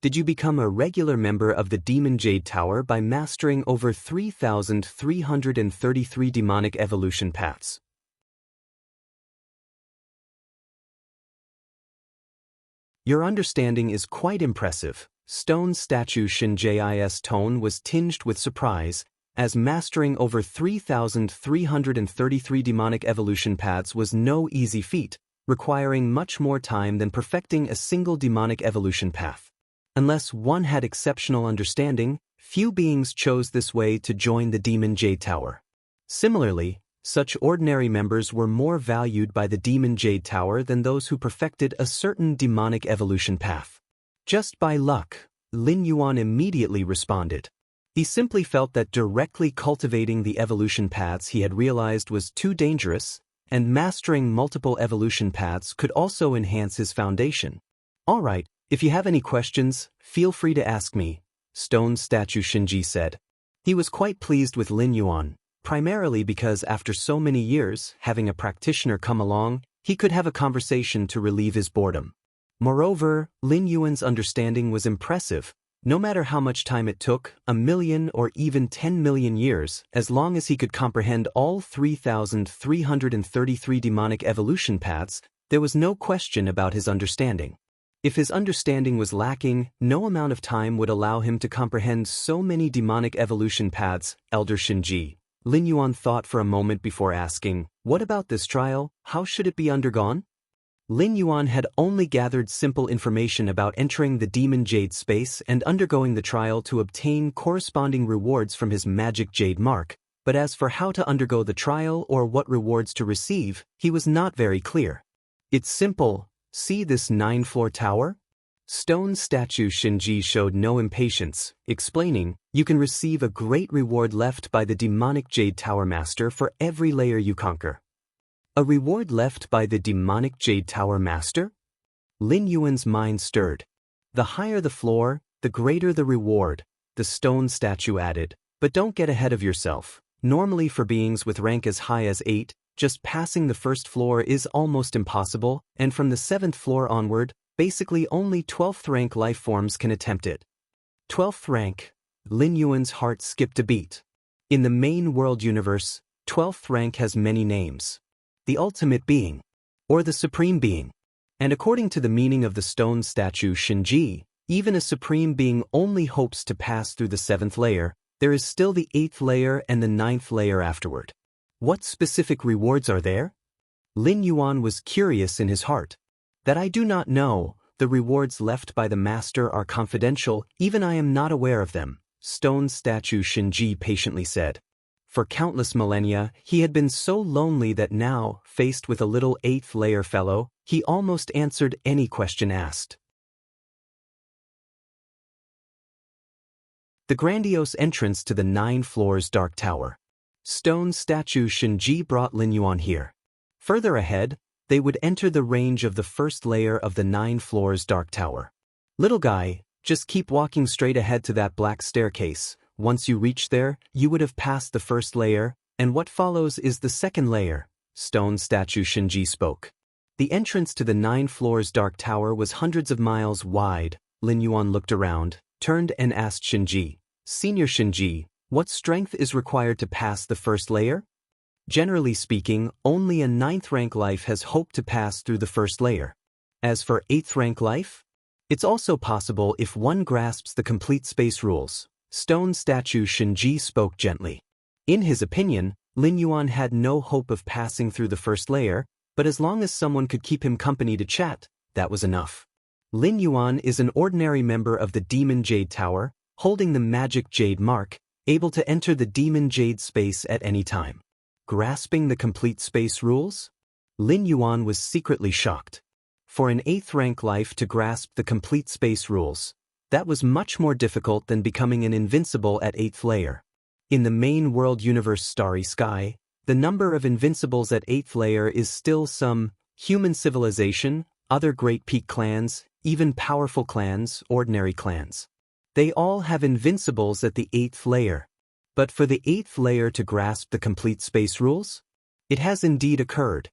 "Did you become a regular member of the Demon Jade Tower by mastering over 3,333 demonic evolution paths?" "Your understanding is quite impressive." Stone statue Xianxia's tone was tinged with surprise, as mastering over 3,333 demonic evolution paths was no easy feat, requiring much more time than perfecting a single demonic evolution path. Unless one had exceptional understanding, few beings chose this way to join the Demon Jade Tower. Similarly, such ordinary members were more valued by the Demon Jade Tower than those who perfected a certain demonic evolution path. Just by luck, Lin Yuan immediately responded. He simply felt that directly cultivating the evolution paths he had realized was too dangerous, and mastering multiple evolution paths could also enhance his foundation. "All right, if you have any questions, feel free to ask me," stone statue Xianxia said. He was quite pleased with Lin Yuan, primarily because after so many years, having a practitioner come along, he could have a conversation to relieve his boredom. Moreover, Lin Yuan's understanding was impressive. No matter how much time it took, 1,000,000 or even 10 million years, as long as he could comprehend all 3,333 demonic evolution paths, there was no question about his understanding. If his understanding was lacking, no amount of time would allow him to comprehend so many demonic evolution paths. "Elder Xianxia," Lin Yuan thought for a moment before asking, "What about this trial? How should it be undergone?" Lin Yuan had only gathered simple information about entering the Demon Jade space and undergoing the trial to obtain corresponding rewards from his magic jade mark, but as for how to undergo the trial or what rewards to receive, he was not very clear. "It's simple. See this 9-floor tower?" Stone statue Xianxia showed no impatience, explaining, "You can receive a great reward left by the demonic Jade Tower Master for every layer you conquer." "A reward left by the demonic Jade Tower Master?" Lin Yuan's mind stirred. "The higher the floor, the greater the reward," the stone statue added, "but don't get ahead of yourself. Normally for beings with rank as high as 8, just passing the first floor is almost impossible, and from the 7th floor onward, basically only 12th rank life forms can attempt it." 12th rank. Lin Yuan's heart skipped a beat. In the main world universe, 12th rank has many names. The ultimate being. or the Supreme Being. And according to the meaning of the stone statue Xianxia, even a Supreme Being only hopes to pass through the 7th layer. There is still the 8th layer and the 9th layer afterward. What specific rewards are there? Lin Yuan was curious in his heart. That I do not know. The rewards left by the master are confidential, even I am not aware of them, stone statue Xianxia patiently said. For countless millennia, he had been so lonely that now, faced with a little 8th layer fellow, he almost answered any question asked. The grandiose entrance to the 9 floors Dark Tower. Stone statue Xianxia brought Lin Yuan here. Further ahead, they would enter the range of the 1st layer of the 9 floors Dark Tower. Little guy, just keep walking straight ahead to that black staircase. Once you reach there, you would have passed the 1st layer, and what follows is the 2nd layer, stone statue Xianxia spoke. The entrance to the 9 floors Dark Tower was hundreds of miles wide. Lin Yuan looked around, turned and asked Xianxia, Senior Xianxia, what strength is required to pass the 1st layer? Generally speaking, only a 9th rank life has hope to pass through the 1st layer. As for 8th rank life, it's also possible if one grasps the complete space rules. Stone statue Xianxia spoke gently. In his opinion, Lin Yuan had no hope of passing through the 1st layer, but as long as someone could keep him company to chat, that was enough. Lin Yuan is an ordinary member of the Demon Jade Tower, holding the magic jade mark, able to enter the Demon Jade space at any time. Grasping the complete space rules? Lin Yuan was secretly shocked. For an 8th rank life to grasp the complete space rules, that was much more difficult than becoming an invincible at 8th layer. In the main world universe Starry Sky, the number of invincibles at 8th layer is still some human civilization, other great peak clans, even powerful clans, ordinary clans. They all have invincibles at the 8th layer. But for the 8th layer to grasp the complete space rules? It has indeed occurred.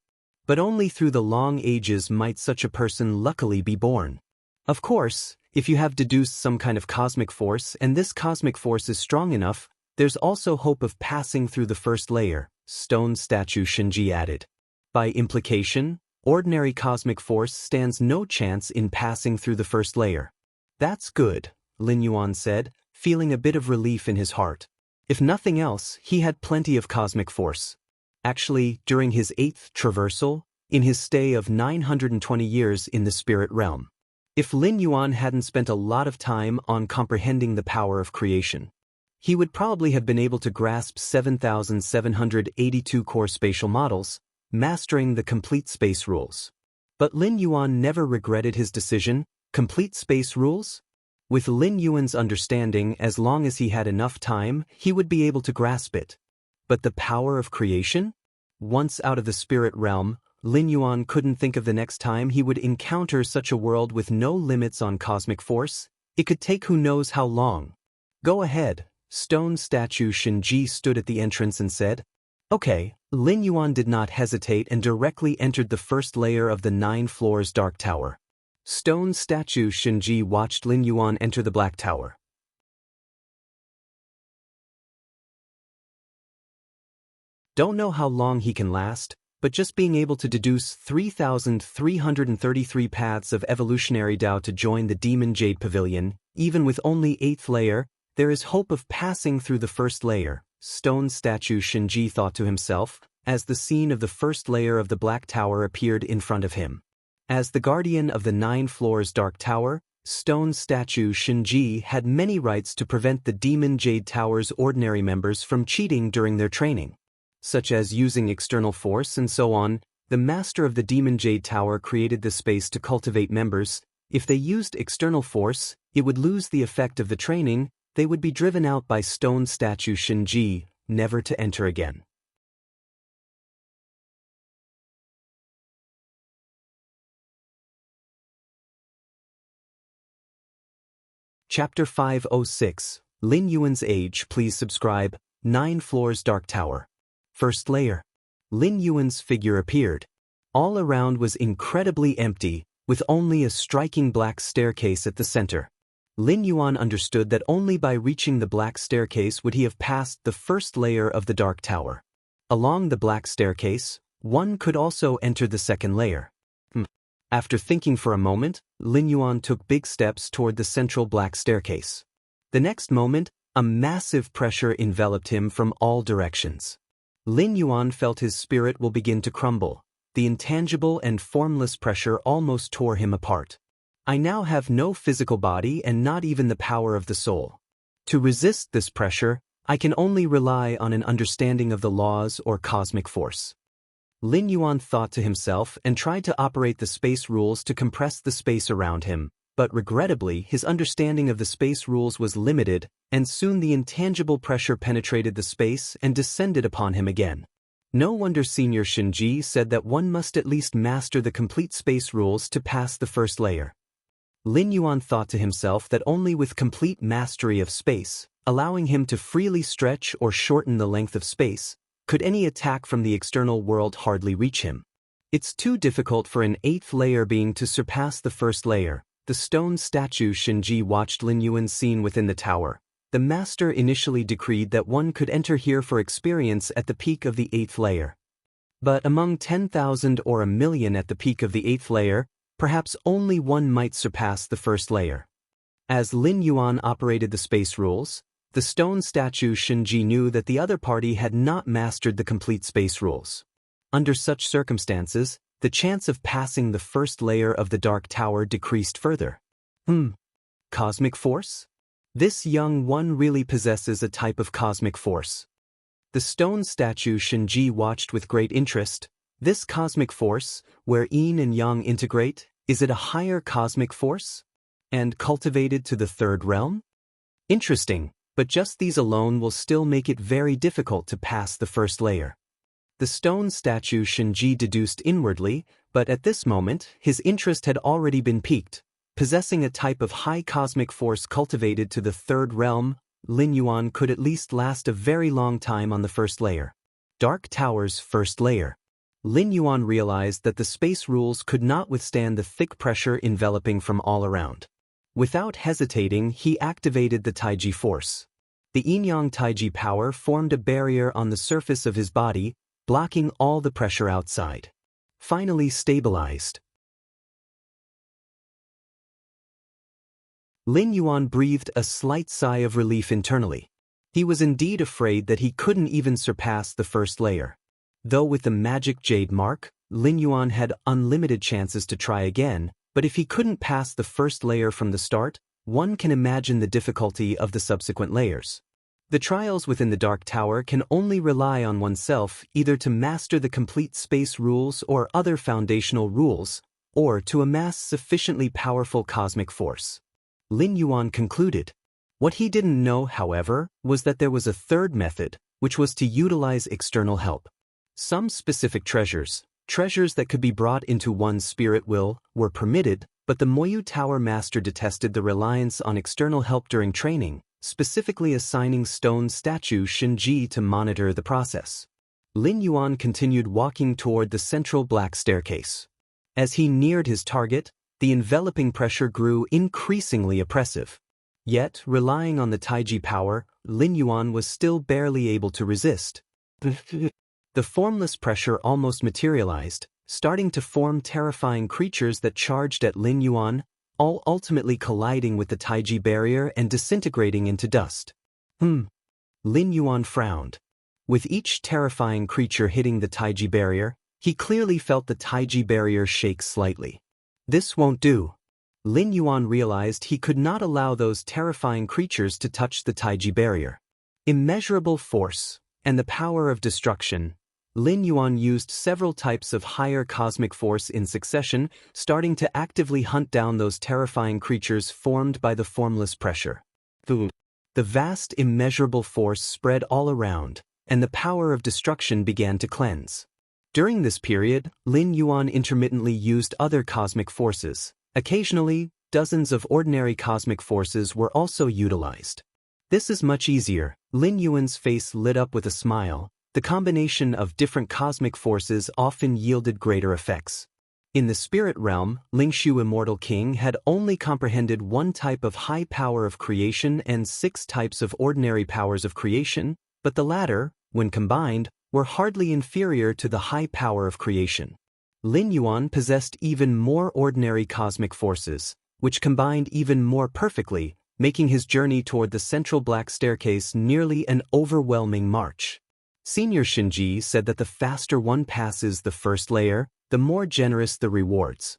But only through the long ages might such a person luckily be born. Of course, if you have deduced some kind of cosmic force and this cosmic force is strong enough, there's also hope of passing through the 1st layer, stone statue Xianxia added. By implication, ordinary cosmic force stands no chance in passing through the 1st layer. That's good, Lin Yuan said, feeling a bit of relief in his heart. If nothing else, he had plenty of cosmic force. Actually, during his 8th traversal, in his stay of 920 years in the spirit realm. If Lin Yuan hadn't spent a lot of time on comprehending the power of creation, he would probably have been able to grasp 7,782 core spatial models, mastering the complete space rules. But Lin Yuan never regretted his decision. Complete space rules? With Lin Yuan's understanding, as long as he had enough time, he would be able to grasp it. But the power of creation? Once out of the spirit realm, Lin Yuan couldn't think of the next time he would encounter such a world with no limits on cosmic force. It could take who knows how long. Go ahead, stone statue Xianxia stood at the entrance and said. Okay, Lin Yuan did not hesitate and directly entered the 1st layer of the 9 floors Dark Tower. Stone statue Xianxia watched Lin Yuan enter the Black Tower. Don't know how long he can last, but just being able to deduce 3,333 paths of evolutionary Tao to join the Demon Jade Pavilion, even with only 8th layer, there is hope of passing through the 1st layer, stone statue Xianxia thought to himself, as the scene of the 1st layer of the Black Tower appeared in front of him. As the guardian of the 9 floors Dark Tower, stone statue Xianxia had many rights to prevent the Demon Jade Tower's ordinary members from cheating during their training, such as using external force and so on. The master of the Demon Jade Tower created the space to cultivate members. If they used external force, it would lose the effect of the training. They would be driven out by stone statue Xianxia, never to enter again. Chapter 506, Lin Yuan's Age. Please subscribe. 9 floors Dark Tower. 1st layer. Lin Yuan's figure appeared. All around was incredibly empty, with only a striking black staircase at the center. Lin Yuan understood that only by reaching the black staircase would he have passed the 1st layer of the Dark Tower. Along the black staircase, one could also enter the second layer. After thinking for a moment, Lin Yuan took big steps toward the central black staircase. The next moment, a massive pressure enveloped him from all directions. Lin Yuan felt his spirit will begin to crumble. The intangible and formless pressure almost tore him apart. I now have no physical body and not even the power of the soul. To resist this pressure, I can only rely on an understanding of the laws or cosmic force. Lin Yuan thought to himself and tried to operate the space rules to compress the space around him, but regrettably his understanding of the space rules was limited, and soon the intangible pressure penetrated the space and descended upon him again. No wonder Senior Shinji said that one must at least master the complete space rules to pass the first layer. Lin Yuan thought to himself that only with complete mastery of space, allowing him to freely stretch or shorten the length of space, could any attack from the external world hardly reach him. It's too difficult for an 8th layer being to surpass the first layer. The stone statue Shinji watched Lin Yuan's scene within the tower. The master initially decreed that one could enter here for experience at the peak of the 8th layer. But among 10,000 or a million at the peak of the 8th layer, perhaps only one might surpass the first layer. As Lin Yuan operated the space rules, the stone statue Shinji knew that the other party had not mastered the complete space rules. Under such circumstances, the chance of passing the first layer of the Dark Tower decreased further. Cosmic force? This young one really possesses a type of cosmic force. The stone statue Shinji watched with great interest. This cosmic force, where yin and yang integrate, is it a higher cosmic force? And cultivated to the 3rd realm? Interesting, but just these alone will still make it very difficult to pass the first layer. The stone statue Shinji deduced inwardly, but at this moment, his interest had already been piqued. Possessing a type of high cosmic force cultivated to the 3rd realm, Lin Yuan could at least last a very long time on the first layer. Dark Tower's first layer. Lin Yuan realized that the space rules could not withstand the thick pressure enveloping from all around. Without hesitating, he activated the Taiji force. The yin-yang Taiji power formed a barrier on the surface of his body, blocking all the pressure outside. Finally stabilized. Lin Yuan breathed a slight sigh of relief internally. He was indeed afraid that he couldn't even surpass the first layer. Though with the magic jade mark, Lin Yuan had unlimited chances to try again, but if he couldn't pass the first layer from the start, one can imagine the difficulty of the subsequent layers. The trials within the Dark Tower can only rely on oneself either to master the complete space rules or other foundational rules, or to amass sufficiently powerful cosmic force. Lin Yuan concluded. What he didn't know, however, was that there was a third method, which was to utilize external help. Some specific treasures that could be brought into one's spirit will, were permitted, but the Moyu Tower master detested the reliance on external help during training, specifically assigning stone statue Shinji to monitor the process. Lin Yuan continued walking toward the central black staircase. As he neared his target, the enveloping pressure grew increasingly oppressive. Yet, relying on the Taiji power, Lin Yuan was still barely able to resist. The formless pressure almost materialized, starting to form terrifying creatures that charged at Lin Yuan, all ultimately colliding with the Taiji barrier and disintegrating into dust. Lin Yuan frowned. With each terrifying creature hitting the Taiji barrier, he clearly felt the Taiji barrier shake slightly. This won't do. Lin Yuan realized he could not allow those terrifying creatures to touch the Taiji barrier. Immeasurable force and the power of destruction. Lin Yuan used several types of higher cosmic force in succession, starting to actively hunt down those terrifying creatures formed by the formless pressure. The vast immeasurable force spread all around, and the power of destruction began to cleanse. During this period, Lin Yuan intermittently used other cosmic forces. Occasionally, dozens of ordinary cosmic forces were also utilized. This is much easier. Lin Yuan's face lit up with a smile. The combination of different cosmic forces often yielded greater effects. In the spirit realm, Lingshu Immortal King had only comprehended one type of high power of creation and 6 types of ordinary powers of creation, but the latter, when combined, were hardly inferior to the high power of creation. Lin Yuan possessed even more ordinary cosmic forces, which combined even more perfectly, making his journey toward the central black staircase nearly an overwhelming march. Senior Xinji said that the faster one passes the first layer, the more generous the rewards.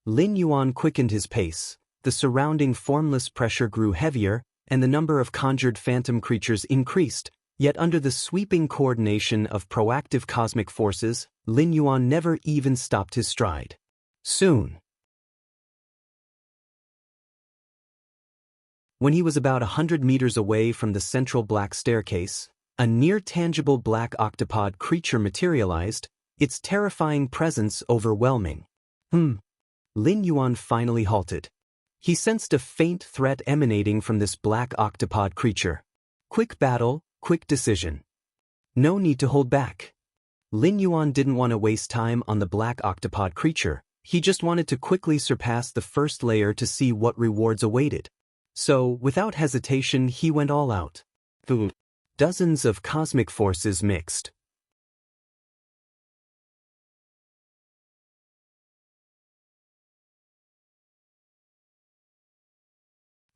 Lin Yuan quickened his pace, the surrounding formless pressure grew heavier, and the number of conjured phantom creatures increased, yet under the sweeping coordination of proactive cosmic forces, Lin Yuan never even stopped his stride. Soon, when he was about 100 meters away from the central black staircase, a near-tangible black octopod creature materialized, its terrifying presence overwhelming. Lin Yuan finally halted. He sensed a faint threat emanating from this black octopod creature. Quick battle, quick decision. No need to hold back. Lin Yuan didn't want to waste time on the black octopod creature, he just wanted to quickly surpass the first layer to see what rewards awaited. So, without hesitation, he went all out. Dozens of cosmic forces mixed.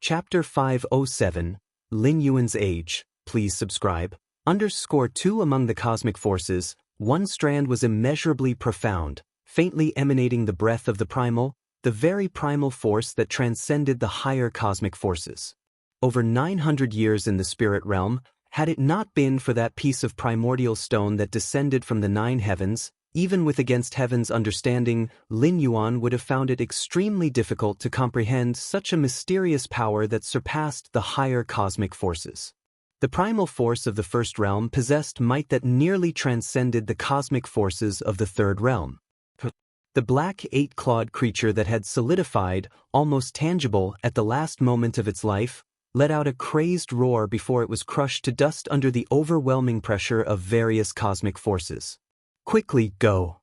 Chapter 507, Lin Yuan's Age. Please subscribe. _2 Among the cosmic forces, one strand was immeasurably profound, faintly emanating the breath of the primal, the very primal force that transcended the higher cosmic forces. Over 900 years in the spirit realm, had it not been for that piece of primordial stone that descended from the 9 heavens, even with against heaven's understanding, Lin Yuan would have found it extremely difficult to comprehend such a mysterious power that surpassed the higher cosmic forces. The primal force of the first realm possessed might that nearly transcended the cosmic forces of the third realm. The black 8-clawed creature that had solidified, almost tangible, at the last moment of its life, let out a crazed roar before it was crushed to dust under the overwhelming pressure of various cosmic forces. Quickly, go!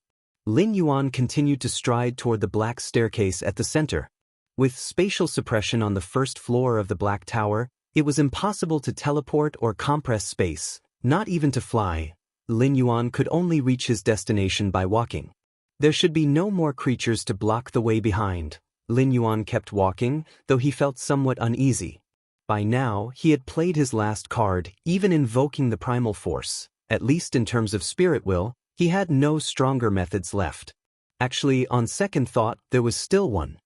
Lin Yuan continued to stride toward the black staircase at the center. With spatial suppression on the first floor of the black tower, it was impossible to teleport or compress space, not even to fly. Lin Yuan could only reach his destination by walking. There should be no more creatures to block the way behind. Lin Yuan kept walking, though he felt somewhat uneasy. By now, he had played his last card, even invoking the primal force. At least in terms of spirit will, he had no stronger methods left. Actually, on second thought, there was still one.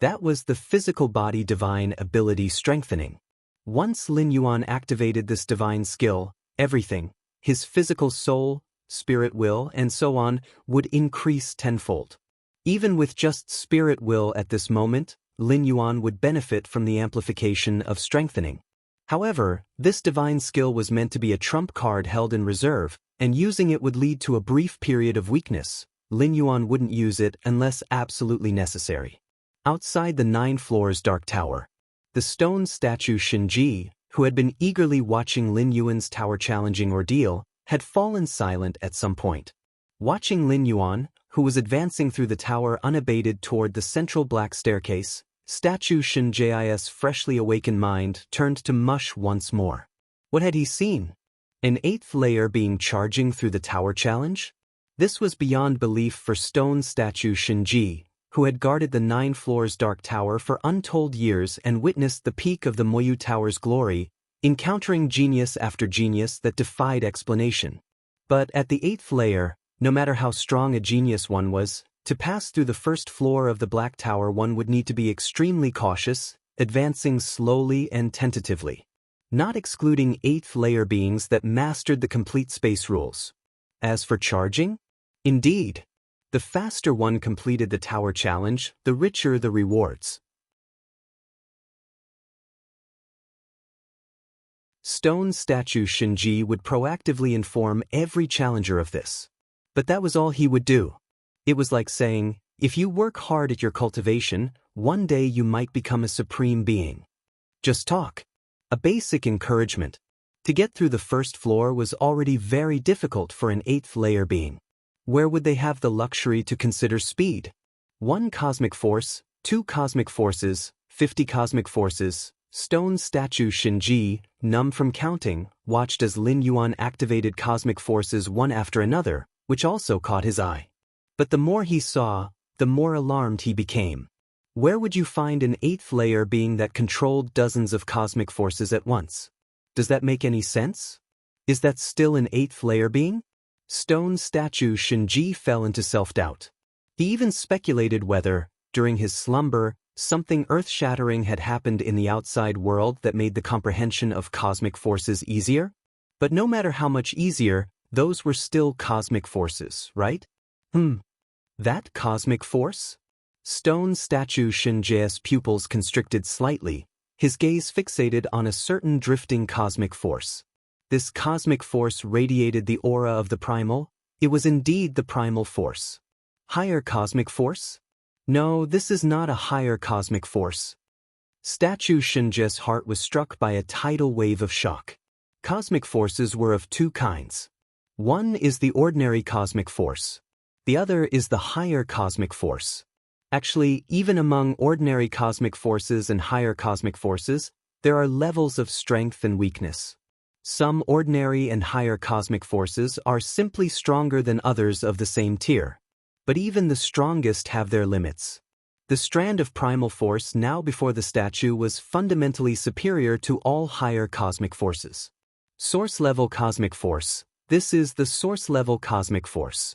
That was the physical body divine ability strengthening. Once Lin Yuan activated this divine skill, everything, his physical soul, spirit will, and so on, would increase tenfold. Even with just spirit will at this moment, Lin Yuan would benefit from the amplification of strengthening. However, this divine skill was meant to be a trump card held in reserve, and using it would lead to a brief period of weakness. Lin Yuan wouldn't use it unless absolutely necessary. Outside the 9 floors dark tower, the stone statue Xinji, who had been eagerly watching Lin Yuan's tower-challenging ordeal, had fallen silent at some point. Watching Lin Yuan, who was advancing through the tower unabated toward the central black staircase, statue Xinji's freshly awakened mind turned to mush once more. What had he seen? An 8th layer being charging through the tower challenge? This was beyond belief for stone statue Xinji, who had guarded the 9 floors dark tower for untold years and witnessed the peak of the Moyu Tower's glory, encountering genius after genius that defied explanation. But at the 8th layer, no matter how strong a genius one was, to pass through the first floor of the Black Tower one would need to be extremely cautious, advancing slowly and tentatively. Not excluding 8th layer beings that mastered the complete space rules. As for charging? Indeed. The faster one completed the tower challenge, the richer the rewards. Stone statue Xinji would proactively inform every challenger of this. But that was all he would do. It was like saying, if you work hard at your cultivation, one day you might become a supreme being. Just talk. A basic encouragement. To get through the first floor was already very difficult for an 8th layer being. Where would they have the luxury to consider speed? 1 cosmic force, 2 cosmic forces, 50 cosmic forces, Stone statue Xianxia, numb from counting, watched as Lin Yuan activated cosmic forces one after another, which also caught his eye. But the more he saw, the more alarmed he became. Where would you find an 8th layer being that controlled dozens of cosmic forces at once? Does that make any sense? Is that still an 8th layer being? Stone statue Xianxia fell into self-doubt. He even speculated whether, during his slumber, something earth-shattering had happened in the outside world that made the comprehension of cosmic forces easier. But no matter how much easier, those were still cosmic forces, right? That cosmic force? Stone statue Xianxia's pupils constricted slightly, his gaze fixated on a certain drifting cosmic force. This cosmic force radiated the aura of the primal. It was indeed the primal force. Higher cosmic force? No, this is not a higher cosmic force. Statue Xianxia's heart was struck by a tidal wave of shock. Cosmic forces were of two kinds. One is the ordinary cosmic force. The other is the higher cosmic force. Actually, even among ordinary cosmic forces and higher cosmic forces, there are levels of strength and weakness. Some ordinary and higher cosmic forces are simply stronger than others of the same tier. But even the strongest have their limits. The strand of primal force now before the statue was fundamentally superior to all higher cosmic forces. Source-level cosmic force. This is the source-level cosmic force.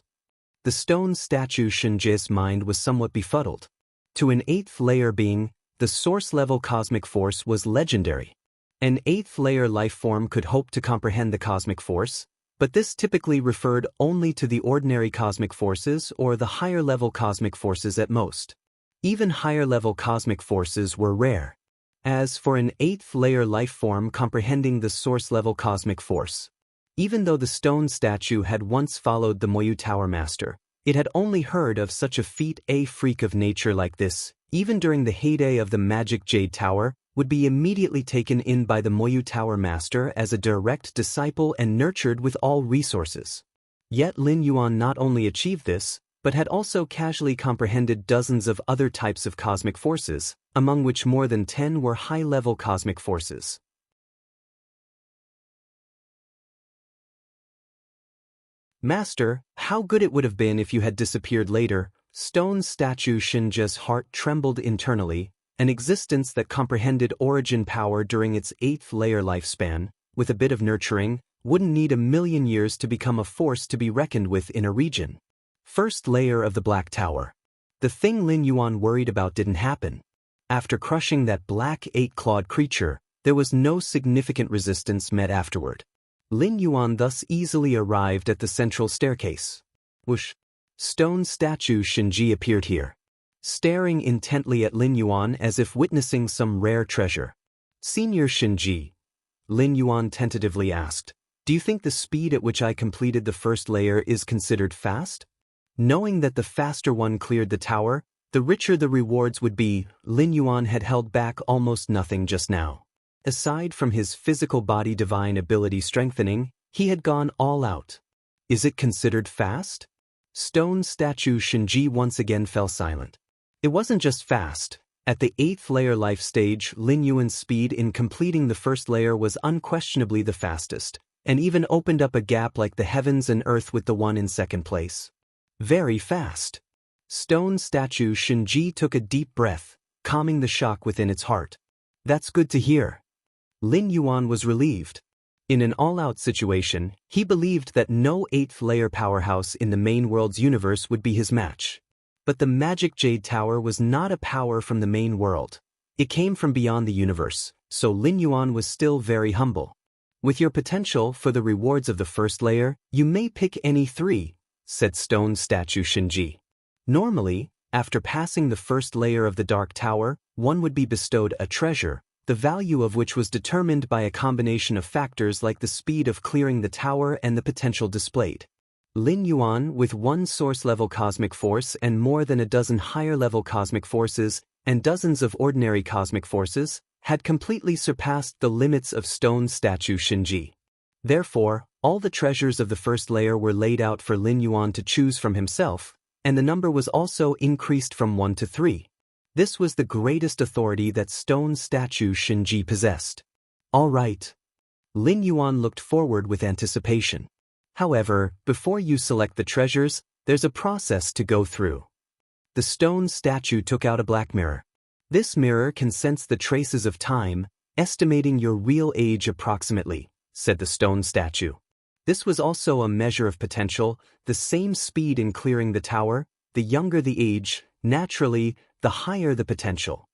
The stone statue Xianxia's mind was somewhat befuddled. To an 8th layer being, the source-level cosmic force was legendary. An 8th layer life form could hope to comprehend the cosmic force, but this typically referred only to the ordinary cosmic forces or the higher-level cosmic forces at most. Even higher-level cosmic forces were rare. As for an 8th layer life form comprehending the source-level cosmic force, even though the stone statue had once followed the Moyu Tower Master, it had only heard of such a feat. A freak of nature like this, even during the heyday of the magic Jade Tower, would be immediately taken in by the Moyu Tower Master as a direct disciple and nurtured with all resources. Yet Lin Yuan not only achieved this, but had also casually comprehended dozens of other types of cosmic forces, among which more than 10 were high-level cosmic forces. Master, how good it would have been if you had disappeared later. Stone statue Xianxia's heart trembled internally. An existence that comprehended origin power during its 8th layer lifespan, with a bit of nurturing, wouldn't need a million years to become a force to be reckoned with in a region. First layer of the Black Tower. The thing Lin Yuan worried about didn't happen. After crushing that black 8-clawed creature, there was no significant resistance met afterward. Lin Yuan thus easily arrived at the central staircase. Whoosh! Stone statue Xianxia appeared here, staring intently at Lin Yuan as if witnessing some rare treasure. Senior Xianxia, Lin Yuan tentatively asked, do you think the speed at which I completed the first layer is considered fast? Knowing that the faster one cleared the tower, the richer the rewards would be, Lin Yuan had held back almost nothing just now. Aside from his physical body divine ability strengthening, he had gone all out. Is it considered fast? Stone statue Xianxia once again fell silent. It wasn't just fast. At the 8th layer life stage, Lin Yuan's speed in completing the first layer was unquestionably the fastest, and even opened up a gap like the heavens and earth with the one in second place. Very fast. Stone statue Xianxia took a deep breath, calming the shock within its heart. That's good to hear. Lin Yuan was relieved. In an all-out situation, he believed that no 8th layer powerhouse in the main world's universe would be his match. But the Magic Jade Tower was not a power from the main world. It came from beyond the universe, so Lin Yuan was still very humble. With your potential for the rewards of the first layer, you may pick any 3, said stone statue Xianxia. Normally, after passing the first layer of the Dark Tower, one would be bestowed a treasure, the value of which was determined by a combination of factors like the speed of clearing the tower and the potential displayed. Lin Yuan, with 1 source-level cosmic force and more than a dozen higher-level cosmic forces, and dozens of ordinary cosmic forces, had completely surpassed the limits of stone statue Xianxia. Therefore, all the treasures of the first layer were laid out for Lin Yuan to choose from himself, and the number was also increased from 1 to 3. This was the greatest authority that stone statue Xianxia possessed. All right. Lin Yuan looked forward with anticipation. However, before you select the treasures, there's a process to go through. The stone statue took out a black mirror. This mirror can sense the traces of time, estimating your real age approximately, said the stone statue. This was also a measure of potential, the same speed in clearing the tower, the younger the age, naturally, the higher the potential.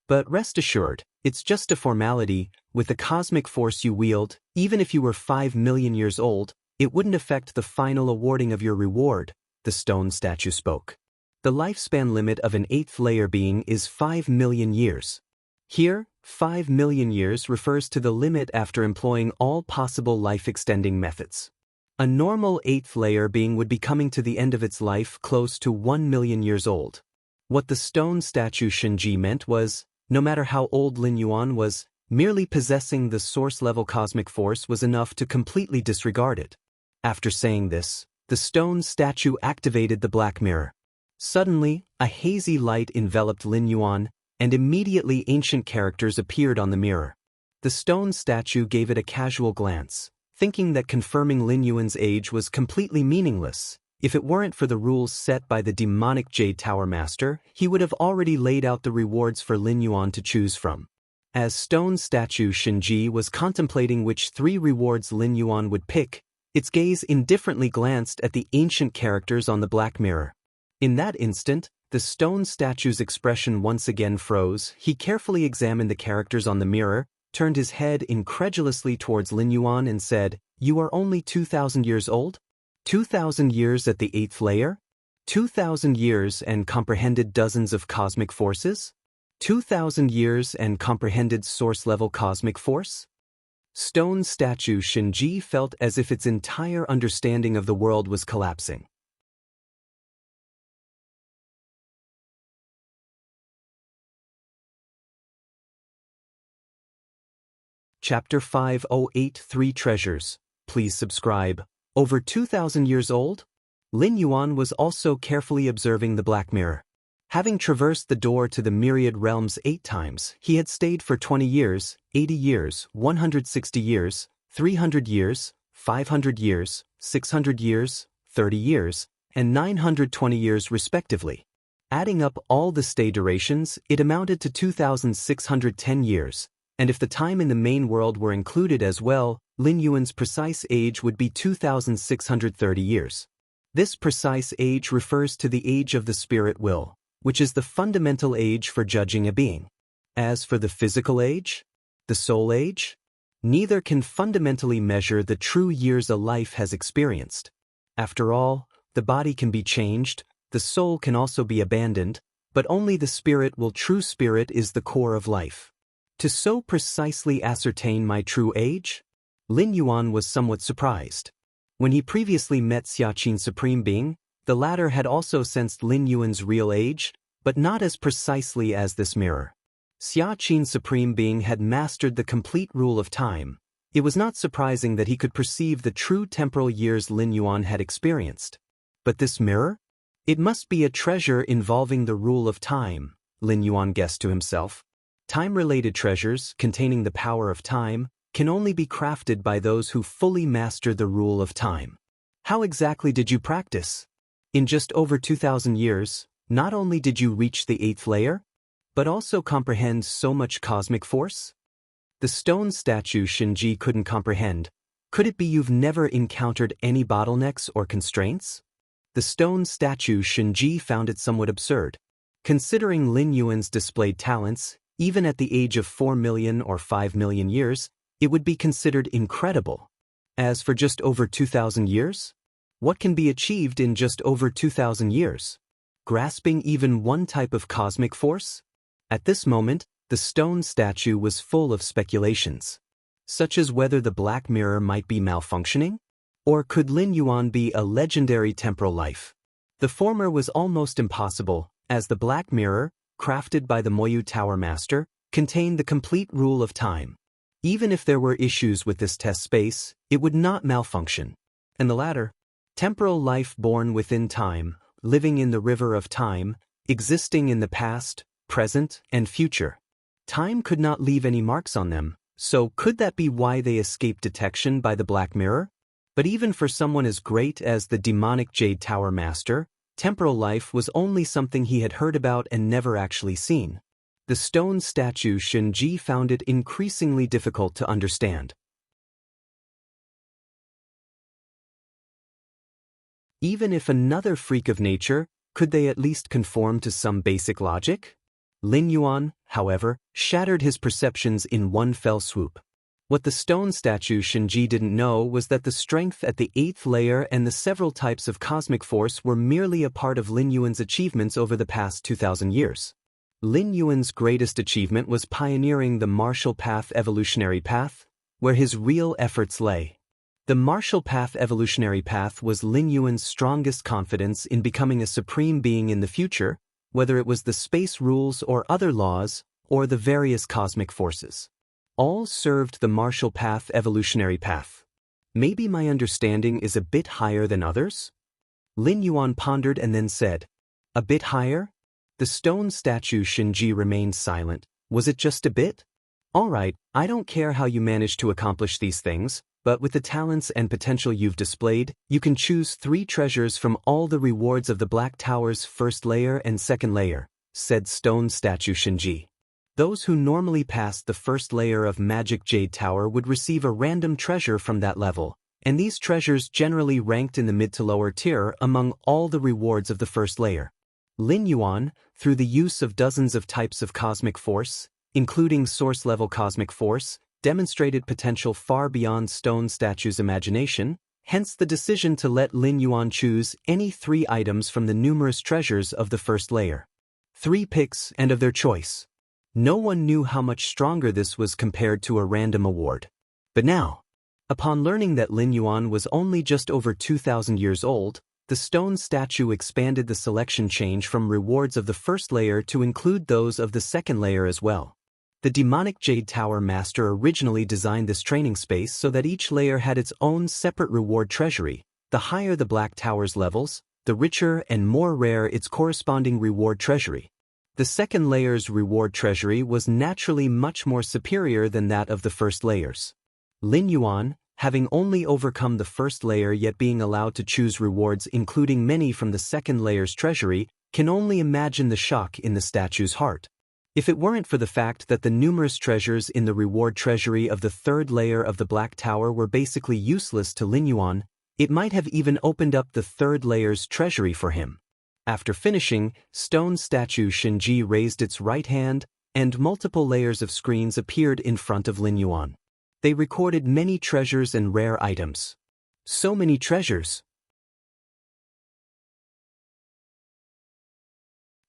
But rest assured, it's just a formality. With the cosmic force you wield, even if you were 5 million years old, it wouldn't affect the final awarding of your reward, the stone statue spoke. The lifespan limit of an 8th layer being is 5 million years. Here, 5 million years refers to the limit after employing all possible life-extending methods. A normal 8th layer being would be coming to the end of its life close to 1 million years old. What the stone statue Xianxia meant was, no matter how old Lin Yuan was, merely possessing the source-level cosmic force was enough to completely disregard it. After saying this, the stone statue activated the black mirror. Suddenly, a hazy light enveloped Lin Yuan, and immediately ancient characters appeared on the mirror. The stone statue gave it a casual glance, thinking that confirming Lin Yuan's age was completely meaningless. If it weren't for the rules set by the demonic Jade Tower Master, he would have already laid out the rewards for Lin Yuan to choose from. As stone statue Xianxia was contemplating which 3 rewards Lin Yuan would pick, its gaze indifferently glanced at the ancient characters on the black mirror. In that instant, the stone statue's expression once again froze. He carefully examined the characters on the mirror, turned his head incredulously towards Lin Yuan and said, "You are only 2,000 years old? 2,000 years at the 8th layer? 2,000 years and comprehended dozens of cosmic forces? 2,000 years and comprehended source-level cosmic force?" Stone statue Xianxia felt as if its entire understanding of the world was collapsing. Chapter 5083 Treasures. Please subscribe. Over 2,000 years old? Lin Yuan was also carefully observing the black mirror. Having traversed the door to the myriad realms 8 times, he had stayed for 20 years, 80 years, 160 years, 300 years, 500 years, 600 years, 30 years, and 920 years respectively. Adding up all the stay durations, it amounted to 2,610 years, and if the time in the main world were included as well, Lin Yuan's precise age would be 2,630 years. This precise age refers to the age of the spirit will, which is the fundamental age for judging a being. As for the physical age, the soul age, neither can fundamentally measure the true years a life has experienced. After all, the body can be changed, the soul can also be abandoned, but only the spirit will. True spirit is the core of life. To so precisely ascertain my true age? Lin Yuan was somewhat surprised. When he previously met Xiaxin's Supreme Being, the latter had also sensed Lin Yuan's real age, but not as precisely as this mirror. Xiaxin's Supreme Being had mastered the complete rule of time. It was not surprising that he could perceive the true temporal years Lin Yuan had experienced. But this mirror? It must be a treasure involving the rule of time, Lin Yuan guessed to himself. Time-related treasures, containing the power of time, can only be crafted by those who fully master the rule of time. How exactly did you practice? In just over 2,000 years, not only did you reach the 8th layer, but also comprehend so much cosmic force? The stone statue Xianxia couldn't comprehend. Could it be you've never encountered any bottlenecks or constraints? The stone statue Xianxia found it somewhat absurd. Considering Lin Yuan's displayed talents, even at the age of 4 million or 5 million years, it would be considered incredible. As for just over 2,000 years? What can be achieved in just over 2,000 years? Grasping even one type of cosmic force? At this moment, the stone statue was full of speculations, such as whether the black mirror might be malfunctioning? Or could Lin Yuan be a legendary temporal life? The former was almost impossible, as the black mirror, crafted by the Moyu Tower Master, contained the complete rule of time. Even if there were issues with this test space, it would not malfunction. And the latter, Temporal life born within time, living in the river of time, existing in the past, present, and future. Time could not leave any marks on them, so could that be why they escaped detection by the Black Mirror? But even for someone as great as the demonic Jade Tower Master, temporal life was only something he had heard about and never actually seen. The stone statue Xianxia found it increasingly difficult to understand. Even if another freak of nature, could they at least conform to some basic logic? Lin Yuan, however, shattered his perceptions in one fell swoop. What the stone statue Xianxia didn't know was that the strength at the 8th layer and the several types of cosmic force were merely a part of Lin Yuan's achievements over the past 2,000 years. Lin Yuan's greatest achievement was pioneering the martial path evolutionary path, where his real efforts lay. The martial path evolutionary path was Lin Yuan's strongest confidence in becoming a supreme being in the future, whether it was the space rules or other laws, or the various cosmic forces. All served the martial path evolutionary path. Maybe my understanding is a bit higher than others? Lin Yuan pondered and then said, "A bit higher?" The stone statue Xianxia remained silent. Was it just a bit? All right, I don't care how you managed to accomplish these things, but with the talents and potential you've displayed, you can choose 3 treasures from all the rewards of the Black Tower's 1st layer and 2nd layer, said stone statue Xianxia. Those who normally passed the 1st layer of Magic Jade Tower would receive a random treasure from that level, and these treasures generally ranked in the mid to lower tier among all the rewards of the 1st layer. Lin Yuan, through the use of dozens of types of cosmic force, including source-level cosmic force, demonstrated potential far beyond stone statue's imagination, hence the decision to let Lin Yuan choose any 3 items from the numerous treasures of the 1st layer. 3 picks and of their choice. No one knew how much stronger this was compared to a random award. But now, upon learning that Lin Yuan was only just over 2,000 years old, the stone statue expanded the selection change from rewards of the 1st layer to include those of the 2nd layer as well. The demonic Jade Tower Master originally designed this training space so that each layer had its own separate reward treasury. The higher the Black Tower's levels, the richer and more rare its corresponding reward treasury. The 2nd layer's reward treasury was naturally much more superior than that of the 1st layers. Lin Yuan, having only overcome the 1st layer yet being allowed to choose rewards including many from the 2nd layer's treasury, can only imagine the shock in the statue's heart. If it weren't for the fact that the numerous treasures in the reward treasury of the 3rd layer of the Black Tower were basically useless to Lin Yuan, it might have even opened up the 3rd layer's treasury for him. After finishing, stone statue Xianxia raised its right hand, and multiple layers of screens appeared in front of Lin Yuan. They recorded many treasures and rare items. So many treasures.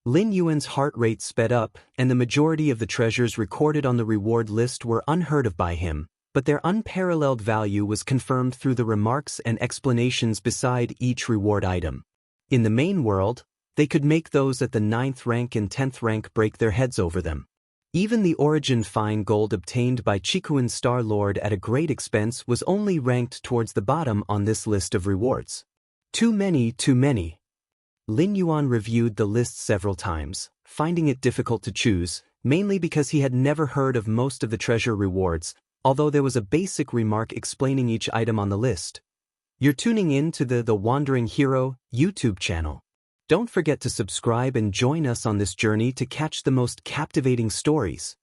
Lin Yuan's heart rate sped up, and the majority of the treasures recorded on the reward list were unheard of by him, but their unparalleled value was confirmed through the remarks and explanations beside each reward item. In the main world, they could make those at the 9th rank and 10th rank break their heads over them. Even the origin fine gold obtained by Chikuan Star Lord at a great expense was only ranked towards the bottom on this list of rewards. Too many, too many. Lin Yuan reviewed the list several times, finding it difficult to choose, mainly because he had never heard of most of the treasure rewards, although there was a basic remark explaining each item on the list. You're tuning in to the Wandering Hero YouTube channel. Don't forget to subscribe and join us on this journey to catch the most captivating stories.